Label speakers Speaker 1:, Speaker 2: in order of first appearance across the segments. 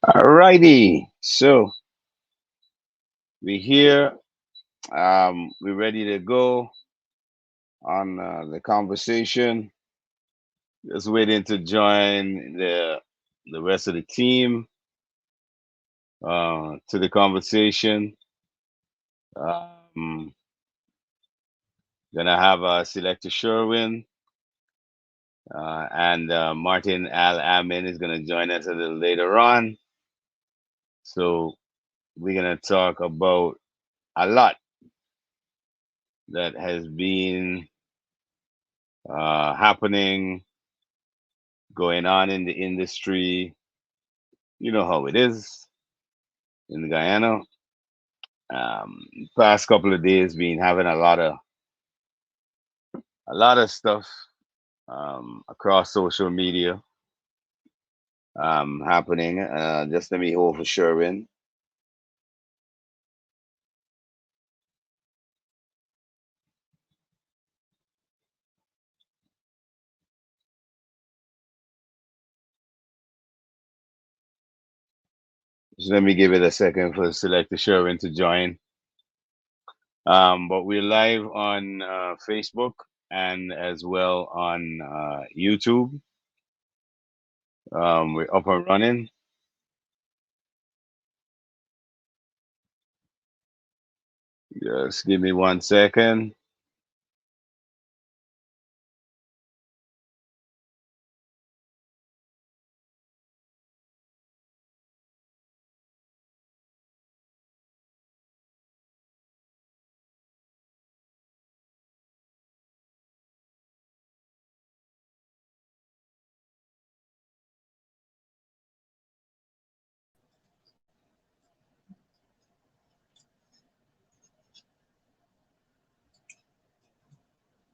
Speaker 1: Alrighty, so we're here. We're ready to go on the conversation. Just waiting to join the rest of the team to the conversation. Um, gonna have Selector Sherwin and Martin Al-ameen is gonna join us a little later on. So we're gonna talk about a lot that has been happening, going on in the industry. You know how it is in Guyana. Past couple of days been having a lot of stuff across social media happening. Just let me hold for sure in. Just let me give it a second for Selector Sherwin to join. But we're live on Facebook and as well on YouTube. We're up and running. Just give me 1 second.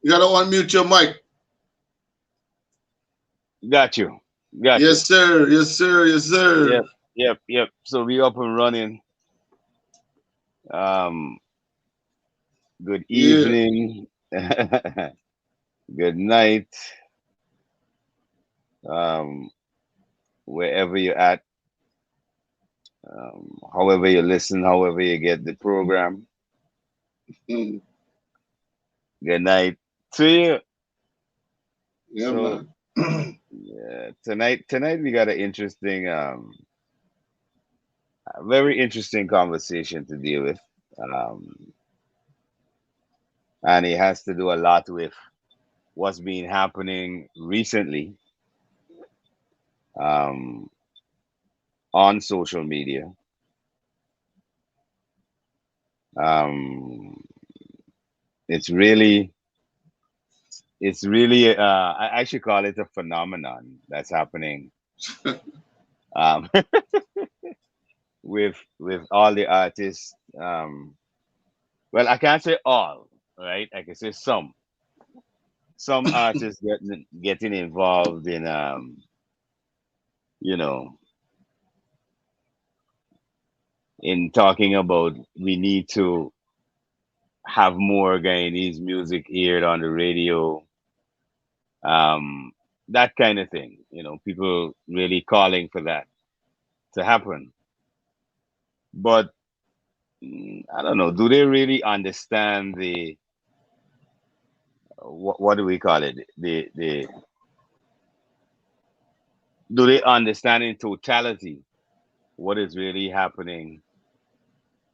Speaker 2: You gotta unmute your mic.
Speaker 1: Got you. Got you.
Speaker 2: Yes, sir. Yes, sir. Yes, sir.
Speaker 1: Yep. Yep. So we up and running. Um, good
Speaker 2: Yeah.
Speaker 1: evening. Good night. Um, wherever you're at, however you listen, however you get the program.
Speaker 2: Mm.
Speaker 1: Good night to you.
Speaker 2: Yeah,
Speaker 1: So
Speaker 2: man.
Speaker 1: yeah, tonight we got an interesting, a very interesting conversation to deal with. Um, and it has to do a lot with what's been happening recently um, on social media. Um, it's really, I actually call it a phenomenon that's happening um, with all the artists. Well, I can't say all, right? I can say some artists getting involved in, you know, in talking about we need to have more Guyanese music aired on the radio, um, that kind of thing. People really calling for that to happen. But I don't know. Do they really understand what do we call it? The Do they understand in totality what is really happening?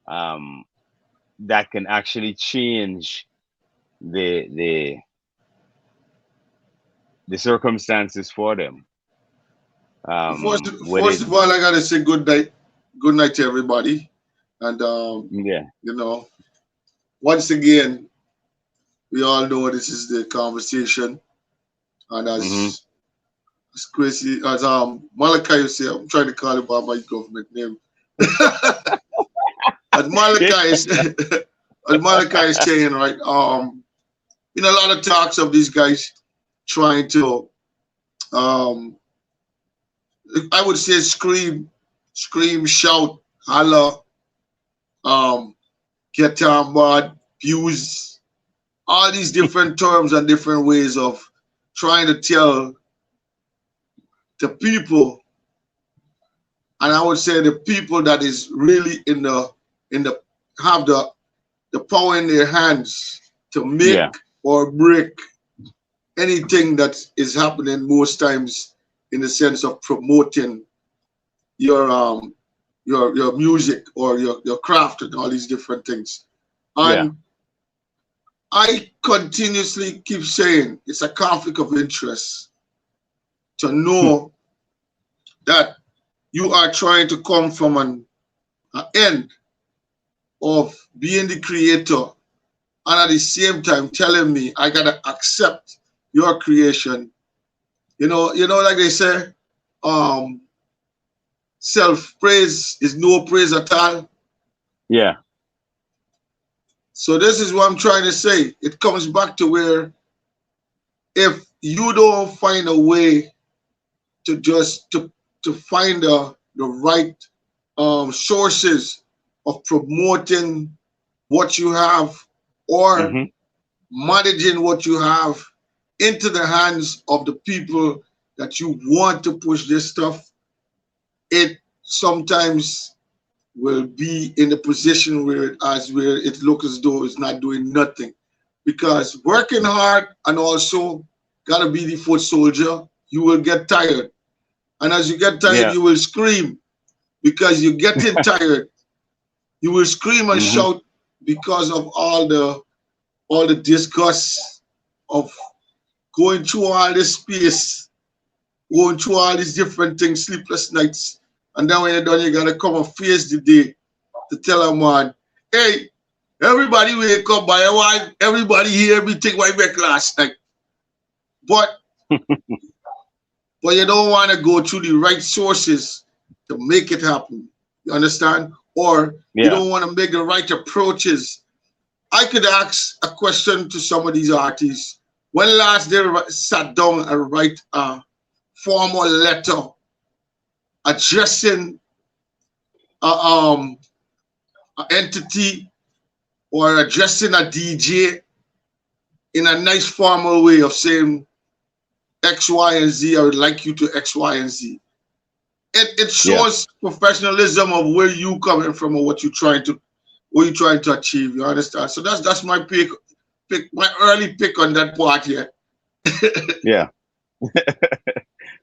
Speaker 1: Um, that can actually change the the the circumstances for them.
Speaker 2: First,
Speaker 1: Would
Speaker 2: first
Speaker 1: it?
Speaker 2: of all, I gotta say good night. Good night to everybody. And
Speaker 1: Yeah.
Speaker 2: you know, once again, we all know this is the conversation. And
Speaker 1: Hmm.
Speaker 2: as crazy as Malachi say, I'm trying to call him by my government name. As Malachi is as Malachi is saying, right? A lot of talks of these guys trying to um I would say scream, shout, holler, um, get on board, views, all these different terms and different ways of trying to tell the people and I would say the people that is really in the have the power in their hands to make
Speaker 1: Yeah.
Speaker 2: or break anything that is happening most times in the sense of promoting your your music or your craft and all these different things.
Speaker 1: Yeah.
Speaker 2: And I continuously keep saying it's a conflict of interest to know that you are trying to come from an end of being the creator and at the same time telling me I gotta accept your creation. Like they say, um, self praise is no praise at all.
Speaker 1: Yeah.
Speaker 2: So this is what I'm trying to say. It comes back to where if you don't find a way to just to find the right sources of promoting what you have or
Speaker 1: Hmm.
Speaker 2: managing what you have into the hands of the people that you want to push this stuff, it sometimes will be in a position where it looks as though it's not doing nothing. Because working hard and also gotta be the foot soldier, you will get tired. And as you get tired,
Speaker 1: Yeah.
Speaker 2: you will scream because you're getting tired. You will scream and
Speaker 1: Hmm.
Speaker 2: shout because of all the disgust of going through all this space, going through all these different things, sleepless nights. And then when you're done, you gotta come and face the day to tell a man, hey, everybody wake up by a wife, everybody hear everything I back last night. But you don't want to go through the right sources to make it happen. You understand? Or you
Speaker 1: Yeah.
Speaker 2: don't want to make the right approaches. I could ask a question to some of these artists. When last they sat down and write a formal letter addressing a, an entity or addressing a DJ in a nice formal way of saying X, Y, and Z, I would like you to X, Y, and Z. It
Speaker 1: Yeah.
Speaker 2: shows professionalism of where you coming from or what you're trying to achieve. You understand? So that's my my early pick on that part here.
Speaker 1: Yeah.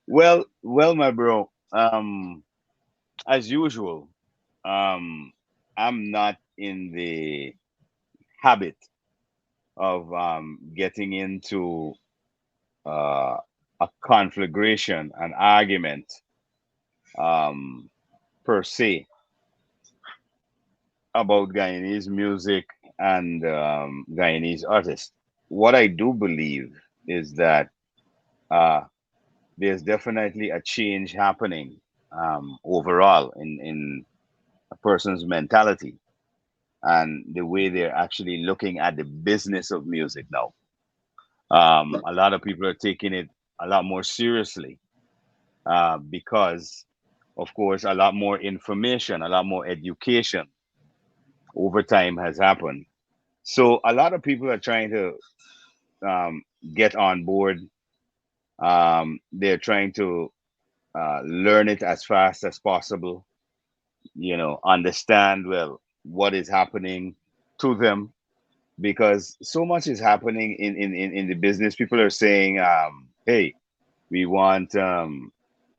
Speaker 1: Well, my bro. As usual, um, I'm not in the habit of getting into uh, a conflagration, an argument, um, per se, about Guyanese music and Guyanese artists. What I do believe is that uh, there's definitely a change happening overall in a person's mentality and the way they're actually looking at the business of music now. A lot of people are taking it a lot more seriously because, of course, a lot more information, a lot more education over time has happened. So a lot of people are trying to um, get on board. They're trying to learn it as fast as possible. Understand well what is happening to them because so much is happening in the business. People are saying, "Hey, we want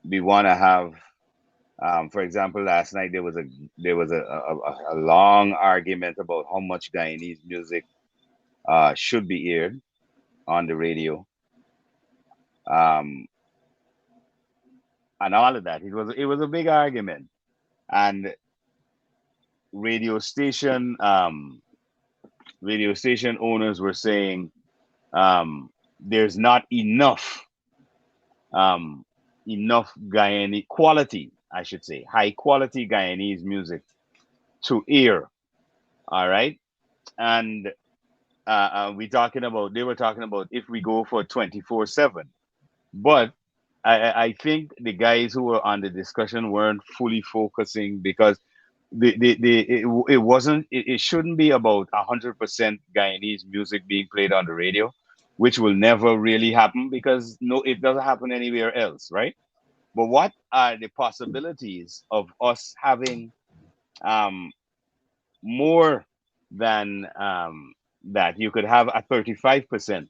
Speaker 1: we want to have." For example, last night there was a long argument about how much Guyanese music should be aired on the radio, um, and all of that. It was a big argument, and radio station um, radio station owners were saying there's not um, enough Guyanese quality, I should say, high quality Guyanese music to air. All right, and they were talking about if we go for 24/7, but I think the guys who were on the discussion weren't fully focusing because it wasn't it shouldn't be about 100% Guyanese music being played on the radio, which will never really happen because no, it doesn't happen anywhere else, right? But what are the possibilities of us having um, more than that? You could have a 35%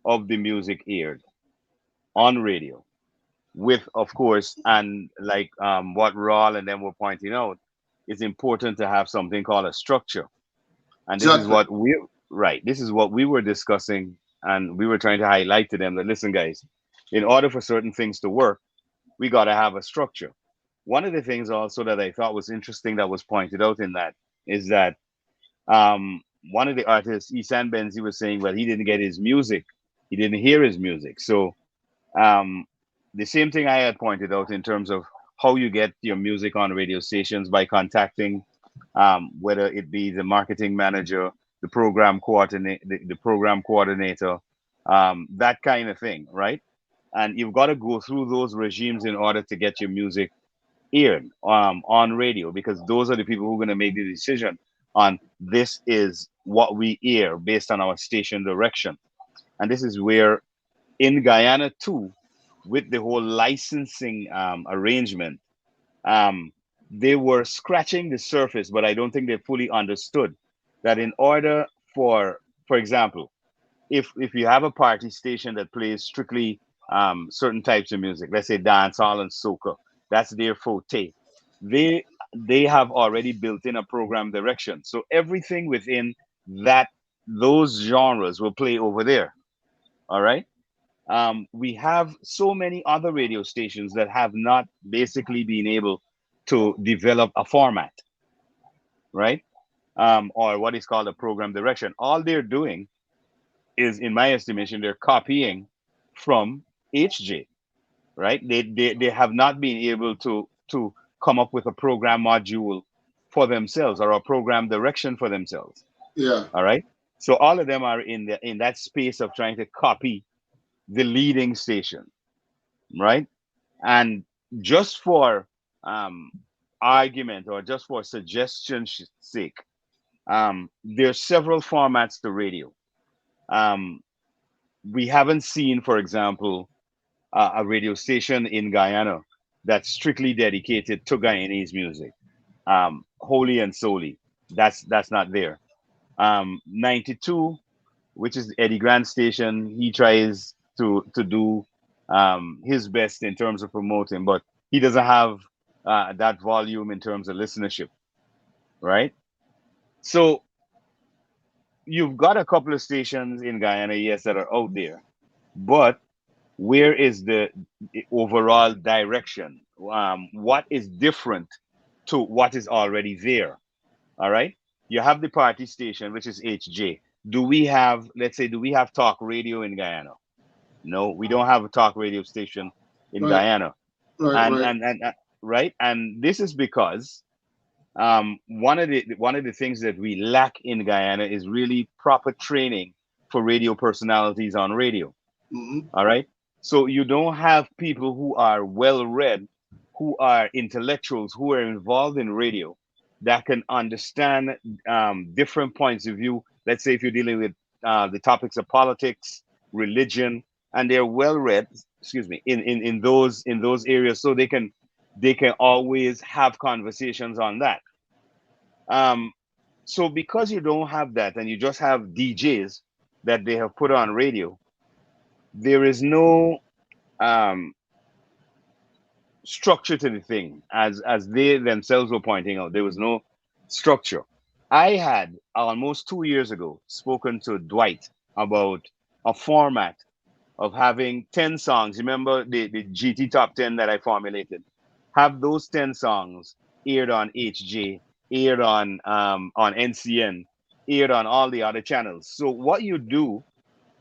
Speaker 1: of the music aired on radio with, of course, and like what Rawl and them were pointing out, it's important to have something called a structure. And this is
Speaker 2: Exactly.
Speaker 1: what we right. This is what we were discussing, and we were trying to highlight to them that listen, guys, in order for certain things to work, we got to have a structure. One of the things also that I thought was interesting that was pointed out in that is that one of the artists, Isan Benzi, was saying, well, he didn't get his music, he didn't hear his music. So um, the same thing I had pointed out in terms of how you get your music on radio stations by contacting whether it be the marketing manager, the program coordinator, that kind of thing, right? And you've got to go through those regimes in order to get your music aired on radio, because those are the people who are going to make the decision on this is what we air based on our station direction. And this is where in Guyana too, with the whole licensing arrangement, um, they were scratching the surface, but I don't think they fully understood that in order for example, if you have a party station that plays strictly certain types of music, let's say dancehall and soca, that's their forte. They they have already built in a program direction, so everything within that those genres will play over there. All right. We have so many other radio stations that have not basically been able to develop a format, right? Or what is called a program direction. All they're doing is, in my estimation, they're copying from HJ, right? They have not been able to come up with a program module for themselves or a program direction for themselves.
Speaker 2: Yeah.
Speaker 1: All right. So all of them are in that space of trying to copy the leading station, right? And just for um, argument or just for suggestion's sake, there's several formats to radio. Um, we haven't seen, for example, a radio station in Guyana that's strictly dedicated to Guyanese music, wholly and solely. That's not there. 92, which is Eddie Grant station, he tries to do his best in terms of promoting, but he doesn't have that volume in terms of listenership, right? So you've got a couple of stations in Guyana, yes, that are out there, but where is the overall direction? What is different to what is already there? All right. You have the party station, which is HJ. Do we have, let's say, do we have talk radio in Guyana? No, we don't have a talk radio station in
Speaker 2: Right.
Speaker 1: Guyana.
Speaker 2: Right.
Speaker 1: And
Speaker 2: Right.
Speaker 1: right, and this is because one of the things that we lack in Guyana is really proper training for radio personalities on radio.
Speaker 2: Hmm.
Speaker 1: All right. So you don't have people who are well read, who are intellectuals, who are involved in radio that can understand different points of view. Let's say if you're dealing with the topics of politics, religion, and they're well read, excuse me, in those areas, so they can always have conversations on that. Um, so because you don't have that and you just have DJs that they have put on radio, there is no um, structure to the thing, as they themselves were pointing out. There was no structure. I had almost 2 years ago spoken to Dwight about a format of having 10 songs. Remember the GT top 10 that I formulated? Have those 10 songs aired on HJ, aired on NCN, aired on all the other channels. So what you do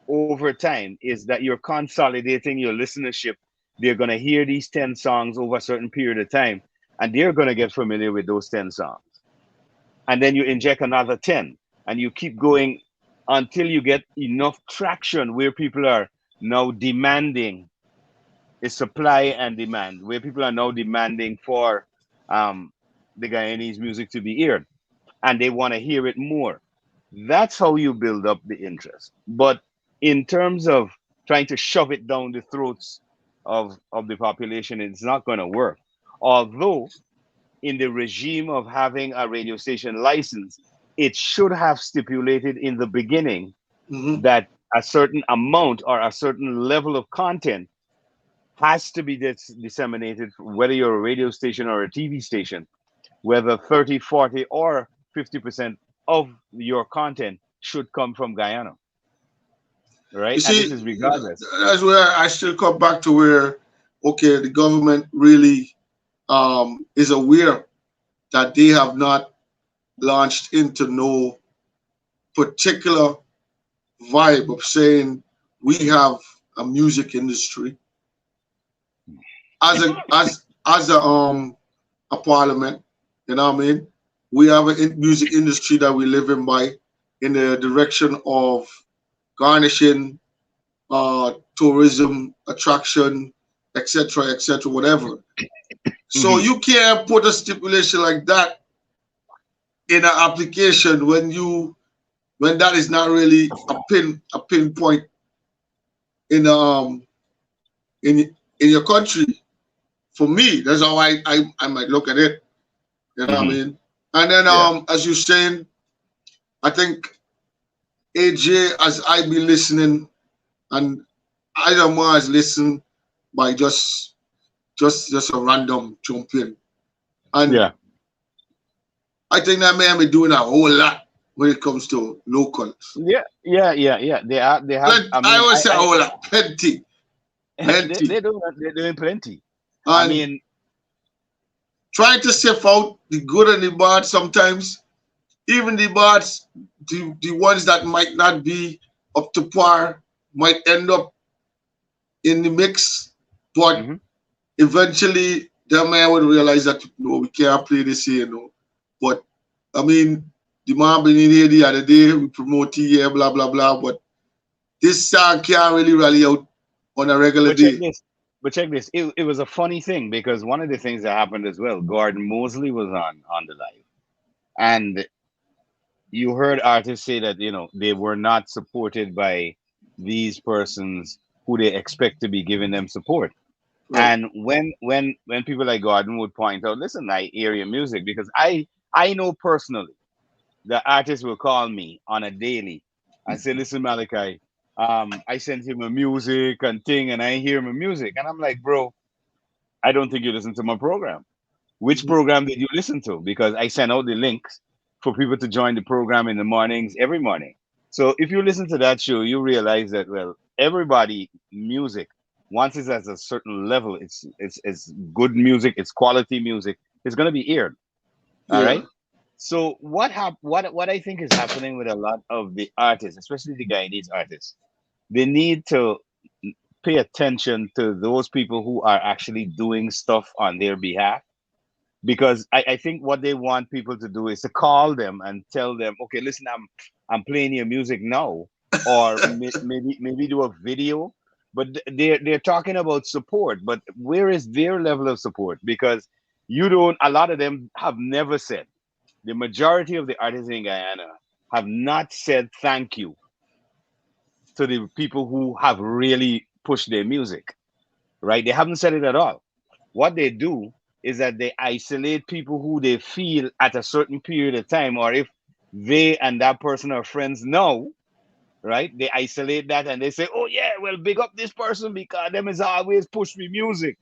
Speaker 1: over time is that you're consolidating your listenership. They're going to hear these 10 songs over a certain period of time, and they're going to get familiar with those 10 songs. And then you inject another 10, and you keep going until you get enough traction where people are now demanding a supply and demand, where people are now demanding for um, the Guyanese music to be aired, and they want to hear it more. That's how you build up the interest. But in terms of trying to shove it down the throats of the population, it's not going to work. Although in the regime of having a radio station license, it should have stipulated in the beginning
Speaker 2: Hmm.
Speaker 1: that a certain amount or a certain level of content has to be disseminated, whether you're a radio station or a TV station, whether 30, 40, or 50% of your content should come from Guyana, right?
Speaker 2: You
Speaker 1: And this
Speaker 2: see,
Speaker 1: is regardless.
Speaker 2: that's where I still come back to where, okay, the government really is aware that they have not launched into no particular vibe of saying we have a music industry as a parliament. You know what I mean? We have a music industry that we live in by in the direction of garnishing tourism attraction, etc., whatever. So
Speaker 1: Hmm.
Speaker 2: you can't put a stipulation like that in an application when that is not really a pinpoint in in in your country. For me, that's how I might look at it. You know what I
Speaker 1: Hmm.
Speaker 2: mean? And then
Speaker 1: Yeah.
Speaker 2: as you're saying, I think AJ, as I be listening, and I don't want to listen by just a random jump in. And
Speaker 1: Yeah.
Speaker 2: I think that man be doing a whole lot when it comes to locals.
Speaker 1: Yeah. Yeah. Yeah. Yeah. They are. They have.
Speaker 2: Plenty,
Speaker 1: I
Speaker 2: I
Speaker 1: mean,
Speaker 2: always say a whole lot, plenty, plenty.
Speaker 1: they're doing plenty. I
Speaker 2: And
Speaker 1: mean,
Speaker 2: trying to sift out the good and the bad sometimes, even the bad, the ones that might not be up to par might end up in the mix, but
Speaker 1: mhm.
Speaker 2: eventually the man would realize that no, we can't play this here, no. But I mean, the man been in here the other day, we promote here, blah blah blah. But this song can't really rally out on a regular
Speaker 1: But check
Speaker 2: day.
Speaker 1: this. But check this. It was a funny thing because one of the things that happened as well. Gordon Mosley was on the live, and you heard artists say that they were not supported by these persons who they expect to be giving them support.
Speaker 2: Right.
Speaker 1: And when people like Gordon would point out, listen, I hear your music because I know personally the artist will call me on a daily and say, listen, Malachi, I sent him a music and thing, and I hear my music, and I'm like, bro, I don't think you listen to my program. Which
Speaker 2: Mhm.
Speaker 1: program did you listen to? Because I send out the links for people to join the program in the mornings every morning. So if you listen to that show, you realize that well, everybody music once it's at a certain level, it's good music, it's quality music, it's gonna be aired. All
Speaker 2: Yeah.
Speaker 1: right. So what I think is happening with a lot of the artists, especially the Guyanese artists, they need to pay attention to those people who are actually doing stuff on their behalf because I think what they want people to do is to call them and tell them, okay, listen, I'm playing your music now, or maybe do a video. But they're talking about support, but where is their level of support? Because you don't. A lot of them have never said. The majority of the artists in Guyana have not said thank you to the people who have really pushed their music. Right? They haven't said it at all. What they do is that they isolate people who they feel at a certain period of time, or if they and that person are friends now, right? They isolate that and they say, "Oh yeah, well, big up this person because them is always push me music."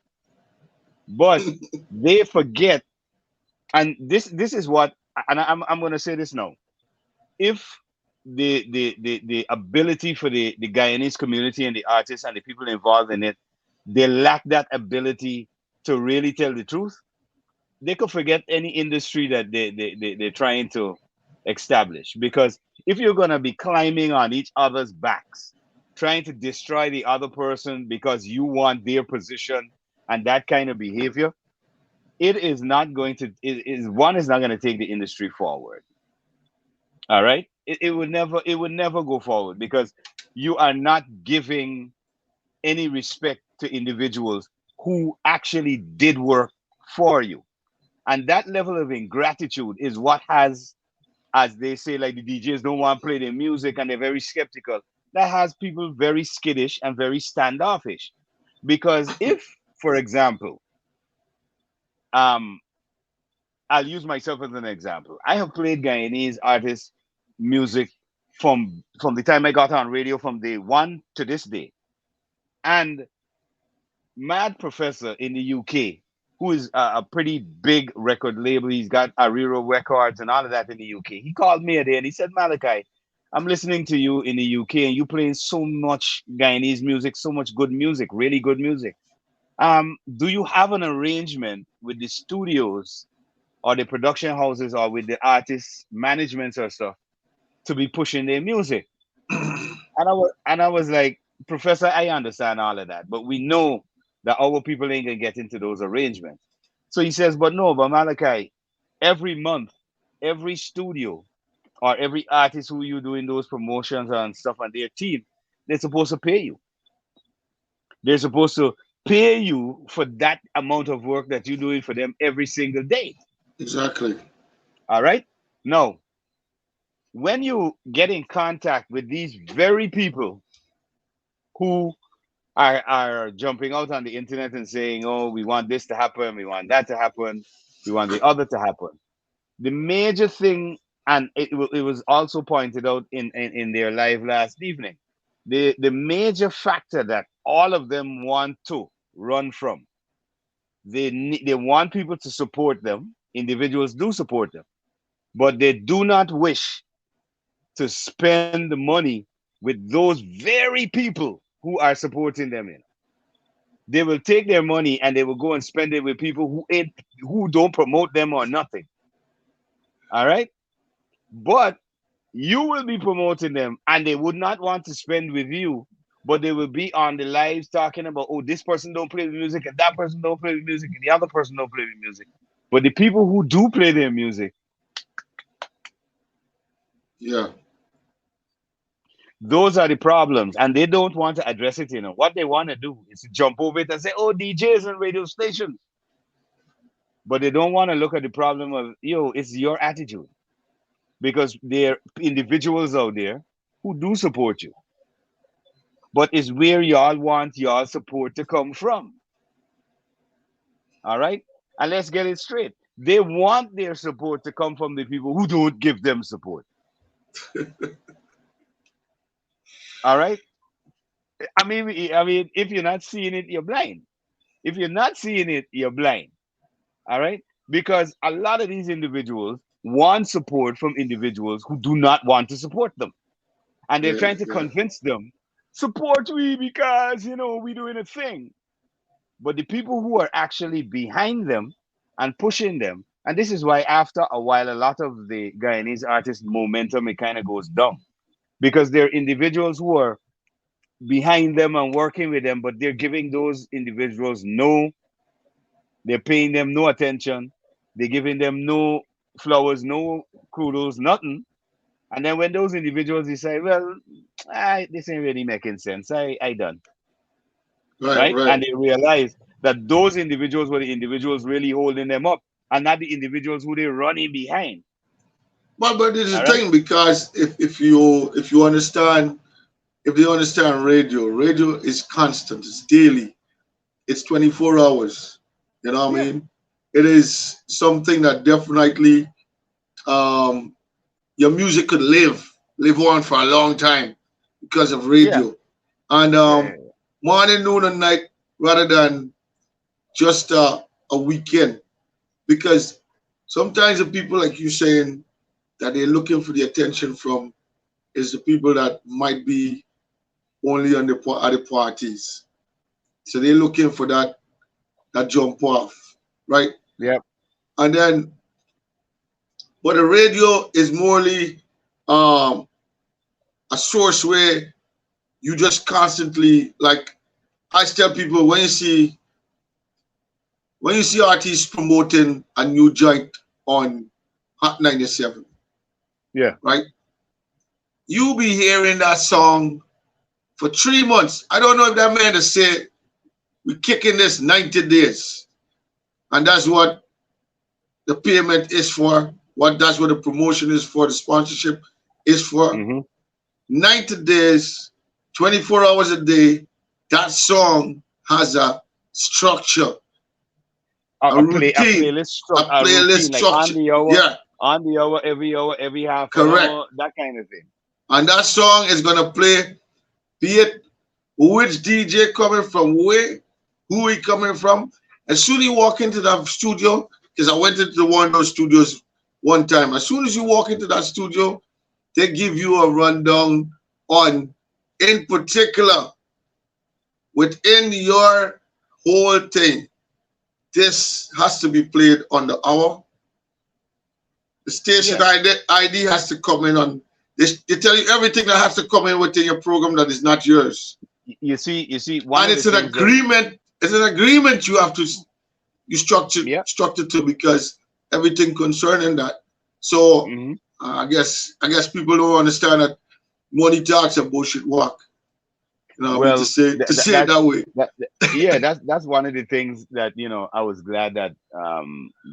Speaker 1: But they forget, and this is what, and I'm gonna say this now. If the ability for the Guyanese community and the artists and the people involved in it, they lack that ability to really tell the truth, they could forget any industry that they're trying to establish. Because if you're going to be climbing on each other's backs, trying to destroy the other person because you want their position and that kind of behavior, it is not going to, it is one is not going to take the industry forward. All right. It would never go forward because you are not giving any respect to individuals who actually did work for you. And that level of ingratitude is what has, as they say, like the DJs don't want to play their music and they're very skeptical. That has people very skittish and very standoffish. Because if, for example, um, I'll use myself as an example. I have played Guyanese artists' music from the time I got on radio from day one to this day. And Mad Professor in the UK, who is a pretty big record label, he's got Ariro Records and all of that in the UK. He called me a day and he said, Malachi, I'm listening to you in the UK and you playing so much Guyanese music, so much good music, really good music. Do you have an arrangement with the studios or the production houses or with the artists managements or stuff to be pushing their music? And I was like, Professor, I understand all of that, but we know that our people ain't gonna get into those arrangements. So he says, but no, but Malachi, every month, every studio or every artist who you doing those promotions and stuff on their team, they're supposed to pay you. They're supposed to pay you for that amount of work that you're doing for them every single day.
Speaker 2: Exactly.
Speaker 1: All right. Now, when you get in contact with these very people who are jumping out on the internet and saying, "Oh, we want this to happen, we want that to happen, we want the other to happen." The major thing, and it was also pointed out in their live last evening, the major factor that all of them want to run from, they want people to support them. Individuals do support them, but they do not wish to spend the money with those very people who are supporting them in. They will take their money and they will go and spend it with people who don't promote them or nothing. All right. But you will be promoting them and they would not want to spend with you, but they will be on the lives talking about, oh, this person don't play the music and that person don't play the music and the other person don't play the music. But the people who do play their music,
Speaker 2: Yeah.
Speaker 1: those are the problems and they don't want to address it. What they want to do is to jump over it and say, oh, DJs and radio stations. But they don't want to look at the problem of, it's your attitude, because there are individuals out there who do support you, but it's where y'all want y'all support to come from. All right. And let's get it straight. They want their support to come from the people who don't give them support. All right. I mean, if you're not seeing it, you're blind. If you're not seeing it, you're blind. All right. Because a lot of these individuals want support from individuals who do not want to support them. And they're
Speaker 2: Yeah.
Speaker 1: trying to
Speaker 2: Yeah.
Speaker 1: convince them, support me because, we're doing a thing. But the people who are actually behind them and pushing them, and this is why after a while, a lot of the Guyanese artists' momentum, it kind of goes down, because there are individuals who are behind them and working with them, but they're giving those individuals they're paying them no attention, they're giving them no flowers, no kudos, nothing. And then when those individuals decide, well, this ain't really making sense, I done,
Speaker 2: Right.
Speaker 1: right?
Speaker 2: Right.
Speaker 1: And they realize that those individuals were the individuals really holding them up and not the individuals who they're running behind.
Speaker 2: But this is
Speaker 1: All
Speaker 2: the
Speaker 1: right?
Speaker 2: thing, because if you understand, if you understand radio is constant, it's daily, it's 24 hours. You know what I
Speaker 1: Yeah.
Speaker 2: mean? It is something that definitely, um your music could live on for a long time because of
Speaker 1: Yeah.
Speaker 2: radio. And
Speaker 1: Yeah.
Speaker 2: morning, noon, and night, rather than just a weekend. Because sometimes the people, like you saying, that they're looking for the attention from is the people that might be only on at the parties. So they're looking for that jump off, right?
Speaker 1: Yeah.
Speaker 2: And then, but the radio is morely, um, a source where you just constantly, like I tell people, when you see artists promoting a new joint on Hot 97,
Speaker 1: Yeah.
Speaker 2: right? You be hearing that song for 3 months. I don't know if that man has said we kicking this 90 days. And that's what the payment is for. That's what the promotion is for, the sponsorship is for.
Speaker 1: Hmm.
Speaker 2: 90 days, 24 hours a day, that song has a structure, a
Speaker 1: A
Speaker 2: routine,
Speaker 1: playlist
Speaker 2: a
Speaker 1: a
Speaker 2: playlist
Speaker 1: routine like
Speaker 2: structure. Yeah,
Speaker 1: on the hour, every half an
Speaker 2: correct.
Speaker 1: hour, that kind of thing.
Speaker 2: And that song is gonna play, be it which DJ coming from where, who he coming from. As soon as you walk into that studio, because I went into one of those studios one time. As soon as you walk into that studio, they give you a rundown on, in particular, within your whole thing. This has to be played on the hour. The station
Speaker 1: Yeah.
Speaker 2: ID has to come in on this. They tell you everything that has to come in within your program that is not yours.
Speaker 1: You see, one
Speaker 2: And
Speaker 1: of the
Speaker 2: it's an
Speaker 1: things that
Speaker 2: agreement. It's an agreement you have to, you
Speaker 1: yeah.
Speaker 2: structure to, because everything concerning that. So
Speaker 1: Hmm.
Speaker 2: I guess people don't understand that money talks and bullshit walk. You know, I mean, to
Speaker 1: Well,
Speaker 2: say it that way.
Speaker 1: yeah, that's one of the things that I was glad that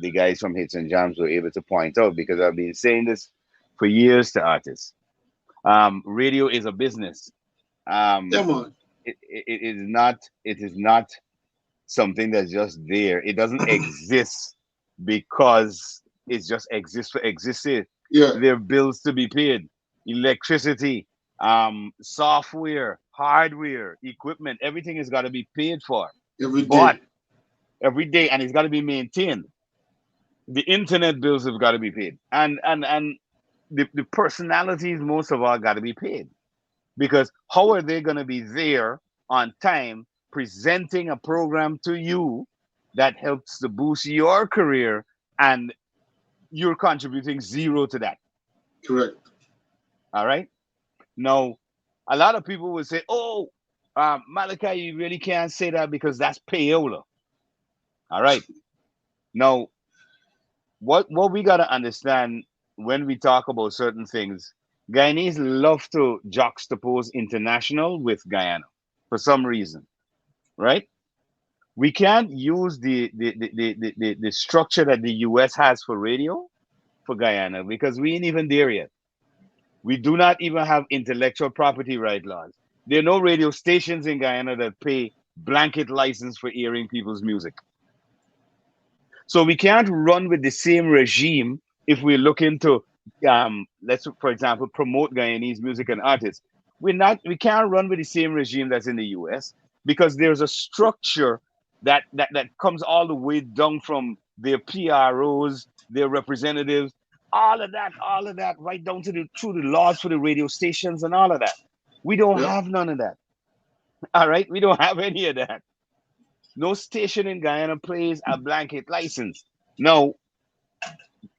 Speaker 1: the guys from Hits and Jams were able to point out, because I've been saying this for years to artists. Radio is a business.
Speaker 2: Yeah,
Speaker 1: Um,
Speaker 2: man.
Speaker 1: it is not something that's just there. It doesn't exist because it just exists for existing.
Speaker 2: Yeah,
Speaker 1: There are bills to be paid, electricity, software, hardware, equipment. Everything has got to be paid for,
Speaker 2: every
Speaker 1: but
Speaker 2: day.
Speaker 1: every day, and it's got to be maintained. The internet bills have got to be paid, and the personalities most of all got to be paid, because how are they going to be there on time presenting a program to you that helps to boost your career, and you're contributing zero to that?
Speaker 2: Correct.
Speaker 1: All right. Now, a lot of people will say, oh, Malachi, you really can't say that because that's payola. All right. Now, what we got to understand when we talk about certain things, Guyanese love to juxtapose international with Guyana for some reason, right? We can't use the structure that the US has for radio for Guyana, because we ain't even there yet. We do not even have intellectual property right laws. There are no radio stations in Guyana that pay blanket license for airing people's music. So we can't run with the same regime if we're looking to, let's, for example, promote Guyanese music and artists. We can't run with the same regime that's in the US, because there's a structure that comes all the way down from their PROs, their representatives, all of that, right down to the through the laws for the radio stations and all of that. We don't
Speaker 2: Yep.
Speaker 1: have none of that. All right, we don't have any of that. No station in Guyana plays a blanket license. Now,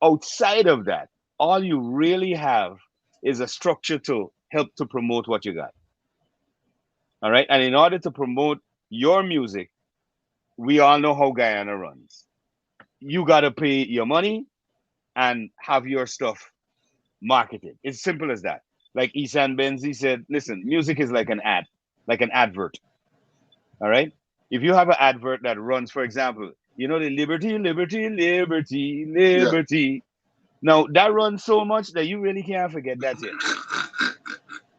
Speaker 1: outside of that, all you really have is a structure to help to promote what you got. All right. And in order to promote your music, we all know how Guyana runs. You got to pay your money and have your stuff marketed. It's simple as that. Like Isan Benzi said, listen, music is like an ad, like an advert. All right. If you have an advert that runs, for example, the liberty, liberty, liberty,
Speaker 2: Yeah.
Speaker 1: liberty. Now that runs so much that you really can't forget that yet.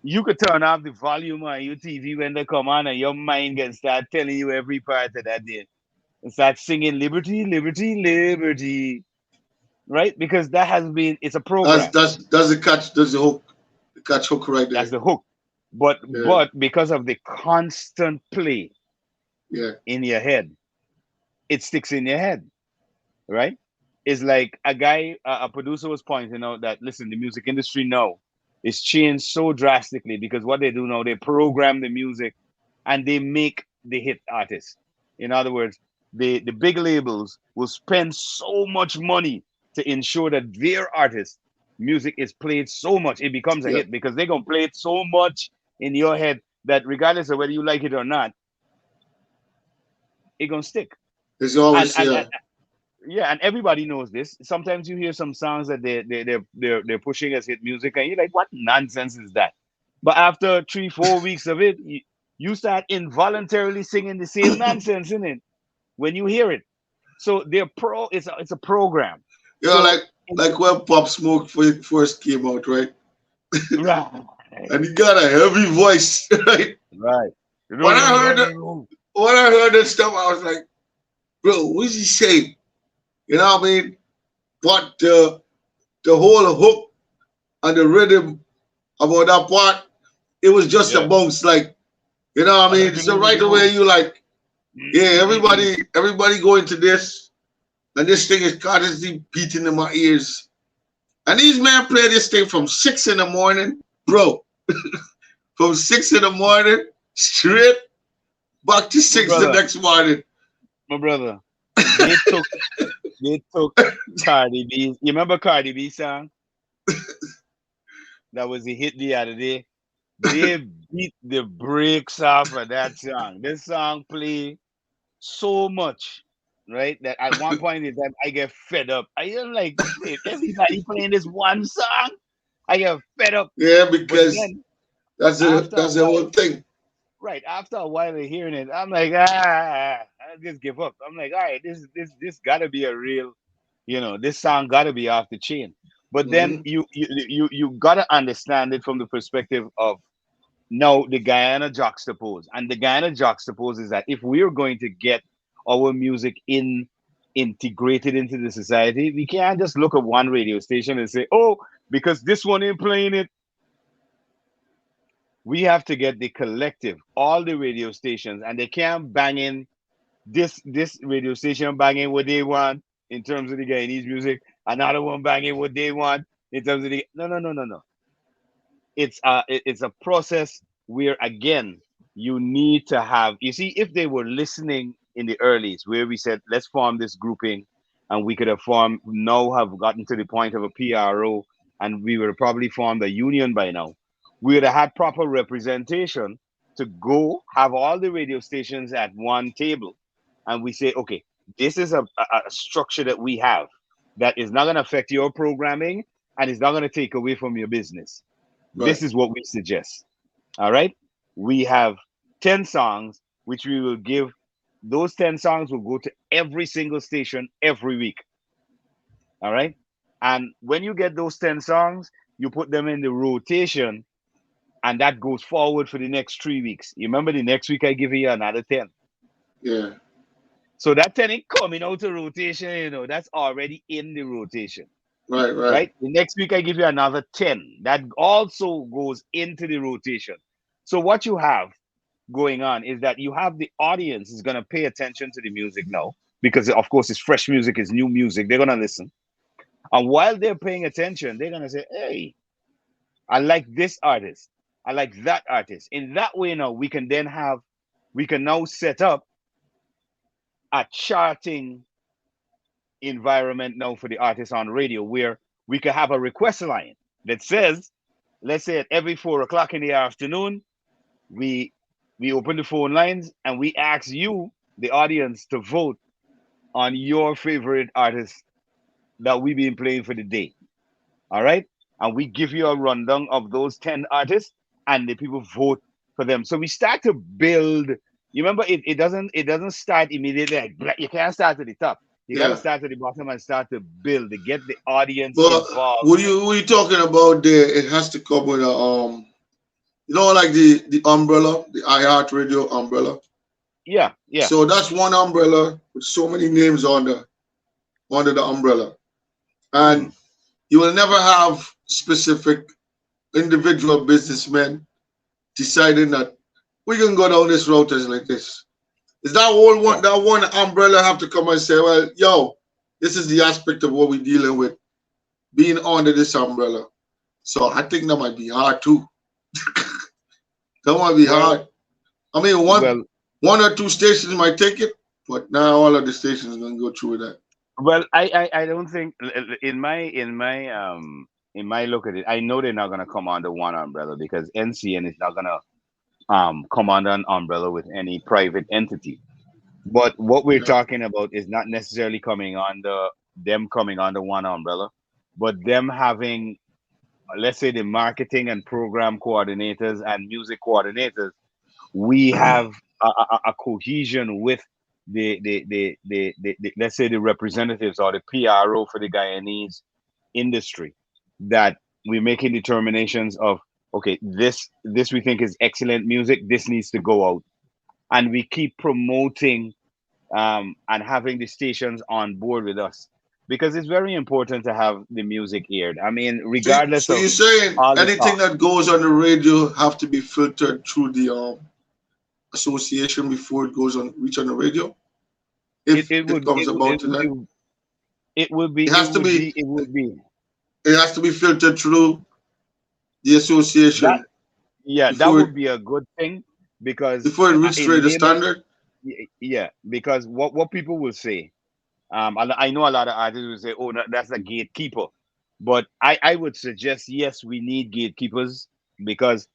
Speaker 1: You could turn off the volume on your TV when they come on, and your mind can start telling you every part of that day and start singing liberty, liberty, liberty, right? Because that has been, it's a
Speaker 2: That's
Speaker 1: program.
Speaker 2: that's the catch. That's the hook. The catch hook right
Speaker 1: That's
Speaker 2: there.
Speaker 1: the hook. But
Speaker 2: Yeah.
Speaker 1: because of the constant play
Speaker 2: Yeah.
Speaker 1: in your head, it sticks in your head, right? It's like a producer was pointing out that, listen, the music industry now is changed so drastically, because what they do now, they program the music and they make the hit artists. In other words, the big labels will spend so much money to ensure that their artist music is played so much it becomes a
Speaker 2: Yeah.
Speaker 1: hit, because they're gonna play it so much in your head that regardless of whether you like it or not, it's gonna stick.
Speaker 2: It's
Speaker 1: And
Speaker 2: always,
Speaker 1: and,
Speaker 2: yeah.
Speaker 1: and yeah, and everybody knows this. Sometimes you hear some songs that they're pushing as hit music, and you're like, what nonsense is that? But after 3 4 weeks of it, you start involuntarily singing the same nonsense in it when you hear it. So it's a program.
Speaker 2: You know,
Speaker 1: So
Speaker 2: like when Pop Smoke first came out, right?
Speaker 1: right,
Speaker 2: And he got a heavy voice, right?
Speaker 1: right.
Speaker 2: When I heard the, when I heard that stuff, I was like, bro, what's he saying? You know what I mean? But the whole hook and the rhythm about that part, it was just a
Speaker 1: Yeah.
Speaker 2: bounce, like, you know what I
Speaker 1: I
Speaker 2: mean?
Speaker 1: like to
Speaker 2: So
Speaker 1: lose
Speaker 2: right
Speaker 1: the
Speaker 2: away
Speaker 1: groove.
Speaker 2: you like, yeah,
Speaker 1: Mm-mm-mm-mm.
Speaker 2: everybody go into this, and this thing is constantly beating in my ears. And these men play this thing from 6 in the morning, bro. From 6 in the morning straight back to
Speaker 1: My
Speaker 2: 6 the
Speaker 1: brother,
Speaker 2: next morning.
Speaker 1: my brother, they took they took Cardi B. You remember Cardi B song that was a hit the other day? They beat the brakes off of that song. This song play so much, right? That at one point in time I get fed up. I am like, wait, everybody playing this one song? I get fed up.
Speaker 2: Yeah,
Speaker 1: But
Speaker 2: because
Speaker 1: then after a
Speaker 2: that's the whole
Speaker 1: while,
Speaker 2: thing.
Speaker 1: right, after a while of hearing it, I'm like, I just give up. I'm like, all right, this gotta be a real, this song gotta be off the chain. But then
Speaker 2: Hmm.
Speaker 1: you gotta understand it from the perspective of now the Guyana juxtapose. And the Guyana juxtapose is that if we're going to get our music integrated into the society, we can't just look at one radio station and say, oh, because this one ain't playing it, we have to get the collective, all the radio stations, and they can't bang in this radio station banging what they want in terms of the Guyanese music, another one banging what they want in terms of the no. It's a process where again you need to have, you see, if they were listening in the earlys where we said let's form this grouping, and we could have formed, now have gotten to the point of a PRO, and we would have probably formed a union by now, we would have had proper representation to go have all the radio stations at one table, and we say, okay, this is a structure that we have that is not going to affect your programming and is not going to take away from your business. This
Speaker 2: Right.
Speaker 1: is what we suggest. All right. We have 10 songs, which we will give. Those 10 songs will go to every single station every week. All right. And when you get those 10 songs, you put them in the rotation, and that goes forward for the next 3 weeks. You remember the next week I give you another 10.
Speaker 2: Yeah.
Speaker 1: So that 10 ain't coming out of rotation, that's already in the rotation.
Speaker 2: Right. Right.
Speaker 1: Right? The next week I give you another 10. That also goes into the rotation. So what you have going on is that you have the audience is going to pay attention to the music now, because of course it's fresh music, it's new music. They're going to listen. And while they're paying attention, they're going to say, "Hey, I like this artist. I like that artist." In that way now we can now set up a charting environment now for the artists on radio, where we could have a request line that says, let's say at every 4 o'clock in the afternoon, we we open the phone lines and we ask you, the audience, to vote on your favorite artist that we've been playing for the day. All right. And we give you a rundown of those 10 artists, and the people vote for them. So we start to build. You remember, it doesn't start immediately like you can't start at the top. You got to
Speaker 2: Yeah.
Speaker 1: start at the bottom and start to build to get the audience
Speaker 2: But
Speaker 1: involved.
Speaker 2: what you talking about there? It has to come with a like the umbrella, the iHeart Radio umbrella.
Speaker 1: Yeah, yeah.
Speaker 2: So that's one umbrella with so many names under the umbrella,
Speaker 1: Hmm.
Speaker 2: and you will never have specific individual businessmen deciding that we can go down this route as like this. Is
Speaker 1: Yeah.
Speaker 2: that one umbrella have to come and say, well, yo, this is the aspect of what we're dealing with being under this umbrella. So I think that might be hard too. That might be
Speaker 1: Well,
Speaker 2: hard. I mean,
Speaker 1: well,
Speaker 2: one or two stations might take it, but not all of the stations are gonna go through that.
Speaker 1: well. I don't think in my look at it, I know they're not gonna come under one umbrella, because NCN is not gonna come under an umbrella with any private entity. But what we're
Speaker 2: Yeah,
Speaker 1: talking about is not necessarily coming under one umbrella, but them having, let's say, the marketing and program coordinators and music coordinators. We have a cohesion with the let's say the representatives or the PRO for the Guyanese industry, that we're making determinations of, okay, this we think is excellent music. This needs to go out. and we keep promoting and having the stations on board with us, because it's very important to have the music aired. I mean,
Speaker 2: So,
Speaker 1: regardless
Speaker 2: so
Speaker 1: of
Speaker 2: you're saying
Speaker 1: all the
Speaker 2: anything
Speaker 1: talk,
Speaker 2: that goes on the radio have to be filtered through the association before it goes on reach on the radio,
Speaker 1: it,
Speaker 2: if
Speaker 1: it
Speaker 2: it
Speaker 1: would
Speaker 2: comes about to that.
Speaker 1: it would be
Speaker 2: It
Speaker 1: it
Speaker 2: has to
Speaker 1: would
Speaker 2: be
Speaker 1: be it would be
Speaker 2: it has to be filtered through the
Speaker 1: that
Speaker 2: association
Speaker 1: yeah, that
Speaker 2: before it
Speaker 1: would be a good thing, because
Speaker 2: before it reaches radio
Speaker 1: enable
Speaker 2: standard.
Speaker 1: yeah, because what people will say, I know a lot of artists will say, oh, that's a gatekeeper, but I would suggest, yes, we need gatekeepers, because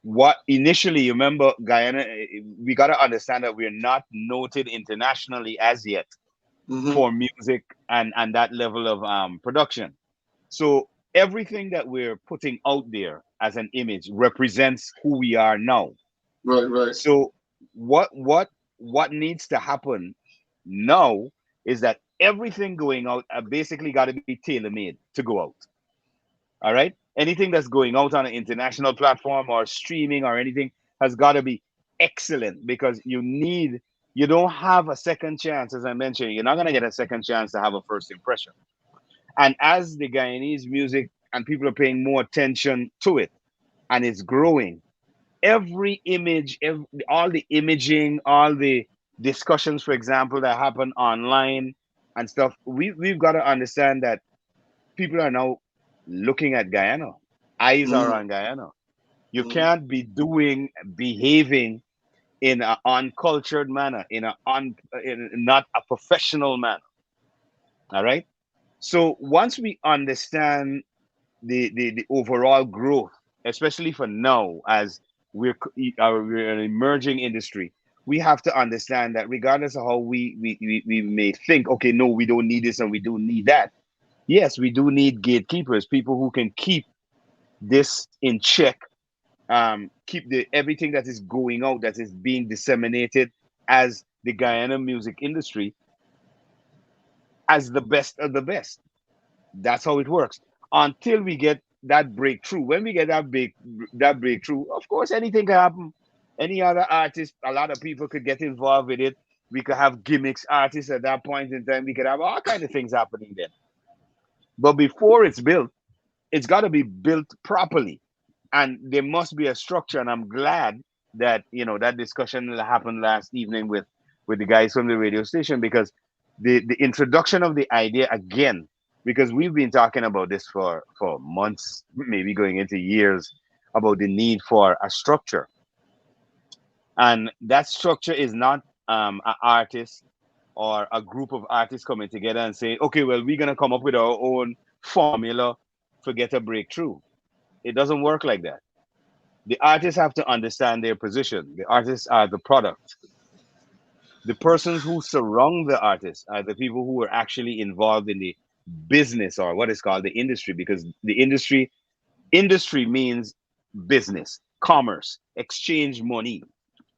Speaker 1: what initially, you remember, Guyana, we got to understand that we're not noted internationally as yet
Speaker 2: Hmm.
Speaker 1: for music and that level of production. So everything that we're putting out there as an image represents who we are now.
Speaker 2: Right, right.
Speaker 1: So what needs to happen now is that everything going out basically got to be tailor made to go out. All right. Anything that's going out on an international platform or streaming or anything has got to be excellent, because you don't have a second chance. As I mentioned, you're not going to get a second chance to have a first impression. And as the Guyanese music and people are paying more attention to it and it's growing, every image, all the imaging, all the discussions, for example, that happen online and stuff, we've got to understand that people are now looking at Guyana. Eyes are
Speaker 2: Hmm.
Speaker 1: on Guyana. You
Speaker 2: Hmm.
Speaker 1: can't be behaving in an uncultured manner, in not a professional manner. All right. So once we understand the overall growth, especially for now, as we're an emerging industry, we have to understand that regardless of how we may think, okay, no, we don't need this and we don't need that. Yes, we do need gatekeepers, people who can keep this in check, keep the everything that is going out, that is being disseminated as the Guyana music industry, as the best of the best. That's how it works. Until we get that breakthrough. When we get that breakthrough, of course, anything can happen. Any other artist, a lot of people could get involved with it. We could have gimmicks artists at that point in time. We could have all kind of things happening then. But before it's built, it's got to be built properly, and there must be a structure. And I'm glad that that discussion that happened last evening with the guys from the radio station, because the introduction of the idea again, because we've been talking about this for months, maybe going into years, about the need for a structure. And that structure is not an artist or a group of artists coming together and saying, okay, well, we're going to come up with our own formula for get a breakthrough. It doesn't work like that. The artists have to understand their position. The artists are the product. The persons who surround the artists are the people who are actually involved in the business, or what is called the industry, because the industry means business, commerce, exchange money.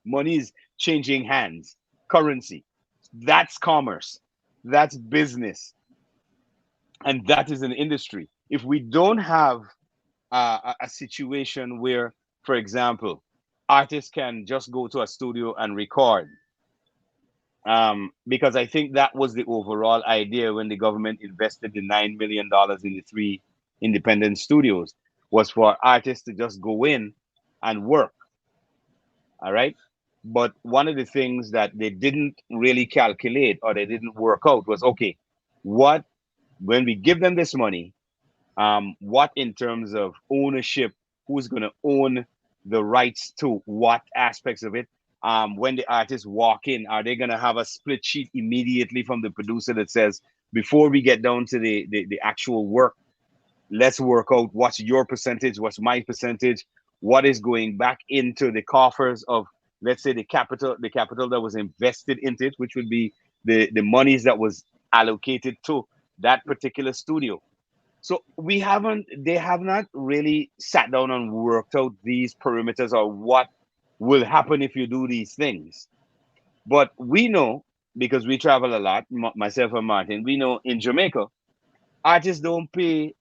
Speaker 1: Money is changing hands, currency. That's commerce. That's business. And that is an industry. If we don't have a situation where, for example, artists can just go to a studio and record, because I think that was the overall idea when the government invested the $9 million in the three independent studios, was for artists to just go in and work. All right. But one of the things that they didn't really calculate, or they didn't work out, was, okay, what when we give them this money, what in terms of ownership, who's going to own the rights to what aspects of it? When the artists walk in, are they going to have a split sheet immediately from the producer that says, before we get down to the actual work, let's work out what's your percentage, what's my percentage, what is going back into the coffers of, let's say, the capital that was invested into it, which would be the monies that was allocated to that particular studio. So they have not really sat down and worked out these perimeters, or what will happen if you do these things. But we know, because we travel a lot, myself and Martin, we know in Jamaica, artists don't pay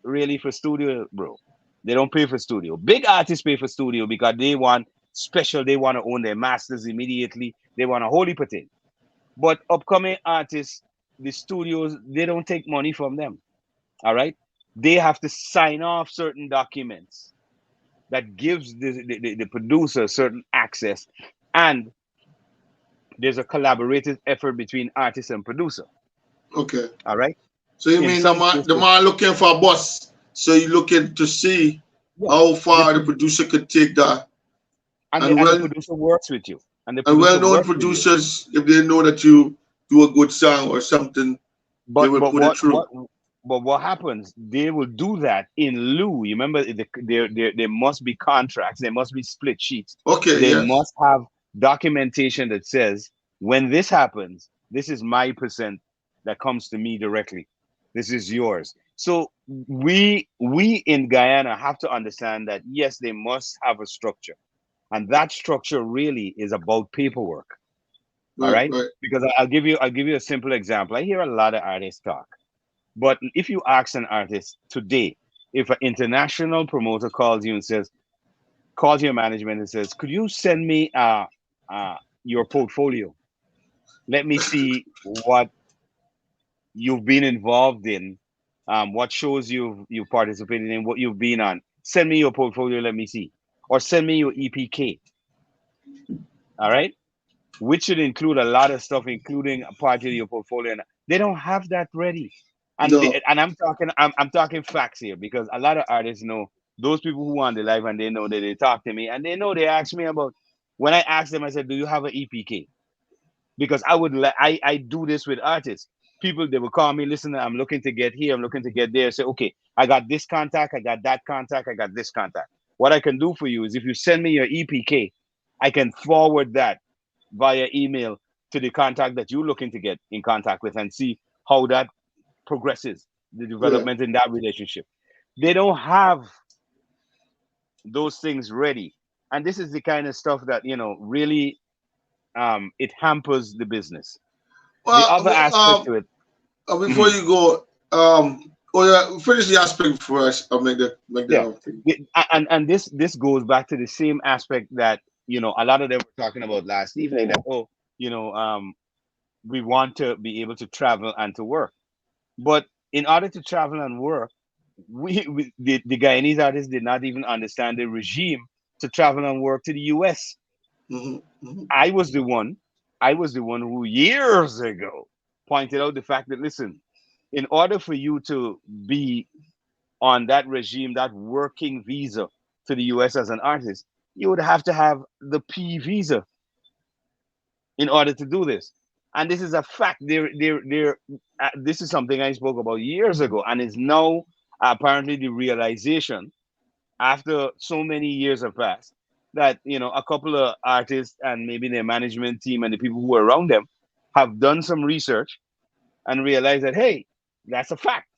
Speaker 1: really for studio, bro. They don't pay for studio. Big artists pay for studio because they want special. They want to own their masters immediately. They want a holy patin. But upcoming artists, the studios, they don't take money from them. All right. They have to sign off certain documents that gives the producer certain access. And there's a collaborative effort between artist and producer.
Speaker 2: Okay.
Speaker 1: All right.
Speaker 2: So you
Speaker 1: In
Speaker 2: mean
Speaker 1: some
Speaker 2: the
Speaker 1: cases,
Speaker 2: man looking for a boss? So you looking to see
Speaker 1: yeah,
Speaker 2: how
Speaker 1: the,
Speaker 2: far the producer could take that, and
Speaker 1: and the
Speaker 2: well,
Speaker 1: producer works with you, and the
Speaker 2: and
Speaker 1: producer
Speaker 2: well-known
Speaker 1: works with you.
Speaker 2: producers, if they know that you do a good song or something, they
Speaker 1: But
Speaker 2: will
Speaker 1: but
Speaker 2: put it
Speaker 1: what
Speaker 2: through.
Speaker 1: what but what happens? They will do that in lieu. You remember, there must be contracts. There must be split sheets.
Speaker 2: Okay.
Speaker 1: They
Speaker 2: Yes.
Speaker 1: must have documentation that says when this happens, this is my percent that comes to me directly. This is yours. So we in Guyana have to understand that yes, they must have a structure, and that structure really is about paperwork. All
Speaker 2: Right.
Speaker 1: right,
Speaker 2: Right.
Speaker 1: because I'll give you a simple example. I hear a lot of artists talk, but if you ask an artist today, if an international promoter calls you and says, calls your management and says, "Could you send me your portfolio? Let me see what you've been involved in, what shows you've participated in, what you've been on. Send me your portfolio. Let me see, or send me your EPK." All right, which should include a lot of stuff, including a part of your portfolio. And they don't have that ready.
Speaker 2: No.
Speaker 1: And I'm talking facts here, because a lot of artists know those people who want the life, and they know that they talk to me, and they know they ask me about. When I asked them, I said, "Do you have an EPK?" Because I do this with artists. People, they will call me, "Listen, I'm looking to get here, I'm looking to get there." Say, "Okay, I got this contact, I got that contact, I got this contact. What I can do for you is, if you send me your EPK, I can forward that via email to the contact that you're looking to get in contact with, and see how that progresses, the
Speaker 2: Yeah.
Speaker 1: development in that relationship." They don't have those things ready. And this is the kind of stuff that, really, it hampers the business. The other aspect
Speaker 2: Well,
Speaker 1: to it.
Speaker 2: before
Speaker 1: Mhm,
Speaker 2: you go, oh yeah, finish the aspect before I'll make
Speaker 1: yeah.
Speaker 2: the thing.
Speaker 1: And this goes back to the same aspect that, a lot of them were talking about last evening, that, oh, you know, um, we want to be able to travel and to work. But in order to travel and work, the Guyanese artists did not even understand the regime to travel and work to the US.
Speaker 2: Hmm. Hmm.
Speaker 1: I was the one, I was the one who years ago pointed out the fact that, listen, in order for you to be on that regime, that working visa to the US as an artist, you would have to have the P visa in order to do this. And this is a fact. This is something I spoke about years ago, and is now apparently the realization, after so many years have passed, that, a couple of artists and maybe their management team and the people who are around them have done some research and realized that, hey, that's a fact.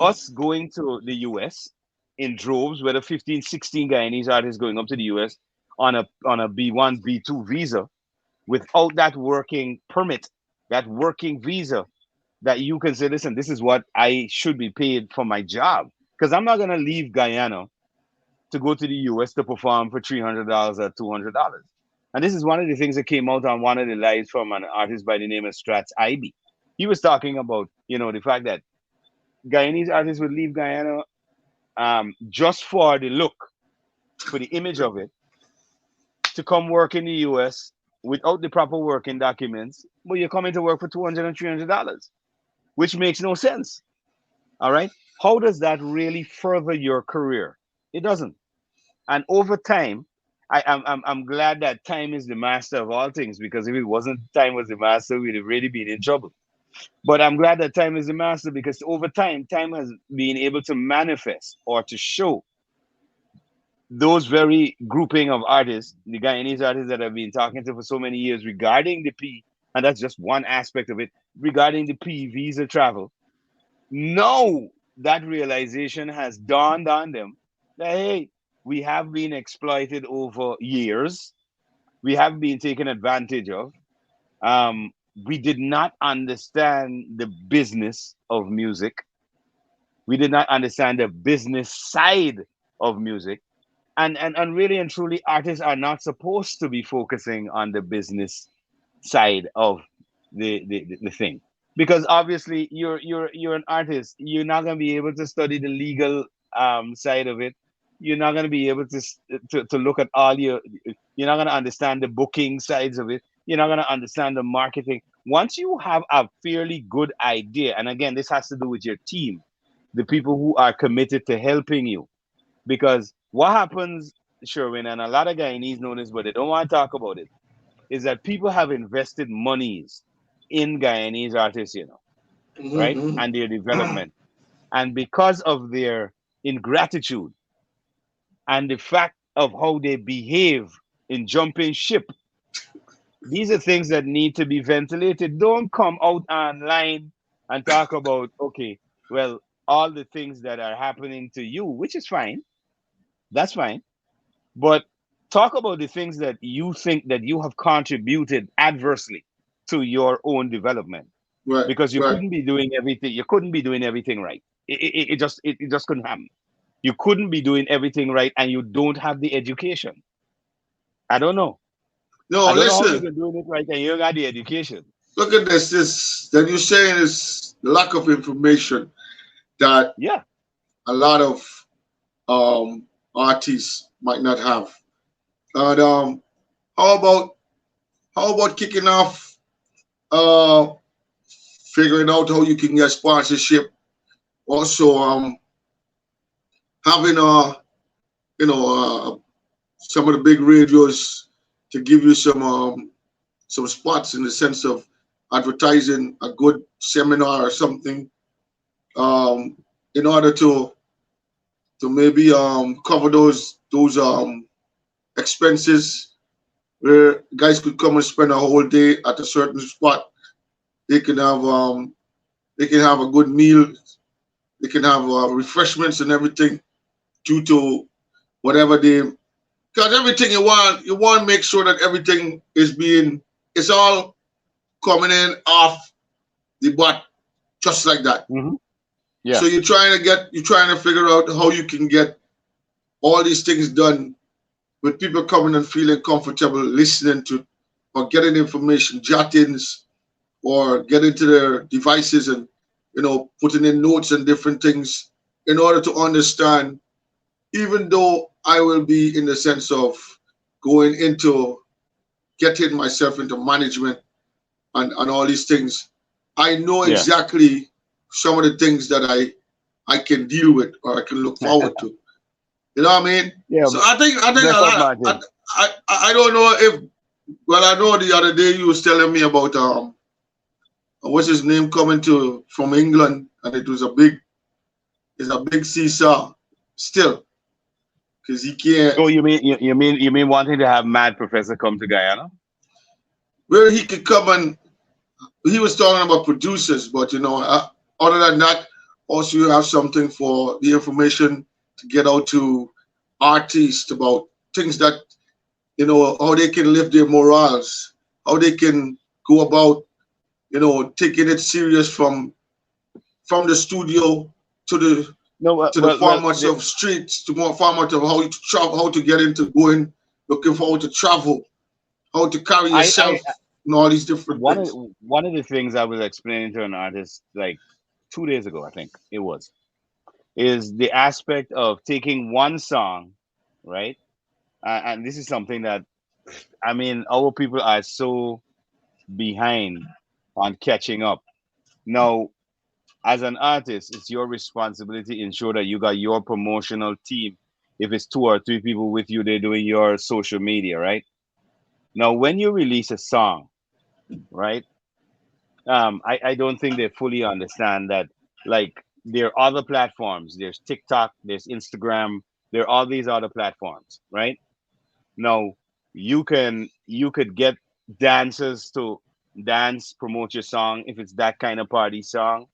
Speaker 1: Us going to the US in droves, whether 15, 16 Guyanese artists going up to the US on a B1, B2 visa, without that working permit, that working visa, that you can say, listen, this is what I should be paid for my job. Because I'm not going to leave Guyana to go to the US to perform for $300 or $200. And this is one of the things that came out on one of the lives from an artist by the name of Strats Ivy. He was talking about, the fact that Guyanese artists would leave Guyana, just for the look, for the image of it, to come work in the US without the proper working documents, but you're coming to work for $200 and $300, which makes no sense. All right. How does that really further your career? It doesn't. And over time, I'm glad that time is the master of all things, because if it wasn't, time was the master, we'd have really been in trouble. But I'm glad that time is the master, because over time has been able to manifest, or to show those very grouping of artists, the Guyanese artists that I've been talking to for so many years, regarding the P, and that's just one aspect of it, regarding the P visa travel. Now that realization has dawned on them that, hey, we have been exploited over years. We have been taken advantage of. We did not understand the business of music. We did not understand the business side of music. And really and truly, artists are not supposed to be focusing on the business side of the thing, because obviously you're an artist. You're not going to be able to study the legal side of it. You're not going to be able to, to look at all you're not going to understand the booking sides of it. You're not going to understand the marketing. Once you have a fairly good idea, and again, this has to do with your team, the people who are committed to helping you. Because what happens, Sherwin, and a lot of Guyanese know this, but they don't want to talk about it, is that people have invested monies in Guyanese artists, right?
Speaker 2: Mm-hmm.
Speaker 1: And their development. And because of their ingratitude and the fact of how they behave in jumping ship, these are things that need to be ventilated. Don't come out online and talk about, okay, well, all the things that are happening to you, which is fine. That's fine. But talk about the things that you think that you have contributed adversely to your own development,
Speaker 2: Right,
Speaker 1: because you
Speaker 2: right.
Speaker 1: couldn't be doing everything. You couldn't be doing everything right. It just couldn't happen. You couldn't be doing everything right, and you don't have the education. I don't know.
Speaker 2: No,
Speaker 1: I don't know how you
Speaker 2: listen.
Speaker 1: can doing it right and you don't got the education.
Speaker 2: Look at this. This that you're saying is lack of information that
Speaker 1: Yeah.
Speaker 2: a lot of um, artists might not have. And how about kicking off, uh, figuring out how you can get sponsorship? Also, having you know some of the big radios to give you some spots in the sense of advertising a good seminar or something, um, in order to maybe cover those expenses where guys could come and spend a whole day at a certain spot. They can have a good meal. They can have refreshments and everything due to whatever they, because everything you want to make sure that everything is being, it's all coming in off the butt just like that.
Speaker 1: Hmm.
Speaker 2: So
Speaker 1: Yeah.
Speaker 2: you're trying to figure out how you can get all these things done with people coming and feeling comfortable listening to or getting information, jottings, or getting to their devices and putting in notes and different things in order to understand. Even though I will be in the sense of going into getting myself into management and all these things, I know
Speaker 1: Yeah.
Speaker 2: exactly some of the things that I can deal with or I can look forward to. You know what I mean?
Speaker 1: Yeah.
Speaker 2: So I think a
Speaker 1: Bless up,
Speaker 2: lot.
Speaker 1: Martin.
Speaker 2: I don't know if, well, I know the other day you was telling me about what's his name coming to from England, and it's a big seesaw still because he can't,
Speaker 1: Oh, you mean wanting to have Mad Professor come to Guyana?
Speaker 2: where he could come and he was talking about producers, but other than that, also you have something for the information to get out to artists about things that how they can lift their morals, how they can go about taking it serious from the studio to the
Speaker 1: No. Well.
Speaker 2: formats of streets to more format of how to travel, how to get into going, looking forward to travel, how to carry
Speaker 1: I
Speaker 2: yourself, and all these different
Speaker 1: one of
Speaker 2: things.
Speaker 1: one of the things I was explaining to an artist like 2 days ago, I think it was, is the aspect of taking one song, right? And this is something that, I mean, our people are so behind on catching up. Now, as an artist, it's your responsibility to ensure that you got your promotional team. If it's two or three people with you, they're doing your social media, right? Now, when you release a song, right? I don't think they fully understand that, like, there are other platforms. There's TikTok, there's Instagram, there are all these other platforms, right? Now, you could get dancers to dance, promote your song. If it's that kind of party song,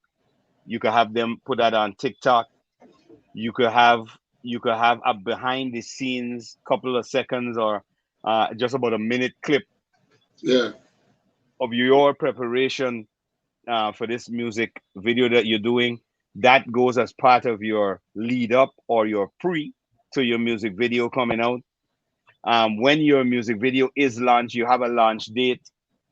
Speaker 1: you could have them put that on TikTok. You could have you could have a behind the scenes couple of seconds, or just about a minute clip
Speaker 2: Yeah,
Speaker 1: of your preparation for this music video that you're doing. That goes as part of your lead up or your pre. to your music video coming out. When your music video is launched, you have a launch date.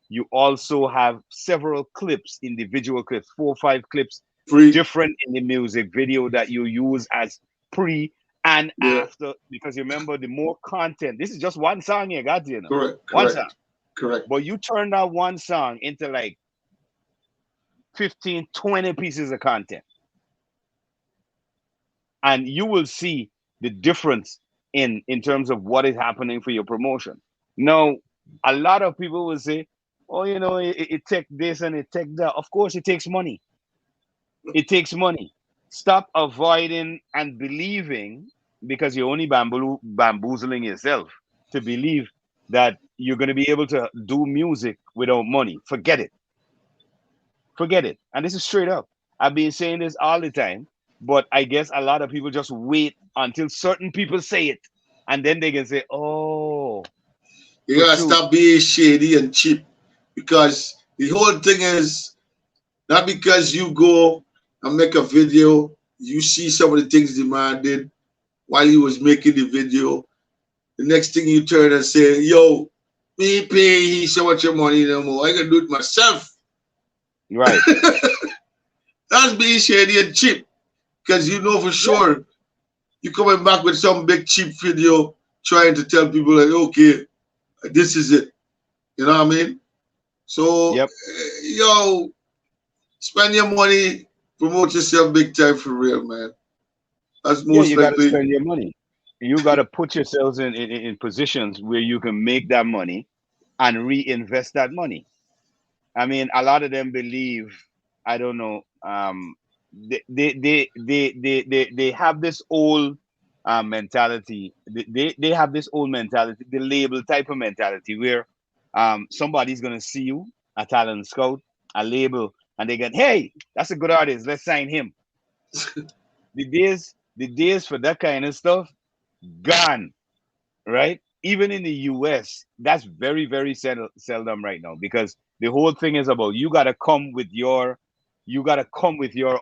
Speaker 1: You also have several clips, individual clips, 4 or 5 clips,
Speaker 2: Free.
Speaker 1: different in the music video that you use as pre and
Speaker 2: Yeah.
Speaker 1: after. Because remember, the more content, this is just one song you got,
Speaker 2: Correct.
Speaker 1: one song.
Speaker 2: Correct. Correct.
Speaker 1: But you turn that one song into like 15, 20 pieces of content, and you will see the difference in terms of what is happening for your promotion. Now, a lot of people will say, "Oh, it take this and it take that." Of course, it takes money. It takes money. Stop avoiding and believing, because you're only bamboozling yourself to believe that you're going to be able to do music without money. Forget it. Forget it. And this is straight up. I've been saying this all the time, but I guess a lot of people just wait until certain people say it, and then they can say, "Oh,
Speaker 2: You
Speaker 1: for
Speaker 2: gotta
Speaker 1: truth."
Speaker 2: stop being shady and cheap, because the whole thing is not because you go and make a video, you see some of the things the man did while he was making the video. The next thing you turn and say, "Yo, me pay he so much money no more. I can do it myself."
Speaker 1: Right.
Speaker 2: That's being shady and cheap, because you know for
Speaker 1: Yeah.
Speaker 2: sure you coming back with some big cheap video trying to tell people like, okay, this is it. You know what I mean? So,
Speaker 1: Yep.
Speaker 2: yo, spend your money, promote yourself big time for real, man. That's
Speaker 1: Yeah,
Speaker 2: most
Speaker 1: you got to
Speaker 2: likely.
Speaker 1: spend your money. You got to put yourselves in positions where you can make that money and reinvest that money. I mean, a lot of them believe, I don't know, they have this old mentality. They have this old mentality, the label type of mentality, where somebody's gonna see you, a talent scout, a label, and they get, "Hey, that's a good artist. Let's sign him." The days for that kind of stuff gone, right? Even in the US, that's very, very seldom right now, because the whole thing is about, you gotta come with your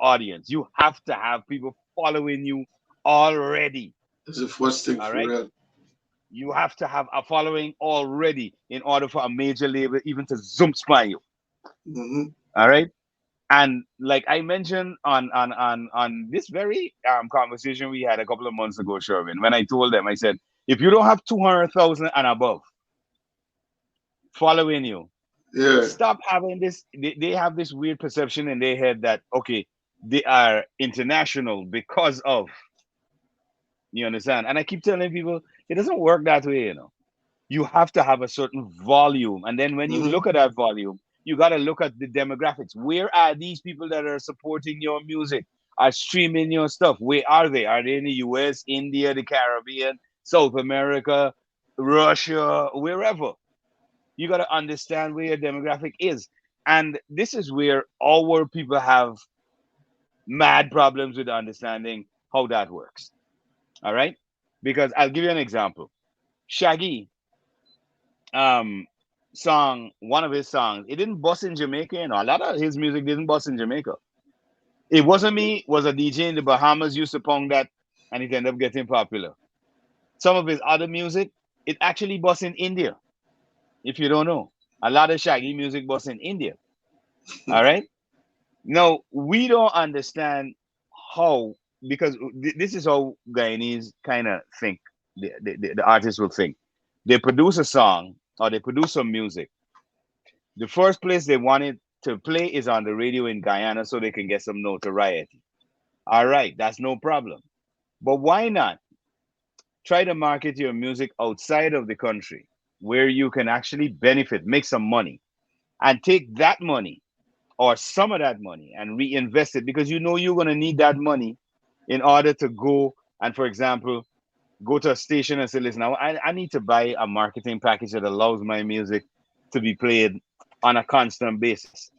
Speaker 1: audience. You have to have people following you already.
Speaker 2: That's the first thing
Speaker 1: All
Speaker 2: for
Speaker 1: right.
Speaker 2: real.
Speaker 1: You have to have a following already in order for a major label even to zoom spy you.
Speaker 2: Hmm.
Speaker 1: All right. And like I mentioned on this very conversation we had a couple of months ago, Sherwin, when I told them, I said, if you don't have 200,000 and above following you,
Speaker 2: Yeah,
Speaker 1: stop having this. They have this weird perception in their head that, okay, they are international because of, you understand? And I keep telling people it doesn't work that way. You have to have a certain volume. And then when you
Speaker 2: hmm,
Speaker 1: look at that volume, you got to look at the demographics. Where are these people that are supporting your music, are streaming your stuff? Where are they? Are they in the US, India, the Caribbean, South America, Russia, wherever? You got to understand where your demographic is. And this is where our people have mad problems with understanding how that works. All right. Because I'll give you an example. Shaggy, um one of his songs, it didn't bust in Jamaica. A lot of his music didn't bust in Jamaica. It Wasn't Me was a DJ in the Bahamas used to pong that, and it ended up getting popular. Some of his other music, it actually bust in India. If you don't know, a lot of Shaggy music bust in India. All right. Now we don't understand how, because this is how Guyanese kind of think. The artists will think. They produce a song or they produce some music. The first place they wanted to play is on the radio in Guyana so they can get some notoriety. All right, that's no problem. But why not try to market your music outside of the country where you can actually benefit, make some money, and take that money or some of that money and reinvest it, because you know you're going to need that money in order to go and, for example, go to a station and say, "Listen, I need to buy a marketing package that allows my music to be played on a constant basis."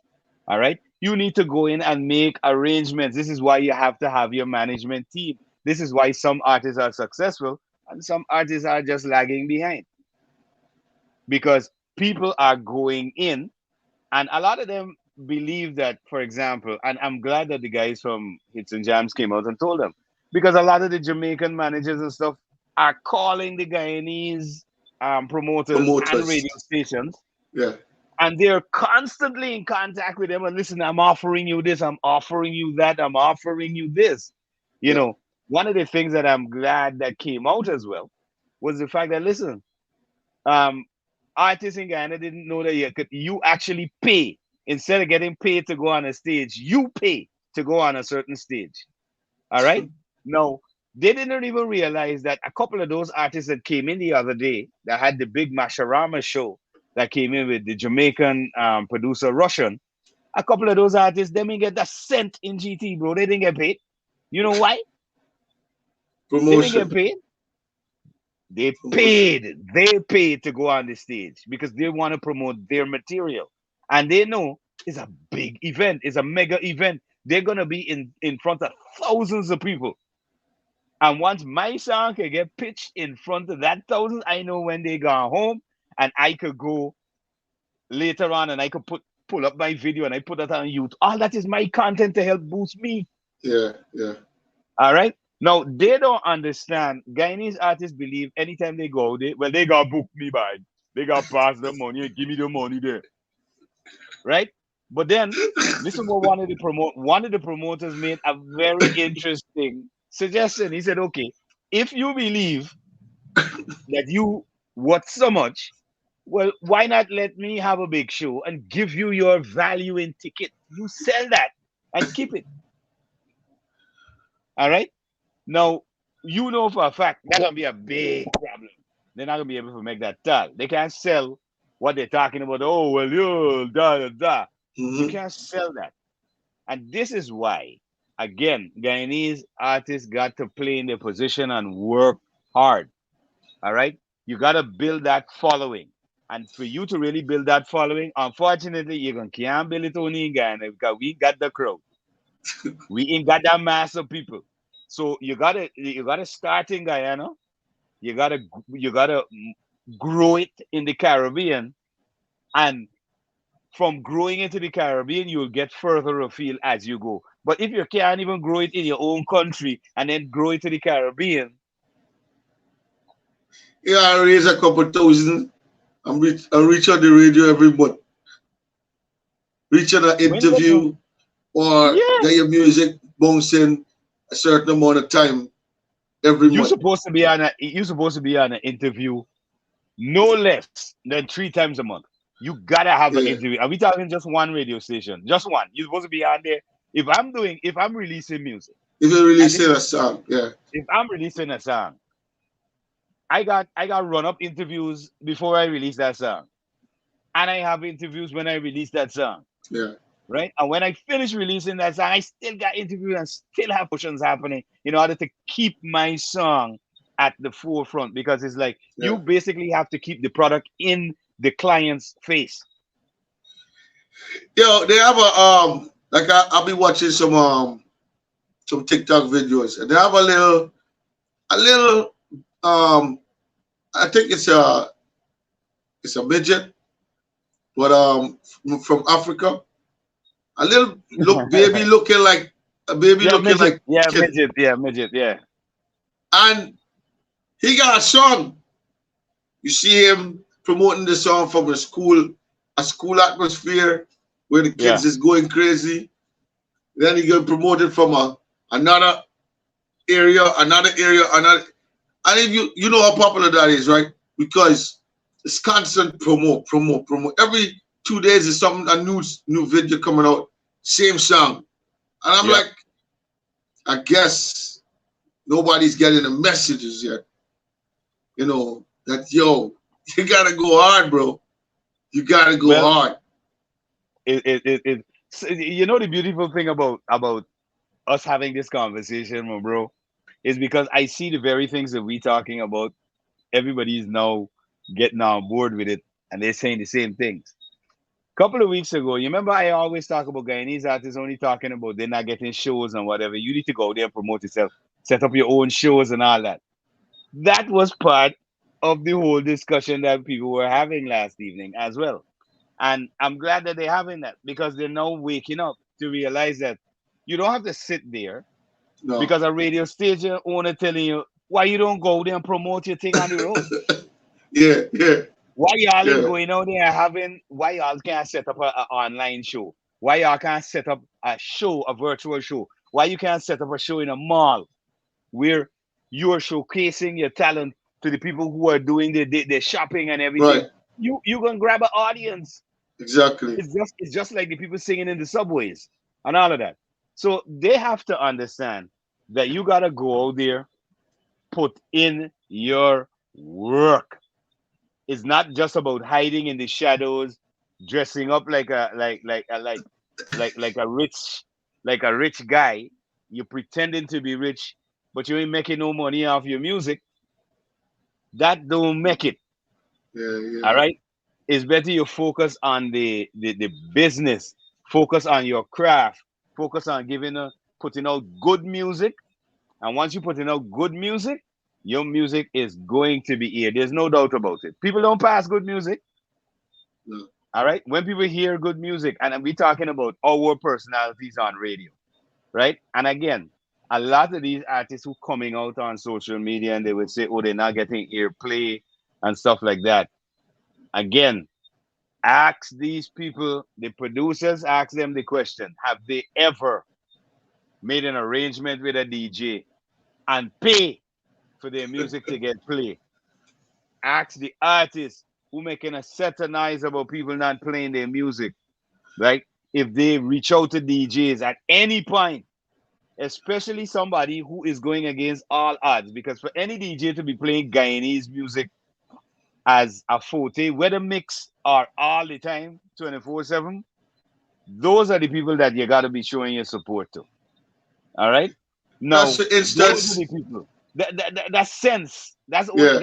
Speaker 1: All right. You need to go in and make arrangements. This is why you have to have your management team. This is why some artists are successful and some artists are just lagging behind, because people are going in, and a lot of them believe that, for example, and I'm glad that the guys from Hits and Jams came out and told them, because a lot of the Jamaican managers and stuff, are calling the Guyanese promoters and
Speaker 2: Promoters.
Speaker 1: radio stations,
Speaker 2: Yeah.
Speaker 1: and they're constantly in contact with them. And listen, I'm offering you this, I'm offering you that, I'm offering you this. You
Speaker 2: Yeah.
Speaker 1: know, one of the things that I'm glad that came out as well was the fact that listen, um, artists in Guyana didn't know that you actually pay instead of getting paid to go on a stage. You pay to go on a certain stage. All right. Now, they didn't even realize that a couple of those artists that came in the other day that had the big Masharama show that came in with the Jamaican producer Russian, a couple of those artists, they didn't get a cent in GT, bro. They didn't get paid. You know why? They didn't get
Speaker 2: Promotion.
Speaker 1: paid. They
Speaker 2: Promotion.
Speaker 1: paid. They paid to go on the stage because they want to promote their material. And they know it's a big event, it's a mega event. They're gonna be in front of thousands of people. And once my song can get pitched in front of that thousand, I know when they go home and I could go later on and I could pull up my video and I put that on YouTube. All that is my content to help boost me.
Speaker 2: Yeah. Yeah.
Speaker 1: All right. Now they don't understand. Guyanese artists believe anytime they go, they gotta book me by. They gotta pass the money and give me the money there. Right? But then listen what one of the promoters made a very interesting suggestion. He said, okay, if you believe that you worth so much, well, why not let me have a big show and give you your value in ticket? You sell that and keep it. All right. Now, you know for a fact that's gonna be a big problem. They're not gonna be able to make that tall. They can't sell what they're talking about. Oh well, you da da da. You
Speaker 2: Mm-hmm.
Speaker 1: can't sell that. And this is why, again, Guyanese artists got to play in their position and work hard. All right. You got to build that following. And for you to really build that following, unfortunately, you're going to can't build it only in Guyana because we got the crowd. We ain't got that mass of people. So you gotta start in Guyana. You gotta grow it in the Caribbean, and from growing into the Caribbean, you'll get further afield as you go. But if you can't even grow it in your own country and then grow it to the Caribbean,
Speaker 2: Yeah, I raise a couple thousand. I reach on the radio every month. Reach on an
Speaker 1: when you do,
Speaker 2: interview or
Speaker 1: yeah,
Speaker 2: get your music bouncing a certain amount of time every month.
Speaker 1: you're supposed to be on an interview no less than 3 times a month. You gotta have an
Speaker 2: Yeah.
Speaker 1: interview. Are we talking just one radio station? Just one. You're supposed to be on there. If I'm releasing music,
Speaker 2: If you
Speaker 1: and
Speaker 2: release
Speaker 1: this is
Speaker 2: a song, yeah.
Speaker 1: if I'm releasing a song, I got run up interviews before I release that song, and I have interviews when I release that song,
Speaker 2: Yeah.
Speaker 1: right? And when I finish releasing that song, I still got interviews and still have promotions happening in order to keep my song at the forefront because it's like
Speaker 2: Yeah.
Speaker 1: you basically have to keep the product in the client's face.
Speaker 2: Yo, they have like I'll be watching some TikTok videos and they have a little um I think it's a midget, but from Africa. A little look baby looking like a baby
Speaker 1: Yeah,
Speaker 2: looking
Speaker 1: midget.
Speaker 2: like
Speaker 1: Yeah,
Speaker 2: kid.
Speaker 1: midget. Yeah, midget. Yeah,
Speaker 2: And he got a song. You see him promoting the song from a school atmosphere where the kids
Speaker 1: yeah,
Speaker 2: is going crazy. Then he get promoted from another another. And if you know how popular that is, right? Because it's constant promote. Every 2 days is something a new video coming out, same song. And I'm
Speaker 1: yeah.
Speaker 2: like, I guess nobody's getting the messages yet. That you gotta go hard, bro. You gotta go
Speaker 1: Well,
Speaker 2: hard.
Speaker 1: you know the beautiful thing about us having this conversation, my bro, is because I see the very things that we talking about. Everybody's now getting on board with it, and they're saying the same things. Couple of weeks ago, you remember I always talk about Guyanese artists only talking about they're not getting shows and whatever. You need to go there and promote yourself, set up your own shows and all that. That was part of the whole discussion that people were having last evening as well. And I'm glad that they're having that because they're now waking up to realize that you don't have to sit there
Speaker 2: No.
Speaker 1: because a radio station owner telling you Why you don't go there and promote your thing on the road?
Speaker 2: Yeah, yeah,
Speaker 1: Why y'all ain't
Speaker 2: yeah.
Speaker 1: going out there and having? Why y'all can't set up a online show? Why y'all can't set up a show, a virtual show? Why you can't set up a show in a mall where you're showcasing your talent to the people who are doing the shopping and
Speaker 2: Right,
Speaker 1: everything? You gonna grab an audience.
Speaker 2: exactly.
Speaker 1: It's just like the people singing in the subways and all of that. So they have to understand that you gotta go out there, put in your work. It's not just about hiding in the shadows, dressing up like like a rich guy. You're pretending to be rich, but you ain't making no money off your music. That don't make it.
Speaker 2: Yeah,
Speaker 1: All
Speaker 2: yeah.
Speaker 1: right. It's better you focus on the business, focus on your craft, focus on putting out good music. And once you putting out good music, your music is going to be here. There's no doubt about it. People don't pass good music.
Speaker 2: No.
Speaker 1: All right. When people hear good music, and we're talking about our personalities on radio, right? And again, a lot of these artists who coming out on social media and they would say, oh, they're not getting airplay and stuff like that. Again, ask these people, the producers, ask them the question: have they ever made an arrangement with a DJ and pay for their music to get played? Ask the artists who making a set of noise about people not playing their music, right? If they reach out to DJs at any point, especially somebody who is going against all odds, because for any DJ to be playing Guyanese music as a forte, whether mix or all the time, 24/7, those are the people that you got to be showing your support to. All right.
Speaker 2: That's
Speaker 1: Now,
Speaker 2: for
Speaker 1: those are
Speaker 2: instance.
Speaker 1: the people. That sense.
Speaker 2: Yeah,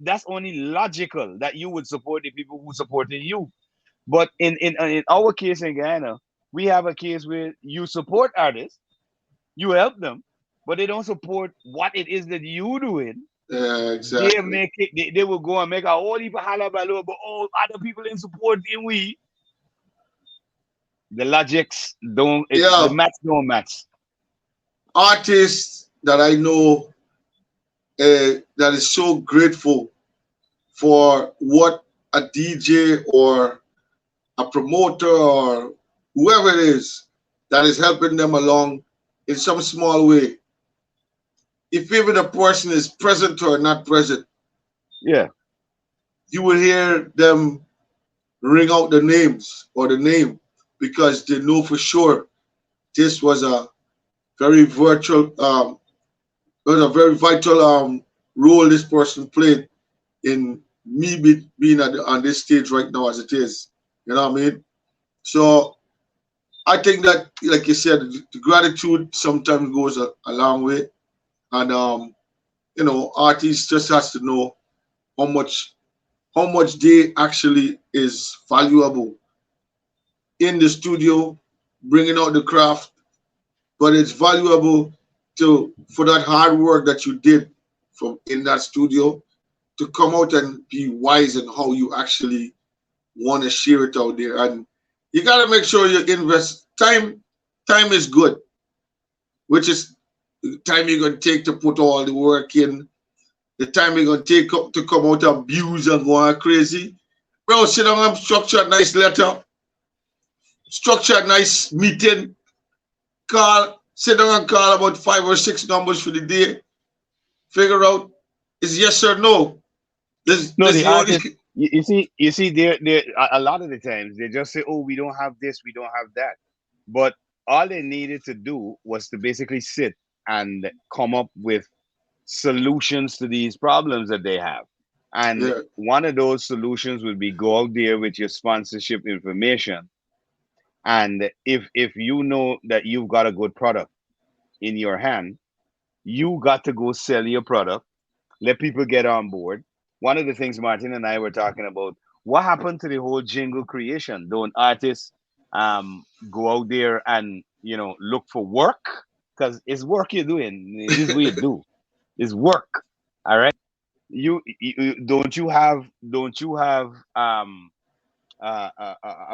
Speaker 1: That's only logical that you would support the people who supported you. But in our case in Guyana, we have a case where you support artists, you help them, but they don't support what it is that you doing.
Speaker 2: yeah,
Speaker 1: They
Speaker 2: exactly.
Speaker 1: make it. They will go and make a whole heap of halabaloo, but all other people in support in we. The logics don't. The
Speaker 2: Yeah,
Speaker 1: maths don't match.
Speaker 2: artists that I know that is so grateful for what a DJ or a promoter or whoever it is that is helping them along in some small way. If even a person is present or not present,
Speaker 1: Yeah.
Speaker 2: you will hear them ring out the names or the name because they know for sure this was a very virtual, was a very vital role this person played in me being on this stage right now as it is. You know what I mean? So I think that, like you said, the gratitude sometimes goes a long way, and artists just has to know how much how much they actually is valuable in the studio, bringing out the craft, but it's valuable to for that hard work that you did from in that studio to come out and be wise in how you actually want to share it out there. And you got to make sure you invest time. Time is good, which is the time you're going to take to put all the work in, the time you're going to take up to come out and abuse and go on crazy. Bro, sit down and structure a nice letter, structure a nice meeting, call, sit down and call about 5 or 6 numbers for the day, figure out is yes or no.
Speaker 1: No,
Speaker 2: This
Speaker 1: the
Speaker 2: the only
Speaker 1: artist. You see, there a lot of the times they just say, "Oh, we don't have this, we don't have that," but all they needed to do was to basically sit and come up with solutions to these problems that they have. And
Speaker 2: yeah,
Speaker 1: one of those solutions would be go out there with your sponsorship information. And if you know that you've got a good product in your hand, you got to go sell your product, let people get on board. One of the things Martin and I were talking about, what happened to the whole jingle creation? Don't artists go out there and look for work? Because it's work you're doing. This is what you do. It's work. All right. Don't you have a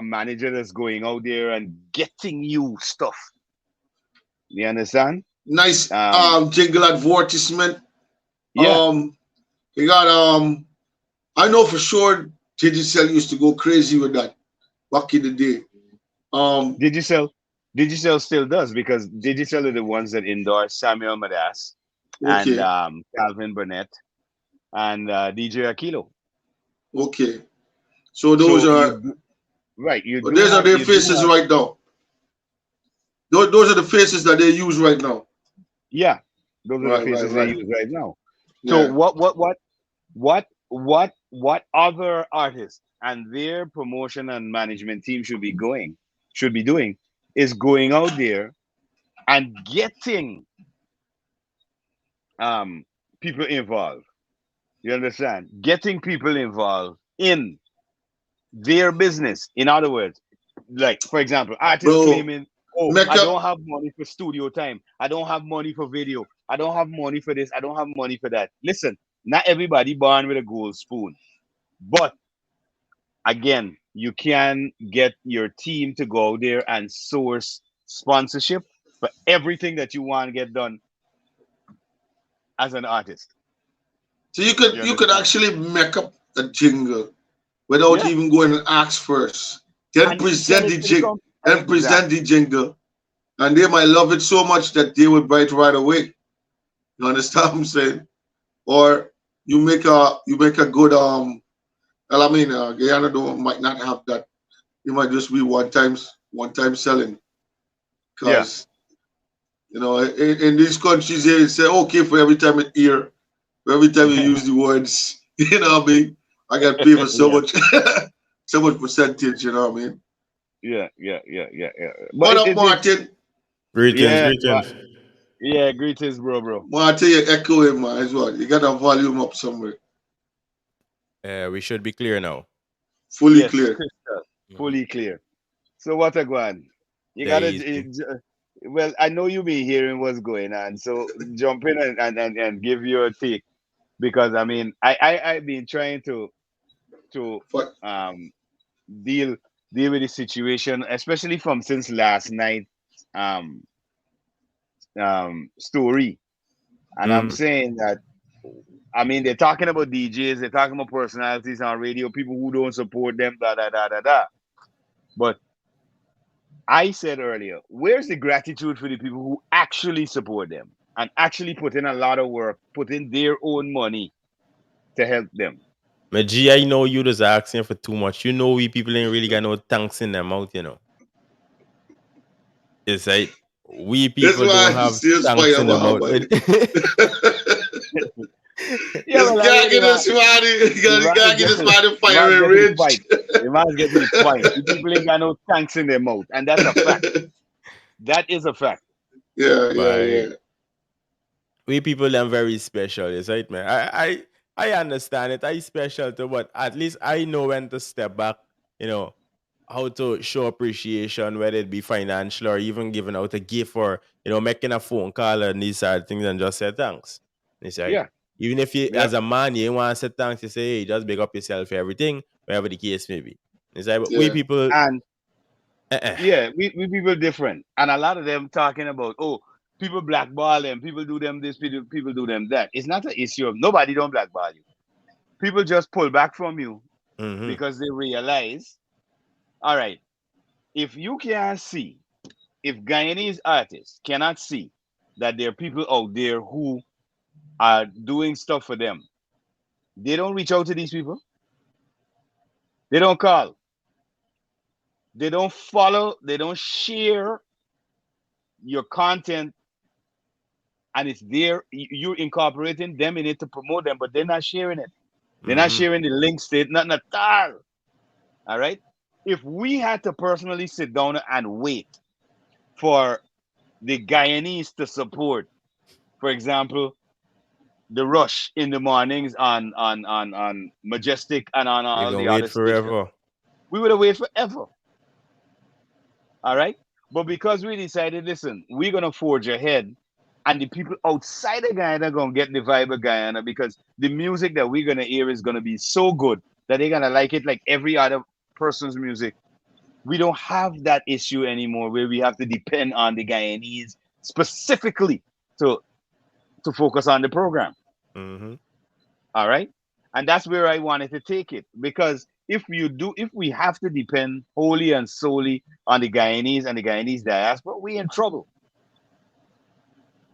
Speaker 1: manager that's going out there and getting you stuff? You understand?
Speaker 2: nice
Speaker 1: Um,
Speaker 2: jingle advertisement.
Speaker 1: Yeah.
Speaker 2: You got I know for sure Digicel used to go crazy with that back in the day. Um,
Speaker 1: Digicel, Digicel still does because Digicel are the ones that endorse Samuel Madas and
Speaker 2: okay,
Speaker 1: Calvin Burnett and DJ Aquilo.
Speaker 2: okay. So those
Speaker 1: So
Speaker 2: are
Speaker 1: right,
Speaker 2: those are their
Speaker 1: you do
Speaker 2: faces
Speaker 1: have,
Speaker 2: right now. Those are the faces that they use right now.
Speaker 1: yeah, those are the
Speaker 2: Right, right,
Speaker 1: faces they
Speaker 2: right.
Speaker 1: use right now. So
Speaker 2: Yeah.
Speaker 1: what other artists and their promotion and management team should be doing is going out there and getting um people involved. You understand? Getting people involved in their business. In other words, like for example, artists
Speaker 2: Bro,
Speaker 1: claiming, "Oh, I
Speaker 2: Mecca,
Speaker 1: don't have money for studio time. I don't have money for video. I don't have money for this. I don't have money for that." Listen, not everybody born with a gold spoon, but again, you can get your team to go out there and source sponsorship for everything that you want to get done as an artist.
Speaker 2: so you
Speaker 1: You
Speaker 2: could
Speaker 1: understand?
Speaker 2: actually make up a jingle without
Speaker 1: Yeah,
Speaker 2: even going and ask first. Then
Speaker 1: and then sell
Speaker 2: present
Speaker 1: it
Speaker 2: the
Speaker 1: to the
Speaker 2: jig,
Speaker 1: company.
Speaker 2: then present
Speaker 1: Exactly.
Speaker 2: the jingle, and they might love it so much that they will buy it right away. You understand what I'm saying? Or you make a good L.O.A.HR Guyana don't might not have that. It might just be one time selling
Speaker 1: Yeah.
Speaker 2: because in these countries here it say okay for every time it hear, for every time you use the words. You know what I mean? I got paid for so
Speaker 1: Yeah.
Speaker 2: much so much percentage. You know what I mean?
Speaker 1: Yeah. But
Speaker 2: What up,
Speaker 1: it's
Speaker 2: Martin?
Speaker 3: Greetings,
Speaker 1: yeah,
Speaker 3: greetings.
Speaker 1: yeah. Greetings, bro.
Speaker 2: Martin, you're echoing, man, as well. You got a volume up somewhere.
Speaker 3: We should be clear now.
Speaker 2: Fully
Speaker 1: Yes,
Speaker 2: clear.
Speaker 1: crystal,
Speaker 3: Mhm.
Speaker 1: fully clear. So what a guan? You
Speaker 3: There
Speaker 1: gotta.
Speaker 3: is.
Speaker 1: Well, I know you be hearing what's going on, so jump in and give your take because I mean, I've been trying to
Speaker 2: But
Speaker 1: um deal deal with the situation, especially from since last night um story. And I'm
Speaker 3: Mm.
Speaker 1: saying that I mean they're talking about DJs, they're talking about personalities on radio, people who don't support them, da. But I said earlier, where's the gratitude for the people who actually support them and actually put in a lot of work, put in their own money to help them?
Speaker 3: My G, I know you just asking for too much. You know we people ain't really got no tanks in their mouth, you know. It's like we
Speaker 2: that's
Speaker 3: people
Speaker 2: why
Speaker 3: don't
Speaker 2: you
Speaker 3: have
Speaker 2: see us
Speaker 3: tanks
Speaker 2: fire,
Speaker 3: in the mouth.
Speaker 2: man.
Speaker 1: Yeah,
Speaker 2: Just
Speaker 1: well, I
Speaker 2: can't
Speaker 1: mean,
Speaker 2: get us money.
Speaker 1: the
Speaker 2: You
Speaker 1: man's
Speaker 2: can't get
Speaker 1: get
Speaker 2: us
Speaker 1: to
Speaker 2: money
Speaker 1: the man's
Speaker 2: fire
Speaker 1: get to the
Speaker 2: range.
Speaker 1: point. The man's get to the point. The people ain't got no tanks in their mouth, and that's a fact. That is a fact.
Speaker 2: Yeah, yeah, yeah.
Speaker 3: But we people them very special, is right, man. I understand it. I special too, but at least I know when to step back, you know, how to show appreciation, whether it be financial or even giving out a gift or, making a phone call and these sort of things and just say thanks. It's right.
Speaker 1: Yeah,
Speaker 3: Even if you
Speaker 1: yeah,
Speaker 3: as a man you want to say thanks, you say, hey, just big up yourself for everything, whatever the case may be. It's like but we
Speaker 2: Yeah.
Speaker 3: people
Speaker 1: and
Speaker 3: uh-uh.
Speaker 1: yeah, we people different, and a lot of them talking about people blackball them, people do them this, people do them that. It's not an issue of nobody don't blackball you. People just pull back from you
Speaker 3: Mm-hmm.
Speaker 1: because they realize, all right, if you can't see, if Guyanese artists cannot see that there are people out there who are doing stuff for them, they don't reach out to these people. They don't call. They don't follow. They don't share your content, and it's there. You're incorporating them in it to promote them, but they're not sharing it. They're not
Speaker 3: Mm-hmm.
Speaker 1: sharing the links to it. Not at all. All right. If we had to personally sit down and wait for the Guyanese to support, for example, the rush in the mornings on Majestic and on
Speaker 3: We're
Speaker 1: all
Speaker 3: gonna
Speaker 1: the
Speaker 3: wait
Speaker 1: other stations,
Speaker 3: forever.
Speaker 1: we would have waited forever. All right. But because we decided, listen, we're gonna forge ahead, and the people outside of Guyana gonna get the vibe of Guyana because the music that we're gonna hear is gonna be so good that they're gonna like it like every other person's music. We don't have that issue anymore where we have to depend on the Guyanese specifically to to focus on the program.
Speaker 3: Mm-hmm.
Speaker 1: All right. And that's where I wanted to take it. Because if we have to depend wholly and solely on the Guyanese and the Guyanese diaspora, we in trouble.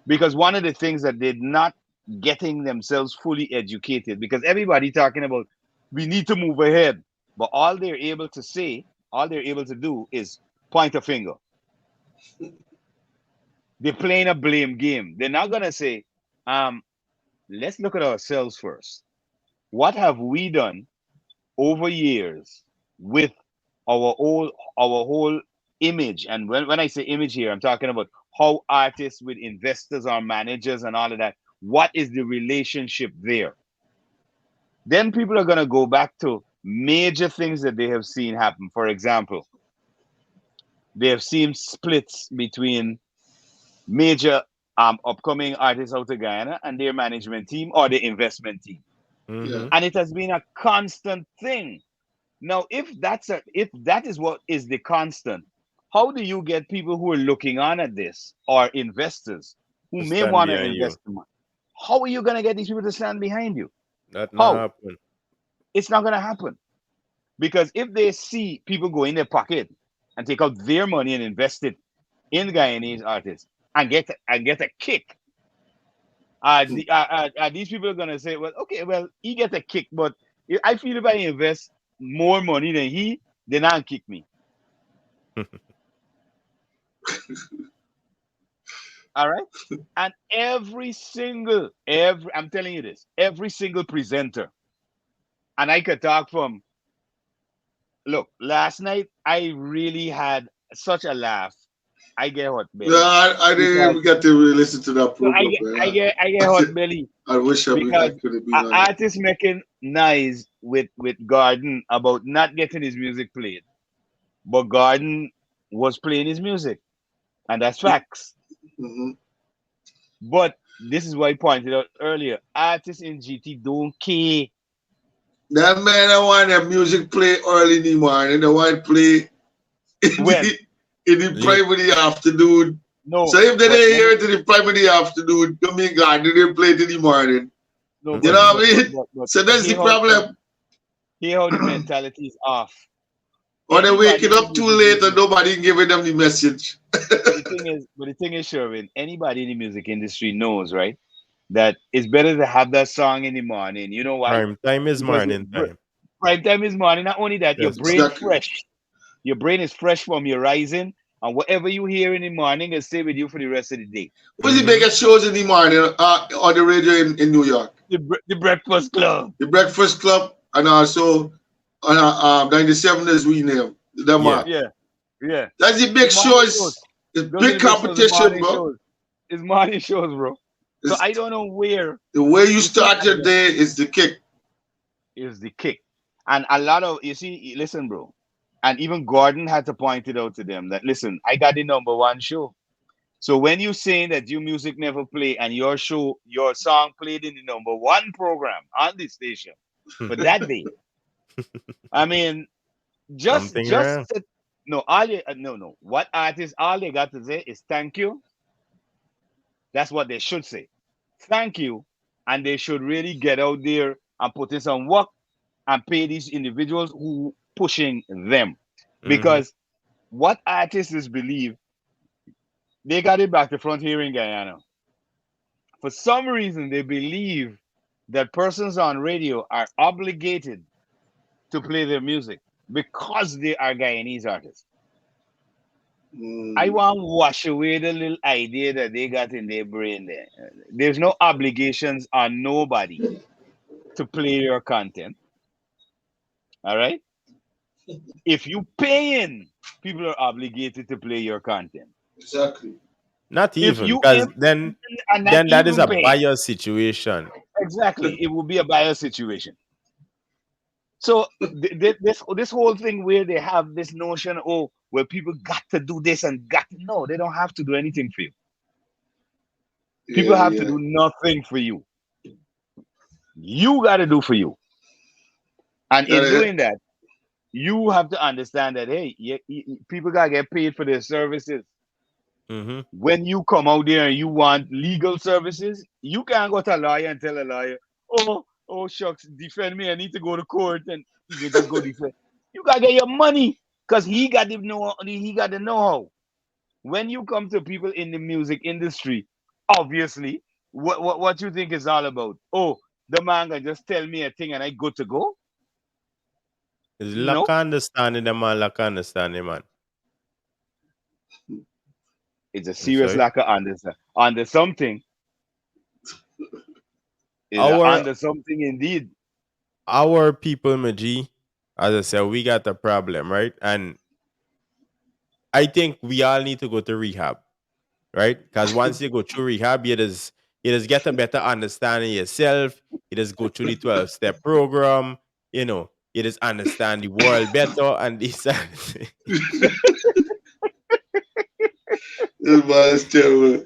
Speaker 1: Because one of the things that they're not getting themselves fully educated, because everybody talking about we need to move ahead, but all they're able to say, all they're able to do is point a finger. They're playing a blame game. They're not gonna say, um, let's look at ourselves first. What have we done over years with our whole image? And when I say image here, I'm talking about how artists with investors or managers and all of that. What is the relationship there? Then people are gonna go back to major things that they have seen happen. For example, they have seen splits between major upcoming artists out of Guyana and their management team or the investment team.
Speaker 2: Yeah.
Speaker 3: Mm-hmm.
Speaker 1: And it has been a constant thing. Now, if that is what is the constant, how do you get people who are looking on at this or investors who
Speaker 3: To
Speaker 1: may
Speaker 3: stand
Speaker 1: want to
Speaker 3: behind you.
Speaker 1: invest the money? How are you gonna get these people to stand behind you?
Speaker 3: That not
Speaker 1: How?
Speaker 3: happen.
Speaker 1: It's not gonna happen. Because if they see people go in their pocket and take out their money and invest it in Guyanese artists and get a kick, these people are gonna say, well, okay, well, he get a kick, but I feel if I invest more money than he, then I'll kick me. All right. And every I'm telling you this, every single presenter, and I could talk from look, last night I really had such a laugh. I get hot
Speaker 2: No,
Speaker 1: belly
Speaker 2: I didn't
Speaker 1: because
Speaker 2: even get to really listen to that
Speaker 1: no,
Speaker 2: program, man.
Speaker 1: I get hot belly
Speaker 2: I wish I
Speaker 1: because
Speaker 2: could have been on it.
Speaker 1: artists making nice with Garden about not getting his music played, but Garden was playing his music, and that's facts.
Speaker 2: Hmm.
Speaker 1: But this is what I pointed out earlier: artists in GT don't care
Speaker 2: That man, I want that music play early in the morning. I want play in
Speaker 1: when.
Speaker 2: the
Speaker 3: Late.
Speaker 2: prime of the afternoon. So
Speaker 1: No,
Speaker 2: if they
Speaker 1: but
Speaker 2: didn't
Speaker 1: let
Speaker 2: hear
Speaker 1: me
Speaker 2: it in the prime of the afternoon, don't mean God, they didn't play it in the morning.
Speaker 1: no,
Speaker 2: You know what I mean? So
Speaker 1: but
Speaker 2: that's the problem.
Speaker 1: hear how the mentality is off.
Speaker 2: Or they're
Speaker 1: Anybody
Speaker 2: waking
Speaker 1: in the
Speaker 2: up too
Speaker 1: music
Speaker 2: late and
Speaker 1: business.
Speaker 2: nobody giving them the message.
Speaker 1: But the thing is, Sherwin, anybody in the music industry knows, right? That it's better to have that song in the morning. You know why?
Speaker 3: Prime time is
Speaker 1: Because
Speaker 3: morning time.
Speaker 1: prime time is morning. Not only that, your
Speaker 3: Yes,
Speaker 1: brain
Speaker 3: sir.
Speaker 2: Exactly.
Speaker 1: fresh. Your brain is fresh from your rising, and whatever you hear in the morning will stay with you for the rest of the day.
Speaker 2: Who's the
Speaker 3: Mm-hmm.
Speaker 2: biggest shows in the morning on the radio in New York?
Speaker 1: The Breakfast Club.
Speaker 2: The Breakfast Club and also on 97 as we name the
Speaker 3: Yeah.
Speaker 2: man.
Speaker 1: Yeah, yeah.
Speaker 2: That's the
Speaker 1: The
Speaker 2: big
Speaker 1: morning shows.
Speaker 2: shows. It's
Speaker 1: Those are
Speaker 2: big
Speaker 1: the big shows. The
Speaker 2: competition,
Speaker 1: morning
Speaker 2: bro.
Speaker 1: shows. It's morning shows, bro. So
Speaker 2: It's
Speaker 1: I don't know where
Speaker 2: the way you
Speaker 1: you see
Speaker 2: start your day is the kick.
Speaker 1: is the kick. And a lot of you see, listen, bro. And even Gordon had to point it out to them that listen, I got the number one show. So when you saying that your music never play and your show, your song played in the number one program on the station for that day, I mean,
Speaker 3: Something
Speaker 1: just
Speaker 3: wrong.
Speaker 1: no, all you, no, no. What artists all they got to say is thank you. That's what they should say. Thank you, and they should really get out there and put in some work and pay these individuals who pushing them.
Speaker 3: Mm-hmm.
Speaker 1: Because what artists believe, they got it back to front here in Guyana. For some reason, they believe that persons on radio are obligated to play their music because they are Guyanese artists. I
Speaker 2: Mm,
Speaker 1: want to wash away the little idea that they got in their brain there. There's no obligations on nobody to play your content. All right. If you paying, people are obligated to play your content.
Speaker 2: exactly.
Speaker 3: Not
Speaker 1: If
Speaker 3: even,
Speaker 1: you
Speaker 3: because
Speaker 1: ain't and not
Speaker 3: then that is
Speaker 1: even
Speaker 3: a
Speaker 1: paying,
Speaker 3: bias situation.
Speaker 1: exactly, it will be a bias situation. So this whole thing where they have this notion, oh, where people got to do this and got to, no, they don't have to do anything for you. People
Speaker 2: Yeah,
Speaker 1: have to
Speaker 2: yeah.
Speaker 1: do nothing for you. You got to do for you, and in
Speaker 2: Gotta,
Speaker 1: doing that, you have to understand that hey, people gotta get paid for their services.
Speaker 3: Mm-hmm.
Speaker 1: When you come out there and you want legal services, you can't go to a lawyer and tell a lawyer, oh shucks, defend me. I need to go to court and you can just go defend. You gotta get your money because he got the know-how. When you come to people in the music industry, obviously, what you think is all about? Oh, the man can just tell me a thing and I good to go?
Speaker 3: It's lack
Speaker 1: No,
Speaker 3: of understanding, the man. Lack of understanding, man.
Speaker 1: it's a
Speaker 3: I'm
Speaker 1: serious
Speaker 3: sorry.
Speaker 1: lack of understanding. Under something is a
Speaker 3: Our
Speaker 1: under something indeed.
Speaker 3: our people, Maji, as I said, we got a problem, right? And I think we all need to go to rehab, right? Because once you go through rehab, you just get a better understanding yourself. You just go through the 12-step program, you just understand the world better and this.
Speaker 2: This man is terrible.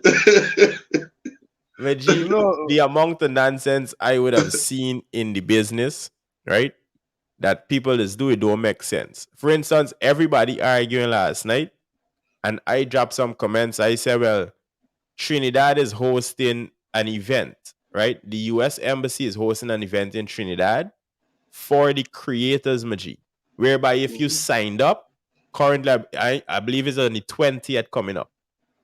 Speaker 3: Maji,
Speaker 1: No,
Speaker 3: the amount of nonsense I would have seen in the business, right? That people just do, it don't make sense. For instance, everybody arguing last night, and I dropped some comments. I said, well, Trinidad is hosting an event, right? The US Embassy is hosting an event in Trinidad for the creators, Maji, whereby if you
Speaker 2: Mhm.
Speaker 3: signed up, currently, I believe it's on the 20th coming up,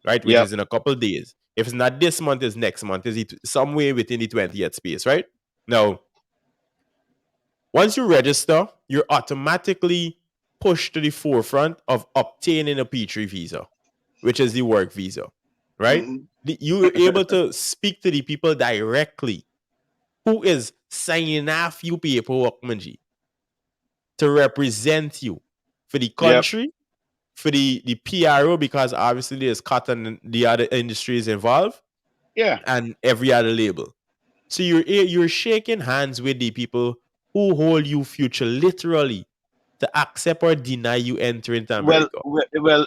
Speaker 3: right? Which
Speaker 1: yep,
Speaker 3: is in a couple of days. If it's not this month, it's next month. Is it somewhere within the 20th space, right? Now, once you register, you're automatically pushed to the forefront of obtaining a P3 visa, which is the work visa, right?
Speaker 2: Mhm.
Speaker 3: You're able to speak to the people directly who is signing off you paperwork, Manji, to represent you for the
Speaker 1: yep,
Speaker 3: country, for the PRO, because obviously there's cotton and the other industries involved,
Speaker 1: yeah.
Speaker 3: and every other label. So you're shaking hands with the people who hold you future literally to accept or deny you entering to America.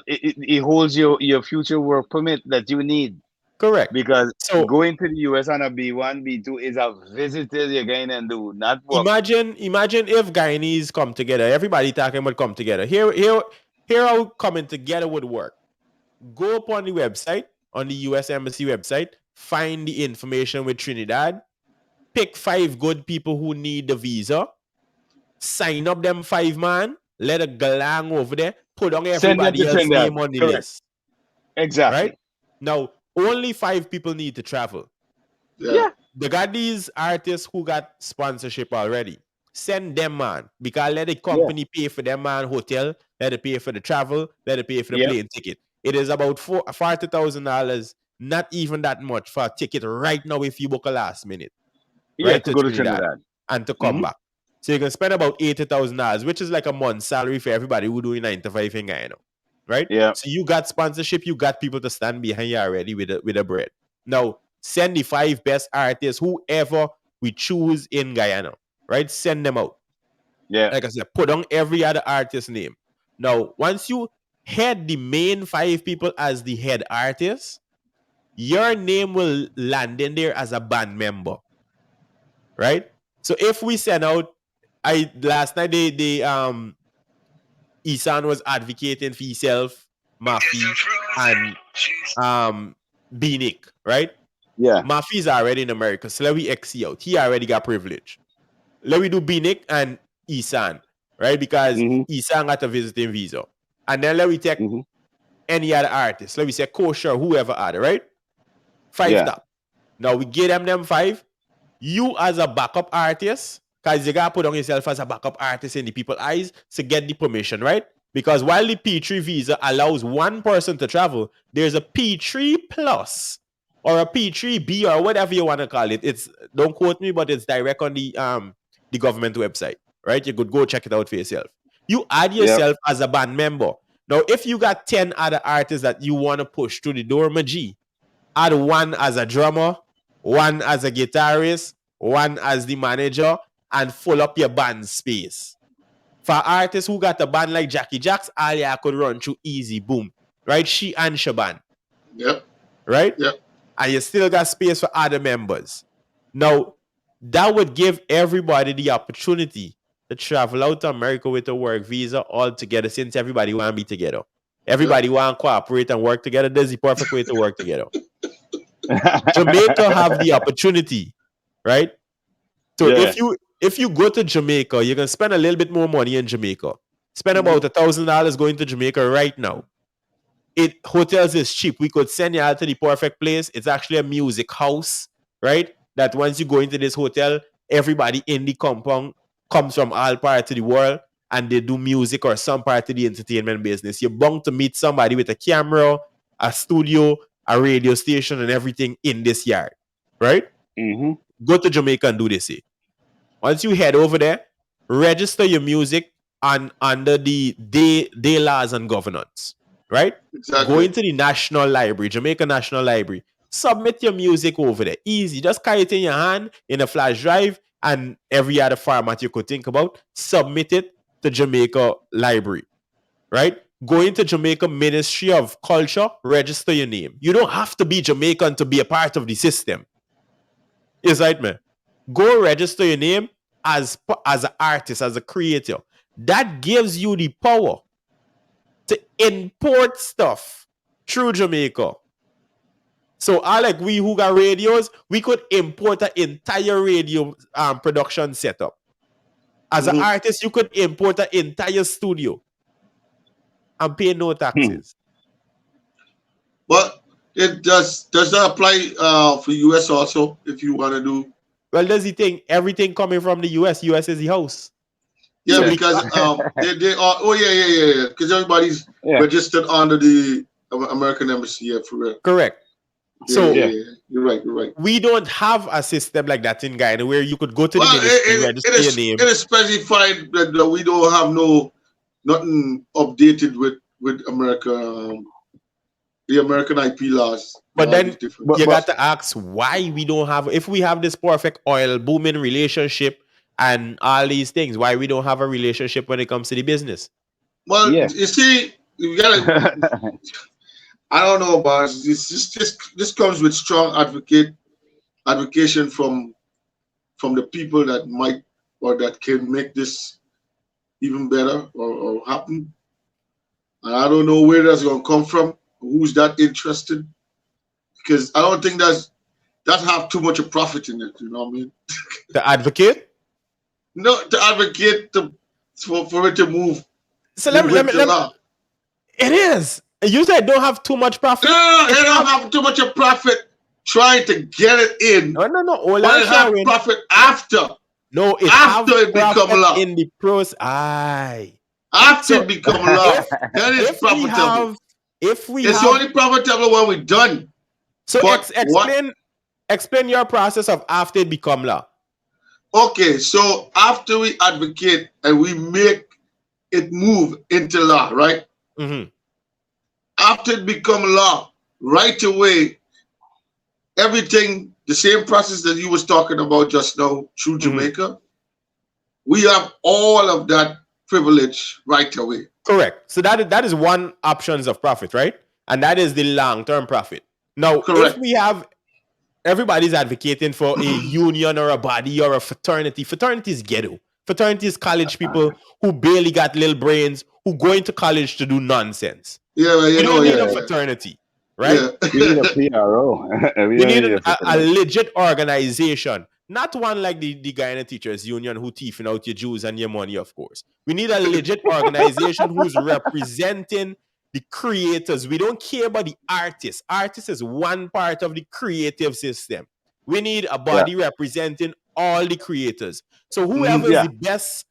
Speaker 1: It holds your future work permit that you need
Speaker 3: Correct.
Speaker 1: because
Speaker 3: So
Speaker 1: going to the US on a B1, B2 is a visitor you're going and do, not work.
Speaker 3: imagine if Guyanese come together. Everybody talking about come together. Here how coming together would work. Go up on the website, on the US Embassy website, find the information with Trinidad, pick 5 good people who need the visa, sign up them 5 man, let a galang over there, put on
Speaker 1: Send them
Speaker 3: everybody
Speaker 1: to
Speaker 3: else's
Speaker 1: Trinidad.
Speaker 3: name on the
Speaker 1: Correct.
Speaker 3: list, right?
Speaker 1: Exactly.
Speaker 3: Now, only 5 people need to travel.
Speaker 2: Yeah.
Speaker 1: Yeah.
Speaker 3: They got these artists who got sponsorship already. Send them, man, because let the
Speaker 1: Yeah.
Speaker 3: company pay for them, man, hotel, let it pay for the travel, let it pay for the
Speaker 1: Yep.
Speaker 3: plane ticket. It is about $40,000, not even that much for a ticket right now if you book a last minute,
Speaker 1: Yeah.
Speaker 3: right,
Speaker 1: To
Speaker 3: to
Speaker 1: go to
Speaker 3: Trinidad
Speaker 1: Trinidad.
Speaker 3: and to come
Speaker 1: Hmm.
Speaker 3: back. So you can spend about $80,000, which is like a month's salary for everybody who doing 9 to 5 in Guyana, right?
Speaker 1: Yeah.
Speaker 3: So you got sponsorship, you got people to stand behind you already with a bread. Now send the 5 best artists, whoever we choose in Guyana, right? Send them out.
Speaker 1: Yeah.
Speaker 3: Like I said, put on every other artist name. Now, once you head the main 5 people as the head artist, your name will land in there as a band member, right? So if we send out, I last night they Isan was advocating for himself, Mafi, and Beanick, right?
Speaker 1: Yeah.
Speaker 3: Mafi's already in America, so let me XC out. He already got privilege. Let me do Beanick and Isan, right? Because
Speaker 1: Hmm.
Speaker 3: Isan got a visiting visa. And then let me take
Speaker 1: Hmm.
Speaker 3: any other artist. Let me say Kosher, whoever other, right? 5
Speaker 1: Yeah.
Speaker 3: top. Now we give them 5. You as a backup artist, because you gotta put on yourself as a backup artist in the people's eyes to get the permission, right? Because while the P3 visa allows one person to travel, there's a P3 plus or a P3B or whatever you want to call it. It's, don't quote me, but it's direct on the government website, right? You could go check it out for yourself. You add
Speaker 1: Yep.
Speaker 3: yourself as a band member. Now, if you got 10 other artists that you want to push through the door, Maji, add one as a drummer, one as a guitarist, one as the manager, and full up your band space. For artists who got a band like Jackie Jacks, Alia could run through easy, boom. Right? She and Shaban.
Speaker 2: Yep.
Speaker 3: Right?
Speaker 2: Yep.
Speaker 3: And you still got space for other members. Now, that would give everybody the opportunity to travel out to America with a work visa all together since everybody want to be together.
Speaker 2: Yeah.
Speaker 3: Everybody want to cooperate and work together. This is the perfect way to work together. Jamaica have the opportunity, right? So
Speaker 1: Yeah.
Speaker 3: if you go to Jamaica, you're gonna spend a little bit more money in Jamaica. Spend
Speaker 2: Hmm.
Speaker 3: about $1,000 going to Jamaica right now. It hotels is cheap. We could send you out to the perfect place. It's actually a music house, right? That once you go into this hotel, everybody in the compound comes from all parts of the world and they do music or some part of the entertainment business. You're bound to meet somebody with a camera, a studio, a radio station, and everything in this yard, right?
Speaker 1: Hmm.
Speaker 3: Go to Jamaica and do this. Once you head over there, register your music under the day laws and governance, right? Go
Speaker 2: Exactly.
Speaker 3: into the National Library, Jamaica National Library. Submit your music over there. Easy. Just carry it in your hand in a flash drive and every other format you could think about. Submit it to Jamaica Library, right? Go into Jamaica Ministry of Culture, register your name. You don't have to be Jamaican to be a part of the system. Is right, man. Go register your name as an artist, as a creator. That gives you the power to import stuff through Jamaica. So, I like we who got radios, we could import an entire radio production setup. As an
Speaker 2: Hmm.
Speaker 3: artist, you could import an entire studio and pay no taxes.
Speaker 2: But it does that apply for US also if you want to do?
Speaker 3: Well, that's the thing. Everything coming from the US. US is the house.
Speaker 2: Yeah,
Speaker 3: So
Speaker 1: Yeah.
Speaker 3: we
Speaker 2: because they are. Oh yeah, yeah, yeah, yeah. Because everybody's
Speaker 1: Yeah.
Speaker 2: registered under the American embassy. Yeah, for real.
Speaker 3: correct.
Speaker 2: Yeah, yeah,
Speaker 3: So
Speaker 1: Yeah.
Speaker 2: yeah, yeah. You're right. You're right.
Speaker 3: we don't have a system like that in Guyana where you could go to the
Speaker 2: Well,
Speaker 3: ministry, register your
Speaker 2: it
Speaker 3: name.
Speaker 2: is specified that we don't have nothing updated with America. The American IP laws and
Speaker 3: But
Speaker 2: all these
Speaker 3: then
Speaker 2: different
Speaker 1: But
Speaker 3: you
Speaker 1: but
Speaker 3: got
Speaker 2: things.
Speaker 3: to ask why we don't have, if we have this perfect oil booming relationship and all these things, why we don't have a relationship when it comes to the business?
Speaker 2: Well,
Speaker 1: yeah.
Speaker 2: you see, you gotta. I don't know, but this comes with strong advocation from the people that might or that can make this even better or happen. And I don't know where that's gonna come from. Who's that interested? Because I don't think that have too much of profit in it. You know what I mean?
Speaker 3: The advocate.
Speaker 2: No, to advocate for it to
Speaker 3: So
Speaker 2: move into law.
Speaker 3: it is. You said don't have too much
Speaker 2: No,
Speaker 3: profit.
Speaker 2: no, no,
Speaker 3: It
Speaker 2: they don't
Speaker 3: have,
Speaker 2: have too much of profit trying to get it in,
Speaker 3: no.
Speaker 2: but it
Speaker 3: Olaisha
Speaker 2: have
Speaker 3: win.
Speaker 2: profit after
Speaker 3: No, it have
Speaker 2: after it become
Speaker 3: profit
Speaker 2: law.
Speaker 3: in the pros. Aye.
Speaker 2: After
Speaker 3: So
Speaker 2: it become law,
Speaker 3: if
Speaker 2: then it's
Speaker 3: if we
Speaker 2: profitable.
Speaker 3: have if we
Speaker 2: It's
Speaker 3: have
Speaker 2: only profitable when we're done.
Speaker 3: so
Speaker 2: But what?
Speaker 3: explain your process of after it become law.
Speaker 2: Okay, so after we advocate and we make it move into law, right?
Speaker 3: Mm-hmm.
Speaker 2: After it become law, right away, everything, the same process that you was talking about just now through
Speaker 3: Mm-hmm.
Speaker 2: Jamaica, we have all of that privilege right away.
Speaker 3: Correct. So that is one options of profit, right? And that is the long term profit. Now, if
Speaker 2: Correct.
Speaker 3: we have everybody's advocating for a union or a body or a fraternity, fraternity is ghetto. Fraternity is college people who barely got little brains who go into college to do nonsense.
Speaker 2: Yeah, well,
Speaker 3: We
Speaker 2: you know,
Speaker 3: don't need a
Speaker 2: yeah,
Speaker 3: fraternity, right?
Speaker 2: yeah.
Speaker 1: We need a PRO. We
Speaker 3: We
Speaker 1: don't
Speaker 3: need
Speaker 1: need a
Speaker 3: a
Speaker 1: fraternity.
Speaker 3: legit organization, not one like the Guyana Teachers Union who thieving out your Jews and your money, of course. We need a legit organization who's representing the creators. We don't care about the artists. Artists is one part of the creative system. We need a
Speaker 1: Yeah.
Speaker 3: body representing all the creators. So whoever
Speaker 2: Mhm.
Speaker 3: is
Speaker 1: Yeah.
Speaker 3: the best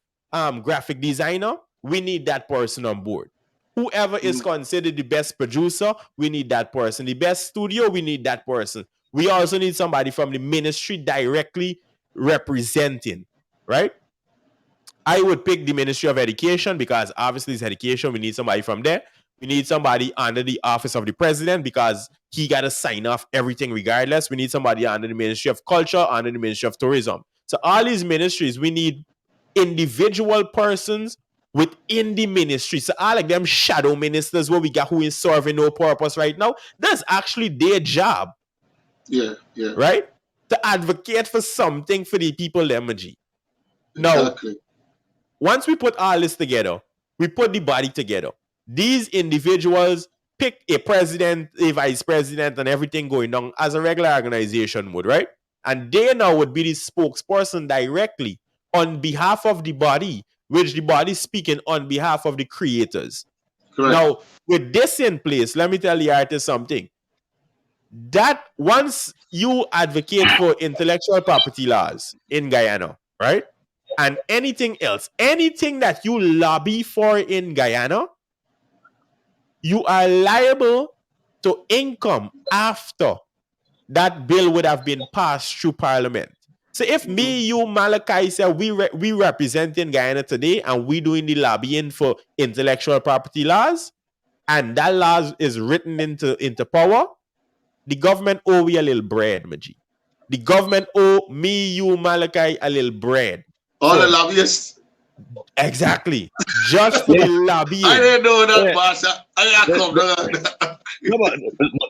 Speaker 3: graphic designer, we need that person on board. Whoever is
Speaker 2: Mhm.
Speaker 3: considered the best producer, we need that person. The best studio, we need that person. We also need somebody from the ministry directly representing, right? I would pick the Ministry of Education because obviously it's education. We need somebody from there. We need somebody under the office of the president because he got to sign off everything regardless. We need somebody under the Ministry of Culture, under the Ministry of Tourism. So all these ministries, we need individual persons within the ministry. So all like them shadow ministers where we got who is serving no purpose right now, that's actually their job,
Speaker 2: Yeah, yeah,
Speaker 3: right? To advocate for something for the people, them. Now,
Speaker 2: exactly.
Speaker 3: once we put all this together, we put the body together. These individuals pick a president, a vice president, and everything going on as a regular organization would, right? And they now would be the spokesperson directly on behalf of the body, which the body speaking on behalf of the creators.
Speaker 2: Correct.
Speaker 3: Now, with this in place, let me tell the artist something. That once you advocate for intellectual property laws in Guyana, right? And anything else, anything that you lobby for in Guyana, you are liable to income after that bill would have been passed through Parliament. So if me, you, Malachi say we representing Guyana today and we doing the lobbying for intellectual property laws, and that laws is written into power, the government owe we a little bread, Maji. The government owe me, you, Malachi a little bread.
Speaker 2: All the lobbyists.
Speaker 3: Exactly. Just for the lobbying.
Speaker 2: I didn't know that,
Speaker 1: Yeah.
Speaker 2: boss. I got come down.
Speaker 1: No,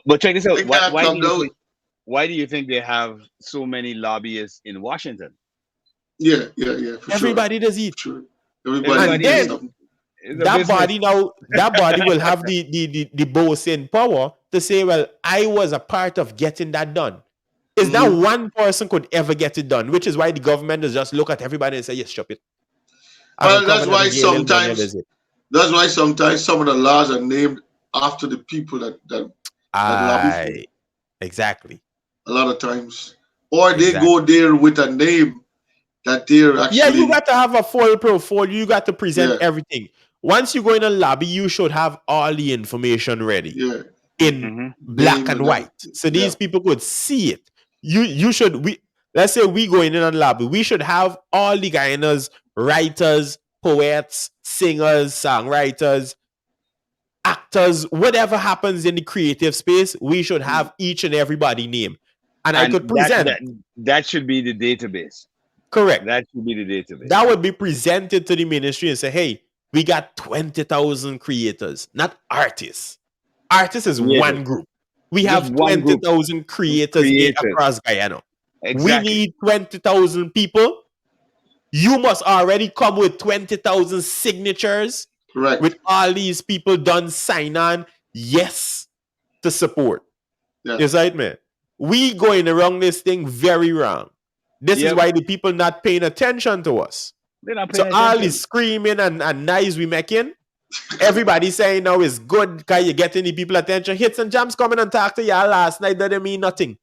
Speaker 1: but check this out.
Speaker 2: They can't come down.
Speaker 1: Why do you think they have so many lobbyists in Washington?
Speaker 2: Yeah, for
Speaker 3: Everybody does it.
Speaker 2: sure.
Speaker 1: Everybody
Speaker 2: Everybody
Speaker 3: And
Speaker 2: does
Speaker 3: then
Speaker 2: something.
Speaker 1: It's a
Speaker 3: that
Speaker 1: business.
Speaker 3: body now, that body will have the boasting power to say, well, I was a part of getting that done. Is that one person could ever get it done? Which is why the government does just look at everybody and say, yes, stop it.
Speaker 2: Well, that's why sometimes some of the laws are named after the people that lobby for.
Speaker 3: Exactly.
Speaker 2: A lot of times. Or they go there with a name that they're actually...
Speaker 3: Yeah, you got to have a full portfolio. You got to present everything. Once you go in a lobby, you should have all the information ready in black and white. So these people could see it. Let's say we go in a lobby. We should have all the Guyana's writers, poets, singers, songwriters, actors, whatever happens in the creative space, we should have each and everybody name. And I could present
Speaker 1: that should be the database.
Speaker 3: Correct.
Speaker 1: That should be the database.
Speaker 3: That would be presented to the ministry and say, hey, we got 20,000 creators, not artists. Artists is one group. We have 20,000 creators across Guyana. Exactly. We need 20,000 people. You must already come with 20,000 signatures.
Speaker 2: Correct.
Speaker 3: With all these people done sign on, yes, to support. Yeah. Yes, right, man. We going around this thing very wrong. This is why the people not paying attention to us. So all this screaming and noise we making, everybody saying now is good because you're getting the people attention. Hits and Jams coming and talk to y'all last night, that didn't mean nothing.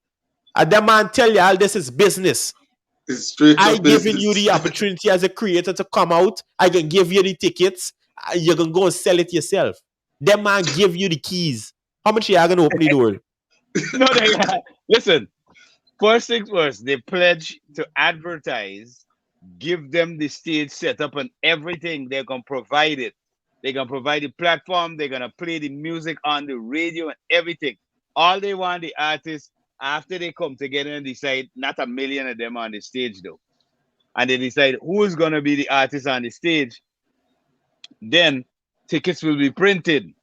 Speaker 3: And that man tell y'all this is business.
Speaker 2: It's straight
Speaker 3: I giving you the opportunity as a creator to come out. I can give you the tickets. You can go and sell it yourself. That man give you the keys. How much you are gonna open the door?
Speaker 1: No, listen. First things first, they pledge to advertise, give them the stage set up and everything. They're going to provide it. They're going to provide the platform. They're going to play the music on the radio and everything. All they want the artists, after they come together and decide, not a million of them on the stage though, and they decide who is going to be the artist on the stage, then tickets will be printed.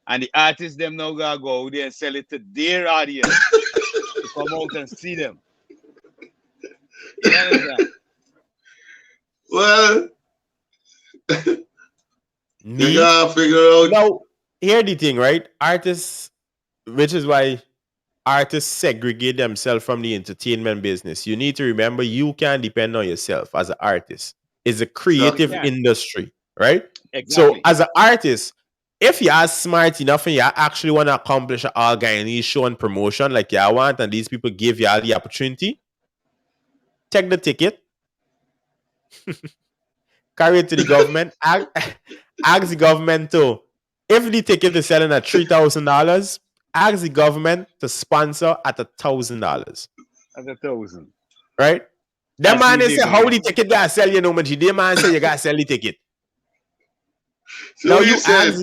Speaker 1: And the artists, them now going to go out there and sell it to their audience. Come out and see them. You understand?
Speaker 2: Well, you gotta figure out.
Speaker 3: Now, here's the thing, right? Artists, which is why artists segregate themselves from the entertainment business. You need to remember you can't depend on yourself as an artist. It's a creative industry, right?
Speaker 1: Exactly.
Speaker 3: So, as an artist, if you are smart enough and you actually want to accomplish an all Guyanese show and promotion like you want, and these people give you all the opportunity, take the ticket, carry it to the government, ask the government to, if the ticket is selling at $3,000, ask the government to sponsor at $1,000.
Speaker 1: At $1,000.
Speaker 3: Right? That man is say, how the ticket gotta sell you no much? The man say you gotta sell the ticket.
Speaker 2: So now you said,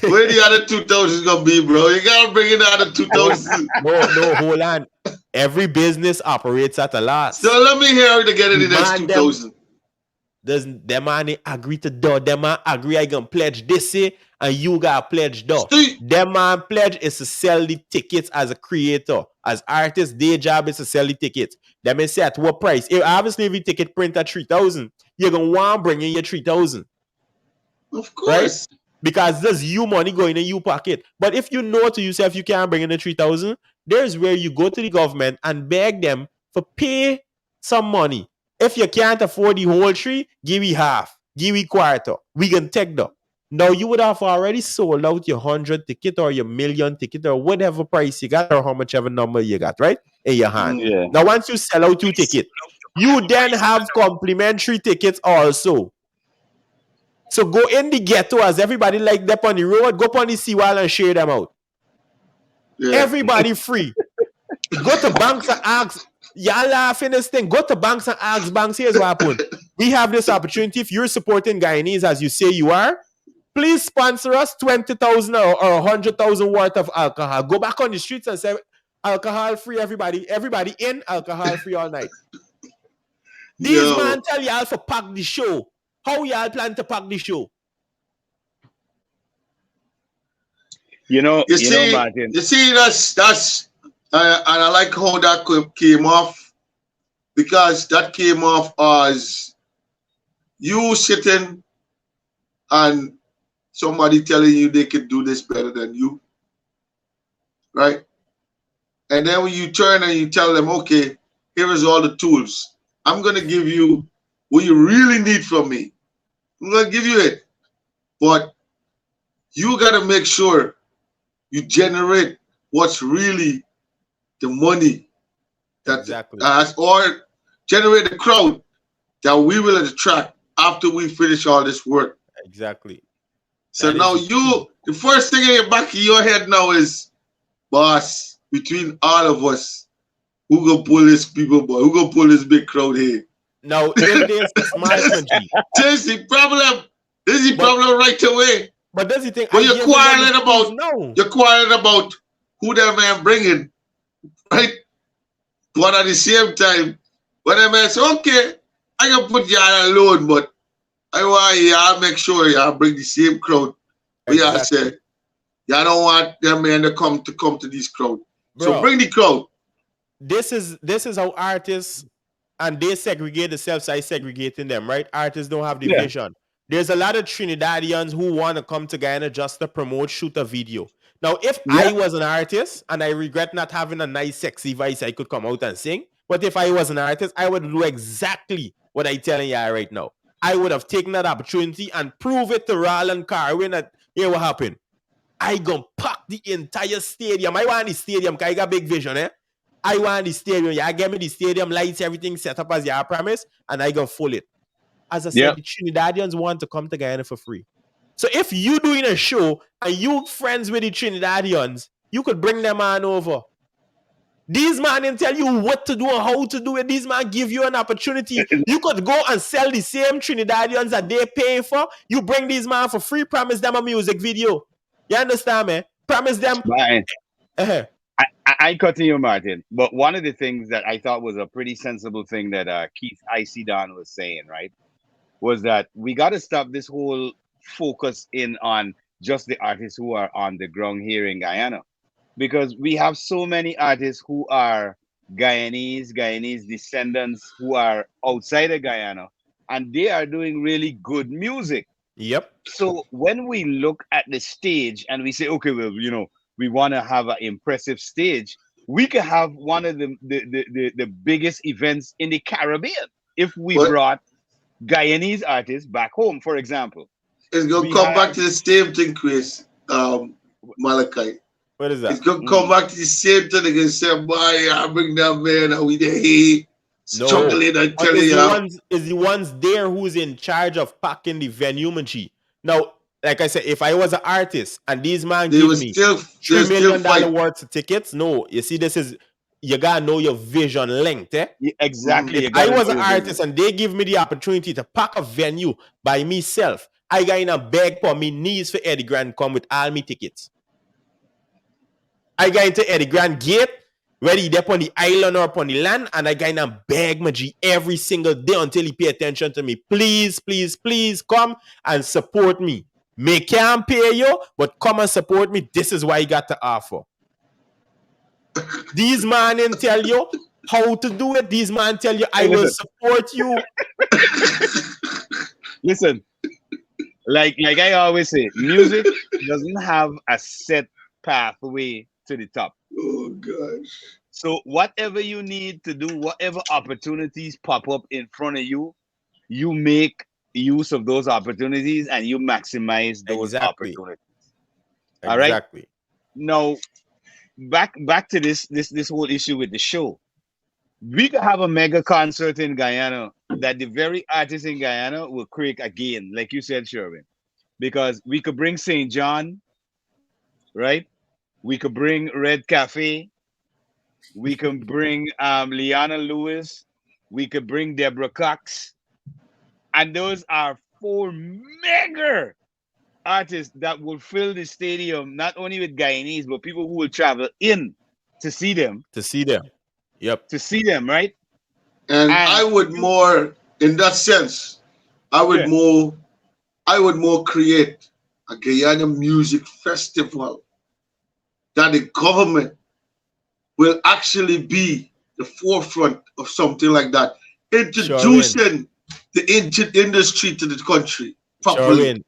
Speaker 2: where the other 2,000 is gonna be, bro? You gotta bring in the other 2,000.
Speaker 3: No, hold on. Every business operates at a loss.
Speaker 2: So let me hear how to get in the next 2,000.
Speaker 3: Them man agree to do. Them man agree I can pledge this year, and you gotta pledge do. Them man pledge is to sell the tickets as a creator, as artist. Their job is to sell the tickets. Them may say at what price. If obviously every ticket print at 3,000, you're gonna want to bring in your 3,000.
Speaker 2: Of course.
Speaker 3: Right? because there's you money going in your pocket. But if you know to yourself you can't bring in the 3,000, there's where you go to the government and beg them for pay some money. If you can't afford the whole tree, give me half, give me quarter. We can take that. Now you would have already sold out your 100 ticket or your million ticket or whatever price you got or how much ever number you got, right? In your hand.
Speaker 2: Mm.
Speaker 1: Yeah.
Speaker 3: Now once you sell out your ticket, you then have complimentary tickets also. So go in the ghetto as everybody like them on the road, go on the seawall and share them out.
Speaker 2: Yeah.
Speaker 3: Everybody free. Go to banks and ask, y'all laughing this thing. Go to banks and ask banks, here's what happened. We have this opportunity. If you're supporting Guyanese as you say you are, please sponsor us 20,000 or 100,000 worth of alcohol. Go back on the streets and say, alcohol free, everybody. Everybody in, alcohol free all night. These
Speaker 2: Yo.
Speaker 3: man tell y'all to pack the show. How y'all plan to pack the show?
Speaker 1: You
Speaker 2: You
Speaker 1: know,
Speaker 2: see,
Speaker 1: Martin.
Speaker 2: that's and I like how that came off, because that came off as you sitting and somebody telling you they could do this better than you, right? And then when you turn and you tell them, okay, here is all the tools. I'm gonna give you what you really need from me. I'm gonna give you it, but you gotta make sure you generate what's really the money that
Speaker 3: Exactly.
Speaker 2: or generate the crowd that we will attract after we finish all this work.
Speaker 3: Exactly.
Speaker 2: So
Speaker 3: That is
Speaker 2: now
Speaker 3: the key.
Speaker 2: the first thing in your back of your head now is, boss, between all of us, who gonna pull this people, boy? Who gonna pull this big crowd here?
Speaker 3: Now, if there's smart G,
Speaker 2: This is the problem. This is the
Speaker 3: but
Speaker 2: problem right away.
Speaker 3: that's the thing.
Speaker 2: But
Speaker 3: I gave them the tools now.
Speaker 2: you're quarreling about who that man bringing, right? But at the same time, when that man say, okay, I can put y'all alone, but I want y'all make sure y'all bring the same crowd. But y'all
Speaker 3: Exactly.
Speaker 2: say, y'all don't want them man to come to this crowd. So
Speaker 3: Bro,
Speaker 2: bring the crowd.
Speaker 3: this is how artists and they segregate themselves. I segregating them, right? Artists don't have the
Speaker 1: Yeah.
Speaker 3: vision. There's a lot of Trinidadians who want to come to Guyana just to promote, shoot a video. Now, if I
Speaker 1: Yeah.
Speaker 3: was an artist and I regret not having a nice, sexy voice, I could come out and sing. But if I was an artist, I would do exactly what I'm telling you right now. I would have taken that opportunity and prove it to Roland Carwin that, here what happened. I gonna pack the entire stadium. I want the stadium because I got big vision, eh? I want the stadium. Yeah, give me the stadium lights, everything set up as your promise, and I gonna full it. As I said,
Speaker 1: Yep.
Speaker 3: the Trinidadians want to come to Guyana for free. So if you doing a show and you friends with the Trinidadians, you could bring them on over. These man didn't tell you what to do and how to do it. These man give you an opportunity. You could go and sell the same Trinidadians that they pay for. You bring these man for free, promise them a music video. You understand, man? Promise them.
Speaker 1: Martin,
Speaker 3: Uh-huh.
Speaker 1: I cut to you, Martin. But one of the things that I thought was a pretty sensible thing that Keith Icy Don was saying, right, was that we got to stop this whole focus in on just the artists who are on the ground here in Guyana, because we have so many artists who are Guyanese descendants who are outside of Guyana, and they are doing really good music.
Speaker 3: Yep.
Speaker 1: So when we look at the stage and we say, okay, well, we want to have an impressive stage, we could have one of the biggest events in the Caribbean if we
Speaker 2: But
Speaker 1: brought Guyanese artists back home, for example.
Speaker 2: it's gonna
Speaker 1: We
Speaker 2: come back
Speaker 1: have
Speaker 2: to the same thing, Chris. Malachi.
Speaker 3: What is
Speaker 2: It's
Speaker 3: that?
Speaker 2: gonna come back to the same thing. They're gonna say, boy, I bring that man and we there
Speaker 3: No.
Speaker 2: struggling and
Speaker 3: But
Speaker 2: telling you.
Speaker 3: is the ones there who's in charge of packing the venue, Manchi. Now, like I said, if I was an artist and these man
Speaker 2: They
Speaker 3: give
Speaker 2: will
Speaker 3: me
Speaker 2: still
Speaker 3: $3 million
Speaker 2: fight.
Speaker 3: worth of tickets, no. You see, this is you gotta know your vision length, eh?
Speaker 1: exactly,
Speaker 3: If
Speaker 1: you
Speaker 3: I
Speaker 1: got to
Speaker 3: was
Speaker 1: know
Speaker 3: an
Speaker 1: your
Speaker 3: artist
Speaker 1: vision.
Speaker 3: and they give me the opportunity to pack a venue by myself, I got in a beg for me knees for Eddie Grant come with all me tickets. I got into Eddie Grant gate, whether he up on the island or upon the land, and I got in a beg my G every single day until he pay attention to me. Please, please, please come and support me. Me can't pay you, but come and support me. This is why you got to offer. These man didn't tell you how to do it. These man tell you, I
Speaker 1: Hey,
Speaker 3: will
Speaker 1: listen,
Speaker 3: support you.
Speaker 1: listen, like I always say, music doesn't have a set pathway to the top.
Speaker 2: Oh gosh.
Speaker 1: So whatever you need to do, whatever opportunities pop up in front of you, you make use of those opportunities and you maximize those
Speaker 3: Exactly.
Speaker 1: opportunities. All right.
Speaker 3: Exactly.
Speaker 1: Now back to this whole issue with the show. We could have a mega concert in Guyana that the very artists in Guyana will create again, like you said, Sherwin. Because we could bring St. John, right? We could bring Red Cafe. We can bring Liana Lewis. We could bring Deborah Cox. And those are four mega artists that will fill the stadium, not only with Guyanese, but people who will travel in to see them,
Speaker 3: To see them. Yep.
Speaker 1: right?
Speaker 2: And I
Speaker 1: And
Speaker 2: would
Speaker 1: you,
Speaker 2: more, in that sense, I would
Speaker 1: yeah,
Speaker 2: more, I would more create a Guyana music festival that the government will actually be the forefront of something like that,
Speaker 3: Sure win.
Speaker 2: introducing the industry to the country
Speaker 3: Sure
Speaker 2: properly.
Speaker 3: win.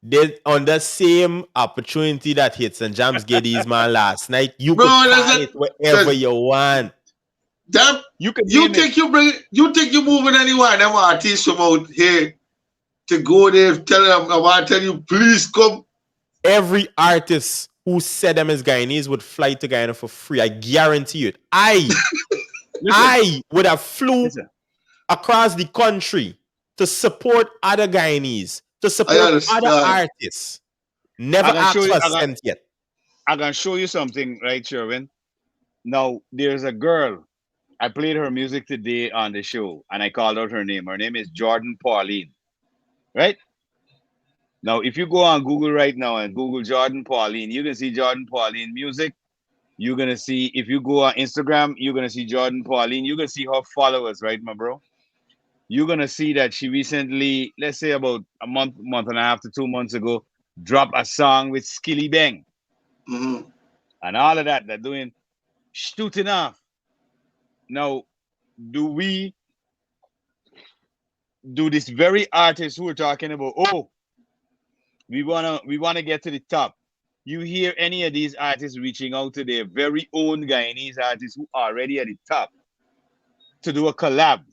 Speaker 3: They on the same opportunity that hit St. James Geddes man last night. You
Speaker 2: Bro,
Speaker 3: could
Speaker 2: there's
Speaker 3: call
Speaker 2: a,
Speaker 3: it whatever
Speaker 2: there's
Speaker 3: you want.
Speaker 2: that
Speaker 1: you can
Speaker 2: you
Speaker 1: name it.
Speaker 2: think you bring you think you moving anyone, them artists from out here to go there, tell them I want to tell you, please come.
Speaker 3: Every artist who said them as Guyanese would fly to Guyana for free. I guarantee it.
Speaker 1: Listen,
Speaker 3: I would have flew
Speaker 1: listen.
Speaker 3: across the country to support other Guyanese, to
Speaker 2: I
Speaker 3: support other
Speaker 2: understand.
Speaker 3: artists. Never
Speaker 1: I can show
Speaker 3: asked
Speaker 1: you.
Speaker 3: for a cent yet.
Speaker 1: I can show you something, right, Sherwin? Now, there's a girl. I played her music today on the show, and I called out her name. Her name is Jordan Pauline, right? Now, if you go on Google right now and Google Jordan Pauline, you can see Jordan Pauline music. You're gonna see if you go on Instagram, you're gonna see Jordan Pauline. You're gonna see her followers, right, my bro? You're gonna see that she recently, let's say about a month and a half to 2 months ago, dropped a song with Skilly Bang
Speaker 2: Hmm.
Speaker 1: and all of that. They're doing shooting off. Now, do we do this very artist who we're talking about? Oh, we wanna get to the top. You hear any of these artists reaching out to their very own Guyanese artists who are already at the top to do a collab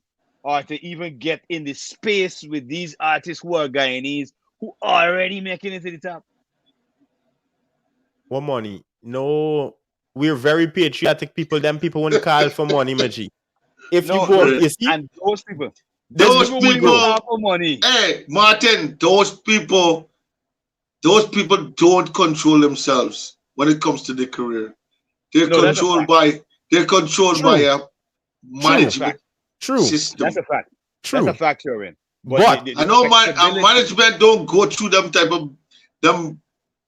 Speaker 1: or to even get in the space with these artists who are Guyanese who are already making it to the top?
Speaker 3: What money? No, we're very patriotic people. Them people wouldn't call for money, Maji. If you
Speaker 1: No,
Speaker 3: go,
Speaker 1: no.
Speaker 2: Right.
Speaker 3: you see,
Speaker 1: And those people,
Speaker 3: there's no
Speaker 2: Those
Speaker 1: people wouldn't
Speaker 3: ego.
Speaker 1: call
Speaker 2: people,
Speaker 1: for money.
Speaker 2: hey, Martin, those people don't control themselves when it comes to their career. They're
Speaker 1: No, that's a
Speaker 2: controlled
Speaker 1: fact.
Speaker 2: by they're controlled by
Speaker 3: True,
Speaker 2: a
Speaker 1: That's
Speaker 3: true,
Speaker 1: a fact.
Speaker 2: management
Speaker 3: true,
Speaker 1: That's
Speaker 2: system.
Speaker 1: a fact. That's a
Speaker 3: true.
Speaker 1: fact, Sharon. But the,
Speaker 3: But
Speaker 1: the,
Speaker 2: I
Speaker 1: the
Speaker 2: know
Speaker 1: flexibility,
Speaker 2: management don't go through them
Speaker 3: no,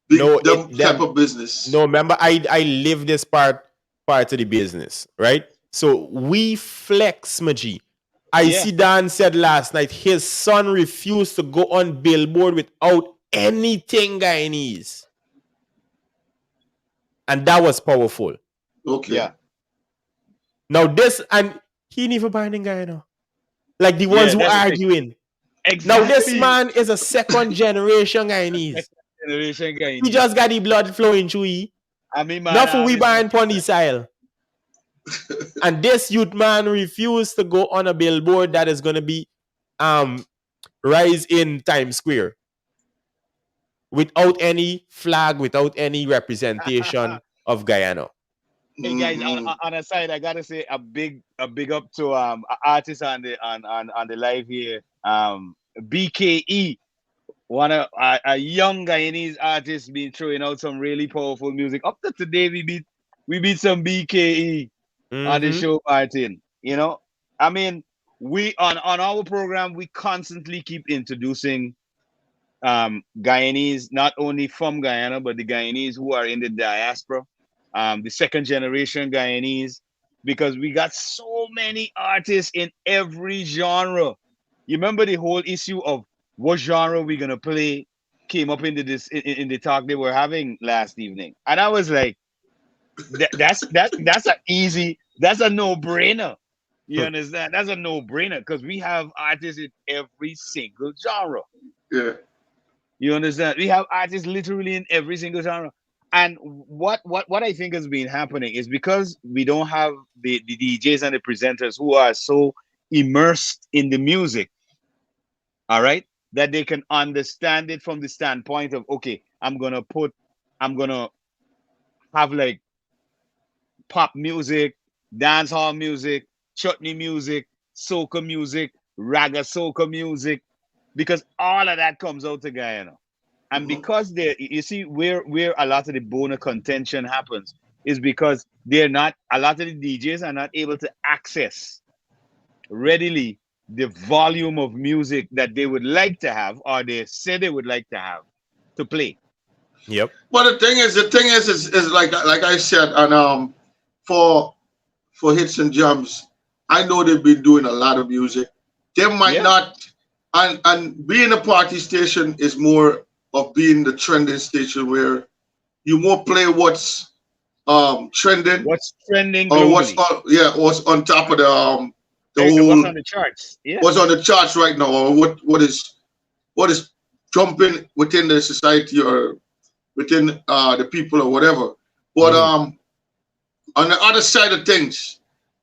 Speaker 2: big them type
Speaker 3: them.
Speaker 2: of business.
Speaker 3: No, remember, I live this part of the business, right? So we flex, Maji. I
Speaker 1: yeah.
Speaker 3: see Dan said last night his son refused to go on Billboard without anything Guyanese, and that was powerful.
Speaker 2: Okay.
Speaker 1: Yeah.
Speaker 3: Now this and he didn't even buy in Guyana. Like the ones
Speaker 1: Yeah,
Speaker 3: who
Speaker 1: that's the thing.
Speaker 3: arguing. Now this
Speaker 1: Exactly.
Speaker 3: man is a second generation Guyanese.
Speaker 1: Second generation
Speaker 3: He
Speaker 1: Guyanese.
Speaker 3: just got the blood flowing through he.
Speaker 1: I mean, man,
Speaker 3: Nothing
Speaker 1: I
Speaker 3: we
Speaker 1: miss my
Speaker 3: buying pon the
Speaker 1: sister.
Speaker 3: side. And this youth man refused to go on a billboard that is going to be um rise in Times Square without any flag, without any representation of Guyana.
Speaker 1: Hey guys,
Speaker 2: Hmm.
Speaker 1: on a side, I gotta say a big up to a artist on the live here. BKE, one of a young Guyanese artist been throwing out some really powerful music. Up to today, we beat some BKE on the
Speaker 3: Mm-hmm.
Speaker 1: show, Martin. I mean, we on our program we constantly keep introducing Guyanese, not only from Guyana, but the Guyanese who are in the diaspora, the second generation Guyanese, because we got so many artists in every genre. You remember the whole issue of what genre we gonna play came up into this in the talk they were having last evening, and I was like, that's a easy, that's a no brainer. You understand? That's a no brainer because we have artists in every single genre.
Speaker 2: Yeah.
Speaker 1: You understand? We have artists literally in every single genre. And what I think has been happening is because we don't have the DJs and the presenters who are so immersed in the music, all right, that they can understand it from the standpoint of, okay, I'm gonna have like pop music, dancehall music, chutney music, soca music, raga soca music, because all of that comes out to Guyana. And
Speaker 2: Mhm.
Speaker 1: because they, you see, where a lot of the bone of contention happens is because they're not, a lot of the DJs are not able to access readily the volume of music that they would like to have, or they say they would like to have to play.
Speaker 3: Yep.
Speaker 2: But is like I said, and for hits and jams, I know they've been doing a lot of music. They might
Speaker 1: Yeah.
Speaker 2: not, and being a party station is more of being the trending station where you more play what's trending
Speaker 1: What's trending
Speaker 2: or what's
Speaker 1: globally?
Speaker 2: on, yeah, what's on top of the
Speaker 1: What's
Speaker 2: whole,
Speaker 1: on the charts? Yeah.
Speaker 2: what's on the charts right now, or what is jumping within the society or within the people or whatever. But
Speaker 3: Mm-hmm.
Speaker 2: on the other side of things,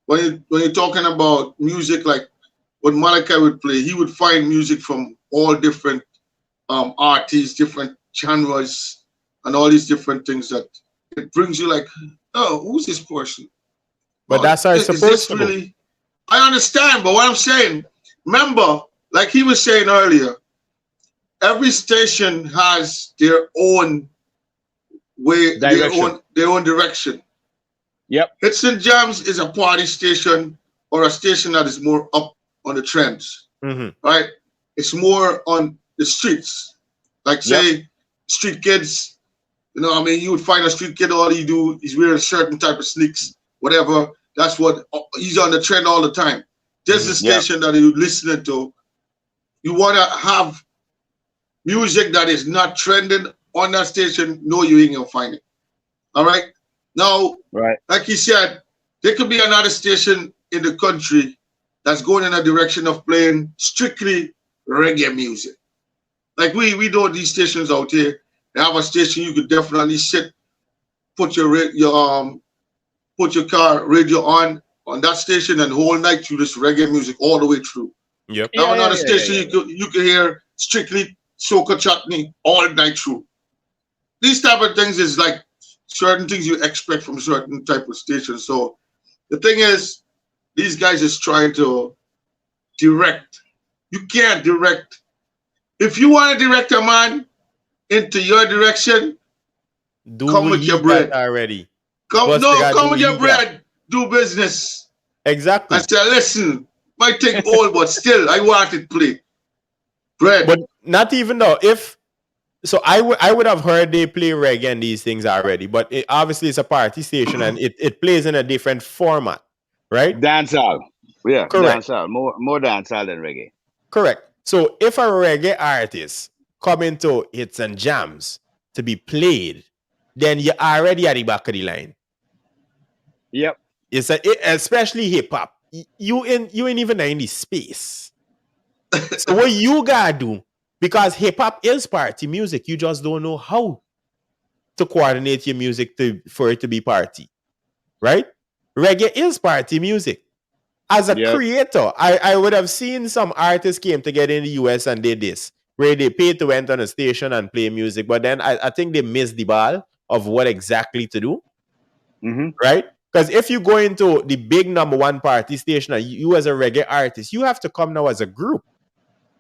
Speaker 2: when you're talking about music, like what Malachi would play, he would find music from all different artists, different genres, and all these different things that it brings you like, oh, who's this person?
Speaker 3: But
Speaker 2: Oh,
Speaker 3: that's how it's
Speaker 2: is this
Speaker 3: supposed to go.
Speaker 2: really? I understand, but what I'm saying, remember, like he was saying earlier, every station has their own way,
Speaker 1: Direction.
Speaker 2: their own direction.
Speaker 1: Yep.
Speaker 2: Hits and Jams is a party station or a station that is more up on the trends,
Speaker 3: Mm-hmm.
Speaker 2: right? It's more on the streets. Like
Speaker 1: Yep.
Speaker 2: say street kids, you know what I mean? You would find a street kid, all he do is wear a certain type of sneaks, whatever. That's what he's on the trend all the time. There's a
Speaker 3: Mm-hmm.
Speaker 1: Yep.
Speaker 2: station that you're listening to. You wanna have music that is not trending on that station, no, you ain't gonna find it. All right. Now,
Speaker 1: Right.
Speaker 2: like he said, there could be another station in the country that's going in a direction of playing strictly reggae music. Like we know these stations out here. They have a station you could definitely sit, put put your car radio on that station and whole night through this reggae music all the way through.
Speaker 3: Yep.
Speaker 2: Now
Speaker 1: Yeah, yeah,
Speaker 2: another
Speaker 1: yeah, yeah,
Speaker 2: station
Speaker 1: yeah,
Speaker 2: you could hear strictly soca chutney all night through. These type of things is like certain things you expect from certain type of stations. So the thing is, these guys is trying to direct. You can't direct. If you want to direct a man into your direction,
Speaker 3: Do
Speaker 2: come
Speaker 3: what
Speaker 2: with your
Speaker 3: he got
Speaker 2: bread.
Speaker 3: already.
Speaker 2: Come
Speaker 3: Boss, they
Speaker 2: no,
Speaker 3: gotta do
Speaker 2: come with
Speaker 3: what
Speaker 2: your
Speaker 3: he got.
Speaker 2: bread. Do business. I
Speaker 3: Exactly.
Speaker 2: say, listen, might take old, but still, I want it play. Bread.
Speaker 3: But not even though if so I would have heard they play reggae and these things already, but obviously it's a party station and it plays in a different format, right?
Speaker 1: Dancehall. Yeah,
Speaker 3: Correct.
Speaker 1: dancehall. More dancehall than reggae.
Speaker 3: Correct. So if a reggae artist come into hits and jams to be played, then you're already at the back of the line.
Speaker 1: Yep.
Speaker 3: Especially hip hop. You ain't even in the space. So what you gotta do, because hip hop is party music, you just don't know how to coordinate your music for it to be party, right? Reggae is party music. As a
Speaker 1: Yep.
Speaker 3: creator, I would have seen some artists came together in the US and did this, where they paid to enter on a station and play music, but then I think they missed the ball of what exactly to do,
Speaker 1: Mm-hmm.
Speaker 3: right? Because if you go into the big number one party station and you as a reggae artist, you have to come now as a group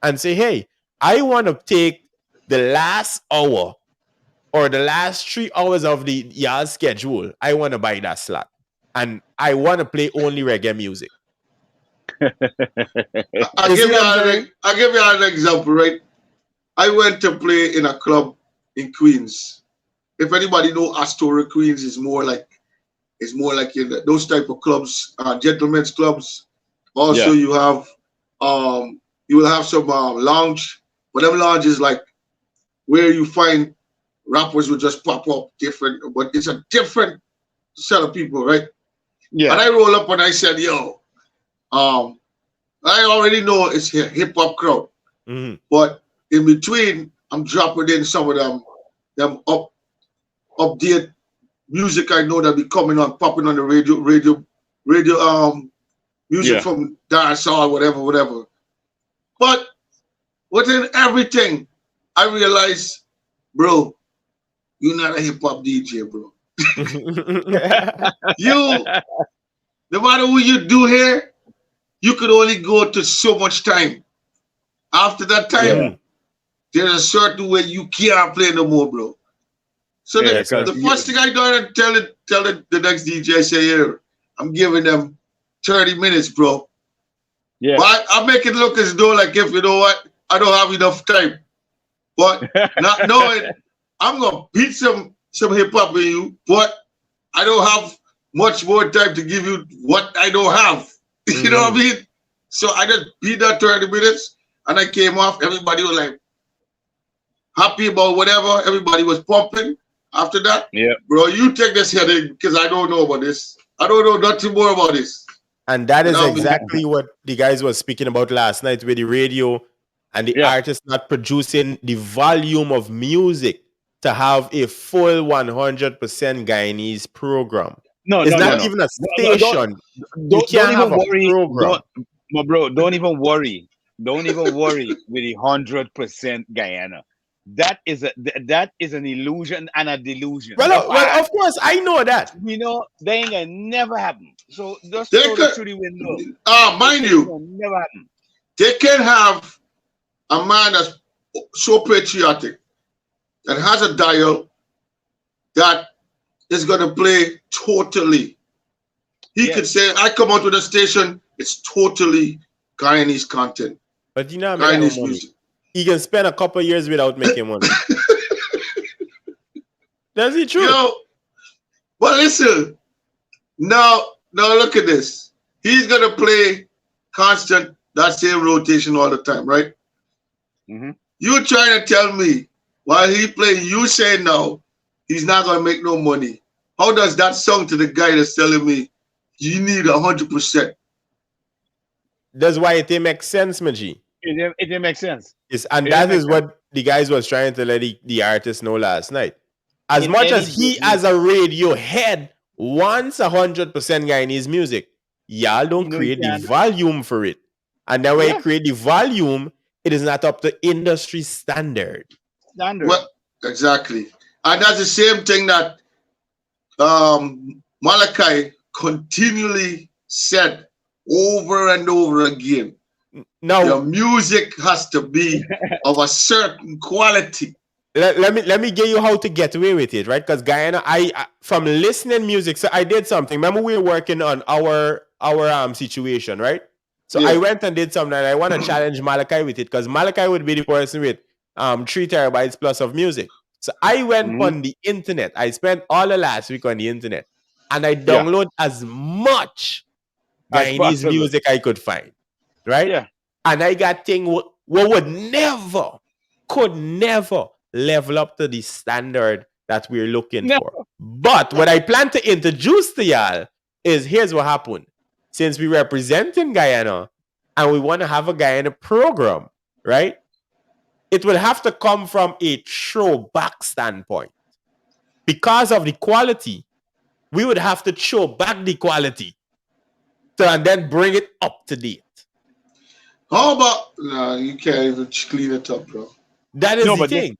Speaker 3: and say, hey, I want to take the last hour or the last 3 hours of the y'all schedule. I want to buy that slot. And I want to play only reggae music.
Speaker 2: I
Speaker 3: You
Speaker 2: give
Speaker 3: see
Speaker 2: you
Speaker 3: what I'm saying?
Speaker 2: I give you an example, right? I went to play in a club in Queens. If anybody know Astoria, Queens is more like in those type of clubs, gentlemen's clubs. Also,
Speaker 1: Yeah.
Speaker 2: you will have some lounge, but them lounge is like where you find rappers will just pop up different, but it's a different set of people, right? And
Speaker 1: Yeah.
Speaker 2: I roll up and I said, yo, I already know it's a hip hop crowd,
Speaker 3: Mhm.
Speaker 2: but in between, I'm dropping in some of them update music I know that be coming on, popping on the radio, music
Speaker 1: Yeah.
Speaker 2: from dancehall, whatever. But within everything, I realize, bro, you're not a hip hop DJ, bro. You, no matter what you do here, you could only go to so much time. After that
Speaker 1: Yeah.
Speaker 2: time, there's a certain way you can't play no more, bro. So
Speaker 1: Yeah.
Speaker 3: Yes,
Speaker 2: the,
Speaker 3: sir.
Speaker 2: the
Speaker 1: Because
Speaker 2: first thing I do, I tell the next DJ, I say, here, I'm giving them 30 minutes, bro.
Speaker 1: yeah.
Speaker 2: But I make it look as though like if you know what, I don't have enough time. But not knowing I'm gonna beat some hip hop in you, but I don't have much more time to give you what I don't have. You know what I mean? So I just beat that 30 minutes and I came off. Everybody was like happy about whatever. Everybody was pumping. After that,
Speaker 1: Yeah.
Speaker 2: bro, you take this headache because I don't know about this. I don't know nothing more about this.
Speaker 3: And that
Speaker 2: You
Speaker 3: is
Speaker 2: know what I mean?
Speaker 3: exactly what the guys were speaking about last night with the radio and the
Speaker 1: Yeah.
Speaker 3: artists not producing the volume of music to have a full 100% Guyanese program.
Speaker 1: No,
Speaker 3: It's
Speaker 1: no, no,
Speaker 3: not
Speaker 2: Yeah.
Speaker 1: no.
Speaker 3: even a
Speaker 1: No,
Speaker 3: station. You
Speaker 1: don't
Speaker 3: can't have
Speaker 1: even
Speaker 3: a
Speaker 1: worry.
Speaker 3: program.
Speaker 1: My bro, don't even worry. Don't even worry with the 100% Guyana. That is an illusion and a delusion. That's
Speaker 3: Well,
Speaker 1: why
Speaker 3: of course, I know that.
Speaker 1: we know they ain't gonna never happen. So just
Speaker 2: They
Speaker 1: throw
Speaker 2: could,
Speaker 1: that through the window.
Speaker 2: mind
Speaker 1: It ain't
Speaker 2: you,
Speaker 1: gonna never happen.
Speaker 2: they can have a man that's so patriotic that has a dial that is going to play totally. He could
Speaker 1: Yes.
Speaker 2: say, I come out with a station, it's totally Guyanese content,
Speaker 3: But you not make no
Speaker 2: Guyanese
Speaker 3: money.
Speaker 2: music.
Speaker 3: He can spend a couple years without making money. That's the truth.
Speaker 2: Yo, but listen, now look at this. He's going to play constant, that same rotation all the time, right?
Speaker 1: Hmm.
Speaker 2: You trying to tell me while he playing, you say now he's not going to make no money. How does that sound to the guy that's telling me you need 100%?
Speaker 3: That's why it didn't make sense, Maji.
Speaker 1: It didn't make sense.
Speaker 3: And
Speaker 1: It didn't
Speaker 3: that
Speaker 1: make
Speaker 3: is
Speaker 1: sense.
Speaker 3: what the guys was trying to let the artist know last night. As
Speaker 1: In
Speaker 3: much
Speaker 1: any
Speaker 3: as he as
Speaker 1: business,
Speaker 3: a radio head wants 100% Guyanese music, y'all
Speaker 1: you
Speaker 3: don't
Speaker 1: know you
Speaker 3: create the
Speaker 1: can't do.
Speaker 3: volume for it. And then when you
Speaker 1: Yeah,
Speaker 3: create the volume, it is not up to industry standard.
Speaker 1: standard.
Speaker 2: Well, exactly. And that's the same thing that Malachi continually said over and over again.
Speaker 3: Now,
Speaker 2: Your music has to be of a certain quality.
Speaker 3: let me get you how to get away with it, right? Because Guyana, I from listening music, so I did something. Remember, we were working on our situation, right? So I
Speaker 2: Yeah.
Speaker 3: went and did something, and I want to challenge Malachi with it because Malachi would be the person with 3 terabytes plus of music. So I went
Speaker 1: Hmm.
Speaker 3: on the internet. I spent all the last week on the internet, and I
Speaker 1: Yeah,
Speaker 3: download as much
Speaker 1: as
Speaker 3: Guyanese
Speaker 1: possible.
Speaker 3: music I could find, right?
Speaker 1: Yeah,
Speaker 3: And I got things what would never, could never level up to the standard that we're looking
Speaker 1: no,
Speaker 3: for. But what I plan to introduce to y'all is here's what happened. Since we representing Guyana and we want to have a Guyana program, right? It will have to come from a throwback standpoint. Because of the quality, we would have to throw back the quality and then bring it up to date.
Speaker 2: How about no, you can't even clean it up, bro.
Speaker 3: That is
Speaker 1: no,
Speaker 3: the
Speaker 1: but this
Speaker 3: thing.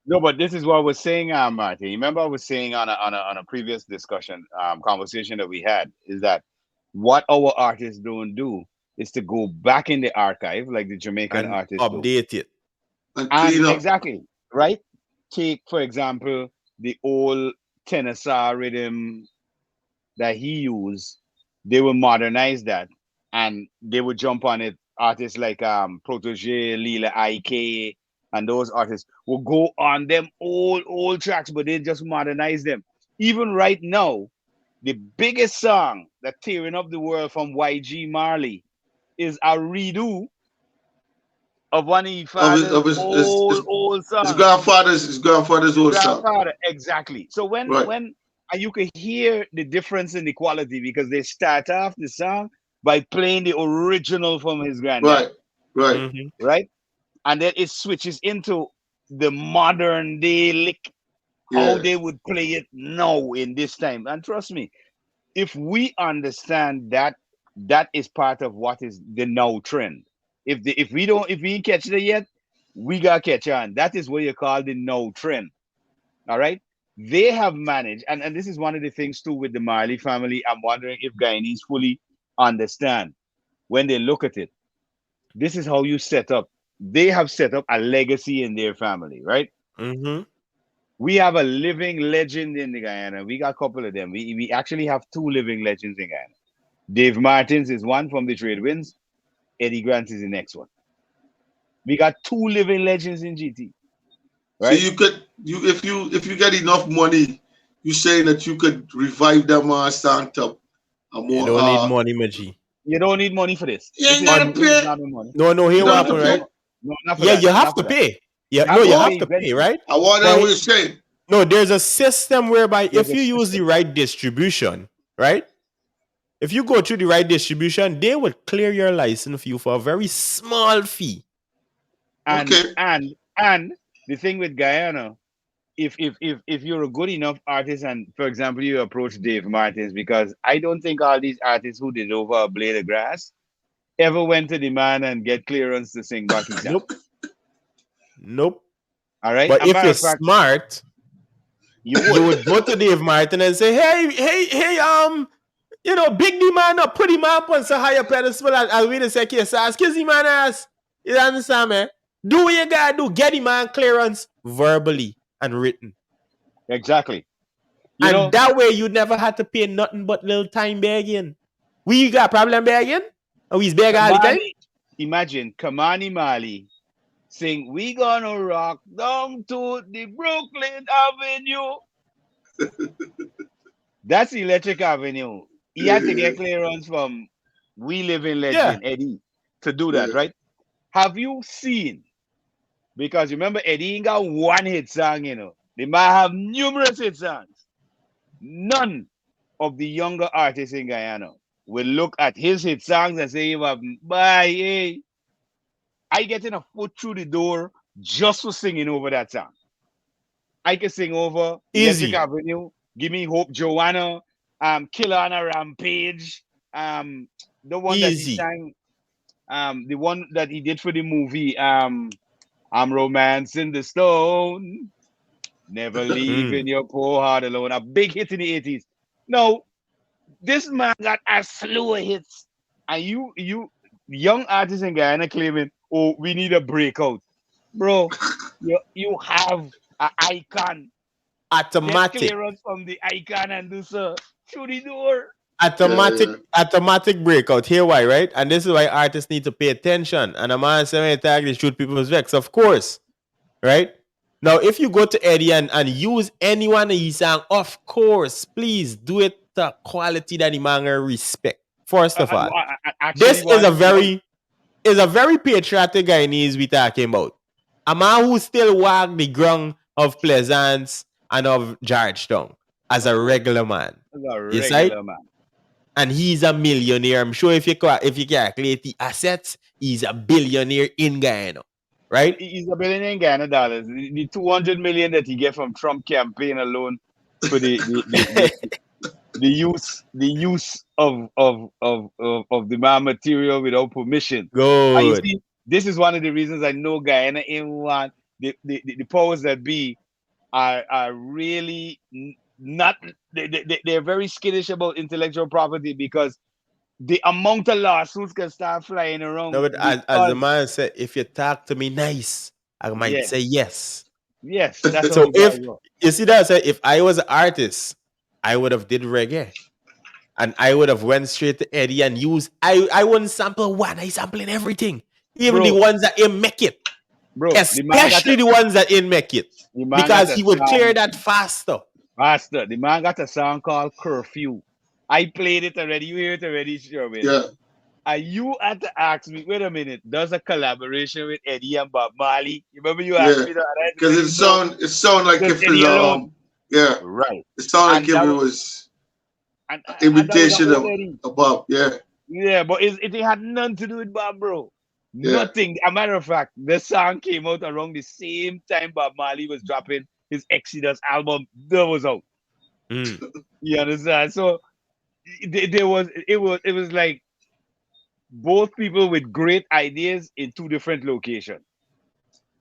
Speaker 1: no, but this is what I was saying, Martin. Remember, I was saying on a previous discussion, conversation that we had, is that what our artists don't do is to go back in the archive like the Jamaican
Speaker 3: And
Speaker 1: artists do,
Speaker 3: update it.
Speaker 2: And
Speaker 1: and
Speaker 2: clean up.
Speaker 1: exactly right. Take for example the old Tennessee rhythm that he used. They will modernize that, and they would jump on it. Artists like Protege, L.O.A.HR, and those artists will go on them old tracks, but they just modernize them. Even right now, the biggest song that tearing up the world from YG Marley is a redo of one of his
Speaker 2: Of his
Speaker 1: father's old song.
Speaker 2: his grandfather's old song.
Speaker 1: Grandfather, exactly. So
Speaker 2: Right.
Speaker 1: when and you can hear the difference in the quality because they start off the song by playing the original from his granddad,
Speaker 2: Right. Right.
Speaker 3: Mhm.
Speaker 1: right? And then it switches into the modern day lick, how
Speaker 2: Yeah.
Speaker 1: they would play it now in this time. And trust me, if we understand that that is part of what is the now trend. If we ain't catch it yet, we gotta catch on. That is what you call the now trend. All right. They have managed, and this is one of the things too with the Marley family. I'm wondering if Guyanese fully understand when they look at it. This is how you set up. They have set up a legacy in their family, right?
Speaker 3: Mm-hmm.
Speaker 1: We have a living legend in the Guyana. We got a couple of them. We actually have two living legends in Guyana. Dave Martins is one from the Trade Winds. Eddie Grant is the next one. We got two living legends in GT,
Speaker 2: So
Speaker 1: right?
Speaker 2: you could if you get enough money, you saying that you could revive them stand up a
Speaker 3: You
Speaker 2: more
Speaker 3: don't need money, Maji.
Speaker 1: You don't need money for this.
Speaker 2: you
Speaker 1: This
Speaker 2: ain't
Speaker 1: is
Speaker 2: gotta
Speaker 3: On
Speaker 1: this is
Speaker 2: pay.
Speaker 1: not the money.
Speaker 3: no, no,
Speaker 2: You
Speaker 3: here
Speaker 2: don't
Speaker 3: what
Speaker 2: have to
Speaker 3: happened,
Speaker 1: No,
Speaker 3: right?
Speaker 2: pay.
Speaker 1: no, no, not for
Speaker 3: Yeah,
Speaker 1: that.
Speaker 3: you have
Speaker 1: Not
Speaker 3: to
Speaker 1: for that.
Speaker 3: pay.
Speaker 1: You
Speaker 3: Yeah,
Speaker 1: have
Speaker 3: no,
Speaker 1: to
Speaker 3: you
Speaker 2: Oh,
Speaker 3: have
Speaker 1: pay
Speaker 3: to pay,
Speaker 1: eventually.
Speaker 3: right?
Speaker 2: I want to know
Speaker 3: But
Speaker 2: what you're saying.
Speaker 3: no, there's a system whereby
Speaker 1: There's
Speaker 3: if
Speaker 1: a
Speaker 3: you use the
Speaker 1: system.
Speaker 3: right distribution, right? If you go through the right distribution, they would clear your license for you for a very small fee.
Speaker 1: And
Speaker 2: Okay.
Speaker 1: and and the thing with Guyana, if you're a good enough artist, and for example you approach Dave Martins, because I don't think all these artists who did over a blade of grass ever went to the man and get clearance to sing Baki song.
Speaker 3: Nope, nope.
Speaker 1: All right.
Speaker 3: But
Speaker 1: A
Speaker 3: if
Speaker 1: matter
Speaker 3: you're
Speaker 1: of fact,
Speaker 3: smart,
Speaker 1: you
Speaker 3: you
Speaker 1: would.
Speaker 3: would go to Dave Martin and say, hey, big the man up, put him up on some higher pedestal and we say, yes, excuse me, man, ass. You understand, man? Do what you gotta do. Get him man clearance verbally and written.
Speaker 1: Exactly. You
Speaker 3: And
Speaker 1: know,
Speaker 3: that way you never had to pay nothing but little time begging. We got problem begging? And we beg all the time?
Speaker 1: Kamani, imagine Kamani Mali sing, "We gonna rock down to the Brooklyn Avenue." That's Electric Avenue. He had to
Speaker 2: Yeah,
Speaker 1: get clearance from We Living
Speaker 3: Yeah.
Speaker 1: Legend, Eddie, to do that,
Speaker 2: yeah.
Speaker 1: right? Have you seen? Because remember, Eddie ain't got one hit song, you know. They might have numerous hit songs. None of the younger artists in Guyana will look at his hit songs and say, bye, hey, I getting a foot through the door just for singing over that song. I can sing over Electric
Speaker 3: Easy.
Speaker 1: Avenue, Give Me Hope, Joanna, Killer on a Rampage, um, the one that he
Speaker 3: Easy.
Speaker 1: sang, the one that he did for the movie, I'm Romancing the Stone, Never
Speaker 3: Mm.
Speaker 1: Leaving Your Poor Heart Alone, a big hit in the 80s. No, this man got a slew of hits. And you young artists in Guyana claiming, oh, we need a breakout. Bro, you have an icon. Get
Speaker 3: Automatic.
Speaker 1: clearance from the icon and do so through the door.
Speaker 2: Yeah,
Speaker 3: Automatic
Speaker 2: yeah.
Speaker 3: automatic breakout. Here why, right? And this is why artists need to pay attention. And a man saying tag they shoot people's vex, of course. Right? Now, if you go to Eddie and use anyone in his song, of course, please do it to quality that the man respect. First of all.
Speaker 1: Actually,
Speaker 3: This is a
Speaker 1: one
Speaker 3: very patriotic Guyanese we talking about. A man who still walk the ground of Pleasance and of Georgetown as a regular man.
Speaker 1: a
Speaker 3: You see?
Speaker 1: regular man.
Speaker 3: And he's a millionaire. I'm sure if you calculate the assets, he's a billionaire in Guyana. Right?
Speaker 1: He's a billionaire in Ghana dollars. The 200 million that he get from Trump campaign alone for the use of the man material without permission. And you
Speaker 3: Good.
Speaker 1: see, this is one of the reasons I know Guyana in one the powers that be are really not they're very skittish about intellectual property because the amount of lawsuits can start flying
Speaker 3: No,
Speaker 1: around
Speaker 3: but as the
Speaker 1: because
Speaker 3: man said, if you talk to me nice, I might
Speaker 1: yeah,
Speaker 3: say yes.
Speaker 1: yes, that's how
Speaker 3: So
Speaker 1: the guy
Speaker 3: if
Speaker 1: go.
Speaker 3: you see that, I said, if I was an artist, I would have did reggae. And I would have went straight to Eddie and used I wouldn't sample one, I sampling everything. Even the
Speaker 1: Bro,
Speaker 3: ones that in make it.
Speaker 1: bro,
Speaker 3: Especially the ones that in make it.
Speaker 1: the man got
Speaker 3: Because
Speaker 1: a
Speaker 3: he would clear
Speaker 1: song
Speaker 3: that faster.
Speaker 1: faster. The man got a song called Curfew. I played it already. You hear it already, Sherwin.
Speaker 2: Yeah.
Speaker 1: And you had to ask me, wait a minute, does a collaboration with Eddie and Bob Marley? You remember you asked
Speaker 2: Yeah.
Speaker 1: me that? And I had to
Speaker 2: Because
Speaker 1: tell you no,
Speaker 2: it sound like
Speaker 1: just
Speaker 2: if it's
Speaker 1: Eddie alone.
Speaker 2: yeah,
Speaker 1: Right.
Speaker 2: it sound like
Speaker 1: And
Speaker 2: if
Speaker 1: that
Speaker 2: it
Speaker 1: was
Speaker 2: was
Speaker 1: and, and that was an
Speaker 2: imitation
Speaker 1: old
Speaker 2: of
Speaker 1: Eddie.
Speaker 2: above. Yeah.
Speaker 1: Yeah, but it had nothing to do with Bob, bro.
Speaker 2: Yeah.
Speaker 1: Nothing. A matter of fact, the song came out around the same time Bob Marley was dropping his Exodus album. That was out.
Speaker 3: Mm.
Speaker 1: You understand? So it was like both people with great ideas in two different locations.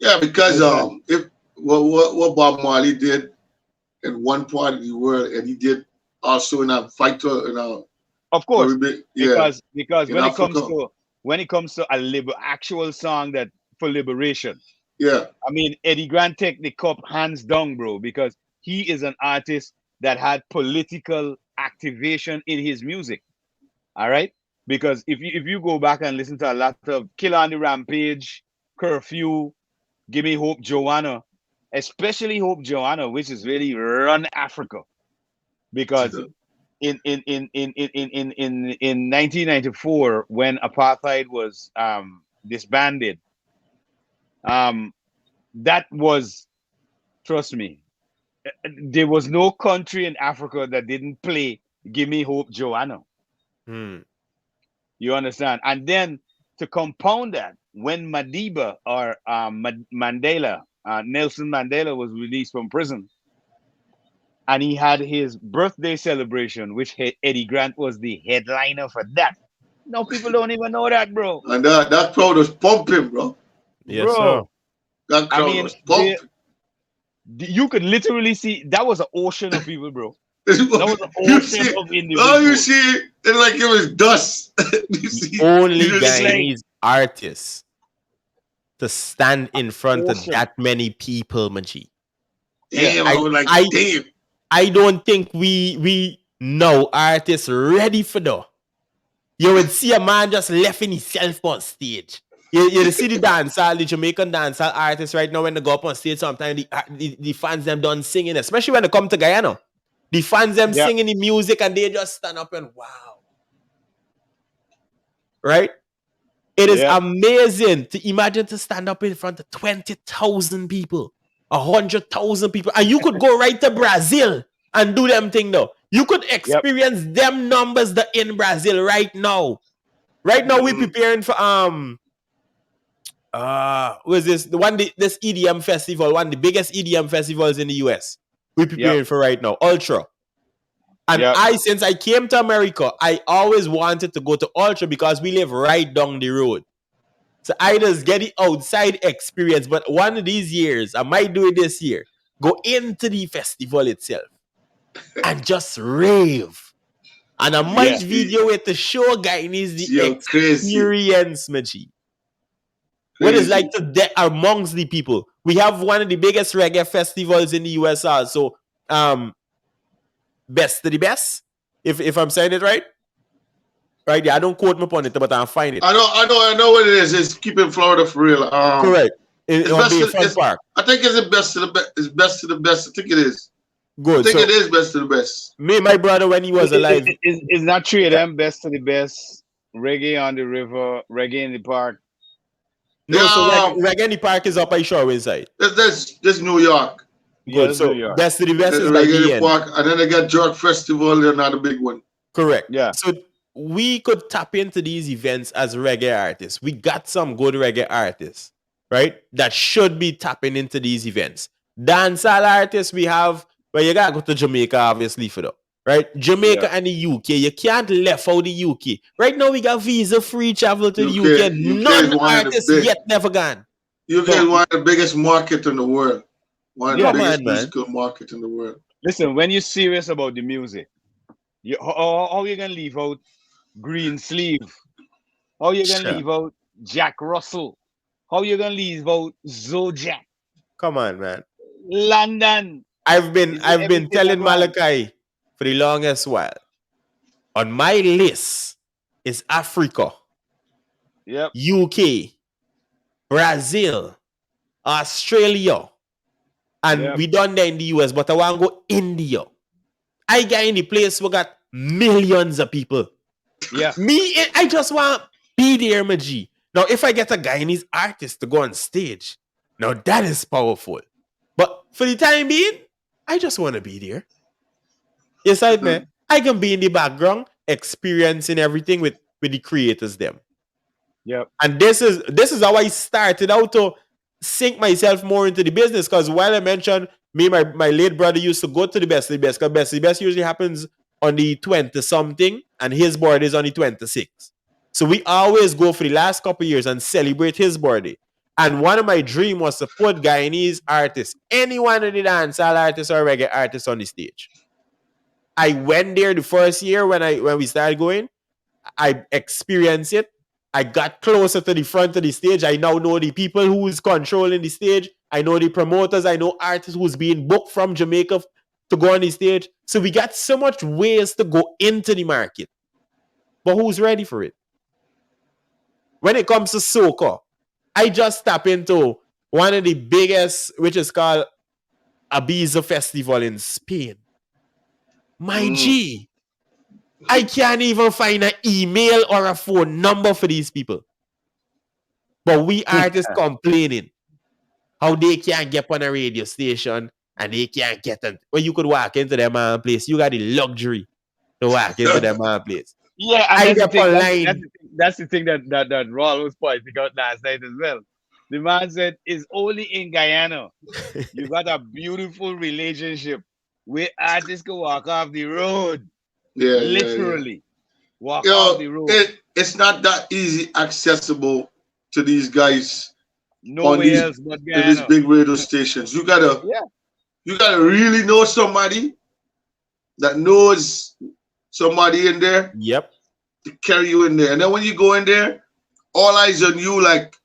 Speaker 2: Yeah,
Speaker 1: You
Speaker 2: because
Speaker 1: understand?
Speaker 2: if what Bob Marley did in one part of the world, and he did also in a fighter in a
Speaker 1: Of course,
Speaker 2: Caribbean, yeah,
Speaker 1: because
Speaker 2: in
Speaker 1: when it comes
Speaker 2: Africa,
Speaker 1: to a actual song that for liberation,
Speaker 2: yeah,
Speaker 1: I mean Eddie Grant take the cup hands down, bro, because he is an artist that had political activation in his music. All right, because if you go back and listen to a lot of Killer on the Rampage, Curfew, Give Me Hope, Joanna, especially Hope Joanna, which is really run Africa, because in 1994 when apartheid was disbanded, um that was, trust me, there was no country in Africa that didn't play Give Me Hope, Joanna.
Speaker 3: Mm.
Speaker 1: You understand? And then to compound that, when Madiba or Mandela, Nelson Mandela, was released from prison, and he had his birthday celebration, which Eddie Grant was the headliner for that. No, people don't even know that, bro.
Speaker 2: and that crowd was pumping, bro.
Speaker 3: Yes, sir.
Speaker 1: Bro,
Speaker 2: That
Speaker 1: I
Speaker 2: crowd
Speaker 1: mean,
Speaker 2: was pumping.
Speaker 1: you could literally see that was an ocean of people, bro. That was an
Speaker 2: You
Speaker 1: ocean
Speaker 2: see,
Speaker 1: of
Speaker 2: all you
Speaker 1: individuals.
Speaker 2: see, it like it was dust. You
Speaker 3: The
Speaker 2: see, you
Speaker 3: only
Speaker 2: just
Speaker 1: It's
Speaker 2: see,
Speaker 1: like
Speaker 3: Guyanese artist to stand in front of
Speaker 1: ocean.
Speaker 3: that many people, Maji.
Speaker 1: Yeah,
Speaker 2: damn. I
Speaker 3: I
Speaker 2: was like,
Speaker 3: I
Speaker 2: damn.
Speaker 3: I don't think we know artists ready for that. You would see a man just left in himself on stage. You see the dancehall, the Jamaican dancehall artists right now when they go up on stage, sometimes the fans them done singing, especially when they come to Guyana. The fans them
Speaker 1: yeah,
Speaker 3: singing the music and they just stand up and wow, right? It is
Speaker 1: yeah,
Speaker 3: amazing to imagine to stand up in front of 20,000 people, 100,000 people, and you could go right to Brazil and do them thing though. You could
Speaker 1: yep,
Speaker 3: experience them numbers that in Brazil right now. Right now, we're
Speaker 2: Mm-mm.
Speaker 3: preparing for what's this? This EDM festival, one of the biggest EDM festivals in the US. We're
Speaker 1: yep,
Speaker 3: preparing for right now, Ultra. And
Speaker 1: yep,
Speaker 3: since I came to America, I always wanted to go to Ultra because we live right down the road. So I just get the outside experience. But one of these years, I might do it this year, go into the festival itself and just rave. And I
Speaker 2: You
Speaker 1: yeah,
Speaker 3: might
Speaker 2: see,
Speaker 3: video it to show Guyanese the
Speaker 2: see how crazy,
Speaker 3: experience, Machi. What is like
Speaker 2: crazy.
Speaker 3: to amongst the people. We have one of the biggest reggae festivals in the US also. Um, Best to the best. If I'm saying it right. Right, yeah, I don't quote me upon it, but I'll find it.
Speaker 2: I know what it is. It's keeping Florida for real.
Speaker 3: Correct.
Speaker 2: It's
Speaker 3: On
Speaker 2: best.
Speaker 3: Bayfront
Speaker 2: It's,
Speaker 3: Park.
Speaker 2: I think it's the best to the best. It's best to the best. I think it is. I
Speaker 3: Good.
Speaker 2: think it
Speaker 3: So
Speaker 2: is best to the best.
Speaker 3: me, my brother, when he was alive,
Speaker 1: it's not three of
Speaker 3: yeah.
Speaker 1: them best to the best. Reggae on the river, reggae in the park.
Speaker 3: No, so
Speaker 2: Yeah,
Speaker 3: Reggae in the Park is up by Shore inside.
Speaker 2: this New York.
Speaker 1: Yeah,
Speaker 3: Good.
Speaker 1: that's New
Speaker 3: So
Speaker 1: York.
Speaker 3: best to the best is by
Speaker 2: Reggae in the
Speaker 3: BN.
Speaker 2: Park, and then they got Jerk Festival. They're not a big one.
Speaker 3: Correct.
Speaker 1: Yeah,
Speaker 3: So we could tap into these events as reggae artists. We got some good reggae artists, right? That should be tapping into these events. Dancehall artists we have, well, you gotta go to Jamaica, obviously, for that. Right?
Speaker 1: yeah,
Speaker 3: Jamaica and the UK. You can't left out the UK. Right now, we got visa-free travel to the UK.
Speaker 2: UK is
Speaker 3: None
Speaker 2: one of the
Speaker 3: artists
Speaker 2: big.
Speaker 3: yet never gone.
Speaker 2: UK is
Speaker 1: so
Speaker 2: one of the biggest market in the world. One of the
Speaker 1: yeah.
Speaker 3: Come
Speaker 2: biggest
Speaker 3: on, man.
Speaker 2: musical market in the world.
Speaker 1: Listen, when you're serious about the music, how you gonna leave out Green Sleeve? How you gonna
Speaker 3: Yeah.
Speaker 1: leave out Jack Russell? How you gonna leave out Zojak?
Speaker 3: Come on, man.
Speaker 1: London is
Speaker 3: I've been
Speaker 1: everything I
Speaker 3: telling
Speaker 1: go on.
Speaker 3: Malachi for the longest while. On my list is Africa,
Speaker 1: Yep,
Speaker 3: UK, Brazil, Australia, and
Speaker 1: yep,
Speaker 3: we done there in the US, but I want to go India. I got in the place we got millions of people.
Speaker 1: yeah,
Speaker 3: I just want be there, my G. Now, if I get a Guyanese artist to go on stage, now that is powerful. But for the time being, I just want to be there. Yes, I man. I can be in the background, experiencing everything with the creators them.
Speaker 1: Yep.
Speaker 3: And this is how I started out to sink myself more into the business. Because while I mentioned me, my late brother used to go to the best of the best, because best of the best usually happens on the 20 something, and his birthday is on the 26th. So we always go for the last couple of years and celebrate his birthday. And one of my dreams was to put Guyanese artists, any one of the dancehall artists or reggae artists on the stage. I went there the first year when we started going. I experienced it. I got closer to the front of the stage. I now know the people who's controlling the stage. I know the promoters. I know artists who's being booked from Jamaica to go on the stage. So we got so much ways to go into the market. But who's ready for it? When it comes to soca, I just tap into one of the biggest, which is called Ibiza Festival in Spain. My G, I can't even find an email or a phone number for these people. But we artists complaining how they can't get on a radio station and they can't get on. Well, you could walk into their man place. You got the luxury to walk into their man place.
Speaker 1: Yeah, and
Speaker 3: I
Speaker 1: that's the
Speaker 3: get
Speaker 1: thing.
Speaker 3: online.
Speaker 1: That's the thing that Raul was pointing out last night as well. The man said it's only in Guyana you got a beautiful relationship where artists can walk off the road,
Speaker 2: Yeah.
Speaker 1: literally walk off
Speaker 2: Yo,
Speaker 1: the road.
Speaker 2: it's not that easy accessible to these guys on
Speaker 1: Nowhere else but
Speaker 2: these
Speaker 1: Guyana.
Speaker 2: big radio stations.
Speaker 1: Yeah,
Speaker 2: You gotta really know somebody that knows somebody in there
Speaker 3: Yep.
Speaker 2: to carry you in there. And then when you go in there, all eyes on you like,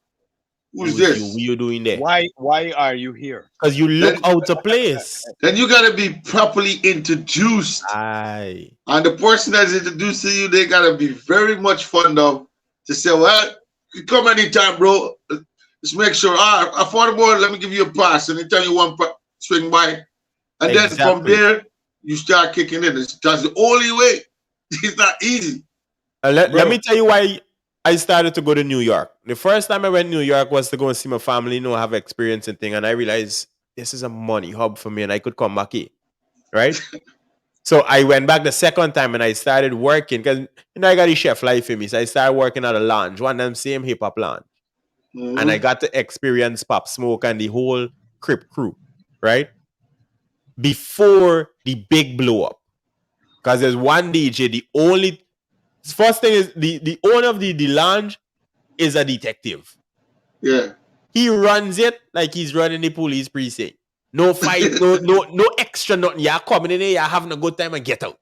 Speaker 2: who's
Speaker 3: Who's you? What
Speaker 2: this?
Speaker 3: you doing there?
Speaker 1: why are you here?
Speaker 3: Because you look
Speaker 2: Then
Speaker 3: out of place.
Speaker 2: then you gotta be properly introduced.
Speaker 3: Aye.
Speaker 2: And the person that's introducing you, they gotta be very much fond of to say, well, you come anytime, bro. Just make sure, affordable, let me give you a pass. Anytime you want swing by. And then from
Speaker 3: Exactly.
Speaker 2: there, you start kicking in. That's the only way. It's not easy.
Speaker 3: Let
Speaker 1: Bro,
Speaker 3: me tell you why I started to go to New York. The first time I went to New York was to go and see my family, have experience and thing. And I realized this is a money hub for me and I could come back here. Right? So I went back the second time and I started working because I got a chef life in me. So I started working at a lounge, one of them same hip hop lounge. And I got to experience Pop Smoke and the whole Crip crew, right? Before the big blow up. Because there's one DJ, first thing is the owner of the lounge is a detective.
Speaker 2: Yeah.
Speaker 3: He runs it like he's running the police precinct. No fight, no extra nothing. You're coming in here, you're having a good time and get out.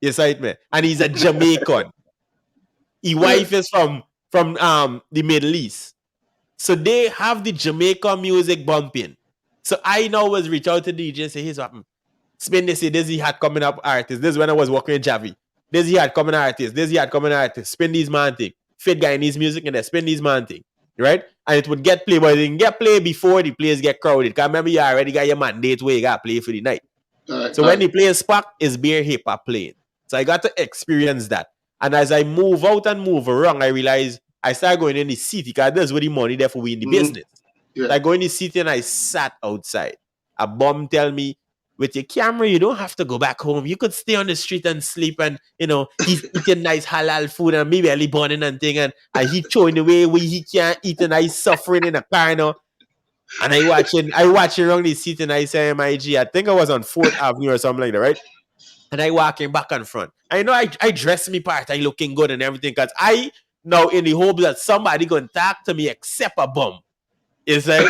Speaker 3: Yes, right, man. And he's a Jamaican. His wife is from the Middle East. So they have the Jamaican music bumping. So I now was reach out to DJ and say, here's what happened. Spin this, this he had coming up artists. This is when I was working with Javi. This he had coming artists. This he had coming artists. Spin these man thing. Fit guy in his music and then spin these man thing. Right? And it would get play, but it didn't get play before the place get crowded. Because remember, you already got your mandate where you got to play for the night. So when the players spark, it's bare hip hop playing. So I got to experience that. And as I move out and move around, I realize I started going in the city because that's where the money there for we in the business.
Speaker 2: Yeah.
Speaker 3: So I go in the city and I sat outside. A bum tell me, with your camera, you don't have to go back home. You could stay on the street and sleep and, he's eating nice halal food and maybe early burning and thing. And he showing the way where he can't eat and I suffering in a car, And I watching around the seat and I say, MIG, I think I was on 4th Avenue or something like that, right? And I walking back and front. I know I dress me part, I looking good and everything, because I now in the hope that somebody gonna talk to me except a bum. Is like,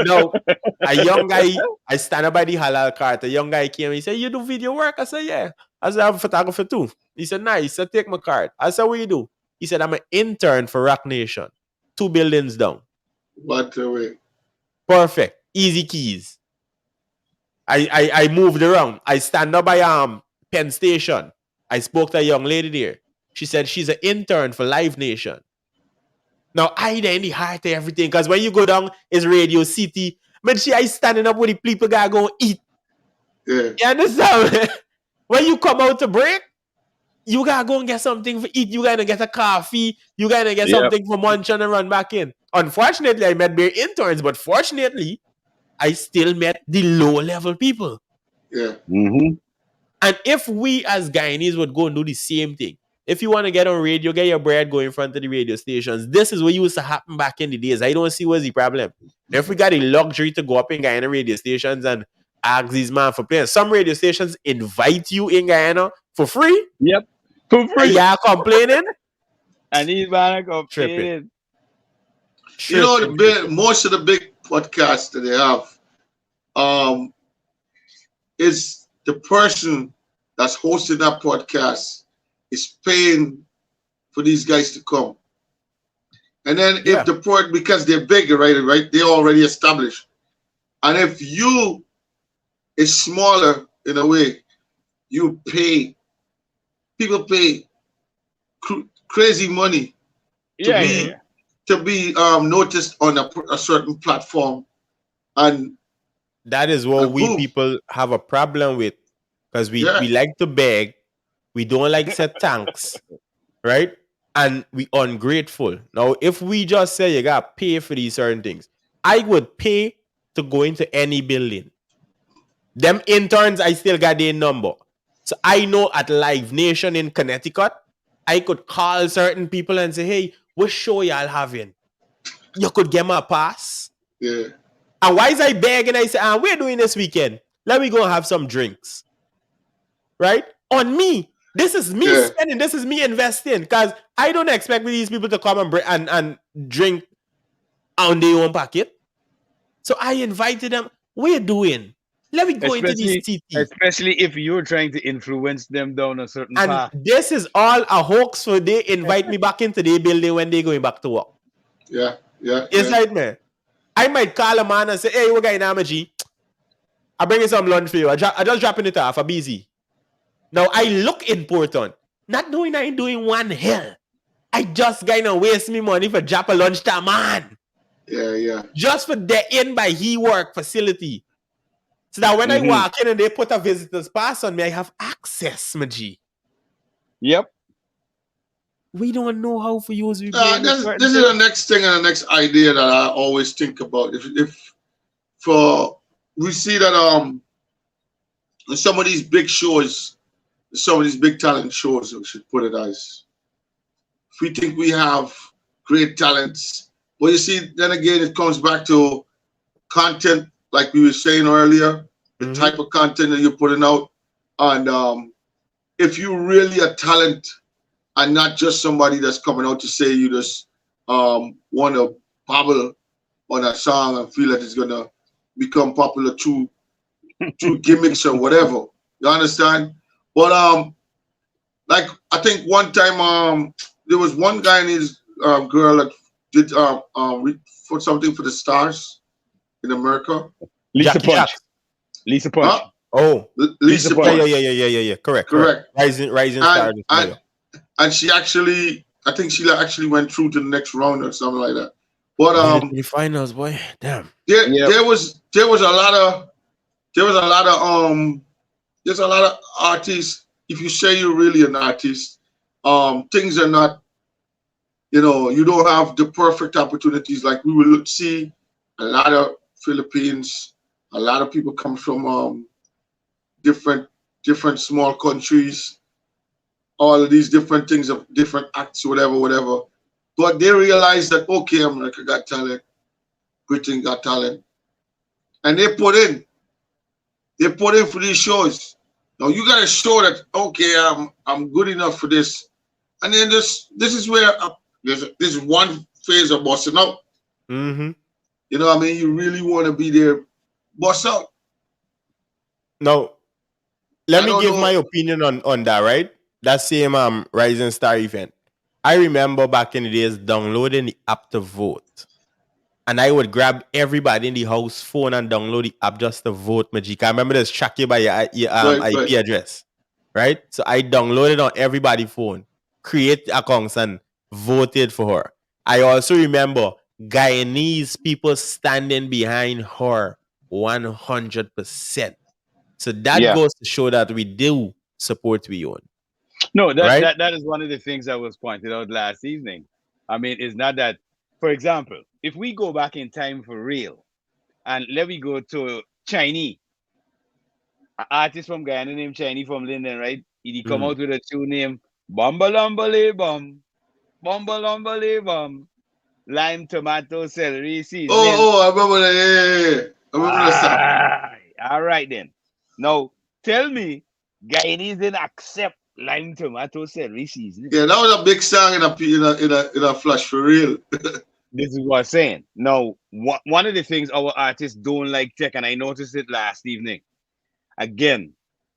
Speaker 3: no, a young guy, I stand up by the halal cart, a young guy came and he said, you do video work? I said, yeah. I said, I'm a photographer too. He said, nice. He said, take my card. I said, what you do? He said, I'm an intern for Rock Nation. 2 buildings down.
Speaker 2: What a way.
Speaker 3: Perfect. Easy keys. I moved around. I stand up by Penn Station. I spoke to a young lady there. She said she's an intern for Live Nation. Now I there in the heart of everything, because when you go down, it's Radio City. But I standing up with the people gotta go eat.
Speaker 2: Yeah.
Speaker 3: You understand? When you come out to break, you gotta go and get something for eat. You gotta get a coffee. You gotta get something for munch and run back in. Unfortunately, I met bare interns, but fortunately, I still met the low-level people.
Speaker 2: Yeah.
Speaker 1: Mm-hmm.
Speaker 3: And if we as Guyanese would go and do the same thing, If you want to get on radio, get your bread, go in front of the radio stations. This is what used to happen back in the days. I don't see what's the problem. If we got the luxury to go up in Guyana radio stations and ask these man for playing, some radio stations invite you in Guyana for free.
Speaker 1: Yep. For
Speaker 3: And
Speaker 1: free.
Speaker 3: y'all complaining?
Speaker 1: And these man are
Speaker 3: Tripping.
Speaker 1: complaining.
Speaker 2: You know,
Speaker 3: Tripping.
Speaker 2: most of the big podcasts that they have, um, is the person that's hosting that podcast is paying for these guys to come. And then
Speaker 3: Yeah.
Speaker 2: if the port, because they're bigger, right, they're already established. And if you is smaller in a way, you pay, people pay crazy money to
Speaker 1: Yeah,
Speaker 2: be
Speaker 1: yeah,
Speaker 2: noticed on a certain platform, and
Speaker 3: That is what we
Speaker 2: boom,
Speaker 3: people have a problem with. Because we
Speaker 2: yeah,
Speaker 3: like to beg. We don't like set thanks. Right? And we ungrateful. Now, if we just say you gotta pay for these certain things, I would pay to go into any building. Them interns, I still got their number. So I know at Live Nation in Connecticut, I could call certain people and say, hey, what show y'all having? You could get my pass.
Speaker 2: yeah,
Speaker 3: And why is I begging? I say, we're doing this weekend. Let me go and have some drinks. Right? On me. This is me
Speaker 2: yeah,
Speaker 3: spending. This is me investing. Because I don't expect these people to come and drink on their own pocket. So I invited them. What you doing? Let me go into this TT.
Speaker 1: especially if you're trying to influence them down a certain
Speaker 3: And
Speaker 1: path.
Speaker 3: this is all a hoax for they invite me back into their building when they going back to work.
Speaker 2: yeah, yeah,
Speaker 3: It's
Speaker 2: yeah,
Speaker 3: right, man. I might call a man and say, hey, what guy in G? I bring you some lunch for you. I just dropping it off. I'm busy. Now I look important. Not knowing I ain't doing one hell. I just gonna waste me money for drop a lunchtime, man.
Speaker 2: yeah.
Speaker 3: Just for the in by he work facility. So that when I walk in and they put a visitor's pass on me, I have access, my G.
Speaker 1: Yep.
Speaker 3: We don't know how to use we brain with certain
Speaker 2: This is the
Speaker 3: things.
Speaker 2: next thing and the next idea that I always think about. If for we see that in some of these big shows, some of these big talent shows, we should put it as, if we think we have great talents, well, you see, then again, it comes back to content, like we were saying earlier, the type of content that you're putting out, and if you really a talent and not just somebody that's coming out to say you just want to babble on a song and feel that it's gonna become popular through gimmicks or whatever. You understand? But like I think one time there was one guy and his girl that did for something for the stars in America.
Speaker 1: Lisa
Speaker 3: Jackie
Speaker 1: Punch.
Speaker 3: Jacks.
Speaker 1: Lisa Punch.
Speaker 2: Huh?
Speaker 3: Oh.
Speaker 1: Lisa
Speaker 2: Lisa
Speaker 1: Punch.
Speaker 2: Punch.
Speaker 3: Yeah. Correct.
Speaker 2: Correct.
Speaker 3: Rising star.
Speaker 2: And she actually, I think she actually went through to the next round or something like that. But
Speaker 3: Made it to the finals, boy. Damn.
Speaker 1: Yep.
Speaker 2: there was there's a lot of artists. If you say you're really an artist, things are not, you don't have the perfect opportunities. Like we will see a lot of Philippines, a lot of people come from different small countries, all of these different things of different acts, whatever. But they realize that, okay, America got talent, Britain got talent, and they put in for these shows. Now you got to show that, okay, I'm good enough for this, and then this is where this is one phase of busting out.
Speaker 3: Mm-hmm.
Speaker 2: You know what I mean? You really want to be there, bust out.
Speaker 3: Now, let
Speaker 2: I
Speaker 3: me
Speaker 2: don't
Speaker 3: give my
Speaker 2: know.
Speaker 3: opinion on that, right? That same Rising Star event. I remember back in the days downloading the app to vote. And I would grab everybody in the house phone and download the app just to vote, Magic. I remember this track you by your
Speaker 2: Right.
Speaker 3: IP address, right? So I downloaded on everybody's phone, create accounts, and voted for her. I also remember Guyanese people standing behind her 100%. So that
Speaker 1: Yeah.
Speaker 3: goes to show that we do support we own,
Speaker 1: No, that,
Speaker 3: right?
Speaker 1: that that is one of the things that was pointed out last evening. I mean, it's not that, for example, if we go back in time for real, and let me go to Chinese, an artist from Guyana named Chinese from Linden, right? He come out with a tune named Bumbalumbalee bum. Bumbalumbalee bum. Lime, tomato, celery seasoning.
Speaker 2: Oh, I remember that. Yeah. I remember that song.
Speaker 1: Ah, all right then. Now, tell me, Guyanese didn't accept lime, tomato, celery seasoning.
Speaker 2: Yeah, that was a big song in a flash for real.
Speaker 1: This is what I'm saying. Now, one of the things our artists don't like tech, and I noticed it last evening. Again,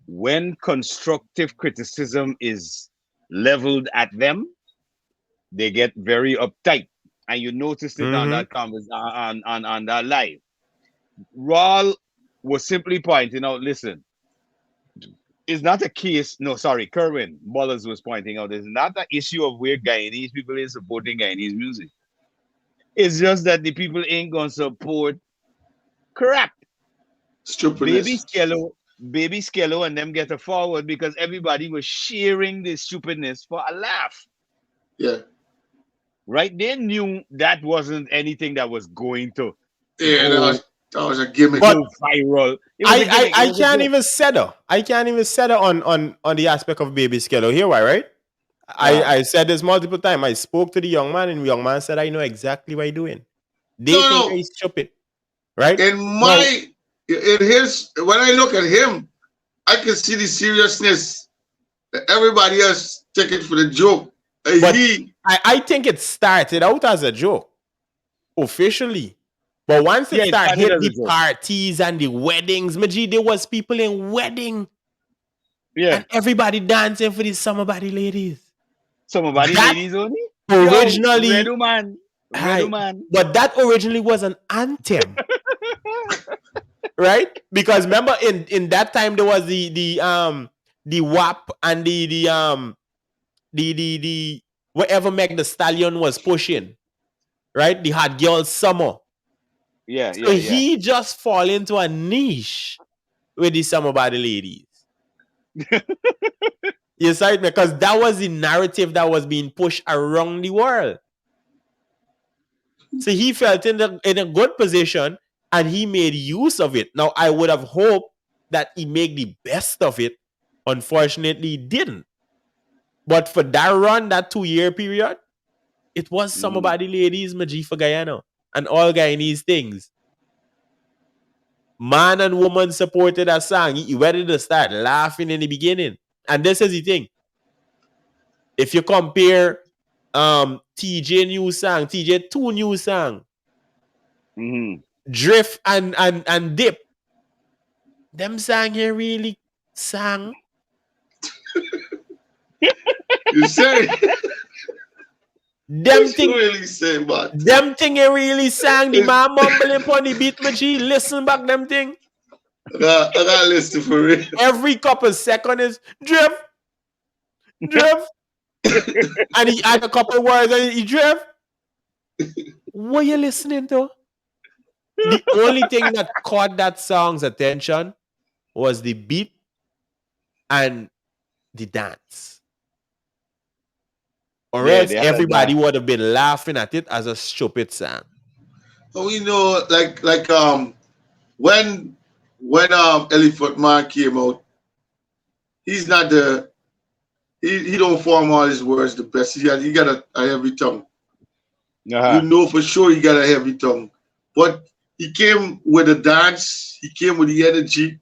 Speaker 1: when constructive criticism is leveled at them, they get very uptight. And you noticed it on
Speaker 3: Mm-hmm.
Speaker 1: that on that live. Rawl was simply pointing out, listen, it's not a case. No, sorry, Kerwin Bollers was pointing out, it's not an issue of where Guyanese people is supporting Guyanese music. It's just that the people ain't gonna support crap. Baby
Speaker 2: Stupidness.
Speaker 1: Skello, Baby Skello, and them get a forward because everybody was sharing this stupidness for a laugh.
Speaker 2: Yeah.
Speaker 1: Right? They knew that wasn't anything that was going to
Speaker 2: Yeah, that
Speaker 1: go
Speaker 2: was that was a gimmick.
Speaker 3: But
Speaker 1: go viral. It was a
Speaker 3: I,
Speaker 1: gimmick. It
Speaker 3: I I
Speaker 1: was a
Speaker 3: can't
Speaker 1: joke.
Speaker 3: even settle. I can't even settle on the aspect of baby scale. Here why, right?
Speaker 1: Uh-huh.
Speaker 3: I said this multiple times. I spoke to the young man, and the young man said, I know exactly what you're doing.
Speaker 2: No,
Speaker 3: They think
Speaker 2: no.
Speaker 3: I stupid, right?
Speaker 2: In
Speaker 3: Now,
Speaker 2: my in his when I look at him, I can see the seriousness that everybody else take it for the joke.
Speaker 3: but
Speaker 2: He
Speaker 3: I think it started out as a joke, officially. But once it
Speaker 1: Yeah, it
Speaker 3: started
Speaker 1: started
Speaker 3: hit
Speaker 1: as a
Speaker 3: the
Speaker 1: joke.
Speaker 3: parties and the weddings, Maji, there was people in wedding
Speaker 1: Yeah.
Speaker 3: and everybody dancing for these summer body ladies.
Speaker 1: Some of body
Speaker 3: That
Speaker 1: ladies only. Yo,
Speaker 3: originally,
Speaker 1: Redu man. Redu
Speaker 3: hi,
Speaker 1: man.
Speaker 3: but that originally was an anthem, right? Because remember, in that time there was the WAP and the whatever Meg the Stallion was pushing, right? The Hot Girl Summer.
Speaker 1: Yeah,
Speaker 3: So
Speaker 1: yeah, yeah.
Speaker 3: he just fall into a niche with the summer body ladies. You see, because that was the narrative that was being pushed around the world. So he felt in a good position and he made use of it. Now, I would have hoped that he made the best of it. Unfortunately, he didn't. But for that run, that 2 year period, it was some
Speaker 1: Mhm.
Speaker 3: about the ladies, Maji for Guyana, and all Guyanese things. Man and woman supported that song. You ready to start laughing in the beginning. And this is the thing. If you compare TJ new song, TJ 2 new song,
Speaker 1: Mhm.
Speaker 3: Drift and Dip, them sang here really sang.
Speaker 2: you say
Speaker 3: Them
Speaker 2: what you
Speaker 3: thing,
Speaker 2: really say, but
Speaker 3: them thing he really sang. The man mumbling on the beat, Maji. Listen back, them thing.
Speaker 2: I got listen for real.
Speaker 3: Every couple seconds is drift, drift. And he had a couple words and he drift. What you listening to? The only thing that caught that song's attention was the beat and the dance. Or
Speaker 1: Yeah,
Speaker 3: else
Speaker 1: they had a
Speaker 3: everybody
Speaker 1: dance.
Speaker 3: would have been laughing at it as a stupid song.
Speaker 2: But we know, when Elephant Man came out, he's not the he don't form all his words the best. He got a heavy tongue. You
Speaker 1: Uh-huh.
Speaker 2: know for sure he got a heavy tongue. But he came with a dance, he came with the energy,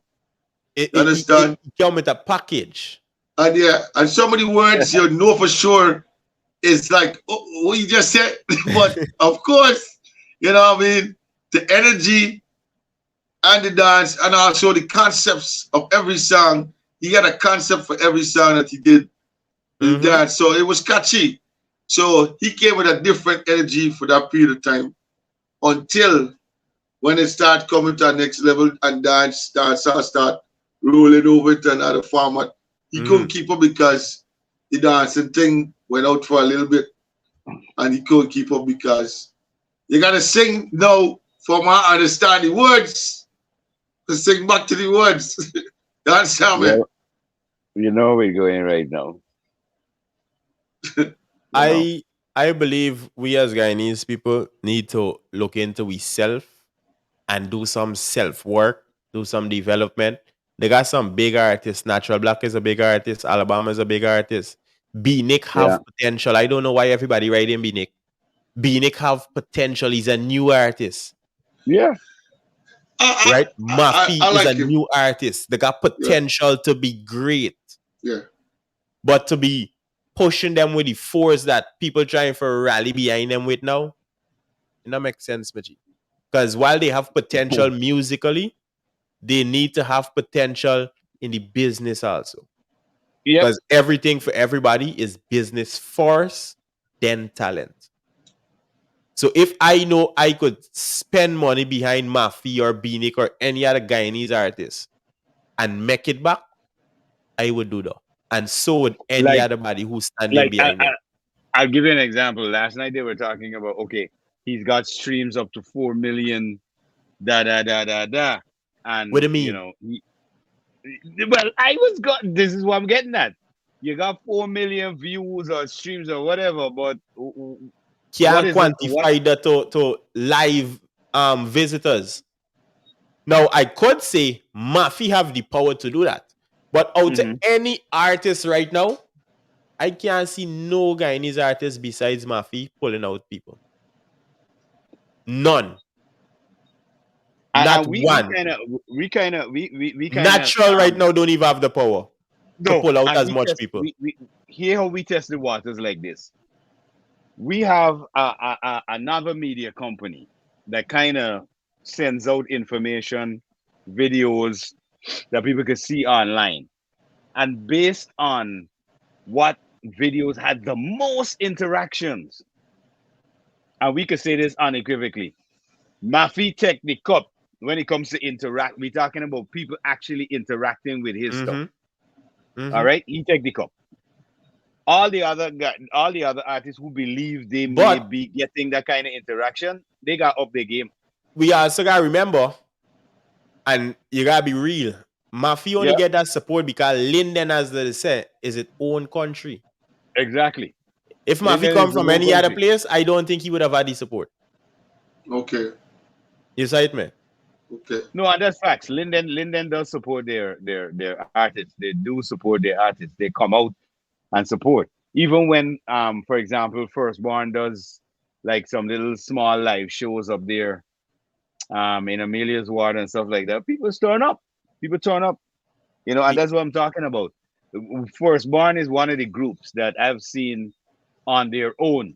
Speaker 3: It,
Speaker 2: you
Speaker 3: it, it, it
Speaker 2: understand?
Speaker 3: came with a package.
Speaker 2: And yeah, and some of the words you know for sure it's like what you just said. But of course, you know what I mean? The energy and the dance and also the concepts of every song. He had a concept for every song that he did in
Speaker 3: Mm-hmm.
Speaker 2: dance. So it was catchy. So he came with a different energy for that period of time until when it started coming to the next level and dancers start rolling over to another format. He couldn't
Speaker 3: Mm-hmm.
Speaker 2: keep up because the dancing thing went out for a little bit and he couldn't keep up because you gotta sing now for my understand the words to sing back to the words. You understand me?
Speaker 1: Yeah, you know we're going right now. You know.
Speaker 3: I I believe we as Guyanese people need to look into we self and do some self work, do some development. They got some big artists. Natural Black is a big artist. Alabama is a big artist. B-Nick
Speaker 1: Yeah.
Speaker 3: have potential. I don't know why everybody writing B-Nick. B-Nick have potential. He's a new artist,
Speaker 1: Yeah.
Speaker 3: right?
Speaker 2: I
Speaker 3: Mafi is a
Speaker 2: like him.
Speaker 3: new artist. They got
Speaker 2: Yeah,
Speaker 3: potential to be great,
Speaker 2: yeah.
Speaker 3: but to be pushing them with the force that people trying for rally behind them with now, it don't make sense, Maji. Because while they have potential musically, they need to have potential in the business also.
Speaker 1: Yep.
Speaker 3: Because everything for everybody is business first, then talent. So if I know I could spend money behind Mafi or Beanick or any other Guyanese artist and make it back, I would do that. And so would any
Speaker 1: Like
Speaker 3: other body who's standing
Speaker 1: like
Speaker 3: behind them.
Speaker 1: I'll give you an example. Last night they were talking about, okay, he's got streams up to 4 million, da da da da da,
Speaker 3: What do
Speaker 1: and
Speaker 3: you mean?
Speaker 1: well, I was got. This is what I'm getting at. You got 4 million views or streams or whatever, but what
Speaker 3: Can't
Speaker 1: is it? What?
Speaker 3: quantify that to live visitors. Now I could say Mafi have the power to do that. But out to
Speaker 1: Hmm.
Speaker 3: any artist right now, I can't see no Guyanese artist besides Mafi pulling out people. None. Not
Speaker 1: And we
Speaker 3: one.
Speaker 1: kind of we kind of
Speaker 3: Natural right now don't even have the power to
Speaker 1: no,
Speaker 3: pull out
Speaker 1: and
Speaker 3: as much people.
Speaker 1: we here how we test the waters like this. We have another media company that kind of sends out information, videos that people can see online, and based on what videos had the most interactions, and we could say this unequivocally, Mafi take the cup when it comes to interact. We're talking about people actually interacting with his stuff.
Speaker 3: Mm-hmm.
Speaker 1: All
Speaker 3: Mm-hmm.
Speaker 1: right, he take the cup. All the other artists who believe they may
Speaker 3: But
Speaker 1: be getting that kind of interaction, they got up their game.
Speaker 3: we also gotta remember, and you gotta be real. Mafi only
Speaker 1: Yeah,
Speaker 3: get that support because Linden, as they say, is its own country.
Speaker 1: exactly.
Speaker 3: If Mafi
Speaker 1: Linden
Speaker 3: come
Speaker 1: is the
Speaker 3: from
Speaker 1: whole
Speaker 3: any other
Speaker 1: country.
Speaker 3: place, I don't think he would have had the support.
Speaker 2: Okay,
Speaker 3: You see it, man?
Speaker 2: okay.
Speaker 1: No, and that's facts. Linden does support their artists. They do support their artists. They come out and support. Even when for example, Firstborn does like some little small live shows up there in Amelia's ward and stuff like that, people turn up. People turn up. And
Speaker 3: We
Speaker 1: that's what I'm talking about. Firstborn is one of the groups that I've seen on their own,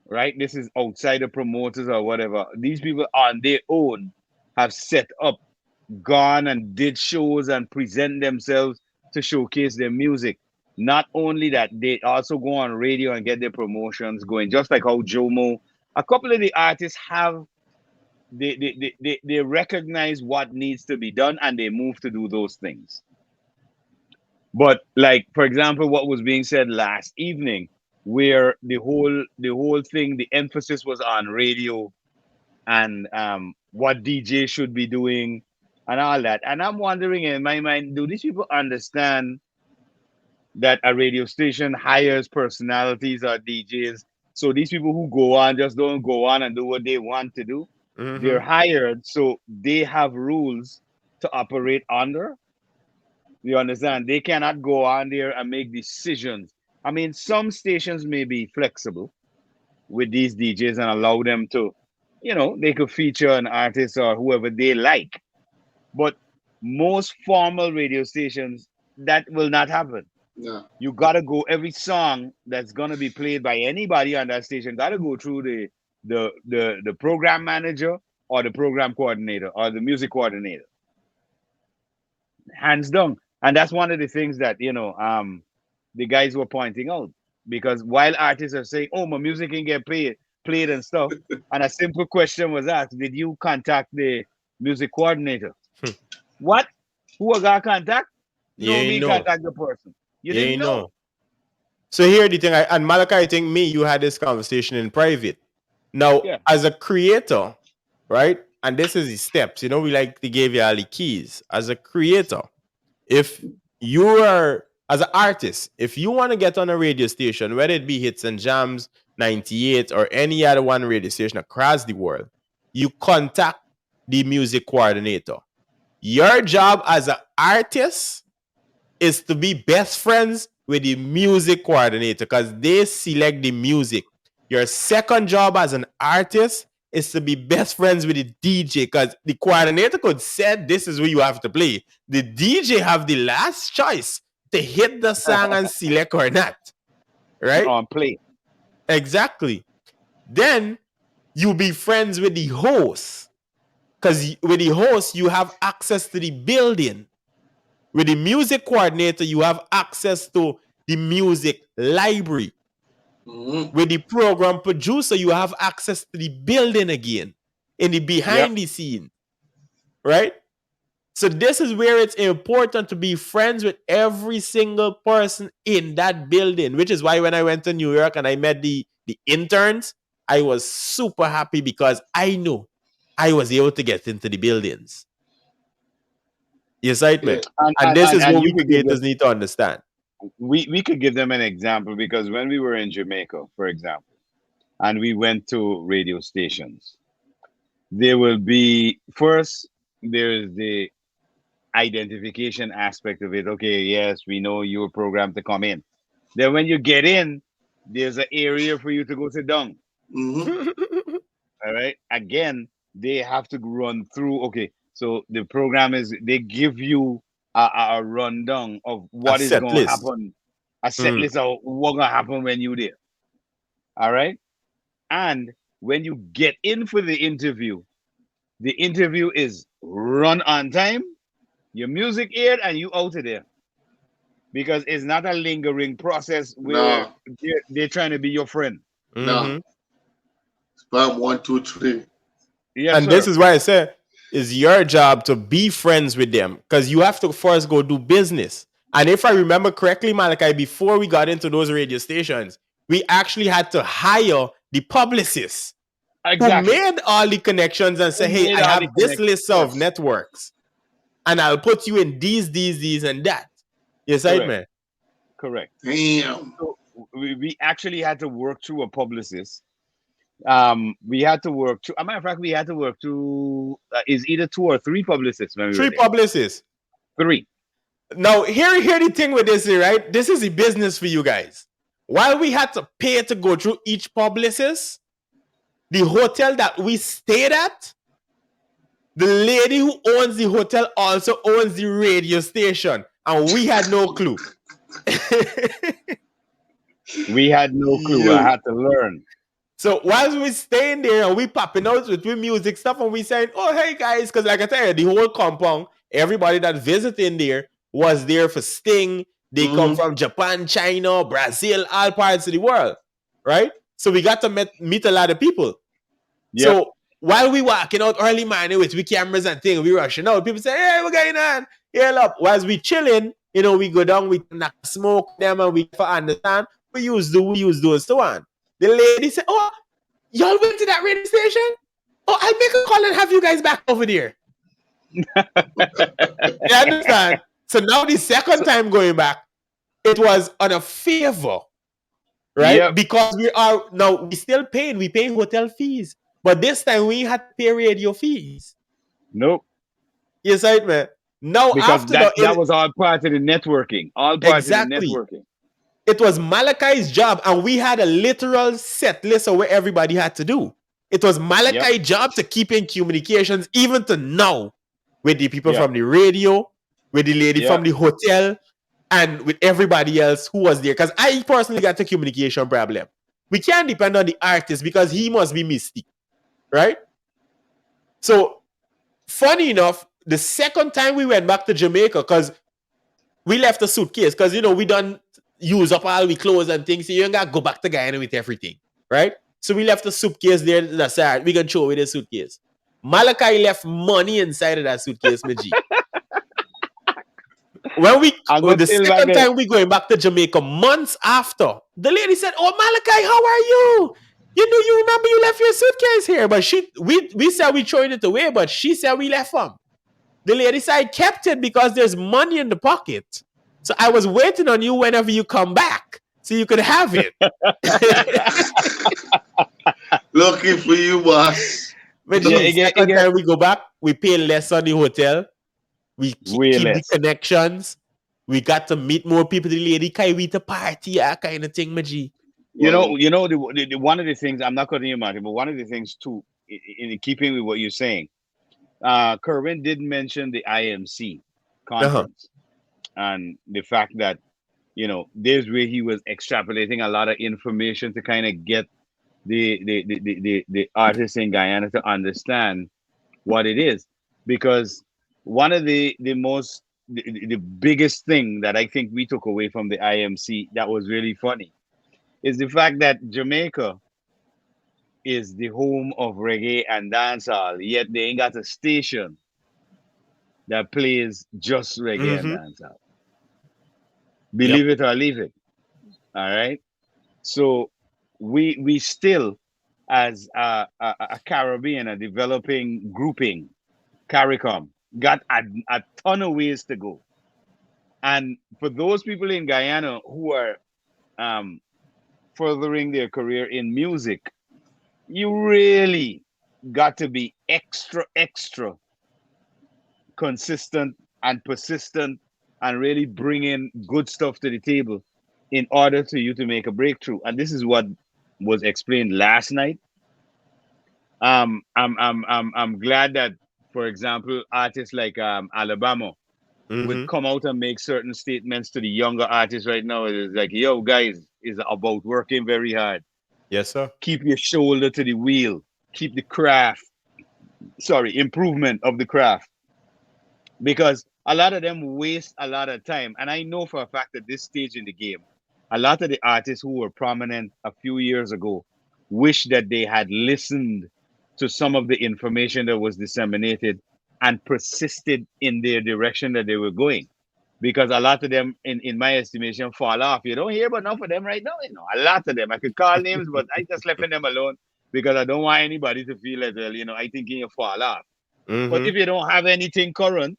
Speaker 1: right? This is outside of promoters or whatever. These people on their own have set up, gone and did shows and present themselves to showcase their music. Not only that, they also go on radio and get their promotions going, just like how Jomo, a couple of the artists have, they recognize what needs to be done and they move to do those things. But like, for example, what was being said last evening, where the whole thing, the emphasis was on radio and what DJ should be doing and all that. And I'm wondering in my mind, do these people understand that a radio station hires personalities or DJs? So these people who go on just don't go on and do what they want to do. They're
Speaker 3: mm-hmm.
Speaker 1: hired, so they have rules to operate under. You understand? They cannot go on there and make decisions. I mean, some stations may be flexible with these DJs and allow them to, they could feature an artist or whoever they like. But most formal radio stations, that will not happen.
Speaker 2: Yeah,
Speaker 1: You gotta go, every song that's gonna be played by anybody on that station gotta go through the program manager or the program coordinator or the music coordinator, hands down. And that's one of the things that the guys were pointing out, because while artists are saying, "Oh, my music can get played and stuff," and a simple question was asked: "Did you contact the music coordinator?" What? Who I got contact?
Speaker 3: You
Speaker 1: No,
Speaker 3: ain't
Speaker 1: me
Speaker 3: know.
Speaker 1: contact the person. You
Speaker 3: You
Speaker 1: didn't
Speaker 3: ain't
Speaker 1: know.
Speaker 3: know. So here the thing, and Malachi, I think you had this conversation in private. Now,
Speaker 1: Yeah.
Speaker 3: as a creator, right? And this is the steps. We like to give you all the keys. As a creator, if you are as an artist, if you want to get on a radio station, whether it be Hits and Jams 98 or any other one radio station across the world, you contact the music coordinator. Your job as an artist is to be best friends with the music coordinator because they select the music. Your second job as an artist is to be best friends with the DJ because the coordinator could say this is where you have to play. The DJ have the last choice to hit the song and select or not. Right?
Speaker 1: On play.
Speaker 3: Exactly. Then you be friends with the host. Because with the host, you have access to the building. With the music coordinator, you have access to the music library.
Speaker 2: Mm-hmm.
Speaker 3: With the program producer, you have access to the building again in the behind the scene. Right? So this is where it's important to be friends with every single person in that building, which is why when I went to New York and I met the interns, I was super happy because I knew I was able to get into the buildings. Yes, right, man.
Speaker 2: Yeah.
Speaker 3: And this is
Speaker 1: And
Speaker 3: what
Speaker 1: you
Speaker 3: we
Speaker 1: could give
Speaker 3: creators
Speaker 1: them,
Speaker 3: need to understand.
Speaker 1: we could give them an example because when we were in Jamaica, for example, and we went to radio stations, there will be first there's the identification aspect of it. Okay, yes, we know you're programmed to come in. Then when you get in, there's an area for you to go sit down.
Speaker 2: Mm-hmm.
Speaker 1: All right. Again, they have to run through. Okay, so the program is they give you a rundown of
Speaker 3: A
Speaker 1: what is
Speaker 3: set
Speaker 1: going to
Speaker 3: list.
Speaker 1: happen, a set list of what going to happen when you there. All right. And when you get in for the interview is run on time, your music aired, and you out of there because it's not a lingering process where
Speaker 2: No,
Speaker 1: they're trying to be your friend.
Speaker 2: no.
Speaker 3: Mm-hmm.
Speaker 2: Spam 1, 2, 3.
Speaker 1: Yes,
Speaker 3: And this
Speaker 1: sir.
Speaker 3: is why I say it's your job to be friends with them because you have to first go do business. And if I remember correctly, Malachi, before we got into those radio stations, we actually had to hire the publicists who
Speaker 1: Exactly.
Speaker 3: made all the connections and say,
Speaker 1: Who
Speaker 3: hey,
Speaker 1: made
Speaker 3: I
Speaker 1: all the
Speaker 3: have this
Speaker 1: connections?
Speaker 3: list of
Speaker 1: Yes,
Speaker 3: networks and I'll put you in these, and that. Yes, right,
Speaker 1: correct,
Speaker 3: man.
Speaker 1: correct.
Speaker 2: Damn.
Speaker 1: So we actually had to work through a publicist. We had to work through. A matter of fact, we had to work through is either two or three publicists when we were
Speaker 3: Three
Speaker 1: there.
Speaker 3: publicists.
Speaker 1: Three.
Speaker 3: Now, here the thing with this, right? This is the business for you guys. While we had to pay to go through each publicist, the hotel that we stayed at, the lady who owns the hotel also owns the radio station, and we had no clue.
Speaker 1: We had no clue. I
Speaker 2: You.
Speaker 1: had to learn.
Speaker 3: So while we staying there and we popping out with music stuff and we saying, oh, hey guys, because like I tell you, the whole compound, everybody that visiting there was there for Sting. They come
Speaker 2: Mm-hmm.
Speaker 3: from Japan, China, Brazil, all parts of the world, right? So we got to meet a lot of people.
Speaker 1: Yep.
Speaker 3: So while we walking out early morning with we cameras and things, we rushing out. People say, hey, what going on? Yeah, look. Whilst we chilling, we go down, we knock smoke them and we for understand. We use do and so on. The lady said, oh, y'all went to that radio station? Oh, I'll make a call and have you guys back over there. You understand? So now the second
Speaker 1: So,
Speaker 3: time going back, it was on a favor, right?
Speaker 1: yep.
Speaker 3: Because we still paying, we paying hotel fees. But this time we had to pay radio fees.
Speaker 1: Nope.
Speaker 3: Yes, right, man. Now
Speaker 1: Because
Speaker 3: after
Speaker 1: that was all part of the networking. All part of the
Speaker 3: exactly.
Speaker 1: networking.
Speaker 3: It was Malachi's job, and we had a literal set list of what everybody had to do. It was Malachi's
Speaker 1: Yep.
Speaker 3: job to keep in communications, even to now, with the people
Speaker 1: Yep.
Speaker 3: from the radio, with the lady
Speaker 1: Yep.
Speaker 3: from the hotel, and with everybody else who was there. Because I personally got a communication problem. We can't depend on the artist because he must be mystic, right? So, funny enough, the second time we went back to Jamaica, because we left a suitcase, because, we done use up all we clothes and things, so you ain't got to go back to Guyana with everything, right? So we left a suitcase there. That's all right. We can show with the suitcase. Malachi left money inside of that suitcase, my G. When
Speaker 1: I'm gonna
Speaker 3: the
Speaker 1: tell you back
Speaker 3: second
Speaker 1: there.
Speaker 3: time we going back to Jamaica, months after, the lady said, "Oh, Malachi, how are you? You remember you left your suitcase here?" But we said we throwing it away, but she said we left them. The lady said I kept it because there's money in the pocket. So I was waiting on you whenever you come back, so you could have it.
Speaker 2: Lucky for you, boss.
Speaker 3: But
Speaker 1: Yeah,
Speaker 3: the second time we go back, we pay less on the hotel. We
Speaker 1: way
Speaker 3: keep the
Speaker 1: less.
Speaker 3: connections. We got to meet more people. The lady Kyrie to party, that kind of thing, my G.
Speaker 2: Wow.
Speaker 1: One of the things, I'm not cutting you, Martin, but one of the things too, in keeping with what you're saying, Kerwin did mention the IMC
Speaker 3: Uh-huh.
Speaker 1: conference and the fact that there's where he was extrapolating a lot of information to kind of get the artists in Guyana to understand what it is, because one of the biggest thing that I think we took away from the IMC that was really funny is the fact that Jamaica is the home of reggae and dancehall, yet they ain't got a station that plays just reggae and
Speaker 3: Mm-hmm.
Speaker 1: dancehall.
Speaker 3: Yep.
Speaker 1: Believe it or leave it. All right. So we still, as a Caribbean, a developing grouping, CARICOM, got a ton of ways to go. And for those people in Guyana who are um, furthering their career in music, you really got to be extra, extra consistent and persistent and really bring in good stuff to the table in order to you to make a breakthrough. And this is what was explained last night. I'm glad that, for example, artists like Alabama would
Speaker 3: Mm-hmm.
Speaker 1: come out and make certain statements to the younger artists right now. It's like, yo, guys, it's about working very hard.
Speaker 3: Yes, sir.
Speaker 1: Keep your shoulder to the wheel. Keep the craft. Sorry, improvement of the craft, because a lot of them waste a lot of time. And I know for a fact at this stage in the game, a lot of the artists who were prominent a few years ago wish that they had listened to some of the information that was disseminated and persisted in their direction that they were going. Because a lot of them, in my estimation, fall off. You don't hear about enough of them right now. A lot of them. I could call names, but I just left them alone because I don't want anybody to feel as well, I think you fall off. But
Speaker 3: Mm-hmm.
Speaker 1: if you don't have anything current,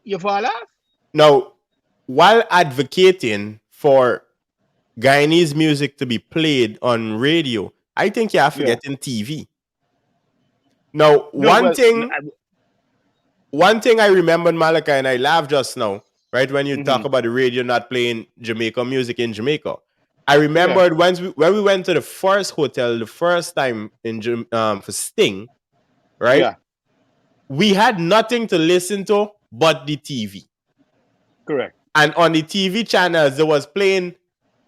Speaker 1: you fall off.
Speaker 3: Now, while advocating for Guyanese music to be played on radio, I think you are
Speaker 1: Yeah.
Speaker 3: forgetting TV. Now,
Speaker 1: No, well,
Speaker 3: one thing I remember, Malika, and I laughed just now, right, when you talk
Speaker 1: mhm,
Speaker 3: about the radio not playing Jamaica music in Jamaica. I
Speaker 1: yeah,
Speaker 3: remembered when we went to the first hotel the first time for Sting, right?
Speaker 1: yeah,
Speaker 3: We had nothing to listen to but the TV.
Speaker 1: correct.
Speaker 3: And on the TV channels, there was playing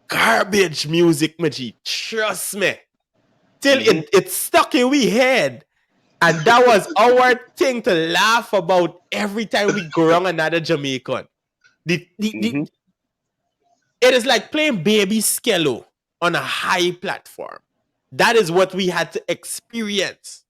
Speaker 3: garbage music, Maji. Trust me. Till
Speaker 1: Hmm.
Speaker 3: it stuck in we head. And that was our thing to laugh about every time we go around another Jamaican.
Speaker 1: Hmm.
Speaker 3: It is like playing baby Skello on a high platform. That is what we had to experience.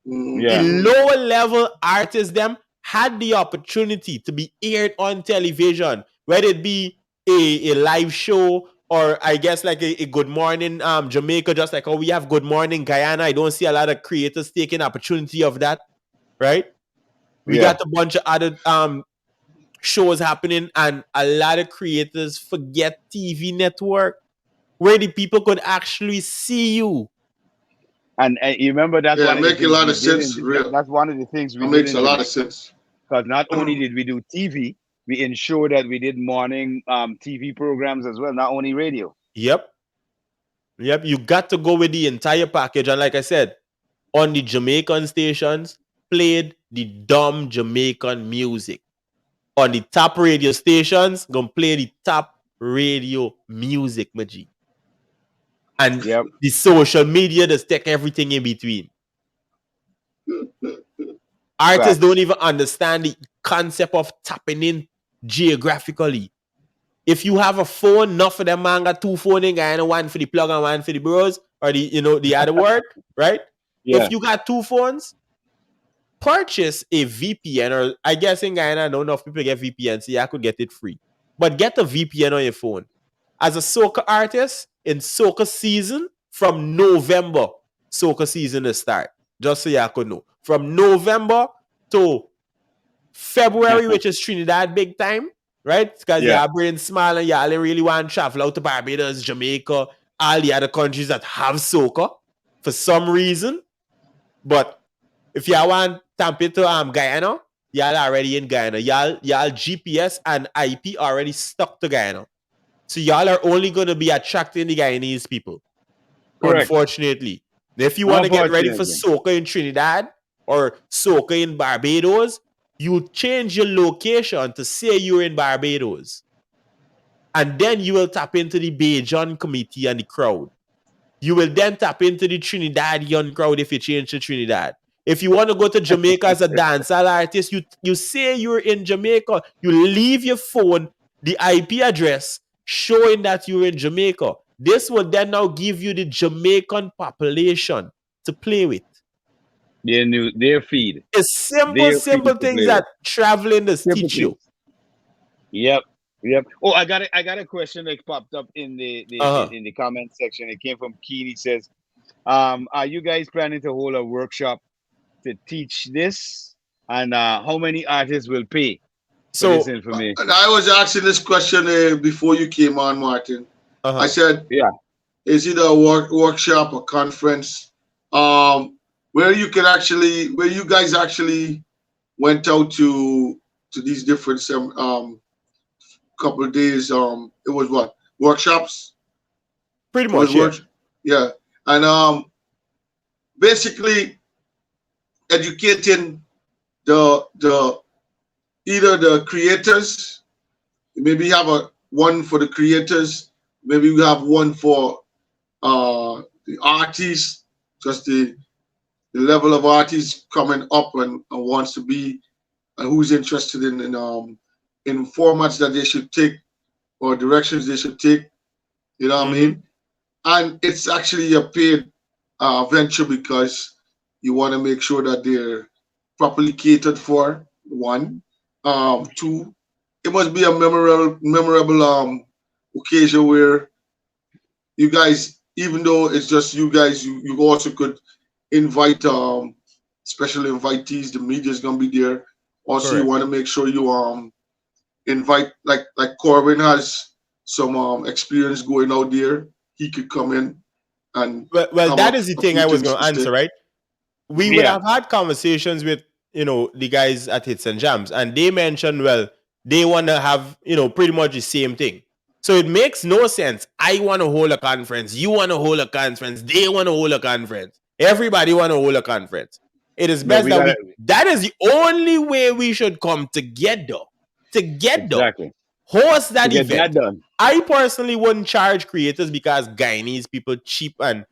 Speaker 3: The
Speaker 1: Yeah,
Speaker 2: Mm-hmm.
Speaker 3: lower level artists them had the opportunity to be aired on television, whether it be a live show or I guess like a Good Morning Jamaica, just like how we have Good Morning Guyana. I don't see a lot of creators taking opportunity of that, right? We
Speaker 1: yeah.
Speaker 3: got a bunch of other shows happening, and a lot of creators forget TV network where the people could actually see you.
Speaker 1: And you remember that's
Speaker 2: Yeah,
Speaker 1: one
Speaker 2: it
Speaker 1: of the
Speaker 2: make a
Speaker 1: things
Speaker 2: lot
Speaker 1: we
Speaker 2: of
Speaker 1: did
Speaker 2: sense,
Speaker 1: in
Speaker 2: real.
Speaker 1: that's one of the things we
Speaker 2: That
Speaker 1: did
Speaker 2: makes
Speaker 1: in
Speaker 2: a lot of
Speaker 1: Jamaica.
Speaker 2: sense.
Speaker 1: Because not only did we do TV, we ensured that we did morning TV programs as well, not only radio.
Speaker 3: Yep. Yep. You got to go with the entire package. And like I said, on the Jamaican stations, played the dumb Jamaican music. On the top radio stations, gonna play the top radio music, Maji. And
Speaker 1: Yep.
Speaker 3: the social media just take everything in between. Artists don't
Speaker 1: Facts.
Speaker 3: even understand the concept of tapping in geographically. If you have a phone, not for them man got two phone in Guyana, one for the plug and one for the bros, or the other word, right? If
Speaker 1: Yeah.
Speaker 3: you got two phones, purchase a VPN, or I guess in Guyana, I don't know if people get VPN, so yeah, I could get it free. But get a VPN on your phone. As a soca artist in soca season, from November, soca season to start. Just so y'all could know. From November to February, which is Trinidad big time, right? Because
Speaker 1: Yeah.
Speaker 3: y'all brain small and y'all really want to travel out to Barbados, Jamaica, all the other countries that have soca for some reason. But if y'all want tamp it to Guyana, y'all already in Guyana. Y'all GPS and IP already stuck to Guyana. So y'all are only going to be attracting the Guyanese people,
Speaker 1: Correct.
Speaker 3: unfortunately. If you want to get ready for
Speaker 1: Unfortunately.
Speaker 3: soca in Trinidad or soca in Barbados, you change your location to say you're in Barbados. And then you will tap into the Bajan committee and the crowd. You will then tap into the Trinidadian crowd if you change to Trinidad. If you want to go to Jamaica as a dancehall artist, you say you're in Jamaica. You leave your phone, the IP address showing that you're in Jamaica. This will then now give you the Jamaican population to play with.
Speaker 1: Their feed.
Speaker 3: It's simple,
Speaker 1: Their
Speaker 3: simple
Speaker 1: feed to
Speaker 3: things
Speaker 1: play
Speaker 3: that
Speaker 1: with.
Speaker 3: traveling does
Speaker 1: Simple
Speaker 3: teach you.
Speaker 1: things. Yep. Yep. Oh, I got a question that popped up in
Speaker 3: Uh-huh.
Speaker 1: in the comment section. It came from Keen. He says, are you guys planning to hold a workshop to teach this? And how many artists will pay for this
Speaker 3: So,
Speaker 2: And
Speaker 1: information?
Speaker 2: I was asking this question before you came on, Martin. I
Speaker 3: uh-huh.
Speaker 2: said,
Speaker 1: Yeah.
Speaker 2: is it a workshop, a conference, where you can actually, where you guys actually went out to these different couple of days. It was what, workshops?
Speaker 3: Pretty
Speaker 2: It was
Speaker 3: much, yeah.
Speaker 2: work, yeah, and basically educating the either the creators. Maybe you have a one for the creators. Maybe you have one for the artists, just the level of artists coming up and wants to be and who's interested in formats that they should take or directions they should take. You know what I
Speaker 3: Mm-hmm.
Speaker 2: mean? And it's actually a paid venture because you want to make sure that they're properly catered for. One, two, it must be a memorable occasion where you guys, even though it's just you guys, you also could invite special invitees. The media is gonna be there. Also, you
Speaker 3: Correct.
Speaker 2: want to make sure you invite like Corbin has some experience going out there. He could come in and
Speaker 3: Well,
Speaker 2: have
Speaker 3: that is the
Speaker 2: a
Speaker 3: thing
Speaker 2: few
Speaker 3: I was
Speaker 2: things
Speaker 3: going
Speaker 2: to
Speaker 3: to answer,
Speaker 2: say.
Speaker 3: right? We would
Speaker 1: Yeah.
Speaker 3: have had conversations with, the guys at Hits and Jams, and they mentioned, well, they want to have, pretty much the same thing. So it makes no sense. I want to hold a conference. You want to hold a conference. They want to hold a conference. Everybody want to hold a conference. It is
Speaker 1: No,
Speaker 3: best
Speaker 1: we
Speaker 3: that
Speaker 1: gotta
Speaker 3: that is the only way we should come together. Together.
Speaker 1: exactly
Speaker 3: Host
Speaker 1: to
Speaker 3: that
Speaker 1: get that
Speaker 3: event.
Speaker 1: done.
Speaker 3: I personally wouldn't charge creators because Guyanese people cheap and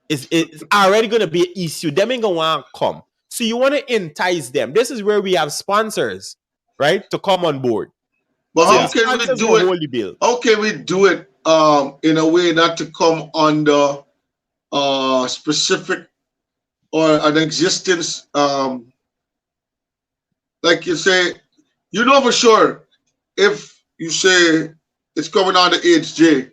Speaker 3: it's already going to be an issue. Them ain't going to want to come. So you want to entice them. This is where we have sponsors, right, to come on board.
Speaker 2: But
Speaker 3: So
Speaker 2: how
Speaker 3: the
Speaker 1: Yeah.
Speaker 2: can we
Speaker 3: sponsors
Speaker 2: do
Speaker 3: will
Speaker 2: it?
Speaker 3: hold the bill.
Speaker 2: How can we do it in a way not to come under specific or an existence like you say, you know for sure if you say it's coming on the HJ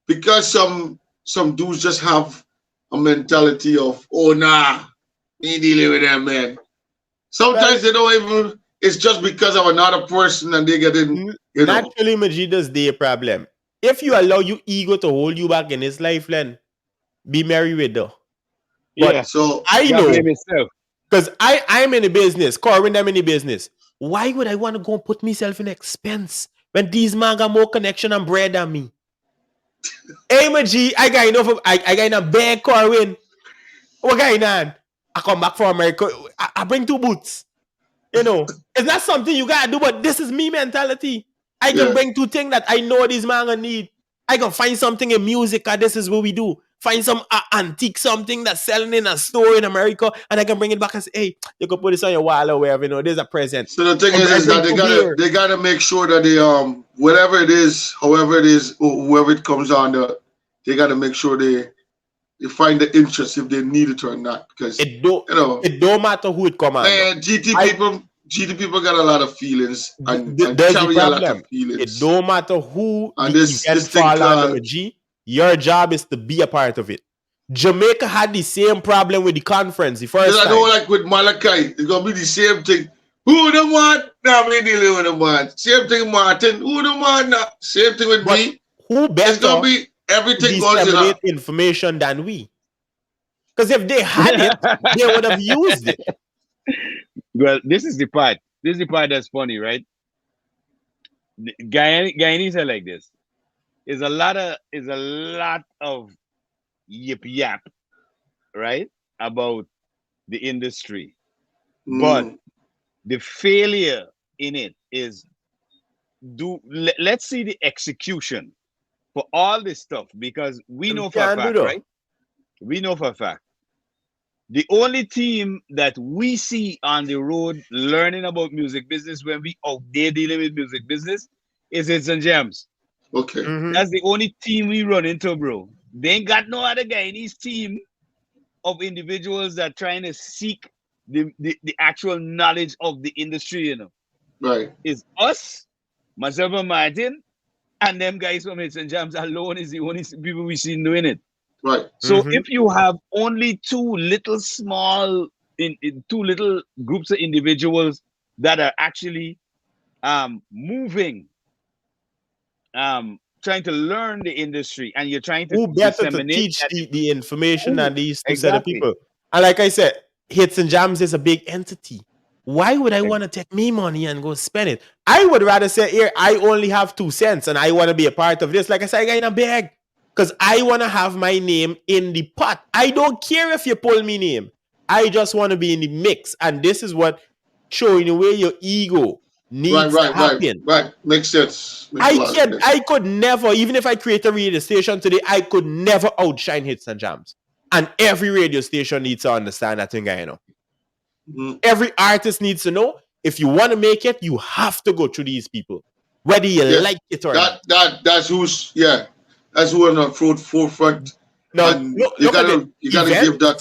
Speaker 2: because some dudes just have a mentality of oh nah, me dealing with them man.
Speaker 3: Well,
Speaker 2: Sometimes they don't even. It's just because of another person and they get in. You know.
Speaker 3: naturally, Majida's their problem. If you allow your ego to hold you back in this life, then be merry with her. But
Speaker 1: Yeah.
Speaker 2: So
Speaker 3: I
Speaker 1: Gotta
Speaker 3: know,
Speaker 1: blame yourself.
Speaker 3: because I'm in the business, Corbin, I'm in the business. Why would I want to go and put myself in expense when these man got more connection and bread than me? Hey, my G, I got enough. I got enough bag, Corwin. What going on? I come back from America. I bring two boots. It's not something you gotta do, but this is me mentality. I can
Speaker 2: yeah.
Speaker 3: bring two things that I know these man gonna need. I can find something in music, and this is what we do. Find some antique something that's selling in a store in America, and I can bring it back and say, hey, you can put this on your wall or wherever, there's a present.
Speaker 2: So the thing
Speaker 3: I
Speaker 2: is
Speaker 3: bring
Speaker 2: that they
Speaker 3: two
Speaker 2: gotta
Speaker 3: beer.
Speaker 2: they gotta make sure that they whatever it is, however it is, whoever it comes on, they gotta make sure they find the interest if they need it or not because
Speaker 3: It don't,
Speaker 2: you know
Speaker 3: it don't matter who it come under.
Speaker 2: man
Speaker 3: I
Speaker 2: GT people got a lot of feelings and
Speaker 3: there's the
Speaker 2: carry a lot of
Speaker 3: problem. It
Speaker 2: feelings
Speaker 3: don't matter who
Speaker 2: and
Speaker 3: the
Speaker 2: this
Speaker 3: event
Speaker 2: thing
Speaker 3: fall under,
Speaker 2: called.
Speaker 3: my G. Your job is to be a part of it. Jamaica had the same problem with the conference the
Speaker 2: Because
Speaker 3: first
Speaker 2: I know,
Speaker 3: time.
Speaker 2: like with Malachi, it's gonna be the same thing. Who the man? Nah, me dealing with the man. Same thing, Martin. Who the man? Nah. Same thing with
Speaker 3: But
Speaker 2: me.
Speaker 3: who
Speaker 2: It's gonna
Speaker 3: better
Speaker 2: be
Speaker 3: to
Speaker 2: everything goes in
Speaker 3: disseminate
Speaker 2: a.
Speaker 3: information than we? Because if they had it, they would have used it.
Speaker 1: Well, this is the part. this is the part that's funny, right? Guyanese are like this. Is a lot of yip yap, right? About the industry. But
Speaker 2: Mm,
Speaker 1: the failure in it is let's see the execution for all this stuff because we
Speaker 3: Them
Speaker 1: know for a
Speaker 3: can't do
Speaker 1: fact,
Speaker 3: though.
Speaker 1: right? We know for a fact the only team that we see on the road learning about music business when we out there dealing with music business is Hits and Jams.
Speaker 2: okay.
Speaker 3: Mm-hmm.
Speaker 1: That's the only team we run into, bro. They ain't got no other guy in his team of individuals that trying to seek the actual knowledge of the industry,
Speaker 2: Right,
Speaker 1: is us, myself and Martin, and them guys from Hits and Jams alone is the only people we see doing it.
Speaker 2: right.
Speaker 1: So
Speaker 3: Mm-hmm.
Speaker 1: if you have only in two little groups of individuals that are actually moving, trying to learn the industry, and you're trying to
Speaker 3: Who better to
Speaker 1: disseminate
Speaker 3: teach
Speaker 1: that,
Speaker 3: the information
Speaker 1: who
Speaker 3: than these two set of
Speaker 1: exactly.
Speaker 3: people? And like I said, Hits and Jams is a big entity. Why would I want to take me money and go spend it? I would rather say, here, I only have 2 cents and I want to be a part of this. Like I said, I got in a bag. Because I want to have my name in the pot. I don't care if you pull me name. I just want to be in the mix. And this is what showing the way your ego
Speaker 2: Right,
Speaker 3: needs to
Speaker 2: right, right,
Speaker 3: happen.
Speaker 2: right. Makes sense. Makes a lot of sense.
Speaker 3: I could never, even if I create a radio station today, I could never outshine Hits and Jams. And every radio station needs to understand that thing, I know.
Speaker 2: Mm,
Speaker 3: Every artist needs to know if you want to make it, you have to go through these people, whether you
Speaker 2: yeah,
Speaker 3: like it or not.
Speaker 2: that's who's yeah, that's who on the forefront,
Speaker 3: Now,
Speaker 2: and
Speaker 3: look at it.
Speaker 2: you gotta give that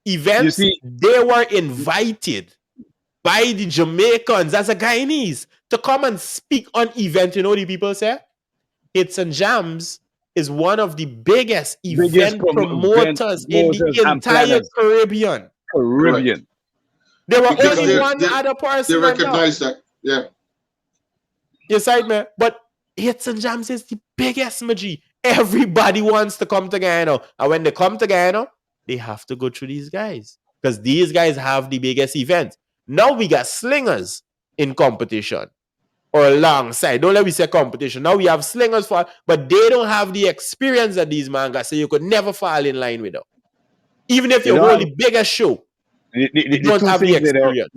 Speaker 1: You
Speaker 3: Events,
Speaker 1: see,
Speaker 3: they were invited by the Jamaicans as a Guyanese to come and speak on event. You know what the people say? Hits and Jams is one of the biggest
Speaker 1: biggest
Speaker 3: event
Speaker 1: event
Speaker 3: promoters in the
Speaker 1: promoters and
Speaker 3: entire
Speaker 1: planners,
Speaker 3: Caribbean.
Speaker 2: correct
Speaker 1: Caribbean.
Speaker 3: There were
Speaker 2: because
Speaker 3: only
Speaker 1: Because
Speaker 3: one other
Speaker 2: they
Speaker 3: person on that.
Speaker 2: recognize that. Yeah,
Speaker 3: You side me? But Hits and Jams is the biggest Maji. Everybody wants to come to Guyana. And when they come to Guyana, they have to go through these guys. Because these guys have the biggest event. Now we got slingers in competition or alongside. Don't let me say competition. Now we have slingers for, but they don't have the experience that these man got. So you could never fall in line with them. Even if
Speaker 1: they
Speaker 3: you
Speaker 1: don't
Speaker 3: hold
Speaker 1: have
Speaker 3: the biggest show, you
Speaker 1: the
Speaker 3: don't
Speaker 1: two
Speaker 3: have the
Speaker 1: things they don't
Speaker 3: experience.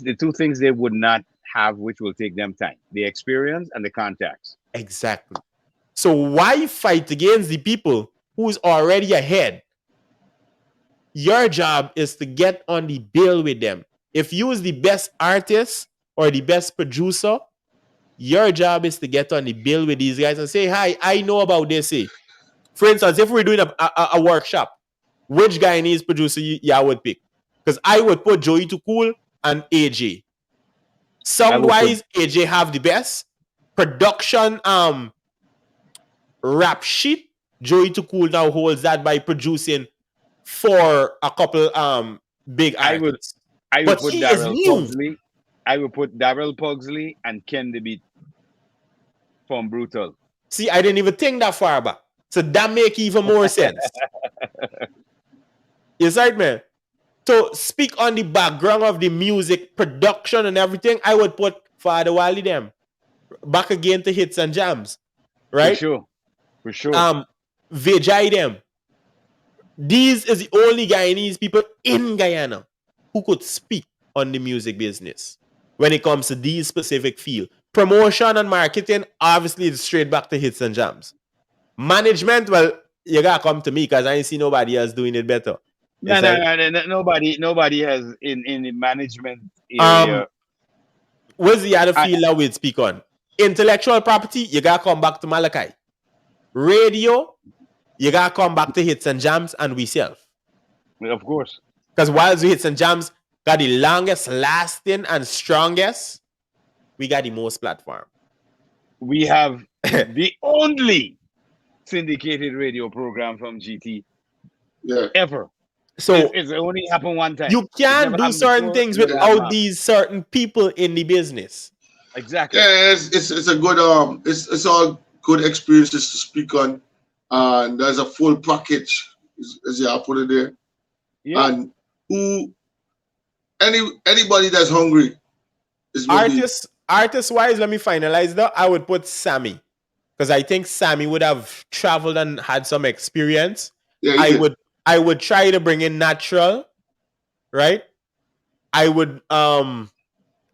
Speaker 1: the two things they would not have, which will take them time: the experience and the contacts.
Speaker 3: Exactly. So why fight against the people who's already ahead? Your job is to get on the bill with them. If you is the best artist or the best producer, your job is to get on the bill with these guys and say, hi, I know about this. For instance, if we're doing a workshop, which Guyanese producer you would pick? Because I would put Joey to Cool and AJ.
Speaker 1: I
Speaker 3: Sound
Speaker 1: will put
Speaker 3: wise, AJ have the best. Production, rap sheet, Joey to Cool now holds that by producing for a couple big
Speaker 1: I would
Speaker 3: artists.
Speaker 1: I would
Speaker 3: But
Speaker 1: put
Speaker 3: he is
Speaker 1: Daryl
Speaker 3: new.
Speaker 1: Pugsley. I would put Daryl Pugsley and Ken the Beat from Brutal.
Speaker 3: See, I didn't even think that far back. So that make even more sense. You right, man? To speak on the background of the music production and everything, I would put Father Wally them back again to Hits and Jams,
Speaker 1: For
Speaker 3: right?
Speaker 1: sure. For sure.
Speaker 3: Vijay them. These is the only Guyanese people in Guyana who could speak on the music business when it comes to these specific field. Promotion and marketing, obviously, it's straight back to Hits and Jams. Management, well, you gotta come to me because I ain't see nobody else doing it better.
Speaker 1: No,
Speaker 3: It's
Speaker 1: no,
Speaker 3: like,
Speaker 1: no, no, nobody has in the management
Speaker 3: um,
Speaker 1: area.
Speaker 3: what's the other
Speaker 1: I,
Speaker 3: field that we'd speak on? Intellectual property, you gotta come back to Malachi. Radio, you gotta come back to Hits and Jams and we self.
Speaker 1: of course,
Speaker 3: Because while the Hits and Jams got the longest lasting and strongest, we got the most platform.
Speaker 1: we have the only syndicated radio program from GT
Speaker 2: yeah.
Speaker 1: ever.
Speaker 3: So
Speaker 1: It's only happened one time.
Speaker 3: you
Speaker 1: It's
Speaker 3: can
Speaker 1: never
Speaker 3: do
Speaker 1: happened
Speaker 3: certain
Speaker 1: before.
Speaker 3: things
Speaker 1: Never happened
Speaker 3: without
Speaker 1: after.
Speaker 3: these certain people in the business.
Speaker 1: Exactly.
Speaker 2: Yeah, it's a good it's all good experiences to speak on, and there's a full package as you put it there,
Speaker 1: Yeah.
Speaker 2: and who anybody that's hungry It's gonna be
Speaker 3: Artist wise, let me finalize that. I would put Sammy because I think Sammy would have traveled and had some experience.
Speaker 2: yeah, he
Speaker 3: I
Speaker 2: did.
Speaker 3: would I would try to bring in natural, right? I would um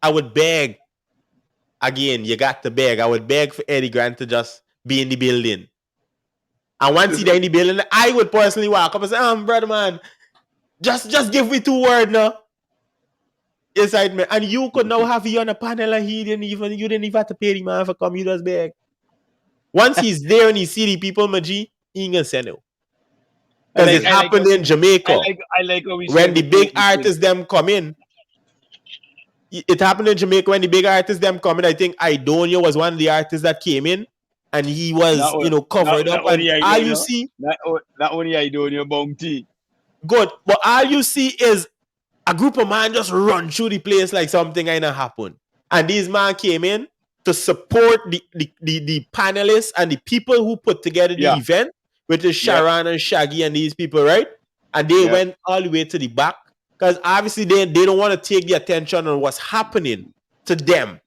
Speaker 3: I would beg again. You got to beg. I would beg for Eddie Grant to just be in the building. And once he's in the building, I would personally walk up and say, brother man, just give me 2 words now. Inside me. And you could now have you on a panel and you didn't even have to pay the man for come, you just beg. Once he's there and he see the people, Maji, he ain't gonna say no. Because it
Speaker 1: I like
Speaker 3: happened
Speaker 1: how
Speaker 3: in Jamaica.
Speaker 1: I like how we
Speaker 3: When
Speaker 1: said
Speaker 3: the
Speaker 1: the
Speaker 3: big
Speaker 1: places thing.
Speaker 3: artists them come in, it happened in Jamaica when the big artists them come in. I think Idonia was one of the artists that came in and he was, covered up.
Speaker 1: Not
Speaker 3: And
Speaker 1: only I
Speaker 3: all
Speaker 1: don't
Speaker 3: you
Speaker 1: know,
Speaker 3: see,
Speaker 1: not only I don't know bounty.
Speaker 3: good. But all you see is a group of man just run through the place like something ain't happen. And these man came in to support the panelists and the people who put together the
Speaker 1: Yeah,
Speaker 3: event, which is
Speaker 1: yep,
Speaker 3: Sharon and Shaggy and these people, right? And they
Speaker 1: yep.
Speaker 3: went all the way to the back because obviously they don't want to take the attention on what's happening to them.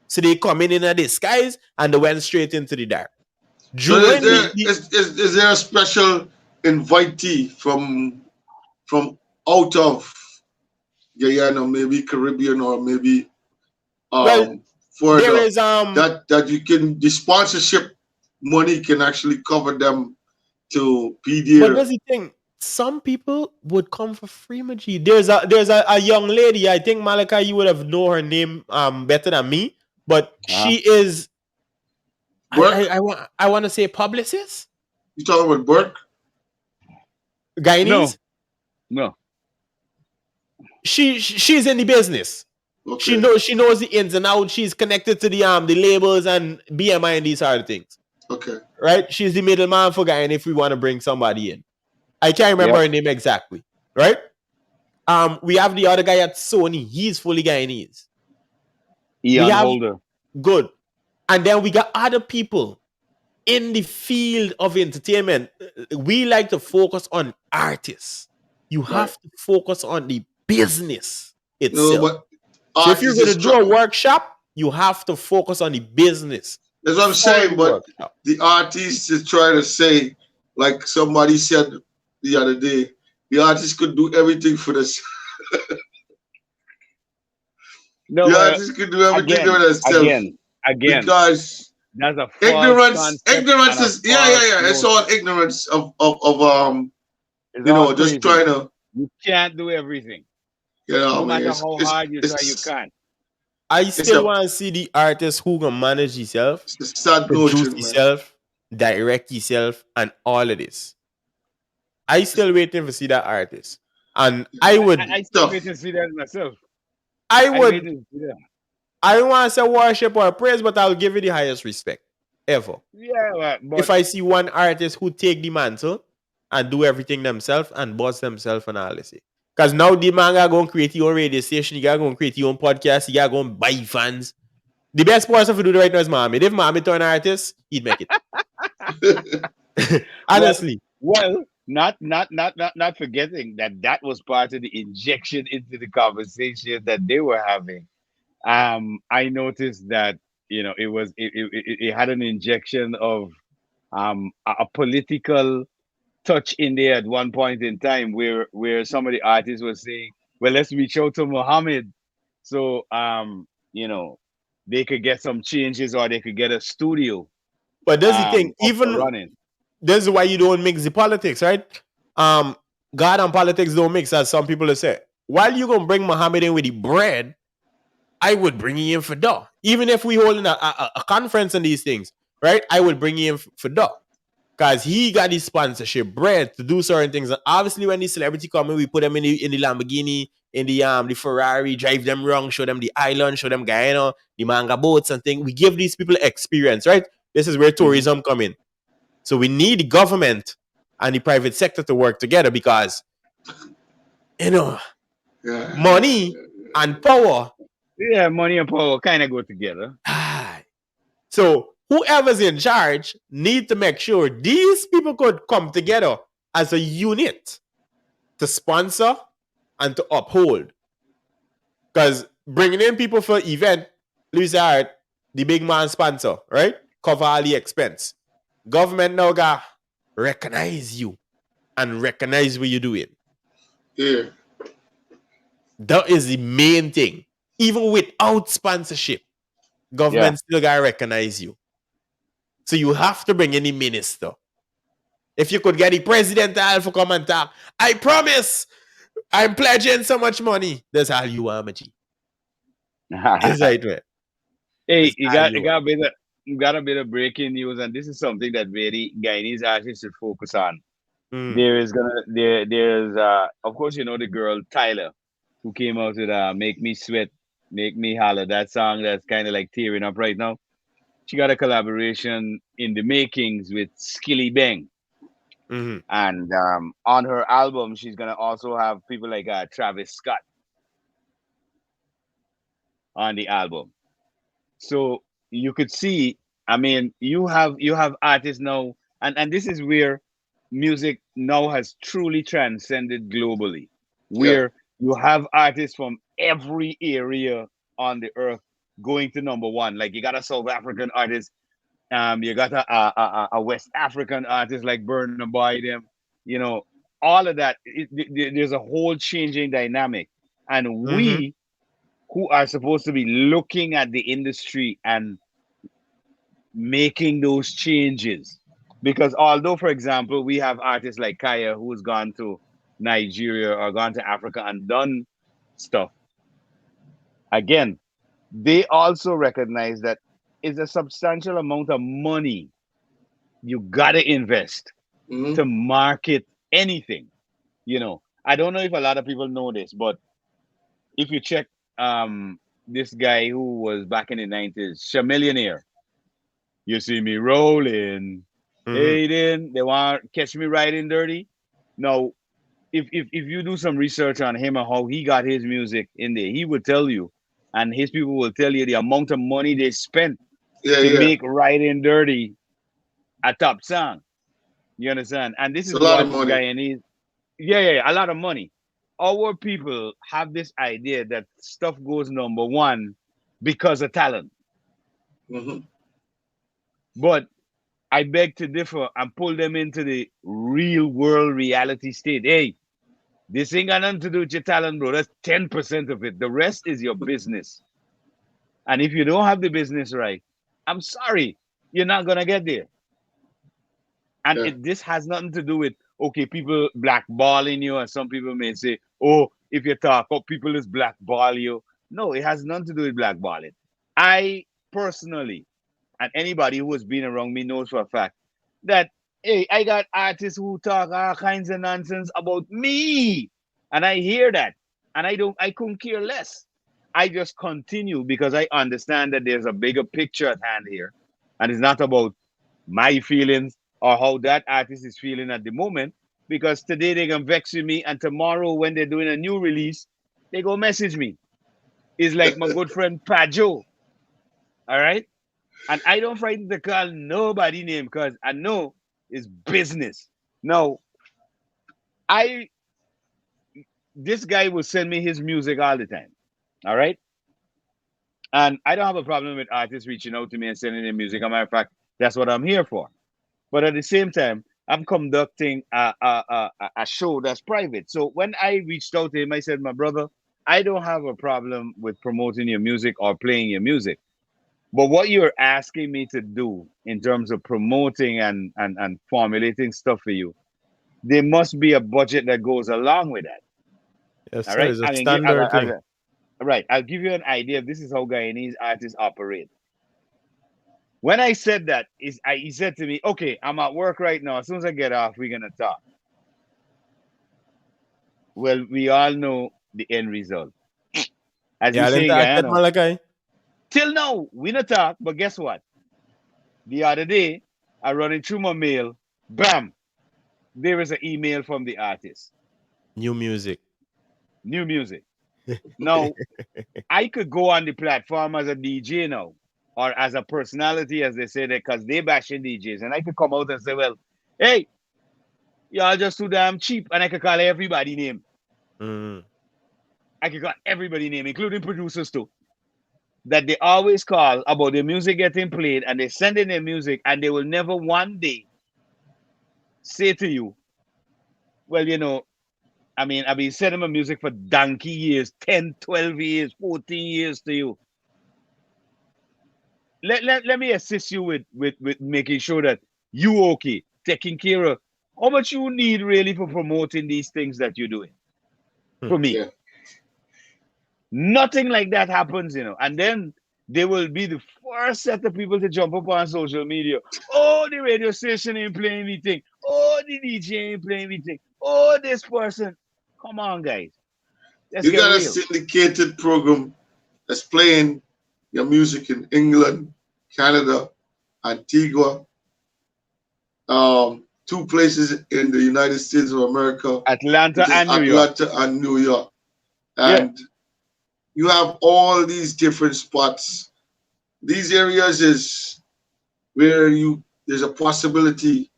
Speaker 3: So they come in a disguise and they went straight into the dark.
Speaker 2: So is
Speaker 3: During
Speaker 2: there is there a special invitee from out of Guyana, maybe Caribbean or maybe
Speaker 3: well, there
Speaker 2: further
Speaker 3: is
Speaker 2: that you can the sponsorship money can actually cover them to be
Speaker 3: but
Speaker 2: there.
Speaker 3: that's the thing. Some people would come for free, Maji. There's a young lady. I think Malika, you would have known her name better than me, but
Speaker 1: Uh-huh.
Speaker 3: she is.
Speaker 2: Burke,
Speaker 3: I want to say publicist,
Speaker 2: you talking about Burke?
Speaker 3: Guyanese.
Speaker 1: No, no.
Speaker 3: She's in the business.
Speaker 2: Okay,
Speaker 3: She knows the ins and outs. She's connected to the labels and BMI and these sort of things.
Speaker 2: okay.
Speaker 3: Right? She's the middleman for Guyana if we want to bring somebody in. I can't remember
Speaker 1: Yep.
Speaker 3: her name exactly. Right? We have the other guy at Sony. He's fully Guyanese. We
Speaker 1: Ian
Speaker 3: have
Speaker 1: Holder.
Speaker 3: good. And then we got other people in the field of entertainment. We like to focus on artists. You
Speaker 2: Right.
Speaker 3: have to focus on the business
Speaker 2: No,
Speaker 3: itself.
Speaker 2: but
Speaker 3: So if you're
Speaker 2: artists
Speaker 3: going to
Speaker 2: is
Speaker 3: do a workshop, you have to focus on the business
Speaker 2: that's what I'm
Speaker 3: for
Speaker 2: saying.
Speaker 3: the
Speaker 2: But
Speaker 3: workshop.
Speaker 2: the artist is trying to say, like somebody said the other day, the artist could do everything for this.
Speaker 1: No,
Speaker 2: The
Speaker 1: well,
Speaker 2: artist could do everything for
Speaker 1: again,
Speaker 2: themselves
Speaker 1: again, again.
Speaker 2: because
Speaker 1: That's a false concept
Speaker 2: ignorance
Speaker 1: and a
Speaker 2: is
Speaker 1: false
Speaker 2: yeah. It's all
Speaker 1: notion.
Speaker 2: ignorance of
Speaker 1: It's all
Speaker 2: just
Speaker 1: crazy.
Speaker 2: trying to
Speaker 1: You can't do everything. No
Speaker 2: man.
Speaker 1: matter how hard you try, you can't.
Speaker 3: I
Speaker 2: It's
Speaker 3: still want to see the artist who can manage himself,
Speaker 2: it's a sad
Speaker 3: produce
Speaker 2: notion, man.
Speaker 3: himself, direct himself, and all of this. I
Speaker 2: It's
Speaker 3: still waiting to see that artist. And I would
Speaker 1: I still wait
Speaker 2: tough.
Speaker 1: to see that myself.
Speaker 3: I
Speaker 1: I wait
Speaker 3: would
Speaker 1: to see that.
Speaker 3: I don't want to say worship or praise, but I'll give you the highest respect ever.
Speaker 1: Yeah,
Speaker 3: If
Speaker 1: but
Speaker 3: I see one artist who take the mantle and do everything themselves and boss themselves and all this. Because now the man are going to create your own radio station, you got going to create your own podcast, you got going to buy fans. The best person to do it right now is Mohammed. If Mohammed turn artist, he'd make it.
Speaker 1: well,
Speaker 3: Honestly.
Speaker 1: not forgetting that that was part of the injection into the conversation that they were having. I noticed that it had an injection of a political touch in there at one point in time where some of the artists were saying, well, let's reach out to Muhammad so they could get some changes or they could get a studio
Speaker 3: But that's the thing.
Speaker 1: up and
Speaker 3: Even
Speaker 1: running.
Speaker 3: this is why you don't mix the politics, right? Um, God and politics don't mix, as some people have said. While you gonna bring Muhammad in with the bread, I would bring you in for dough. Even if we holding a conference and these things, right? I would bring you in for dough. Because he got his sponsorship bread to do certain things. And obviously, when the celebrity come in, we put them in the Lamborghini, in the Ferrari, drive them around, show them the island, show them Guyana, the manga boats and things. We give these people experience, right? This is where
Speaker 1: Mhm.
Speaker 3: tourism come in. So we need the government and the private sector to work together because,
Speaker 2: Yeah.
Speaker 3: money and power.
Speaker 1: Yeah, money and power kind of go together.
Speaker 3: So whoever's in charge need to make sure these people could come together as a unit to sponsor and to uphold. Because bringing in people for event, Louis Hart, the big man sponsor, right? Cover all the expense. Government now got recognize you and recognize what you're doing.
Speaker 2: Yeah.
Speaker 3: That is the main thing. Even without sponsorship,
Speaker 1: Yeah.
Speaker 3: government still gotta recognize you. So you have to bring any minister. If you could get the president to come and talk, I promise I'm pledging so much money. That's all you want, Machi. Is that right?
Speaker 1: Hey,
Speaker 3: That's all you want.
Speaker 1: you got a bit of breaking news, and this is something that really Guyanese artists should focus on.
Speaker 3: Mm.
Speaker 1: There's of course you know the girl Tyler who came out with Make Me Sweat, Make Me Holler, that song that's kind of like tearing up right now. She got a collaboration in the makings with Skilly Bang.
Speaker 3: Mm-hmm.
Speaker 1: And on her album, she's gonna also have people like Travis Scott on the album. So you could see, I mean, you have artists now, and this is where music now has truly transcended globally,
Speaker 2: Yeah.
Speaker 1: where you have artists from every area on the earth going to number one. Like you got a South African artist, you got a West African artist like Burna Boy, them, you know, all of that. There's a whole changing dynamic, and
Speaker 3: Mm-hmm.
Speaker 1: we who are supposed to be looking at the industry and making those changes. Because although, for example, we have artists like Kaya who's gone to Nigeria or gone to Africa and done stuff, again, they also recognize that it's a substantial amount of money you gotta invest
Speaker 2: Mm-hmm.
Speaker 1: to market anything. You know, I don't know if a lot of people know this, but if you check this guy who was back in the 90s, Chamillionaire, you see me rolling.
Speaker 3: Mm-hmm.
Speaker 1: Hey, then they want to catch me riding dirty. Now, if you do some research on him and how he got his music in there, he would tell you, and his people will tell you the amount of money they spent
Speaker 2: Yeah,
Speaker 1: to
Speaker 2: yeah.
Speaker 1: make riding dirty a top song. You understand? And this
Speaker 2: It's a
Speaker 1: is
Speaker 2: lot of
Speaker 1: what
Speaker 2: money.
Speaker 1: Guyanese, yeah, a lot of money. Our people have this idea that stuff goes number one because of talent.
Speaker 2: Mm-hmm.
Speaker 1: But I beg to differ and pull them into the real world reality state. Hey, this ain't got nothing to do with your talent, bro. That's 10% of it. The rest is your business. And if you don't have the business right, I'm sorry, you're not gonna get there. And
Speaker 2: Yeah.
Speaker 1: this has nothing to do with okay, people blackballing you, and some people may say, oh, if you talk up, people is blackball you. No, it has nothing to do with blackballing. I personally, and anybody who has been around me knows for a fact that hey, I got artists who talk all kinds of nonsense about me, and I hear that, and I couldn't care less. I just continue because I understand that there's a bigger picture at hand here, and it's not about my feelings or how that artist is feeling at the moment. Because today they can vex with me, and tomorrow when they're doing a new release, they go message me. It's like my good friend Pajo. All right. And I don't frighten to call nobody name because I know it's business. Now, I this guy will send me his music all the time. All right. And I don't have a problem with artists reaching out to me and sending their music. As a matter of fact, that's what I'm here for. But at the same time, I'm conducting a show that's private. So when I reached out to him, I said, my brother, I don't have a problem with promoting your music or playing your music. But what you're asking me to do in terms of promoting and formulating stuff for you, there must be a budget that goes along with that.
Speaker 3: Yes,
Speaker 1: All
Speaker 3: sir.
Speaker 1: right,
Speaker 3: It's a standard thing.
Speaker 1: right. I'll give you an idea. This is how Guyanese artists operate. When I said that, he said to me, "Okay, I'm at work right now. As soon as I get off, we're gonna talk." Well, we all know the end result, as we
Speaker 3: Yeah,
Speaker 1: say
Speaker 3: then
Speaker 1: in
Speaker 3: talk that
Speaker 1: Guyana.
Speaker 3: Malakai.
Speaker 1: Till now, we not talk. But guess what? The other day, I running through my mail. Bam! There is an email from the artist.
Speaker 3: New music.
Speaker 1: New music. Now, I could go on the platform as a DJ now, or as a personality, as they say that, because they bashing DJs, and I could come out and say, "Well, hey, y'all just too damn cheap," and I could call everybody name.
Speaker 3: Mm.
Speaker 1: I could call everybody name, including producers too. that they always call about their music getting played, and they send in their music, and they will never one day say to you, well, I mean, I've been sending my music for donkey years, 10, 12 years, 14 years to you. Let me assist you with making sure that you okay, taking care of how much you need really for promoting these things that you're doing
Speaker 3: Hmm.
Speaker 1: for me.
Speaker 2: Yeah.
Speaker 1: Nothing like that happens. And then they will be the first set of people to jump up on social media. Oh, the radio station ain't playing anything. Oh, the DJ ain't playing anything. Oh, this person. Come on, guys. Let's
Speaker 2: You
Speaker 1: get
Speaker 2: got a
Speaker 1: real.
Speaker 2: syndicated program that's playing your music in England, Canada, Antigua, two places in the United States of America,
Speaker 1: Atlanta
Speaker 2: which is
Speaker 1: and New York.
Speaker 2: Atlanta and New York.
Speaker 1: Yeah,
Speaker 2: And you have all these different spots. These areas is where there's a possibility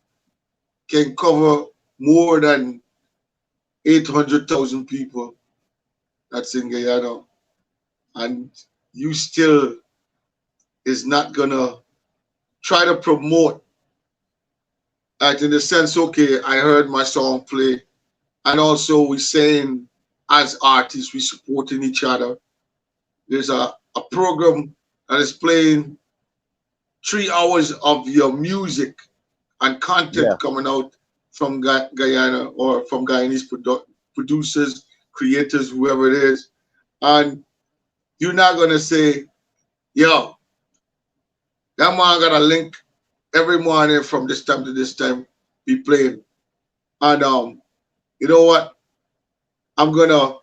Speaker 2: can cover more than 800,000 people that's in Guyana, and you still is not gonna try to promote it in the sense, okay, I heard my song play, and also we saying as artists we supporting each other. There's a program that is playing 3 hours of your music and
Speaker 1: yeah,
Speaker 2: content coming out from Guyana or from Guyanese producers, creators, whoever it is, and you're not gonna say, yo, that man got a link every morning from this time to this time be playing. And you know what? I'm gonna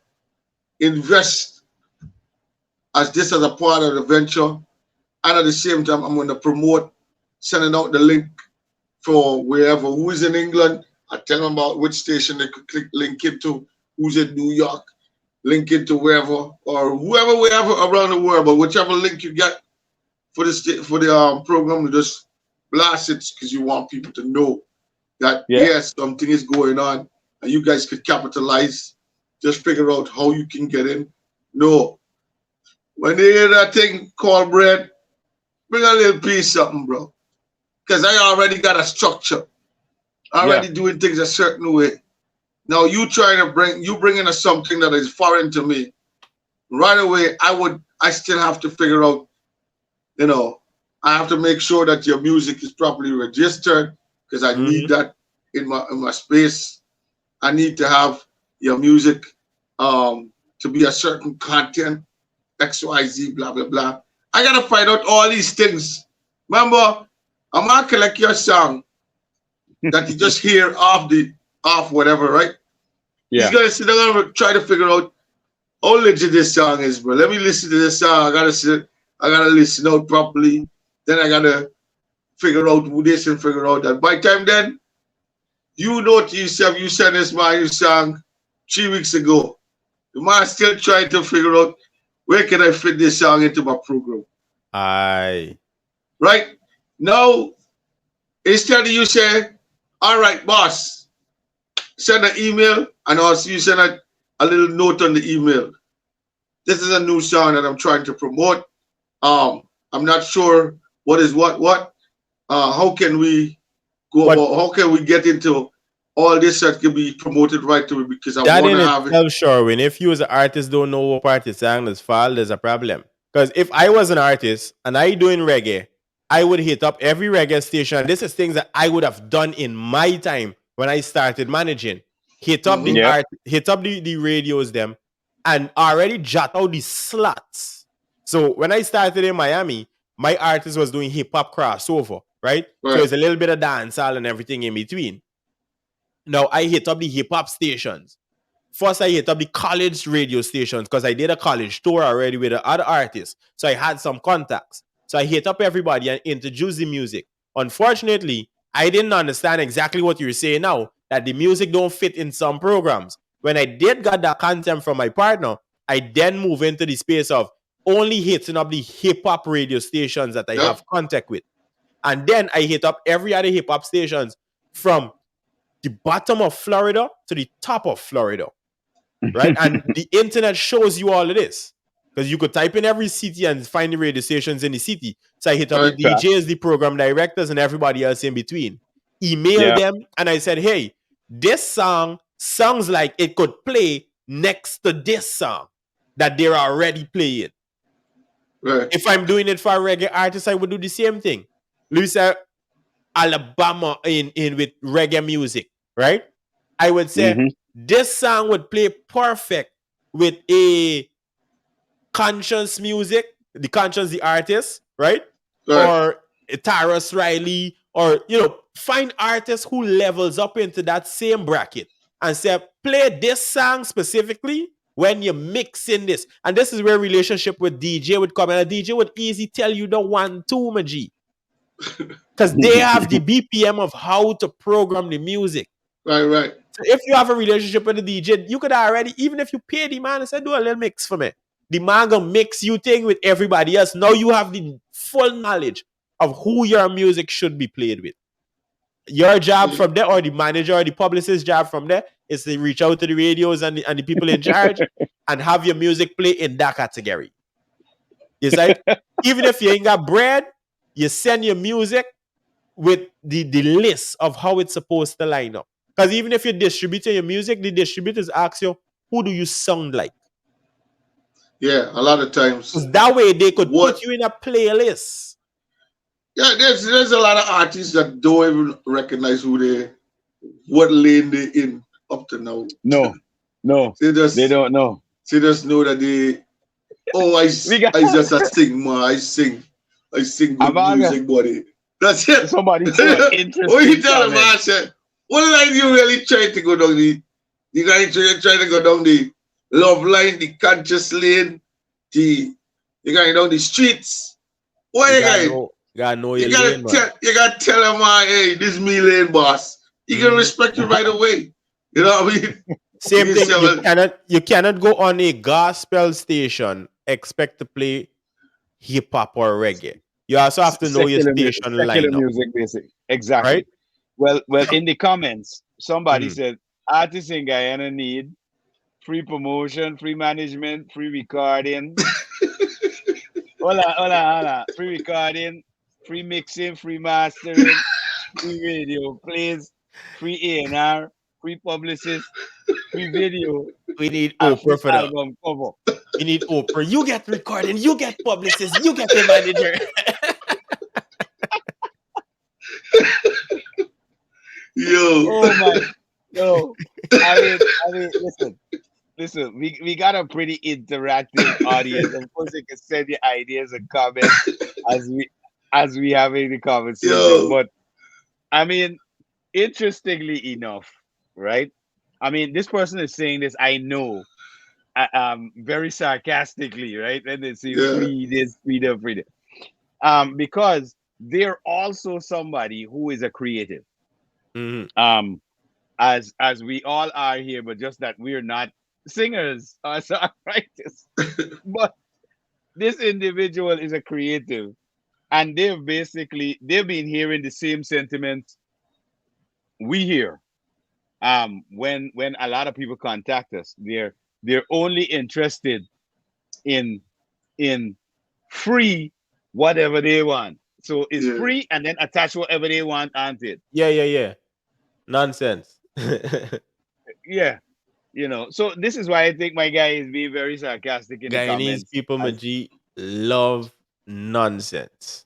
Speaker 2: invest as this as a part of the venture, and at the same time, I'm gonna promote sending out the link for wherever who's in England. I tell them about which station they could click link into. Who's in New York, link into wherever or whoever, wherever around the world. But whichever link you get for the program, you just blast it because you want people to know that
Speaker 1: yeah,
Speaker 2: yes, something is going on, and you guys could capitalize. Just figure out how you can get in. No, when they hear that thing called bread, bring a little piece something, bro. Because I already got a structure,
Speaker 1: yeah,
Speaker 2: already doing things a certain way. Now you bringing us something that is foreign to me. Right away, I still have to figure out, you know, I have to make sure that your music is properly registered because I need
Speaker 3: Mm-hmm.
Speaker 2: that in my space. I need to have your music to be a certain content, XYZ, blah blah blah. I gotta find out all these things. Remember, I'm gonna collect your song that you just hear off whatever, right? He's
Speaker 1: yeah.
Speaker 2: gonna sit down and try to figure out how legit this song is, bro. Let me listen to this song. I gotta listen out properly. Then I gotta figure out who this and figure out that. By the time then, you know to yourself, you sent this man your song 3 weeks ago. The man still trying to figure out where can I fit this song into my program.
Speaker 3: Aye.
Speaker 2: Right? Now, instead of you say, all right, boss, send an email and also you send a little note on the email. This is a new song that I'm trying to promote. I'm not sure what is what. How can we go
Speaker 3: But
Speaker 2: about? How can we get into all this that can be promoted right to me? Because I
Speaker 3: that
Speaker 2: want
Speaker 3: in
Speaker 2: to have it.
Speaker 3: itself, Sherwin, if you as an artist don't know what part the song is fall, there's a problem. Because if I was an artist and I doing reggae, I would hit up every reggae station. And this is things that I would have done in my time when I started managing. Hit up the
Speaker 2: Mm-hmm.
Speaker 1: Yeah.
Speaker 3: art, hit up the radios them, and already jot out the slots. So when I started in Miami, my artist was doing hip hop crossover, right? So
Speaker 2: Right.
Speaker 3: it's a little bit of dancehall and everything in between. Now I hit up the hip hop stations. First, I hit up the college radio stations because I did a college tour already with the other artists. So I had some contacts. So I hit up everybody and introduced the music. Unfortunately, I didn't understand exactly what you're saying now, that the music don't fit in some programs. When I did get that content from my partner, I then move into the space of only hitting up the hip hop radio stations that I
Speaker 2: Yep.
Speaker 3: have contact with. And then I hit up every other hip hop stations from the bottom of Florida to the top of Florida, right? And the internet shows you all of this. because you could type in every city and find the radio stations in the city. So I hit up the
Speaker 2: Right.
Speaker 3: DJs, the program directors, and everybody else in between. Email
Speaker 1: Yeah.
Speaker 3: them, and I said, hey, this song sounds like it could play next to this song that they're already playing.
Speaker 2: Right.
Speaker 3: If I'm doing it for a reggae artist, I would do the same thing. Louisa, Alabama in with reggae music, right? I would say
Speaker 1: Mm-hmm.
Speaker 3: this song would play perfect with a conscious music, the conscious, the artist, right?
Speaker 2: Right.
Speaker 3: Or Taras Riley, or find artists who levels up into that same bracket and say, play this song specifically when you're mixing this. And this is where relationship with DJ would come. And a DJ would easy tell you the 1, 2, my G. Because they have the BPM of how to program the music.
Speaker 2: Right. Right.
Speaker 3: So if you have a relationship with the DJ, you could already, even if you pay the man and say, do a little mix for me, the man gonna mix you thing with everybody else. Now you have the full knowledge of who your music should be played with. Your job
Speaker 2: Yeah.
Speaker 3: from there, or the manager or the publicist's job from there, is to reach out to the radios and the people in charge and have your music play in that category. It's like, even if you ain't got bread, you send your music with the list of how it's supposed to line up. Because even if you're distributing your music, the distributors ask you, who do you sound like?
Speaker 2: Yeah. A lot of times,
Speaker 3: Because that way they could put
Speaker 2: what?
Speaker 3: you in a playlist.
Speaker 2: Yeah. There's a lot of artists that don't even recognize what lane they in up to now.
Speaker 1: No, no,
Speaker 2: They
Speaker 1: they
Speaker 2: just
Speaker 1: don't know.
Speaker 2: they just know that oh,
Speaker 1: We got
Speaker 2: I just a sing, man. I sing good
Speaker 1: Amaga.
Speaker 2: music, buddy. That's it.
Speaker 1: Somebody threw an
Speaker 2: What you
Speaker 1: interesting
Speaker 2: tell him,
Speaker 1: comment.
Speaker 2: man? Said, what are you really trying to go down you guys trying to go down the love line, the conscious lane, you going down the streets. Why
Speaker 3: You
Speaker 2: you
Speaker 3: gotta
Speaker 2: guys?
Speaker 3: know, your lane, man.
Speaker 2: You gotta tell him, man, hey, this me lane boss. He gonna
Speaker 3: Mhm.
Speaker 2: respect you right away. You know what I mean?
Speaker 3: Same
Speaker 2: You
Speaker 3: thing.
Speaker 2: say, well,
Speaker 3: You cannot go on a gospel station expect to play hip hop or reggae. You also have to know your station
Speaker 1: Secular
Speaker 3: lineup,
Speaker 1: music, basic.
Speaker 3: right?
Speaker 1: Exactly. Well, in the comments, somebody
Speaker 3: Mhm.
Speaker 1: said artists in Guyana need free promotion, free management, free recording. Hola. Free recording, free mixing, free mastering, free radio plays, free A&R, free publicist, free video,
Speaker 3: We need
Speaker 1: and
Speaker 3: Oprah
Speaker 1: free
Speaker 3: for that.
Speaker 1: album cover.
Speaker 3: We need Oprah. You get recording, you get publicist, you get the manager.
Speaker 2: yo,
Speaker 1: Oh my, no. Listen. We got a pretty interactive audience. Of course, you can send your ideas and comments as we having the conversation.
Speaker 2: yo,
Speaker 1: But I mean, interestingly enough, right? I mean, this person is saying this. I know, very sarcastically, right? When they say
Speaker 2: yeah,
Speaker 1: free this, freedom, because they're also somebody who is a creative.
Speaker 3: Mhm.
Speaker 1: As we all are here, but just that we're not singers or songwriters. But this individual is a creative, and they've been hearing the same sentiments we hear. When a lot of people contact us, they're only interested in in free whatever they want. So it's
Speaker 2: yeah.
Speaker 1: free and then attach whatever they want onto it.
Speaker 3: Yeah. Nonsense.
Speaker 1: Yeah. So this is why I think my guy is being very sarcastic in the
Speaker 3: Guyanese
Speaker 1: comments.
Speaker 3: people,
Speaker 1: As
Speaker 3: Maji, love nonsense.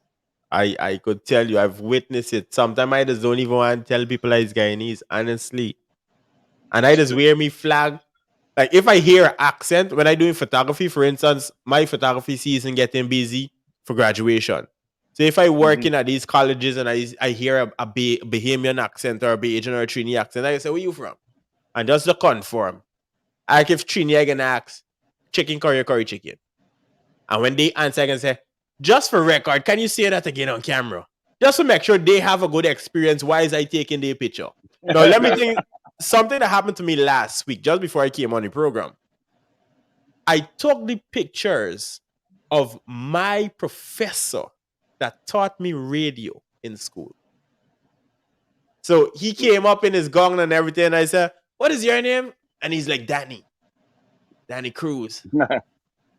Speaker 3: I could tell you, I've witnessed it. Sometimes I just don't even want to tell people that it's Guyanese, honestly. And I just wear me flag. Like if I hear accent when I doing photography, for instance, my photography season getting busy for graduation. So if I
Speaker 1: Mhm.
Speaker 3: working at these colleges and I hear a Bahamian accent or a Bajan or a Trini accent, I say, where you from? And just to confirm. Like if Trini, I can ask, chicken curry or curry chicken. And when they answer, I can say, just for record, can you say that again on camera? Just to make sure they have a good experience. Why is I taking their picture? Now, let me think something that happened to me last week, just before I came on the program. I took the pictures of my professor that taught me radio in school. So he came up in his gong and everything. And I said, what is your name? And he's like, Danny Cruz.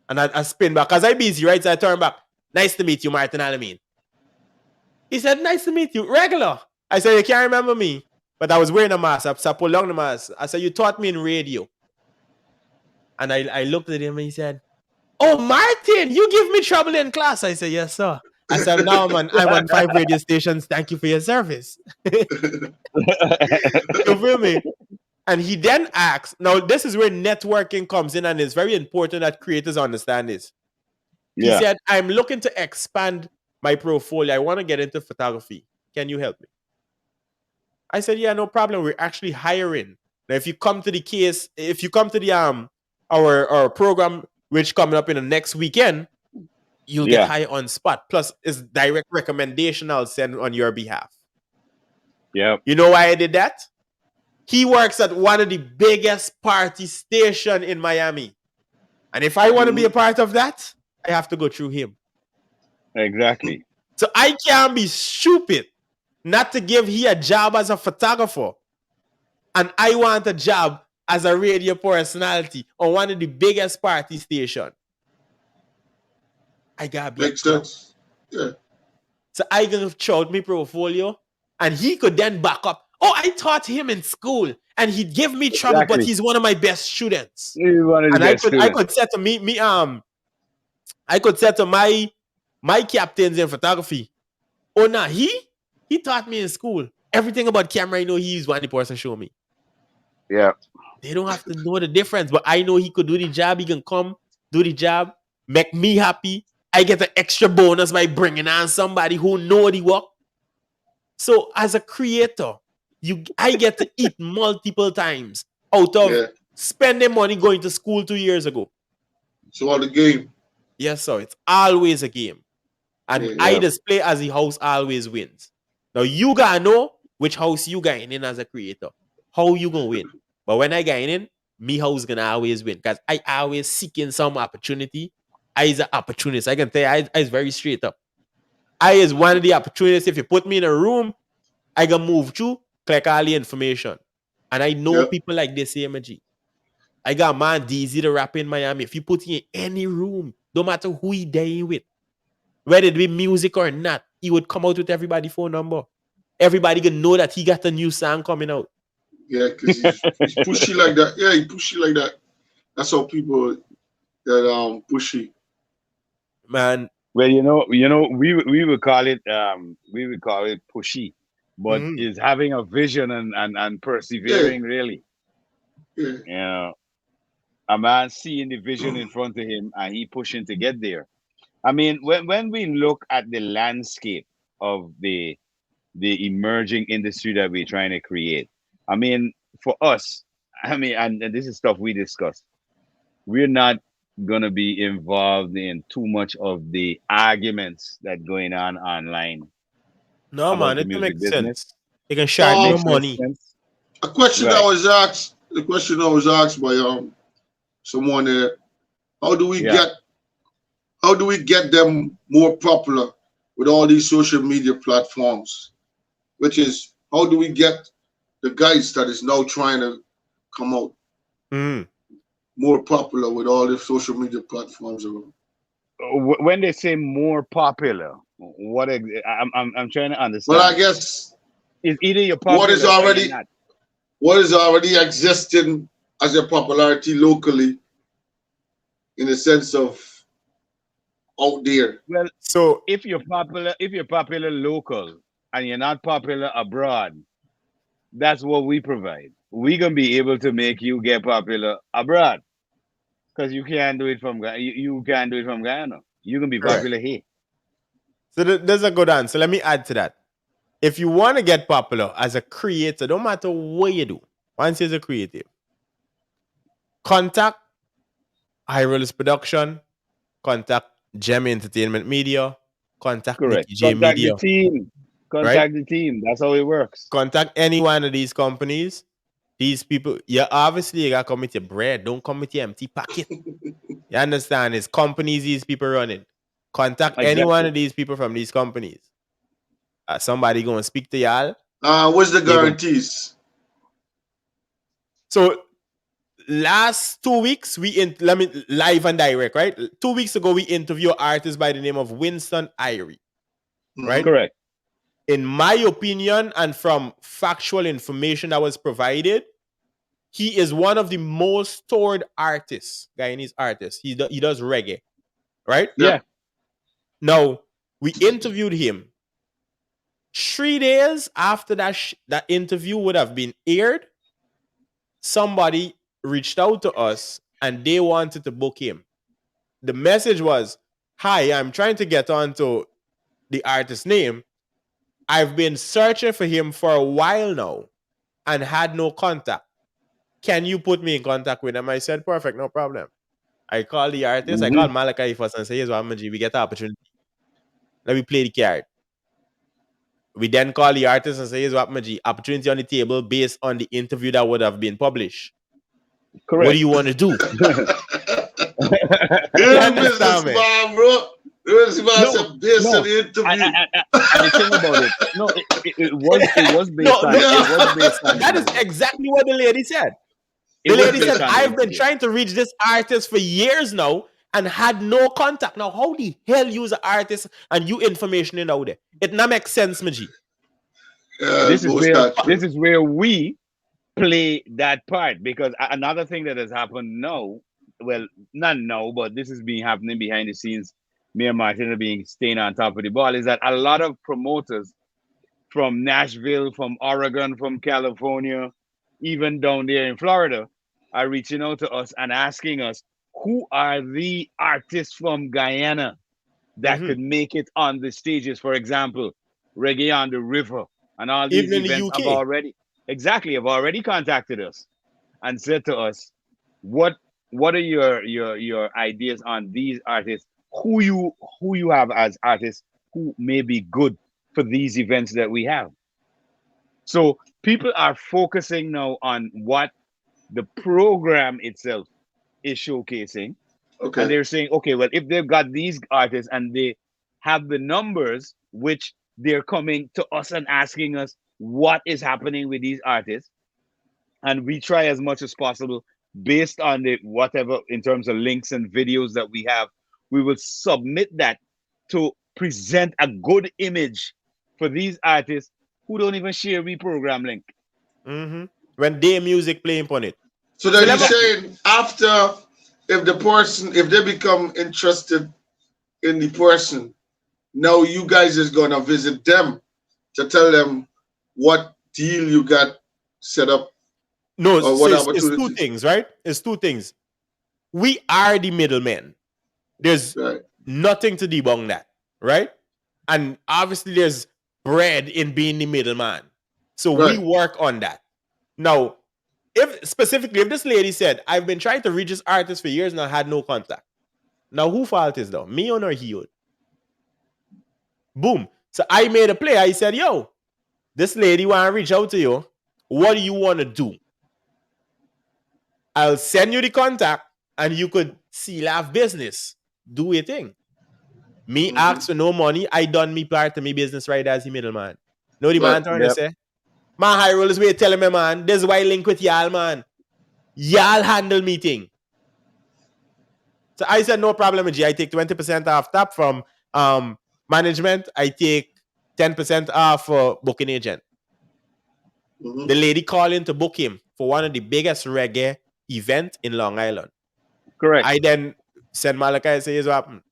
Speaker 3: And I spin back because I busy, right? So I turn back. Nice to meet you, Martain Al-ameen. He said, nice to meet you. Regular. I said, you can't remember me. But I was wearing a mask. So I pulled down the mask. I said, you taught me in radio. And I looked at him and he said, oh, Martain, you give me trouble in class. I said, yes, sir. I said, now I'm on 5 radio stations. Thank you for your service. You feel me? And he then asks, now this is where networking comes in, and it's very important that creators understand this. He
Speaker 1: Yeah.
Speaker 3: said, I'm looking to expand my portfolio. I want to get into photography. Can you help me? I said, yeah, no problem. We're actually hiring. Now, if you come to the case, if you come to the our program, which coming up in the next weekend, you'll get
Speaker 1: Yeah.
Speaker 3: hired on spot. Plus, it's direct recommendation I'll send on your behalf.
Speaker 1: Yep.
Speaker 3: You know why I did that? He works at one of the biggest party station in Miami. And if I want to be a part of that, I have to go through him.
Speaker 1: Exactly.
Speaker 3: So I can't be stupid not to give he a job as a photographer. And I want a job as a radio personality on one of the biggest party station. I gotta be
Speaker 2: Makes
Speaker 3: upfront.
Speaker 2: sense. Yeah.
Speaker 3: So I gonna show out my portfolio, and he could then back up. Oh, I taught him in school, and he'd give me trouble, but
Speaker 1: Exactly.
Speaker 3: he's one of my best students.
Speaker 1: He's one of the
Speaker 3: And I
Speaker 1: best
Speaker 3: could I
Speaker 1: students.
Speaker 3: could say to I could say to my captains in photography, oh nah, he taught me in school. Everything about camera, I know he's one the person show me.
Speaker 1: Yeah.
Speaker 3: They don't have to know the difference, but I know he could do the job. He can come, do the job, make me happy. I get an extra bonus by bringing on somebody who know the work. So as a creator, I get to eat multiple times out of
Speaker 2: Yeah.
Speaker 3: spending money going to school 2 years ago.
Speaker 2: So all the game.
Speaker 3: Yes, sir. It's always a game. And
Speaker 2: Yeah.
Speaker 3: I
Speaker 1: Yeah.
Speaker 3: display as the house always wins. Now you gotta know which house you got in as a creator. How you gonna win? But when I get in, me house gonna always win. Because I always seeking some opportunity. I is an opportunist. I can tell you, I is very straight up. I is one of the opportunists. If you put me in a room, I can move through, collect all the information. And I know
Speaker 2: Yep.
Speaker 3: people like this here, G. I got man DZ the rap in Miami. If you put him in any room, no matter who he there with, whether it be music or not, he would come out with everybody's phone number. Everybody can know that he got a new song coming out.
Speaker 2: Yeah, because he's pushy like that. Yeah, he pushy like that. That's how people that pushy.
Speaker 3: Man.
Speaker 1: Well, we would call it pushy, but
Speaker 3: Mm-hmm.
Speaker 1: is having a vision and
Speaker 2: Yeah.
Speaker 1: persevering really.
Speaker 2: Yeah.
Speaker 1: You know, a man seeing the vision in front of him and he pushing to get there. I mean, when we look at the landscape of the emerging industry that we're trying to create, I mean, for us, I mean, and this is stuff we discussed. We're not gonna be involved in too much of the arguments that going on online
Speaker 3: No,
Speaker 1: about
Speaker 3: man,
Speaker 1: the
Speaker 3: it
Speaker 1: music
Speaker 3: makes
Speaker 1: business.
Speaker 3: sense. You can share no
Speaker 2: Um,
Speaker 1: Makes no
Speaker 3: money.
Speaker 1: sense,
Speaker 2: a question that
Speaker 1: right?
Speaker 2: was asked. The question that was asked by someone there. How do we
Speaker 1: Yeah,
Speaker 2: get how do we get them more popular with all these social media platforms? Which is how do we get the guys that is now trying to come out
Speaker 3: Mm-hmm.
Speaker 2: more popular with all the social media platforms around?
Speaker 1: when they say more popular, I'm trying to
Speaker 2: Well, I
Speaker 1: understand.
Speaker 2: guess
Speaker 1: It's either you're
Speaker 2: what is
Speaker 1: popular or you're
Speaker 2: already
Speaker 1: not.
Speaker 2: what is already existing as a popularity locally in the sense of out there.
Speaker 1: Well,
Speaker 3: So
Speaker 1: if you're popular local and you're not popular abroad, that's what we provide. We gonna be able to make you get popular abroad because you can't do it from you can't do it from Guyana. You can be
Speaker 2: Right.
Speaker 1: popular here.
Speaker 3: there's a good answer. Let me add to that. If you want to get popular as a creator, no matter what you do, once you're a creative, contact High Rollers Production, contact Gem Entertainment Media, contact
Speaker 1: Correct.
Speaker 3: Nicky J
Speaker 1: Contact the
Speaker 3: Media,
Speaker 1: team.
Speaker 3: right?
Speaker 1: Contact the team. That's how it works.
Speaker 3: Contact any one of these companies. These people, yeah, obviously you gotta come with your bread. Don't come with your empty pocket. You understand? It's companies these people running. Contact any one
Speaker 1: Exactly.
Speaker 3: of these people from these companies. Somebody gonna speak to y'all.
Speaker 2: What's the
Speaker 3: They going
Speaker 2: guarantees?
Speaker 3: so last 2 weeks, let me live and direct, right? 2 weeks ago, we interviewed an artist by the name of Winston Irie, right?
Speaker 1: Correct.
Speaker 3: In my opinion, and from factual information that was provided, he is one of the most toured artists, Guyanese artists. He does reggae, right?
Speaker 2: Yeah.
Speaker 1: Yeah.
Speaker 3: Now, we interviewed him. 3 days after that interview would have been aired, somebody reached out to us and they wanted to book him. The message was, "Hi, I'm trying to get onto the artist's name. I've been searching for him for a while now and had no contact. Can you put me in contact with him?" I said, "Perfect, no problem." I called the artist. I
Speaker 1: Hmm.
Speaker 3: called Malachi first and said, "Here's what I'm going to do. We get the opportunity. Let me play the card." We then call the artist and say, "Here's what I'm going to do. Opportunity on the table based on the interview that would have been published. What do
Speaker 1: Correct.
Speaker 3: you want to do?" You
Speaker 2: Here's the
Speaker 3: understand me?
Speaker 2: businessman, bro. Here's the man
Speaker 1: No,
Speaker 2: said based on
Speaker 1: no.
Speaker 2: the interview.
Speaker 1: And the thing about it, no, it was based
Speaker 3: No,
Speaker 1: on
Speaker 3: no,
Speaker 1: it
Speaker 2: Yeah.
Speaker 1: was based on
Speaker 3: that is
Speaker 1: interview.
Speaker 3: exactly what the lady said.
Speaker 1: It
Speaker 3: The
Speaker 1: was
Speaker 3: lady
Speaker 1: based
Speaker 3: said,
Speaker 1: on the
Speaker 3: "I've been
Speaker 1: interview.
Speaker 3: trying to reach this artist for years now and had no contact." Now, how the hell use an artist and you information in out there? It not make sense, Maji.
Speaker 2: Yeah,
Speaker 1: This
Speaker 2: it's
Speaker 1: is
Speaker 2: most
Speaker 1: where
Speaker 2: not
Speaker 1: this
Speaker 2: true.
Speaker 1: is where we play that part because another thing that has happened now, well, not now, but this has been happening behind the scenes. Me and Martin are being staying on top of the ball. Is that a lot of promoters from Nashville, from Oregon, from California, even down there in Florida, are reaching out to us and asking us who are the artists from Guyana that
Speaker 3: Mm-hmm.
Speaker 1: could make it on the stages. For example, Reggae on the River and all
Speaker 3: Even
Speaker 1: these
Speaker 3: in the
Speaker 1: events
Speaker 3: UK.
Speaker 1: have already contacted us and said to us, what what are your ideas on these artists? Who you have as artists who may be good for these events that we have? So people are focusing now on what the program itself is showcasing, and
Speaker 2: Okay.
Speaker 1: they're saying, okay, well, if they've got these artists and they have the numbers, which they're coming to us and asking us what is happening with these artists, and we try as much as possible based on the whatever in terms of links and videos that we have, we will submit that to present a good image for these artists who don't even share we program link.
Speaker 3: Mm-hmm. When their music playing on it.
Speaker 2: So
Speaker 3: So
Speaker 2: then you're
Speaker 3: let me
Speaker 1: Exactly.
Speaker 2: saying after, if the person, if they become interested in the person, now you guys is gonna visit them to tell them what deal you got set up
Speaker 3: no,
Speaker 2: or
Speaker 3: so
Speaker 2: what
Speaker 3: it's two
Speaker 2: opportunities.
Speaker 3: things, right? It's two things. We are the middlemen. There's
Speaker 2: Right.
Speaker 3: nothing to debunk that, right? And obviously there's bread in being the middleman. So we
Speaker 2: Right.
Speaker 3: work on that. Now, if this lady said, "I've been trying to reach this artist for years and I had no contact." Now who fault is though? Me or he? Boom. So I made a play. I said, "Yo, this lady want to reach out to you. What do you want to do? I'll send you the contact and you could seal off business. Do your thing." Me
Speaker 2: Hmm.
Speaker 3: ask for no money. I done me part to me business right as the middleman. No, the
Speaker 2: Right.
Speaker 3: man turn to
Speaker 1: Yep.
Speaker 3: say, "My high rollers way telling me, man, this is why I link with y'all, man. Y'all handle meeting." So I said, "No problem, G. I take 20% off top from management. I take 10% off for booking agent."
Speaker 2: Hmm.
Speaker 3: The lady calling to book him for one of the biggest reggae event in Long Island.
Speaker 1: Correct.
Speaker 3: I then send Malachi and say, "Here's what happened."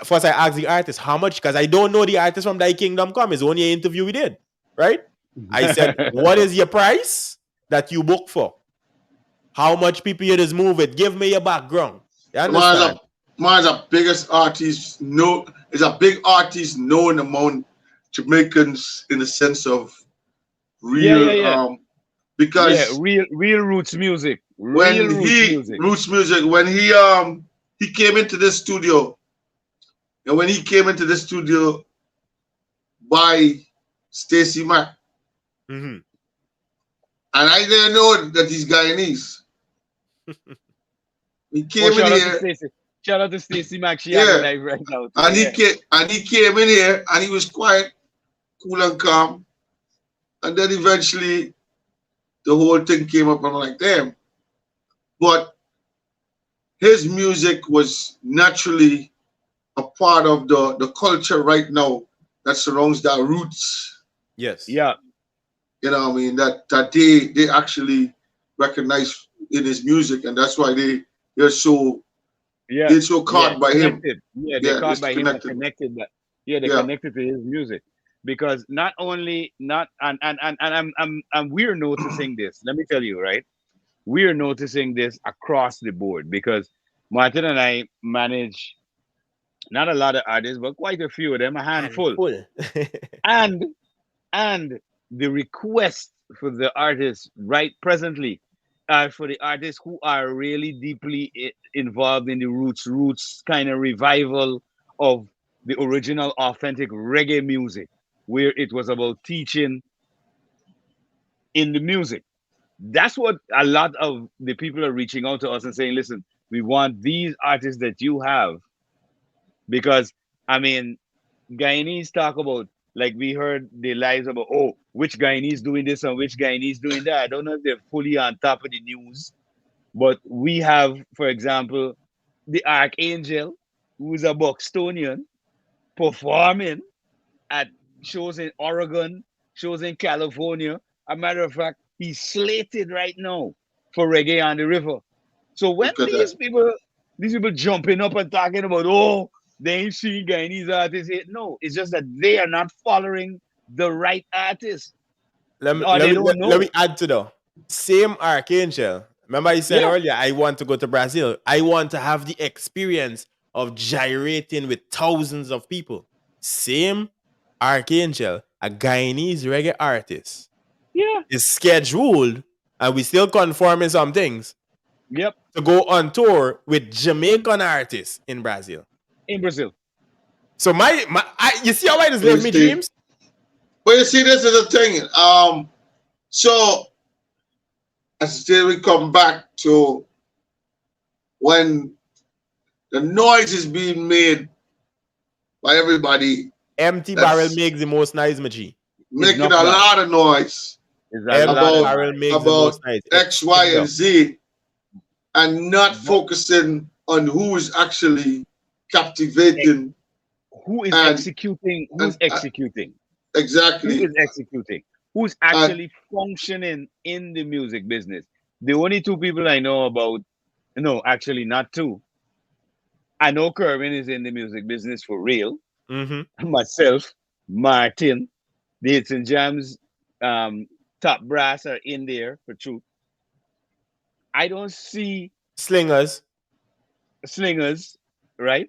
Speaker 3: First, I asked the artist how much, because I don't know the artist from Thy Kingdom Come. It's only an interview we did, right? I said, "What is your price that you book for? How much people you just move it? Give me your background." You
Speaker 2: Man's
Speaker 3: understand?
Speaker 2: a man's a biggest artist. No, is a big artist known among Jamaicans in the sense of
Speaker 1: Yeah, yeah,
Speaker 2: real.
Speaker 1: yeah. Yeah,
Speaker 2: Because
Speaker 1: real roots music.
Speaker 2: when
Speaker 1: Real roots
Speaker 2: he
Speaker 1: music.
Speaker 2: roots music, when he came into this studio, and when he came into the studio by Stacy Mack,
Speaker 3: Mm-hmm.
Speaker 2: and I didn't know that he's Guyanese. He
Speaker 1: Oh,
Speaker 2: came in
Speaker 1: shout out to
Speaker 2: here,
Speaker 1: Stacy. Shout out to Stacy Mack. She on the
Speaker 2: yeah,
Speaker 1: live right now too.
Speaker 2: and
Speaker 1: Yeah.
Speaker 2: he came in here, and he was quiet, cool and calm, and then eventually the whole thing came up. And I'm like, damn, but his music was naturally a part of the culture right now that surrounds that roots.
Speaker 3: Yes.
Speaker 1: Yeah,
Speaker 2: You know what I mean? That they actually recognize in his music, and that's why they're so
Speaker 1: yeah,
Speaker 2: they're so
Speaker 1: yeah.
Speaker 2: caught by him.
Speaker 1: Connected. Yeah, they
Speaker 2: Yeah,
Speaker 1: caught
Speaker 2: it's
Speaker 1: by him and
Speaker 2: connected.
Speaker 1: connected. That yeah, they
Speaker 2: Yeah,
Speaker 1: connected to his music because not only not and I'm we're noticing this. Let me tell you, right? We are noticing this across the board because Martin and I manage not a lot of artists, but quite a few of them, a handful,
Speaker 3: Handful.
Speaker 1: and and the request for the artists right presently are for the artists who are really deeply involved in the roots kind of revival of the original authentic reggae music where it was about teaching in the music. That's what a lot of the people are reaching out to us and saying, listen, we want these artists that you have because I mean Guyanese talk about, like we heard the lives about, oh, which Guyanese doing this and which Guyanese doing that. I don't know if they're fully on top of the news, but we have, for example, the Archangel, who's a Buxtonian, performing at shows in Oregon, shows in California. A matter of fact, he's slated right now for Reggae on the River. So when
Speaker 2: look at that.
Speaker 1: these people jumping up and talking about, oh, they ain't seeing Guyanese artists yet. No, it's just that they are not following the right artists
Speaker 3: let me
Speaker 1: or
Speaker 3: let
Speaker 1: they
Speaker 3: me
Speaker 1: don't
Speaker 3: let, let
Speaker 1: know.
Speaker 3: me add to the same Archangel. Remember, I said
Speaker 1: Yeah,
Speaker 3: earlier, I want to go to Brazil. I want to have the experience of gyrating with thousands of people. Same Archangel, a Guyanese reggae artist,
Speaker 1: yeah,
Speaker 3: is scheduled, and we still conforming some things
Speaker 1: yep,
Speaker 3: to go on tour with
Speaker 1: in,
Speaker 3: Jamaican artists in Brazil.
Speaker 1: in Brazil.
Speaker 3: So you see how I just
Speaker 2: But you
Speaker 3: live me
Speaker 2: see,
Speaker 3: dreams?
Speaker 2: this is the thing. So as still we come back to when the noise is being made by everybody
Speaker 3: Empty barrel
Speaker 2: that's
Speaker 3: makes the most noise, my G.
Speaker 2: making
Speaker 1: Enough
Speaker 2: a
Speaker 1: noise.
Speaker 2: lot of noise
Speaker 1: It's a lot
Speaker 3: Empty
Speaker 1: of
Speaker 2: about
Speaker 3: barrel
Speaker 1: noise.
Speaker 3: makes the most
Speaker 2: about
Speaker 3: noise.
Speaker 2: X,
Speaker 3: Check
Speaker 2: Y,
Speaker 3: it
Speaker 2: and
Speaker 3: out.
Speaker 2: Z, and not
Speaker 1: But
Speaker 2: focusing on who is actually
Speaker 1: ex-
Speaker 2: captivating
Speaker 1: who is
Speaker 2: and
Speaker 1: executing?
Speaker 2: and
Speaker 1: Who's executing? Who
Speaker 2: exactly
Speaker 1: is executing? Who's
Speaker 2: and
Speaker 1: actually functioning in the music business? The only two people I know about, no, actually not two. I know Kerwin is in the music business for real.
Speaker 3: Mm-hmm.
Speaker 1: Myself, Martin, the Hits and Jams, um, top brass are in there for truth. I don't see
Speaker 3: Slingers.
Speaker 1: slingers, right?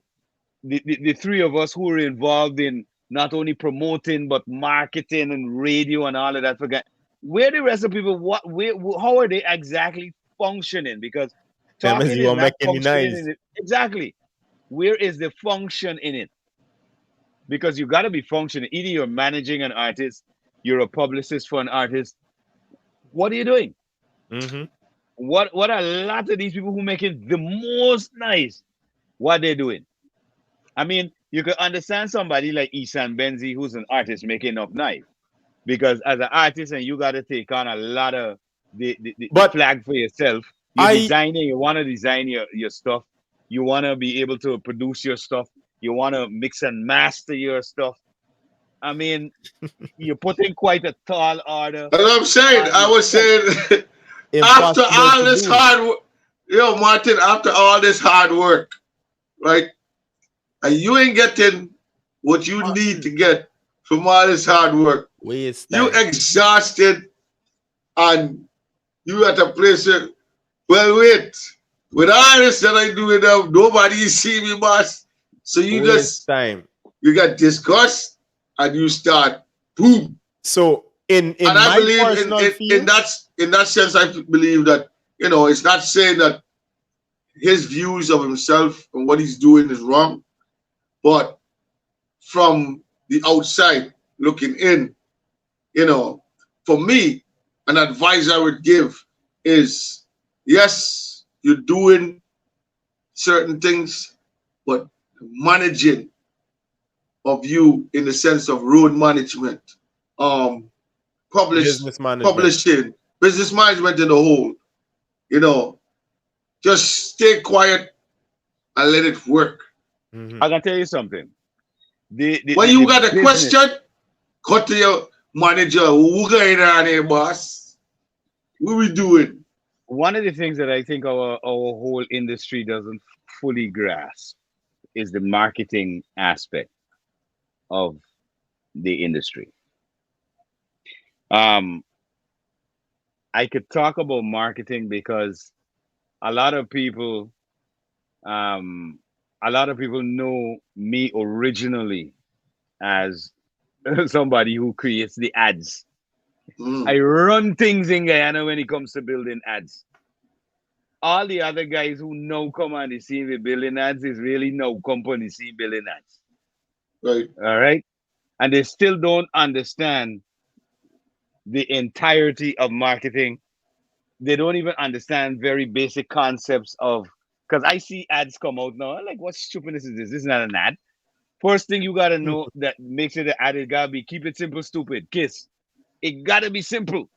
Speaker 1: The three of us who are involved in not only promoting but marketing and radio and all of that. Forget where the rest of people. What? Where? How are they exactly functioning? Because
Speaker 3: Them as
Speaker 1: talking
Speaker 3: you
Speaker 1: is
Speaker 3: are
Speaker 1: not
Speaker 3: making the
Speaker 1: functioning
Speaker 3: noise.
Speaker 1: in it. Exactly. Where is the function in it? Because you got to be functioning. Either you're managing an artist, you're a publicist for an artist. What are you doing?
Speaker 3: Mm-hmm.
Speaker 1: What are a lot of these people who making the most nice? What they're doing? I mean, you could understand somebody like Isan Benzi, who's an artist making up nice, because as an artist, and you got to take on a lot of the
Speaker 3: But
Speaker 1: flag for yourself. You're
Speaker 3: I
Speaker 1: designing, you want to design your stuff. You want to be able to produce your stuff. You want to mix and master your stuff. I mean, you're putting quite a tall order
Speaker 2: as I'm saying,
Speaker 1: on
Speaker 2: I was
Speaker 1: yourself.
Speaker 2: saying after
Speaker 3: impossible
Speaker 2: all
Speaker 3: to
Speaker 2: this
Speaker 3: do.
Speaker 2: hard work, Martin, after all this hard work, right? And you ain't getting what you need to get from all this hard work.
Speaker 3: Waste
Speaker 2: You
Speaker 3: time.
Speaker 2: exhausted and you at a place where, well, wait, with all this that I do now, nobody see me, boss. So
Speaker 3: Waste time.
Speaker 2: you get disgust and you start boom.
Speaker 3: So in
Speaker 2: And I
Speaker 3: my
Speaker 2: believe
Speaker 3: personal
Speaker 2: in
Speaker 3: field,
Speaker 2: that sense, I believe that, it's not saying that his views of himself and what he's doing is wrong, but from the outside looking in, you know, for me, an advice I would give is yes, you're doing certain things, but managing of you in the sense of road management, um,
Speaker 3: business management.
Speaker 2: publishing, business management in the whole, you know, Just stay quiet and let it work.
Speaker 3: Mm-hmm.
Speaker 1: I can tell you something.
Speaker 2: When
Speaker 1: The
Speaker 2: you got a
Speaker 1: business.
Speaker 2: question, go to your manager. Who going on here, boss? What we doing?
Speaker 1: One of the things that I think our whole industry doesn't fully grasp is the marketing aspect of the industry. Um, I could talk about marketing because a lot of people, um, a lot of people know me originally as somebody who creates the ads. I
Speaker 2: Mm,
Speaker 1: run things in Guyana when it comes to building ads. All the other guys who now come on the scene with building ads is really no company scene building ads.
Speaker 2: right.
Speaker 1: All right. And they still don't understand the entirety of marketing. They don't even understand very basic concepts of, because I see ads come out now. I'm like, what stupidness is this? This is not an ad. First thing you gotta know that makes it an ad, it gotta be keep it simple, stupid. Kiss. It gotta be simple.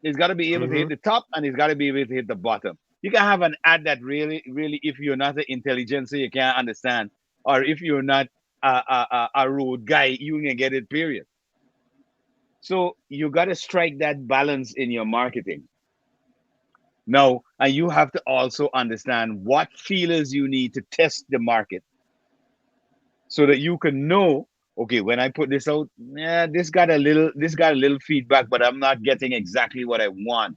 Speaker 1: It's gotta be able to
Speaker 3: Mm-hmm.
Speaker 1: hit the top and it's gotta be able to hit the bottom. You can have an ad that really, really, if you're not an intelligentsia, you can't understand, or if you're not a road guy, you can get it. Period. So you gotta strike that balance in your marketing. No, and you have to also understand what feelers you need to test the market so that you can know, okay, when I put this out, yeah, this got a little feedback, but I'm not getting exactly what I want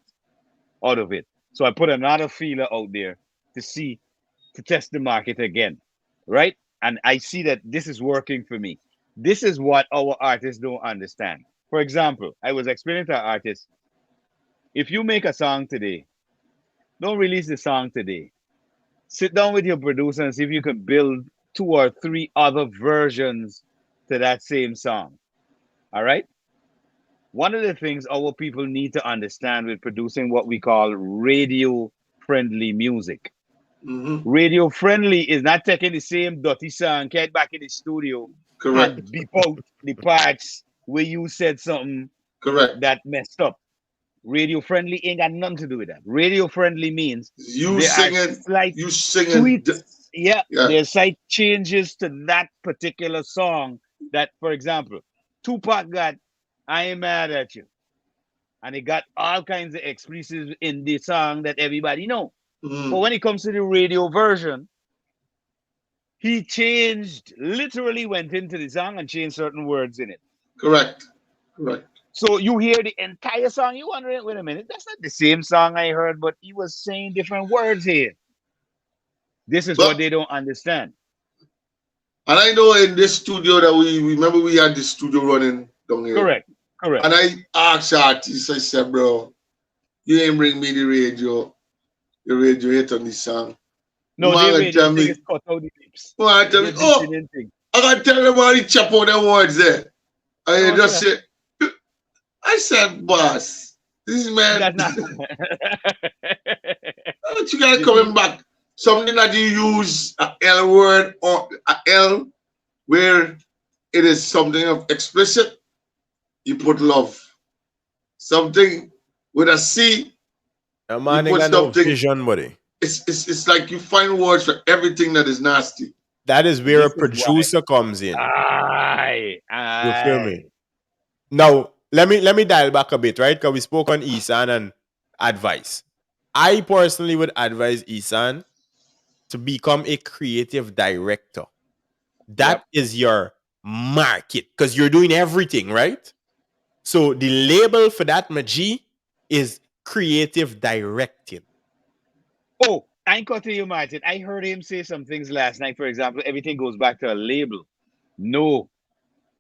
Speaker 1: out of it. So I put another feeler out there to see, to test the market again, right? And I see that this is working for me. This is what our artists don't understand. For example, I was explaining to our artists, if you make a song today, don't release the song today. Sit down with your producer and see if you can build two or three other versions to that same song. All right. One of the things our people need to understand with producing what we call radio friendly music.
Speaker 2: Mm-hmm.
Speaker 1: Radio friendly is not taking the same dirty song, get back in the studio
Speaker 2: Correct.
Speaker 1: and beep out the parts where you said something
Speaker 2: Correct.
Speaker 1: that messed up. Radio friendly ain't got nothing to do with that. Radio friendly means
Speaker 2: You
Speaker 1: there are
Speaker 2: singing.
Speaker 1: slight
Speaker 2: You singing.
Speaker 1: tweaks. Yeah,
Speaker 2: Yeah.
Speaker 1: there's slight changes to that particular song. That, for example, Tupac got "I Ain't Mad at You," and it got all kinds of expletives in the song that everybody know. But
Speaker 2: Mm,
Speaker 1: when it comes to the radio version, he changed, literally went into the song and changed certain words in it.
Speaker 2: correct. Correct.
Speaker 1: So you hear the entire song, you wondering, wait a minute, that's not the same song I heard, but he was saying different words here. This is what
Speaker 2: But
Speaker 1: they don't understand.
Speaker 2: and I know in this studio that we remember we had this studio running down here.
Speaker 1: Correct. Correct.
Speaker 2: And I asked artists, I said, bro, you ain't bring me the radio hit on this song. The
Speaker 1: No,
Speaker 2: man
Speaker 1: their
Speaker 2: gonna
Speaker 1: radio
Speaker 2: tell
Speaker 1: thing
Speaker 2: me,
Speaker 1: is cut out the lips.
Speaker 2: man tell me,
Speaker 1: Their
Speaker 2: oh,
Speaker 1: listening thing.
Speaker 2: I gotta tell them how to chop out them words there. And
Speaker 1: No,
Speaker 2: he just
Speaker 1: sir.
Speaker 2: said, I said, boss, this man,
Speaker 1: That's not.
Speaker 2: don't you gotta
Speaker 1: You see,
Speaker 2: coming back. Something that you use a L word or a L where it is something of explicit, you put love. Something with a C,
Speaker 3: A
Speaker 2: you
Speaker 3: man ain't
Speaker 2: put
Speaker 3: got no
Speaker 2: something.
Speaker 3: vision, buddy.
Speaker 2: It's like you find words for everything that is nasty.
Speaker 3: That is where a
Speaker 1: this is why.
Speaker 3: producer comes in.
Speaker 1: Aye,
Speaker 3: You feel me?
Speaker 1: aye.
Speaker 3: Now, let me dial back a bit, right? Because we spoke on Isan and advice. I personally would advise Isan to become a creative director.
Speaker 1: Yep.
Speaker 3: That is your market because you're doing everything, right? So the label for that Maji is creative directing.
Speaker 1: Oh, I ain't cutting you, Martin. I heard him say some things last night. For example, everything goes back to a label. No,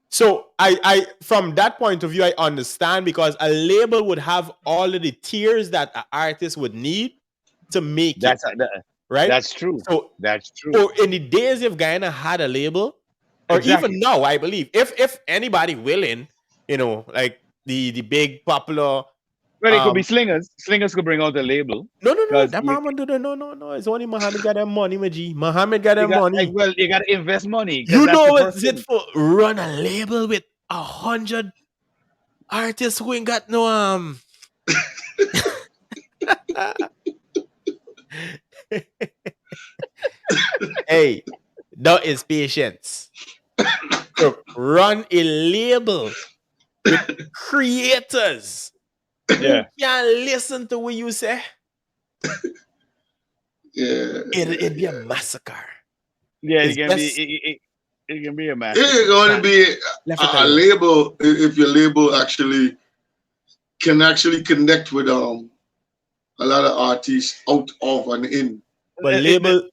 Speaker 3: So I from that point of view, I understand because a label would have all of the tiers that an artist would need to make it, right?
Speaker 1: that's true.
Speaker 3: So,
Speaker 1: That's true.
Speaker 3: so in the days if Guyana had a label, or even
Speaker 1: Exactly.
Speaker 3: now, I believe if anybody willing, like the big popular
Speaker 1: Well, it could be
Speaker 3: um
Speaker 1: slingers. Slingers could bring out a label
Speaker 3: no,
Speaker 1: because
Speaker 3: that
Speaker 1: you,
Speaker 3: mama do the no. It's only Muhammad got that money, my G. Muhammad got
Speaker 1: you
Speaker 3: that
Speaker 1: got
Speaker 3: money.
Speaker 1: well, you got to invest money because
Speaker 3: You
Speaker 1: that's the
Speaker 3: know
Speaker 1: first
Speaker 3: what's it
Speaker 1: thing.
Speaker 3: for? Run a label with 100 artists who ain't got no Hey, that is patience. To run a label with creators
Speaker 1: Yeah,
Speaker 3: who can listen to what you say,
Speaker 2: Yeah,
Speaker 3: it'd be a massacre.
Speaker 1: yeah.
Speaker 3: It's best
Speaker 1: It can be a
Speaker 2: it's
Speaker 1: massacre.
Speaker 2: going to be
Speaker 3: left it
Speaker 2: a
Speaker 3: alone.
Speaker 2: label if your label actually can actually connect with a lot of artists out of and in.
Speaker 3: But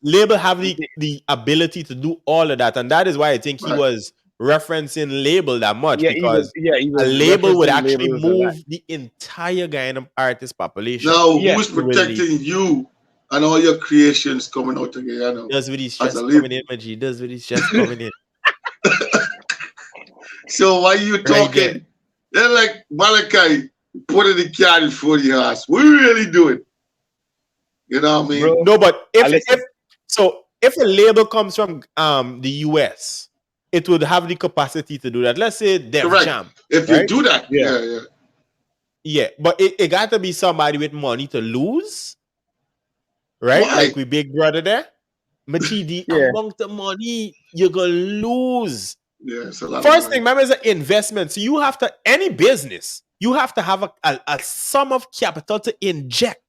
Speaker 3: label have the ability to do all of that, and that is why I think he
Speaker 2: Right.
Speaker 3: was referencing label that much,
Speaker 1: Yeah,
Speaker 3: because
Speaker 1: he
Speaker 3: a
Speaker 1: was
Speaker 3: label would
Speaker 1: referencing
Speaker 3: actually
Speaker 1: labels a lot.
Speaker 3: move the entire Guyana artist population
Speaker 2: Now,
Speaker 1: Yeah,
Speaker 2: who's
Speaker 3: through a label.
Speaker 2: protecting you and all your creations coming out of Guyana
Speaker 3: Does with his
Speaker 2: as a
Speaker 3: chest coming in,
Speaker 2: label?
Speaker 3: my G. Does with his chest coming in.
Speaker 2: So why you
Speaker 3: Right there.
Speaker 2: talking? They're like Malachi putting the cat in front of your ass. What are you really doing? You know what I mean?
Speaker 1: bro.
Speaker 3: No, but if
Speaker 1: Listen.
Speaker 3: so if a label comes from the US, it would have the capacity to do that. Let's say Def
Speaker 2: Correct.
Speaker 3: Jam,
Speaker 2: If you
Speaker 3: right?
Speaker 2: do that,
Speaker 1: Yeah,
Speaker 2: yeah.
Speaker 3: Yeah, but it got to be somebody with money to lose, right?
Speaker 2: Why?
Speaker 3: Like we Big Brother there. Machi, the
Speaker 1: yeah,
Speaker 3: amount of money you're gonna lose.
Speaker 2: Yeah, it's a lot of
Speaker 3: First thing,
Speaker 2: money.
Speaker 3: remember, is an investment. So you have to, any business, you have to have a sum of capital to inject.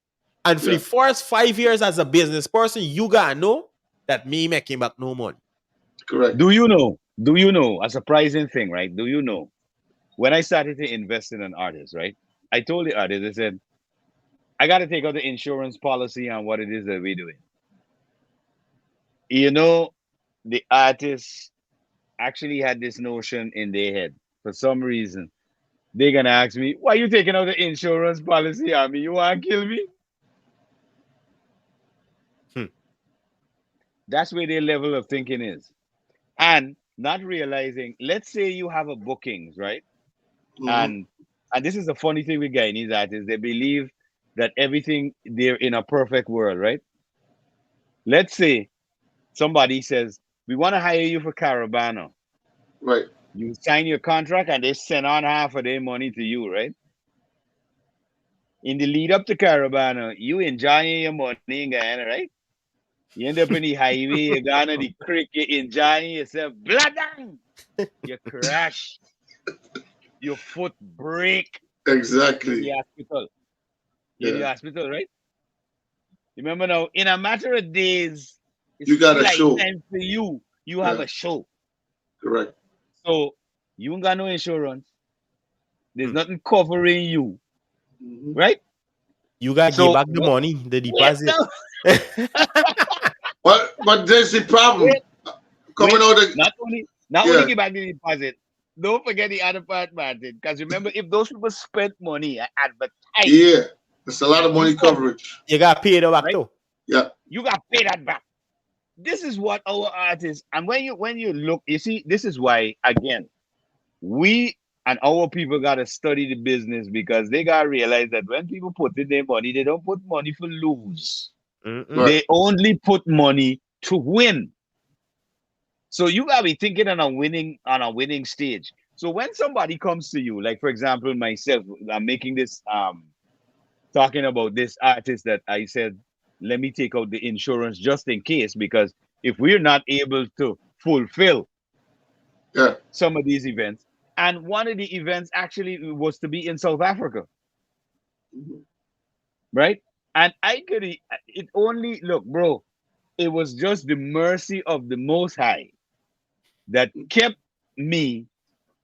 Speaker 3: And for the
Speaker 2: Yeah,
Speaker 3: first 5 years as a business person, you gotta know that me making back no money.
Speaker 2: correct.
Speaker 1: Do you know? Do you know a surprising thing, right? Do you know when I started to invest in an artist, right? I told the artist, I said, I got to take out the insurance policy on what it is that we're doing. You know, the artists actually had this notion in their head for some reason. They're gonna ask me, "Why you taking out the insurance policy on me? You want to kill me?"
Speaker 3: Hmm.
Speaker 1: That's where their level of thinking is, and not realizing. Let's say you have a bookings, right?
Speaker 2: Hmm.
Speaker 1: And this is the funny thing with Guyanese artists. They believe that everything they're in a perfect world, right? Let's say somebody says, "We want to hire you for Caravana."
Speaker 2: Right,
Speaker 1: You sign your contract and they send on half of their money to you, right? In the lead up to Caravana, you enjoying your money in Guyana, right? You end up in the highway, you gone on the creek, you enjoying yourself, bladang! You crash, your foot break, you're in the
Speaker 2: exactly.
Speaker 1: hospital. You're in
Speaker 2: Yeah,
Speaker 1: the hospital, right? Remember now, in a matter of days, it's
Speaker 2: you got a
Speaker 1: flight
Speaker 2: show.
Speaker 1: time for you. You have
Speaker 2: Yeah,
Speaker 1: a show.
Speaker 2: correct.
Speaker 1: So you ain't got no insurance. There's
Speaker 3: Hmm.
Speaker 1: nothing covering you,
Speaker 2: Hmm.
Speaker 1: right?
Speaker 3: You gotta give
Speaker 1: So
Speaker 3: back the money, the
Speaker 1: wait
Speaker 3: deposit.
Speaker 1: now,
Speaker 2: But there's the problem
Speaker 1: wait,
Speaker 2: coming
Speaker 1: wait.
Speaker 2: out of
Speaker 1: Not only
Speaker 2: yeah,
Speaker 1: give back the deposit. Don't forget the other part, Martin. Because remember, if those people spent money and advertise
Speaker 2: yeah. There's a lot
Speaker 1: and
Speaker 2: of
Speaker 1: you
Speaker 2: money
Speaker 1: cover,
Speaker 2: coverage.
Speaker 3: You gotta pay it back
Speaker 1: right?
Speaker 3: too.
Speaker 2: Yeah.
Speaker 1: You got to pay that back. This is what our artists, and when you look, you see, this is why again we and our people got to study the business because they got to realize that when people put in their money, they don't put money for lose.
Speaker 3: Mm-mm.
Speaker 2: Right.
Speaker 1: They only put money to win. So you gotta be thinking on a winning stage. So when somebody comes to you, like for example myself, I'm making this talking about this artist that I said, let me take out the insurance just in case, because if we're not able to fulfill
Speaker 2: Yeah.
Speaker 1: some of these events, and one of the events actually was to be in South Africa,
Speaker 2: Mhm.
Speaker 1: right? And I could it only look, bro, it was just the mercy of the Most High that kept me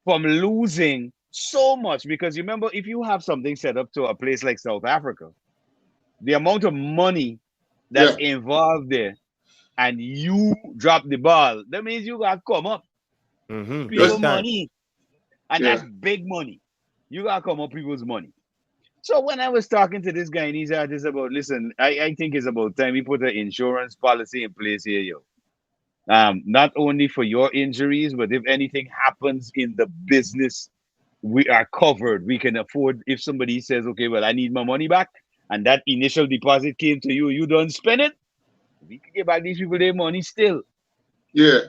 Speaker 1: from losing so much. Because you remember, if you have something set up to a place like South Africa, the amount of money that's
Speaker 2: Yeah.
Speaker 1: involved there, and you drop the ball, that means you got to come up
Speaker 3: Mm-hmm.
Speaker 1: people
Speaker 3: Big
Speaker 2: That's
Speaker 3: time.
Speaker 1: money, and
Speaker 2: yeah.
Speaker 1: that's big money. You got to come up people's money. So when I was talking to this guy and he's artist about, listen, I think it's about time we put an insurance policy in place here, yo. Not only for your injuries, but if anything happens in the business, we are covered. We can afford, if somebody says, okay, well, I need my money back, and that initial deposit came to you, you don't spend it, we can get back these people their money still.
Speaker 2: Yeah.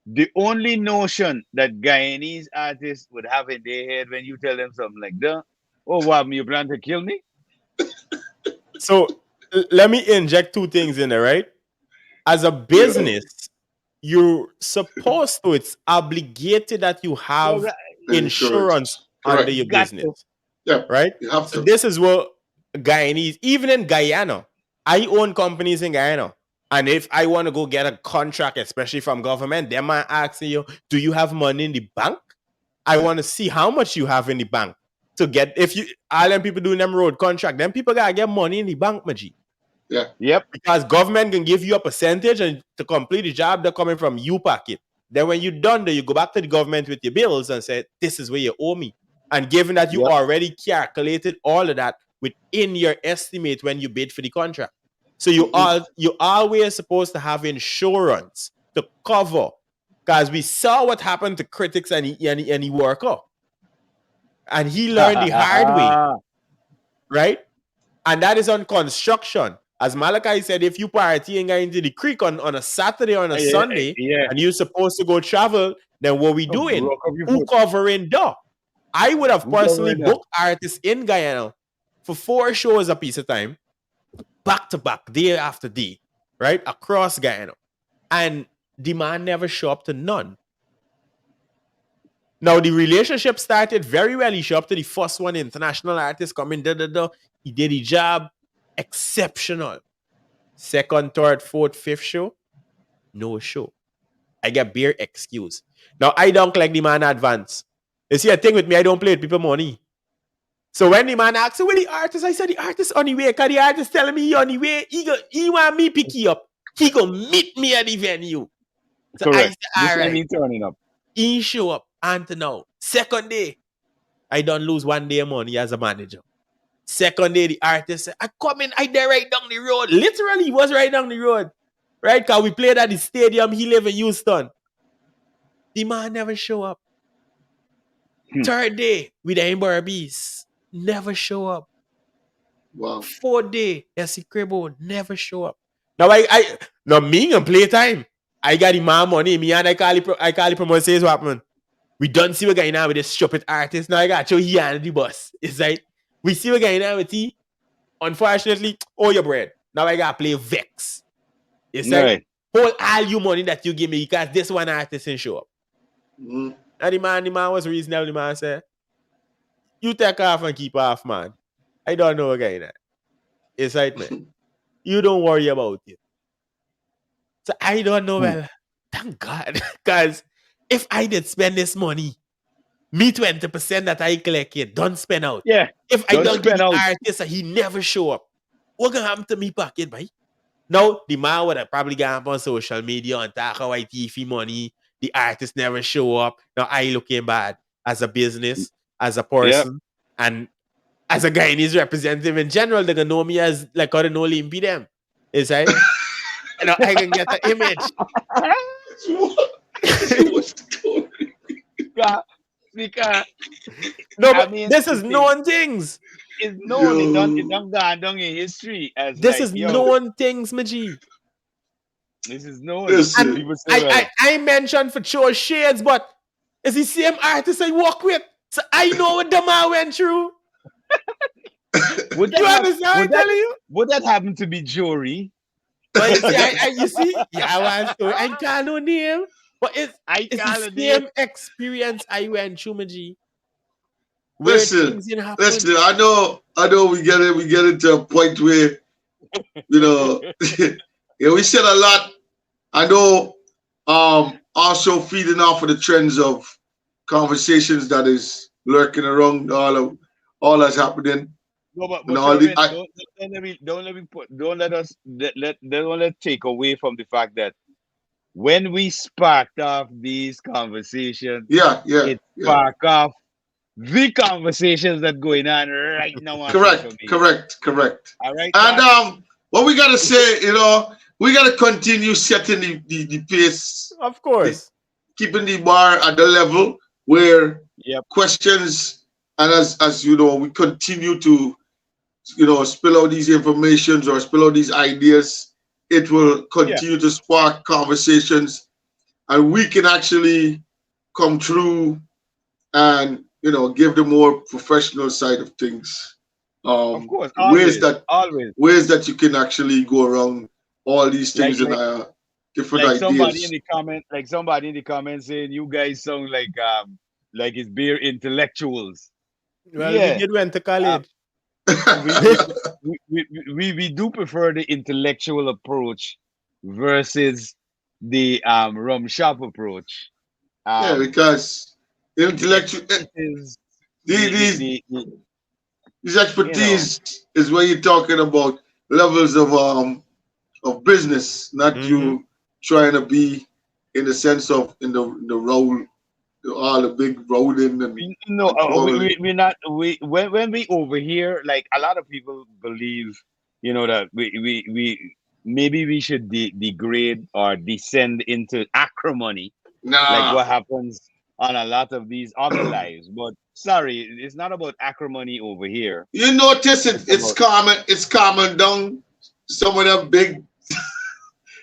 Speaker 1: The only notion that Guyanese artists would have in their head when you tell them something like that, oh, what, you plan to kill me?
Speaker 3: So let me inject two things in there, right? As a
Speaker 2: Yeah,
Speaker 3: business, you're supposed to, it's obligated that you
Speaker 1: You
Speaker 3: have
Speaker 1: got,
Speaker 3: insurance
Speaker 2: insurance.
Speaker 3: under
Speaker 2: Correct.
Speaker 3: your
Speaker 1: you got
Speaker 3: business,
Speaker 1: to.
Speaker 2: Yeah,
Speaker 3: right?
Speaker 2: you have
Speaker 3: So
Speaker 2: to.
Speaker 3: this is what Guyanese, even in Guyana, I own companies in Guyana. And if I want to go get a contract, especially from government, they might ask you, do you have money in the bank? I want to see how much you have in the bank to get, if you, all them people doing them road contract, them people got to get money in the bank, Maji.
Speaker 2: Yeah.
Speaker 1: Yep.
Speaker 3: Because government can give you a percentage and to complete the job, they're coming from you pocket. Then when you're done, you go back to the government with your bills and say, this is where you owe me. And given that you
Speaker 1: Yep.
Speaker 3: already calculated all of that within your estimate when you bid for the contract. So
Speaker 2: Hmm.
Speaker 3: you always supposed to have insurance to cover. Because we saw what happened to critics and he worker. And he learned the hard way, right? And that is on construction. As Malachi said, if you party and go into the creek on a Saturday or on a
Speaker 1: Yeah.
Speaker 3: Sunday,
Speaker 1: Yeah.
Speaker 3: and you're supposed to go travel, then what we
Speaker 1: Oh,
Speaker 3: doing?
Speaker 1: broke up your
Speaker 3: Who
Speaker 1: foot.
Speaker 3: covering the? I would have
Speaker 1: Who
Speaker 3: personally
Speaker 1: covering that?
Speaker 3: booked artists in Guyana for 4 shows a piece of time, back to back, day after day, right? Across Guyana. And the man never show up to none. Now the relationship started very well. He showed up to the first one, international artist coming, da da da. He did his job, exceptional. Second, third, fourth, fifth show, no show. I get bare excuse. Now I don't collect the man advance. You see a thing with me, I don't play with people money. So when the man asks, where the artist? I said the artist on the way. Cause the artist telling me he on the way. He want me pick you up. He go meet me at the venue. So I
Speaker 1: Correct.
Speaker 3: said,
Speaker 1: This
Speaker 3: all
Speaker 1: time
Speaker 3: right.
Speaker 1: he turning up.
Speaker 3: He show up. And now, second day, I don't lose 1 day of money as a manager. Second day, the artist said, I come in, I there right down the road. Literally, he was right down the road. Right? Because we played at the stadium. He live in Houston. The man never show up.
Speaker 1: Hmm.
Speaker 3: Third day, with the Barbies, never show up.
Speaker 2: Wow.
Speaker 3: Fourth day, SC Cribbo, never show up. Now, now me and playtime. I got the man money. Me and I call the promoter says what, man. We don't see what going on with this stupid artist. Now I got to show he and the boss. It's like, we see what going on with he. Unfortunately, all your bread. Now I gotta play Vex. It's like,
Speaker 1: Right.
Speaker 3: hold all your money that you give me because this one artist didn't show up.
Speaker 2: Hmm.
Speaker 3: And the man was reasonable. The man said, you take off and keep off, man. I don't know what going on. It's like, man, you don't worry about it. So I don't know.
Speaker 1: Hmm.
Speaker 3: Well, thank God. Because if I did spend this money, me 20% that I collect it, don't spend out.
Speaker 1: Yeah.
Speaker 3: If I
Speaker 1: Don't
Speaker 3: don't give
Speaker 1: spend
Speaker 3: the
Speaker 1: out.
Speaker 3: artist and he never show up, what gonna happen to me pocket, boy? Now, the man would have probably gone up on social media and talk how I thief money. The artist never show up. Now I looking bad as a business, as a
Speaker 1: Yep.
Speaker 3: person, and as a Guyanese representative in general. They're gonna know me as like how they know Limpy them. Is right? You know, I can get the image.
Speaker 2: What's the story?
Speaker 1: Yeah, because
Speaker 3: No,
Speaker 1: I
Speaker 3: but
Speaker 1: mean
Speaker 3: this
Speaker 1: the
Speaker 3: is
Speaker 1: thing
Speaker 3: known things.
Speaker 1: is known. It
Speaker 2: Yo.
Speaker 1: don't gone down in history as
Speaker 3: This
Speaker 1: like,
Speaker 3: is
Speaker 1: yo,
Speaker 3: known things, Maji.
Speaker 1: this is known.
Speaker 3: And
Speaker 2: Listen.
Speaker 1: People say,
Speaker 3: I
Speaker 1: well,
Speaker 3: mentioned for sure shades, but it's the same artist I work with. So I know what the man went through.
Speaker 1: would
Speaker 3: You
Speaker 1: that have
Speaker 3: understand what I'm telling you?
Speaker 1: would that happen to be Jory?
Speaker 3: But you see, you see, yeah, I was to I can't no name. But
Speaker 1: I
Speaker 3: it's the
Speaker 1: call it name.
Speaker 3: same experience I went through, Maji, where
Speaker 2: Listen.
Speaker 3: things didn't happen.
Speaker 2: Listen. I know. We get it to a point where you know. Yeah, we said a lot. I know. Also feeding off of the trends of conversations that is lurking around all that's happening
Speaker 1: No,
Speaker 2: and
Speaker 1: but
Speaker 2: all the.
Speaker 1: Sherman, don't let me put don't let us don't let take away from the fact that when we sparked off these conversations,
Speaker 2: Yeah. Yeah.
Speaker 1: it
Speaker 2: Yeah.
Speaker 1: sparked off the conversations that going on right now on social
Speaker 2: Correct.
Speaker 1: media.
Speaker 2: Correct. Correct.
Speaker 1: All right,
Speaker 2: And
Speaker 1: Doc?
Speaker 2: what we gotta say, we gotta continue setting the pace,
Speaker 3: Of
Speaker 2: the,
Speaker 3: course.
Speaker 2: keeping the bar at the level where
Speaker 1: Yep.
Speaker 2: questions and as we continue to spill out these informations or spill out these ideas, it will
Speaker 1: Yeah.
Speaker 2: continue to spark conversations, and we can actually come through and give the more professional side of things
Speaker 1: Of course,
Speaker 2: ways
Speaker 1: always,
Speaker 2: that
Speaker 1: always.
Speaker 2: you can actually go around all these
Speaker 1: Like
Speaker 2: things and
Speaker 1: like
Speaker 2: different
Speaker 1: like somebody in
Speaker 2: ideas.
Speaker 1: the comment, like somebody in the comments saying you guys sound like it's bare intellectuals.
Speaker 3: Well, we
Speaker 1: Yeah.
Speaker 3: did went to
Speaker 1: Um,
Speaker 3: college.
Speaker 1: we, we, we do prefer the intellectual approach versus the rum shop approach.
Speaker 2: Yeah,
Speaker 1: Um,
Speaker 2: because
Speaker 1: the
Speaker 2: intellectual
Speaker 1: expertise,
Speaker 2: these
Speaker 1: the
Speaker 2: these
Speaker 1: you know,
Speaker 2: expertise is when you're talking about levels of business, not
Speaker 3: Mm-hmm.
Speaker 2: you trying to be in the sense of in the role, all the big rolling and crawling.
Speaker 1: we're not we when we over here, like a lot of people believe, that we maybe we should degrade or descend into acrimony, like
Speaker 2: Nah,
Speaker 1: what happens on a lot of these other lives. But sorry, it's not about acrimony over here.
Speaker 2: you notice
Speaker 1: It's
Speaker 2: it's
Speaker 1: about
Speaker 2: common. It's common down some of them big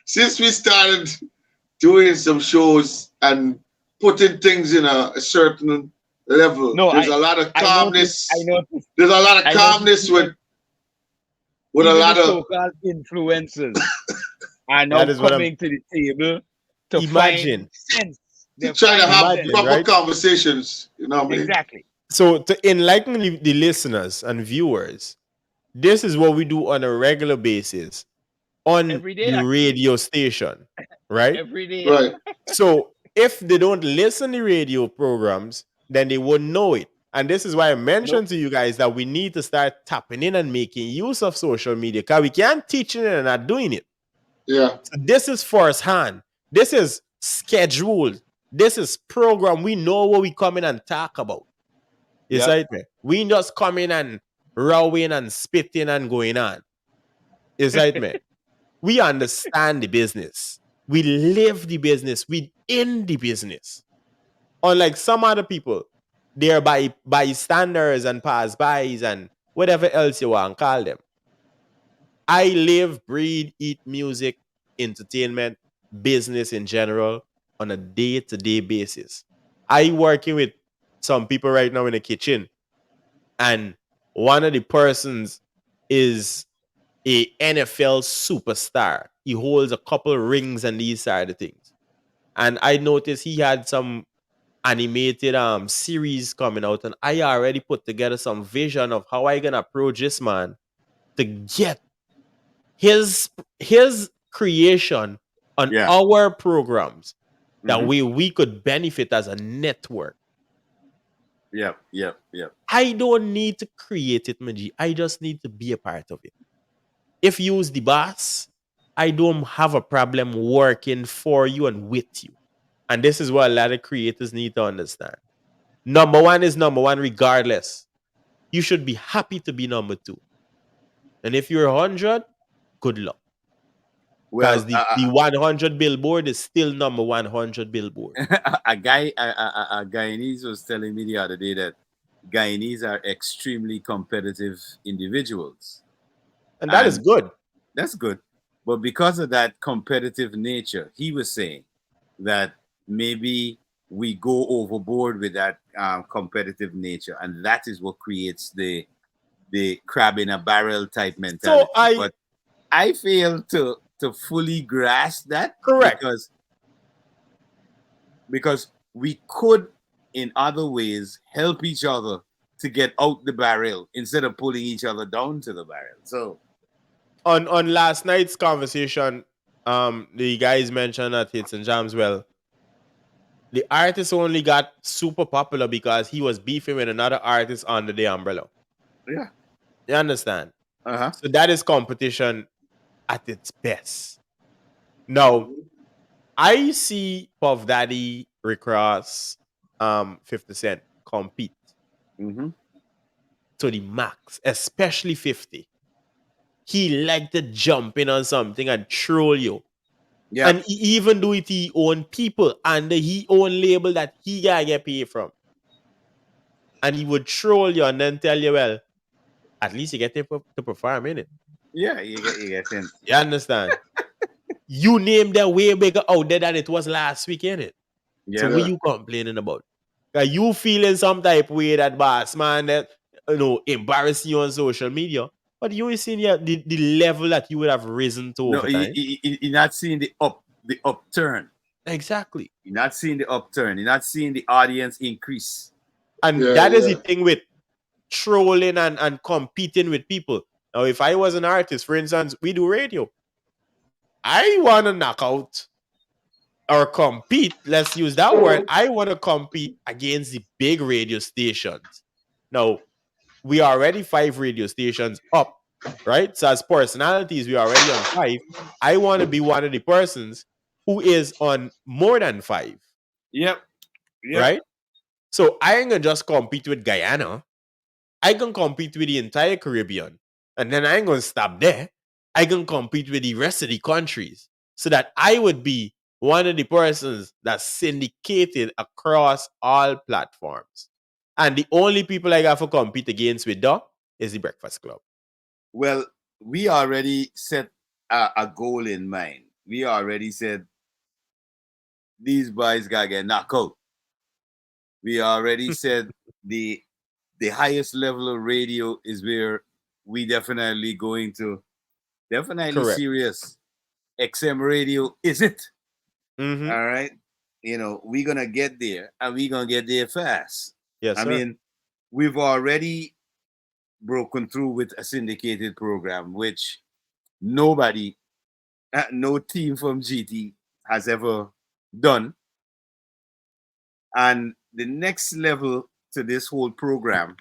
Speaker 2: since we started doing some shows and putting things in a certain level.
Speaker 1: no,
Speaker 2: There's a lot of
Speaker 1: I noticed,
Speaker 2: calmness. There's a lot of
Speaker 1: I noticed
Speaker 2: calmness with a
Speaker 1: even the
Speaker 2: lot of
Speaker 1: so-called influencers are
Speaker 3: That
Speaker 1: now
Speaker 3: is what I'm.
Speaker 1: coming to the table to find
Speaker 3: Imagine,
Speaker 1: sense. They're
Speaker 2: trying to
Speaker 1: finding
Speaker 2: have
Speaker 1: sense.
Speaker 3: imagine,
Speaker 2: proper
Speaker 3: right?
Speaker 2: conversations. You know what I mean?
Speaker 1: Exactly.
Speaker 3: So to enlighten the listeners and viewers, this is what we do on a regular basis on
Speaker 1: Every
Speaker 3: the
Speaker 1: day, actually.
Speaker 3: radio station, right?
Speaker 1: Every day.
Speaker 2: Right.
Speaker 3: So if they don't listen to radio programs, then they won't know it. And this is why I
Speaker 1: Nope.
Speaker 3: mentioned to you guys that we need to start tapping in and making use of social media because we can't teach it and not doing it.
Speaker 2: Yeah.
Speaker 3: So this is firsthand. This is scheduled. This is program. We know what we come in and talk about. Is
Speaker 1: Yep.
Speaker 3: right, man? We just come in and rowing and spitting and going on. Is right, man? We understand the business. We live the business. We in the business. Unlike some other people, they're bystanders and pass-bys and whatever else you want to call them. I live, breathe, eat music, entertainment, business in general on a day-to-day basis. I working with some people right now in the kitchen, and one of the persons is a NFL superstar. He holds a couple rings and these side of things. And I noticed he had some animated series coming out, and I already put together some vision of how I gonna approach this man to get his creation on
Speaker 1: Yeah.
Speaker 3: our programs that
Speaker 1: Mm-hmm.
Speaker 3: we could benefit as a network.
Speaker 1: Yep. Yep. Yep.
Speaker 3: I don't need to create it, Maji. I just need to be a part of it. If you was the boss, I don't have a problem working for you and with you. And this is what a lot of creators need to understand. Number one is number one, regardless. You should be happy to be number two. And if you're 100, good luck. Because
Speaker 1: Well,
Speaker 3: the 100 billboard is still number 100 billboard.
Speaker 1: a Guyanese was telling me the other day that Guyanese are extremely competitive individuals,
Speaker 3: And that is
Speaker 1: and
Speaker 3: good.
Speaker 1: that's good. But because of that competitive nature, he was saying that maybe we go overboard with that competitive nature, and that is what creates the crab in a barrel type
Speaker 3: So
Speaker 1: mentality.
Speaker 3: I
Speaker 1: But I fail to fully grasp that
Speaker 3: correct.
Speaker 1: because we could in other ways help each other to get out the barrel instead of pulling each other down to the barrel. So
Speaker 3: On last night's conversation, the guys mentioned at Hits and Jams, well, the artist only got super popular because he was beefing with another artist under the umbrella.
Speaker 1: yeah.
Speaker 3: You understand?
Speaker 1: Uh-huh.
Speaker 3: So that is competition at its best. Now, I see Puff Daddy, Rick Ross, 50 Cent compete
Speaker 1: Mm-hmm.
Speaker 3: to the max, especially 50. He like to jump in on something and troll you.
Speaker 1: Yeah.
Speaker 3: And he even do it to his own people under his own label that he gotta get paid from. And he would troll you and then tell you, well, at least you get to perform in it.
Speaker 1: Yeah, you get in.
Speaker 3: You understand? You named that way bigger out there than it was last week, innit? So
Speaker 1: Yeah.
Speaker 3: what
Speaker 2: Yeah.
Speaker 3: you complaining about? Cause you feeling some type of way that boss man that embarrass you on social media. But you will see the level that you would have risen to
Speaker 1: No,
Speaker 3: over time.
Speaker 1: you're not seeing the upturn.
Speaker 3: Exactly.
Speaker 1: You're not seeing the upturn. You're not seeing the audience increase.
Speaker 3: And
Speaker 2: Yeah,
Speaker 3: that is the
Speaker 2: yeah.
Speaker 3: thing with trolling and competing with people. Now, if I was an artist, for instance, we do radio. I want to knock out or compete. Let's use that word. I want to compete against the big radio stations. Now, we are already 5 radio stations up, right? So as personalities, we are already on 5. I want to be one of the persons who is on more than 5,
Speaker 1: Yep. Yep.
Speaker 3: right? So I ain't gonna just compete with Guyana. I can compete with the entire Caribbean. And then I ain't gonna stop there. I can compete with the rest of the countries. So that I would be one of the persons that's syndicated across all platforms. And the only people I got to compete against with that is the Breakfast Club.
Speaker 1: Well, we already set a goal in mind. We already said these boys gotta get knocked out. We already said the the highest level of radio is where we definitely going to definitely
Speaker 3: Correct.
Speaker 1: serious. XM radio is it?
Speaker 3: Mm-hmm.
Speaker 1: All right. We're gonna get there and we're gonna get there fast.
Speaker 3: Yes,
Speaker 1: I
Speaker 3: sir.
Speaker 1: mean, we've already broken through with a syndicated program, which nobody, no team from GT has ever done. And the next level to this whole program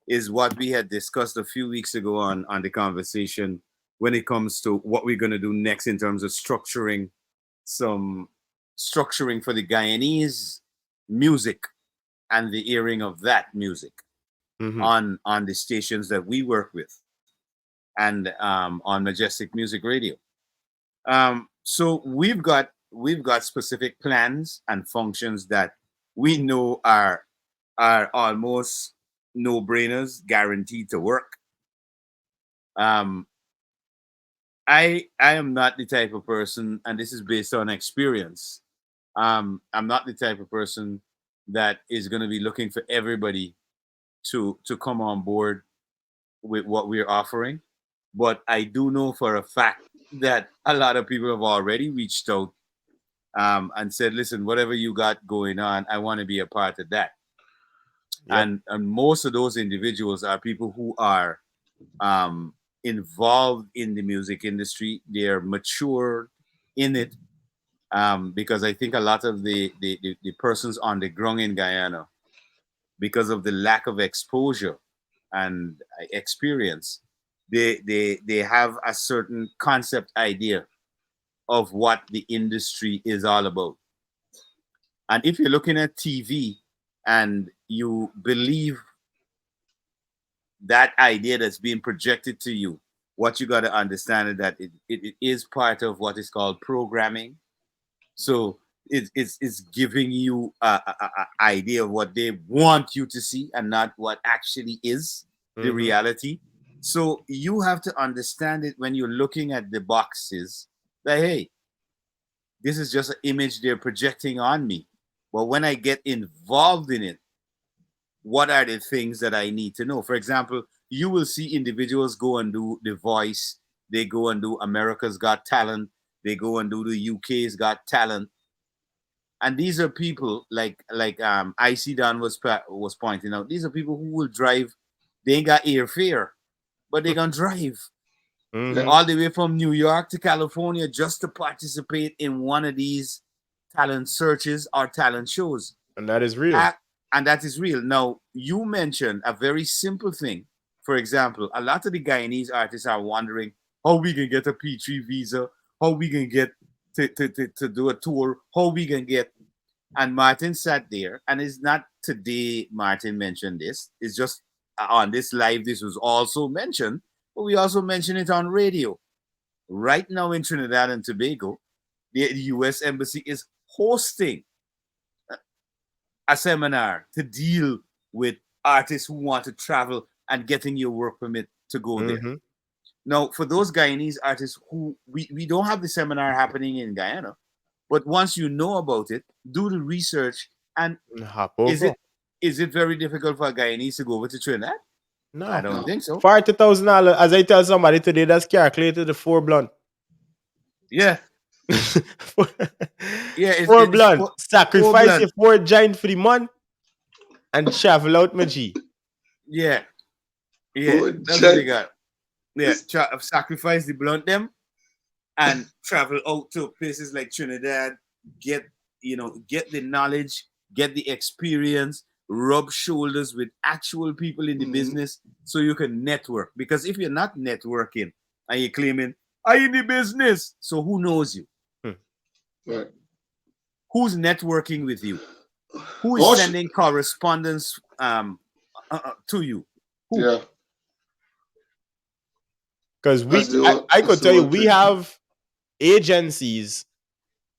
Speaker 1: is what we had discussed a few weeks ago on the conversation when it comes to what we're going to do next in terms of some structuring for the Guyanese music and the airing of that music
Speaker 3: Mm-hmm.
Speaker 1: on the stations that we work with and on Majestic Music Radio. So we've got specific plans and functions that we know are almost no brainers, guaranteed to work. Um, I am not the type of person, and this is based on experience. I'm not the type of person that is going to be looking for everybody to come on board with what we're offering. But I do know for a fact that a lot of people have already reached out and said, "Listen, whatever you got going on, I want to be a part of that."
Speaker 3: Yep.
Speaker 1: And most of those individuals are people who are involved in the music industry. They're mature in it because I think a lot of the persons on the ground in Guyana, because of the lack of exposure and experience, they have a certain concept idea of what the industry is all about. And if you're looking at TV and you believe that idea that's being projected to you, what you got to understand is that it is part of what is called programming. So it's giving you a idea of what they want you to see and not what actually is the
Speaker 3: Mm-hmm.
Speaker 1: reality. So you have to understand it when you're looking at the boxes that, hey, this is just an image they're projecting on me. But when I get involved in it, what are the things that I need to know? For example, you will see individuals go and do The Voice, they go and do America's Got Talent, they go and do the UK's Got Talent. And these are people like IC Dan was pointing out. These are people who will drive. They ain't got airfare, but they gonna drive
Speaker 2: Yeah.
Speaker 3: Mm-hmm.
Speaker 1: all the way from New York to California just to participate in one of these talent searches or talent shows.
Speaker 3: And that is real.
Speaker 1: Uh, and that is real. Now, you mentioned a very simple thing. For example, a lot of the Guyanese artists are wondering how we can get a P3 visa, how we can get to do a tour, how we can get. And Martin sat there, and it's not today Martin mentioned this. It's just on this live, this was also mentioned, but we also mentioned it on radio. Right now in Trinidad and Tobago, the US Embassy is hosting a seminar to deal with artists who want to travel and getting your work permit to go there.
Speaker 3: Mm-hmm.
Speaker 1: Now, for those Guyanese artists who we don't have the seminar happening in Guyana, but once you know about it, do the research. And
Speaker 3: Hop
Speaker 1: is
Speaker 3: over.
Speaker 1: it is it very difficult for a Guyanese to go over to Trinidad?
Speaker 3: No.
Speaker 4: I don't
Speaker 2: No.
Speaker 4: think so.
Speaker 3: $40,000. As I tell somebody today, that's calculated to 4 blunt.
Speaker 4: Yeah,
Speaker 3: four,
Speaker 4: yeah.
Speaker 3: four
Speaker 4: It's
Speaker 3: blunt.
Speaker 4: four
Speaker 3: Sacrifice
Speaker 4: blood.
Speaker 3: your 4 giant for the month and travel out, my G.
Speaker 4: Yeah, yeah.
Speaker 2: Oh,
Speaker 4: That's what they
Speaker 2: Jen,
Speaker 4: got. Yeah,
Speaker 2: this,
Speaker 4: sacrifice the blunt them and travel out to places like Trinidad. Get get the knowledge, get the experience, rub shoulders with actual people in the
Speaker 2: mhm,
Speaker 4: business, so you can network. Because if you're not networking and you're claiming I in the business, so who knows you?
Speaker 3: Hmm.
Speaker 2: right.
Speaker 4: Who's networking with you? Who is
Speaker 2: Also,
Speaker 4: sending correspondence to you? Who?
Speaker 2: yeah,
Speaker 3: Because I
Speaker 2: that's
Speaker 3: could
Speaker 2: the
Speaker 3: tell you,
Speaker 2: whole
Speaker 3: we
Speaker 2: thing.
Speaker 3: have agencies.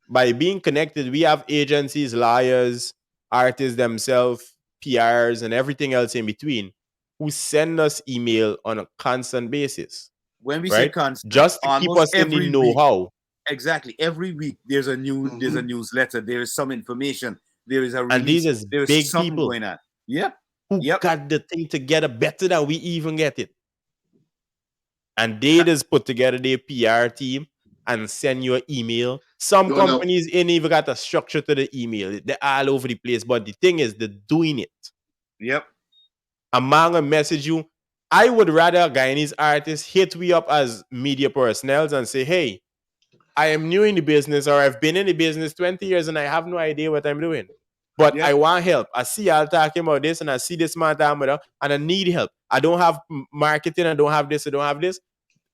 Speaker 3: By being connected, we have agencies, lawyers, artists themselves, PRs, and everything else in between who send us email on a constant basis,
Speaker 4: When we say
Speaker 3: right?
Speaker 4: constant,
Speaker 3: Just to keep
Speaker 4: almost
Speaker 3: us in the
Speaker 4: every week.
Speaker 3: know-how.
Speaker 4: Exactly. Every week there's a
Speaker 2: Hmm.
Speaker 4: newsletter, there is some information, there is a
Speaker 3: And these
Speaker 4: release,
Speaker 3: is
Speaker 4: there is
Speaker 3: big
Speaker 4: something
Speaker 3: people
Speaker 4: going on. Yep.
Speaker 3: who
Speaker 4: Yep.
Speaker 3: got the thing together better than we even get it. And they just put together their PR team and send you an email. Some
Speaker 2: You know,
Speaker 3: companies ain't even got a structure to the email. They're all over the place. But the thing is, they're doing it.
Speaker 4: Yep.
Speaker 3: A man will message you. I would rather a Guyanese artist hit me up as media personnel and say, hey, I am new in the business or I've been in the business 20 years and I have no idea what I'm doing. But I
Speaker 4: Yep.
Speaker 3: want help. I see y'all talking about this and I see this man talking about that, and I need help. I don't have marketing. I don't have this. I don't have this.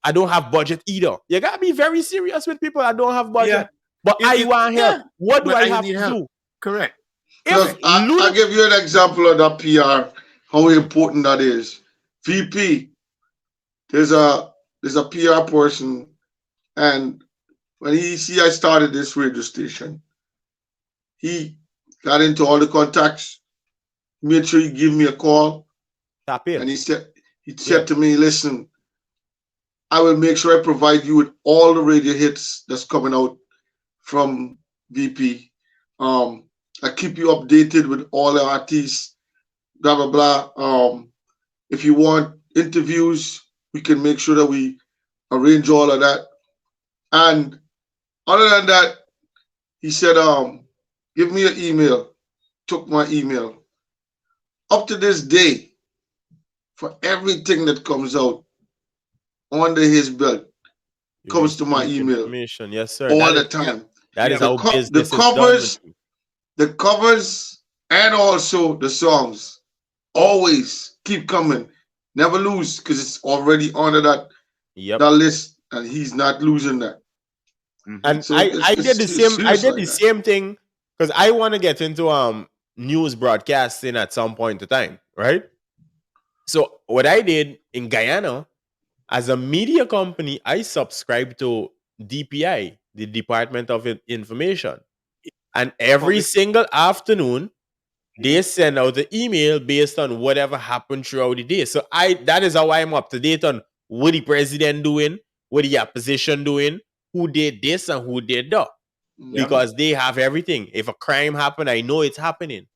Speaker 3: I don't have budget either. You gotta be very serious with people. I don't have
Speaker 4: Yeah.
Speaker 3: budget, but I want help.
Speaker 4: Yeah.
Speaker 3: What do
Speaker 4: But
Speaker 3: I
Speaker 4: you
Speaker 3: have
Speaker 4: need
Speaker 3: to
Speaker 4: help.
Speaker 3: do?
Speaker 4: Correct.
Speaker 3: If
Speaker 2: because
Speaker 4: Correct.
Speaker 2: I
Speaker 3: Luda,
Speaker 2: give you an example of that PR, how important that is. VP, there's a PR person, and when he see I started this radio station, he got into all the contacts, made sure he give me a call,
Speaker 3: tap
Speaker 2: and
Speaker 3: in.
Speaker 2: he
Speaker 3: Yeah,
Speaker 2: said to me, listen, I will make sure I provide you with all the radio hits that's coming out from VP. I keep you updated with all the artists, blah blah blah. If you want interviews, we can make sure that we arrange all of that. And other than that, he said, give me your email. Took my email. Up to this day, for everything that comes out under his belt,
Speaker 3: you
Speaker 2: comes to my
Speaker 3: receive
Speaker 2: email
Speaker 3: information. Yes, sir.
Speaker 2: all the
Speaker 4: Yep.
Speaker 2: time.
Speaker 3: That is
Speaker 4: Yep.
Speaker 3: how
Speaker 2: The
Speaker 3: business is done.
Speaker 2: covers, the covers, and also the songs always keep coming. Never lose because it's already under
Speaker 3: Yep.
Speaker 2: that list, and he's not losing that.
Speaker 4: Mm-hmm.
Speaker 3: And
Speaker 2: So it's
Speaker 3: I
Speaker 2: serious
Speaker 3: did
Speaker 2: like
Speaker 3: the
Speaker 2: that.
Speaker 3: same thing because I want to get into news broadcasting at some point in time, right? So what I did in Guyana as a media company, I subscribed to DPI, the Department of Information, and every
Speaker 4: Public.
Speaker 3: single afternoon they send out the email based on whatever happened throughout the day. So that is how I'm up to date on what the president doing, what the opposition doing, who did this and who did that.
Speaker 4: Yep.
Speaker 2: Hmm.
Speaker 3: Because they have everything. If a crime happened, I know it's happening.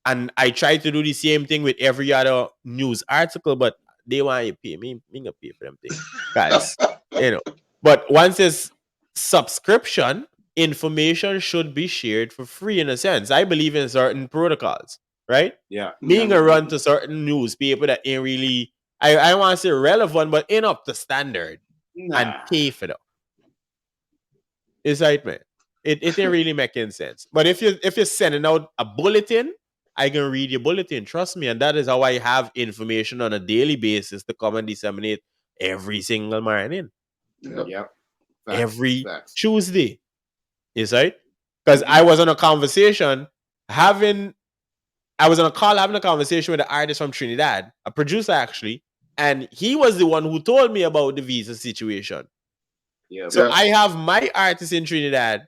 Speaker 3: And I try to do the same thing with every other news article, but they want you pay me. Me gonna pay for them thing. Guys, you know. But once it's subscription, information should be shared for free in a sense. I believe in certain protocols, right?
Speaker 4: Yeah.
Speaker 3: Me
Speaker 4: Yeah.
Speaker 3: gonna run
Speaker 2: Hmm.
Speaker 3: to certain newspaper that ain't really I want to say relevant, but ain't up to standard and
Speaker 4: Nah.
Speaker 3: pay for them. It's right, man. It ain't really making sense. But if you're sending out a bulletin, I can read your bulletin. Trust me, and that is how I have information on a daily basis to come and disseminate every single morning,
Speaker 2: Yep.
Speaker 4: Yep. Facts.
Speaker 3: every
Speaker 4: Facts.
Speaker 3: Tuesday. Is right? Because
Speaker 4: Mm-hmm.
Speaker 3: I was on a conversation having, I was on a call having a conversation with an artist from Trinidad, a producer actually, and he was the one who told me about the visa situation.
Speaker 4: Yep.
Speaker 3: So
Speaker 2: Yeah.
Speaker 3: I have my artist in Trinidad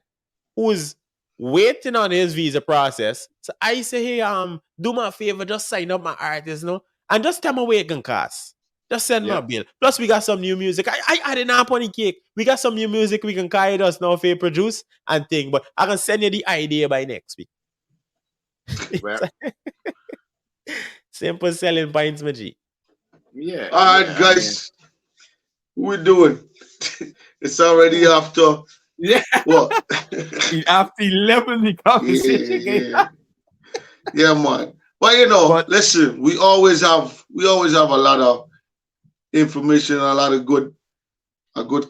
Speaker 3: who's waiting on his visa process. So I say, hey, do me a favor, just sign up my artist, no? And just tell me where it can cost. Just send my
Speaker 4: Yep.
Speaker 3: bill. Plus, we got some new music. I added up on the cake. We got some new music we can carry us now for you produce and thing. But I can send you the idea by next week.
Speaker 4: Well,
Speaker 3: Simple selling points, my G.
Speaker 4: Yeah,
Speaker 2: All right,
Speaker 4: yeah. I mean,
Speaker 2: guys, what we doing? It's already after
Speaker 4: yeah.
Speaker 2: what?
Speaker 4: After 11, the
Speaker 2: Yeah,
Speaker 4: conversation game.
Speaker 2: yeah, yeah, man. But
Speaker 4: But
Speaker 2: listen, we always have a lot of information, a lot of a good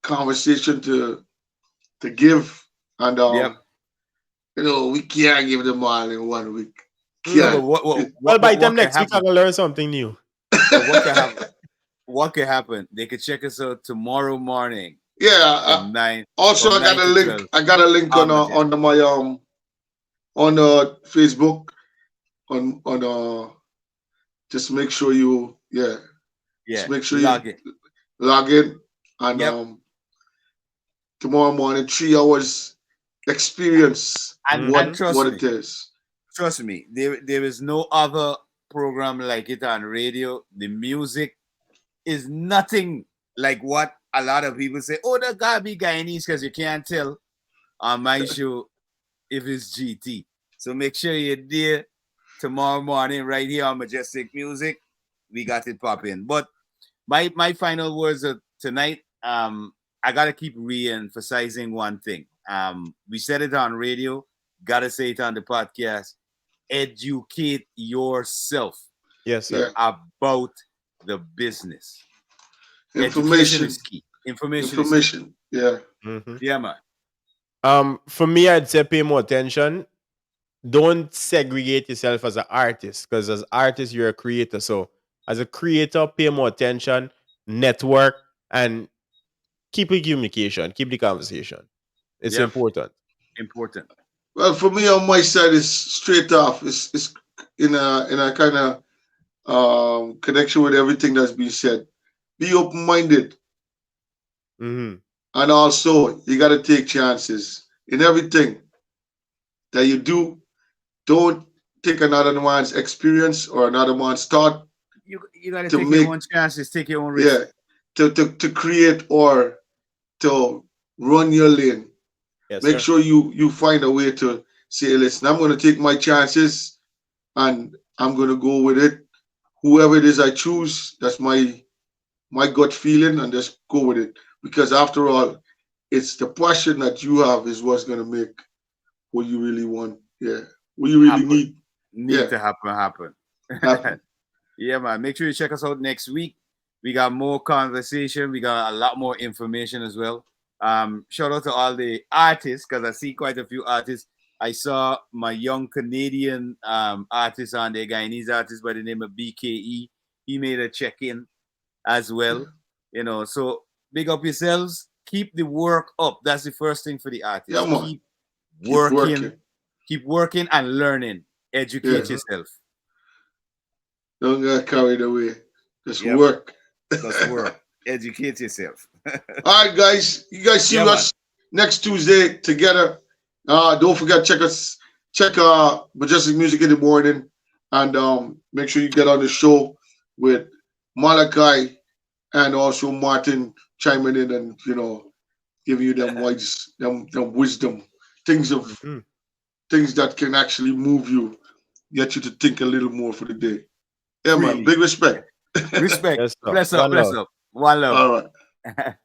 Speaker 2: conversation to give, and
Speaker 4: yep.
Speaker 2: we can't give them all in 1 week.
Speaker 4: No, but
Speaker 3: Mm.
Speaker 2: Can't.
Speaker 3: Well, by time
Speaker 4: what can
Speaker 3: next week, I
Speaker 4: happen?
Speaker 3: can learn something new.
Speaker 4: But what can happen? What can happen? They could check us out tomorrow morning
Speaker 2: Yeah.
Speaker 4: from 9
Speaker 2: Also,
Speaker 4: from
Speaker 2: I got
Speaker 4: 9
Speaker 2: a
Speaker 4: to
Speaker 2: link.
Speaker 4: 12.
Speaker 2: I got a link
Speaker 4: Ah,
Speaker 2: on
Speaker 4: Majestic.
Speaker 2: on my on Facebook on just make sure you just
Speaker 4: Yeah,
Speaker 2: make sure you
Speaker 4: log it.
Speaker 2: log in and
Speaker 4: Yep.
Speaker 2: tomorrow morning 3 hours experience
Speaker 4: And
Speaker 3: Mm-hmm.
Speaker 4: trust
Speaker 2: what it
Speaker 4: me,
Speaker 2: is.
Speaker 4: there is no other program like it on radio. The music is nothing like what a lot of people say. Oh, that gotta be Guyanese because you can't tell on my show if it's GT. So make sure you're there tomorrow morning right here on Majestic Music. We got it popping. But my final words of tonight, I gotta keep re-emphasizing one thing. We said it on radio, gotta say it on the podcast. Educate yourself
Speaker 3: Yes,
Speaker 2: Yeah,
Speaker 3: sir.
Speaker 4: about the business. Education is
Speaker 2: information,
Speaker 4: key. Information is key.
Speaker 2: information. Yeah,
Speaker 3: Mm-hmm.
Speaker 4: Yeah, man.
Speaker 3: For me, I'd say pay more attention. Don't segregate yourself as an artist, because as artist, you're a creator. So as a creator, pay more attention, network, and keep the communication, keep the conversation. It's
Speaker 4: Yep.
Speaker 3: important.
Speaker 4: Important.
Speaker 2: well, for me on my side is straight off. It's in a kind of connection with everything that's been said. Be open minded,
Speaker 3: Mm-hmm.
Speaker 2: and also you got to take chances in everything that you do. Don't take another man's experience or another man's thought
Speaker 4: You gotta
Speaker 2: to
Speaker 4: take your
Speaker 2: make,
Speaker 4: own chances, take your own
Speaker 2: yeah,
Speaker 4: risk.
Speaker 2: to create or to run your lane.
Speaker 3: Yes,
Speaker 2: Make
Speaker 3: sir.
Speaker 2: sure you find a way to say, listen, I'm going to take my chances and I'm going to go with it. Whoever it is I choose, that's my gut feeling, and just go with it. Because after all, it's the passion that you have is what's going to make what you really want. Yeah, what you really
Speaker 4: Happen.
Speaker 2: need.
Speaker 4: Need
Speaker 2: Yeah,
Speaker 4: to happen.
Speaker 2: happen.
Speaker 4: Yeah, man. Make sure you check us out next week. We got more conversation. We got a lot more information as well. Shout out to all the artists because I see quite a few artists. I saw my young Canadian artist on there, Guyanese artist by the name of BKE. He made a check-in as
Speaker 2: Yeah,
Speaker 4: well. So big up yourselves. Keep the work up. That's the first thing for the
Speaker 2: yeah,
Speaker 4: artists.
Speaker 2: man. Keep
Speaker 4: Working,
Speaker 2: working.
Speaker 4: keep working and learning. Educate
Speaker 2: Yeah,
Speaker 3: Mm-hmm.
Speaker 4: yourself.
Speaker 2: don't get carried away. Just
Speaker 4: Yep.
Speaker 2: work.
Speaker 4: Just work. Educate yourself.
Speaker 2: All right, guys. You guys see
Speaker 4: Yeah, man.
Speaker 2: us next Tuesday together. Don't forget check Majestic Music in the morning, and make sure you get on the show with Malachi and also Martin chiming in and giving you them wise them wisdom
Speaker 3: Mm-hmm.
Speaker 2: things that can actually move you, get you to think a little more for the day. Yeah, man.
Speaker 4: Freely.
Speaker 2: Big respect.
Speaker 4: Respect.
Speaker 3: Yes, sir.
Speaker 4: Bless up.
Speaker 3: One
Speaker 4: Bless
Speaker 3: love.
Speaker 4: up. One love.
Speaker 2: All right.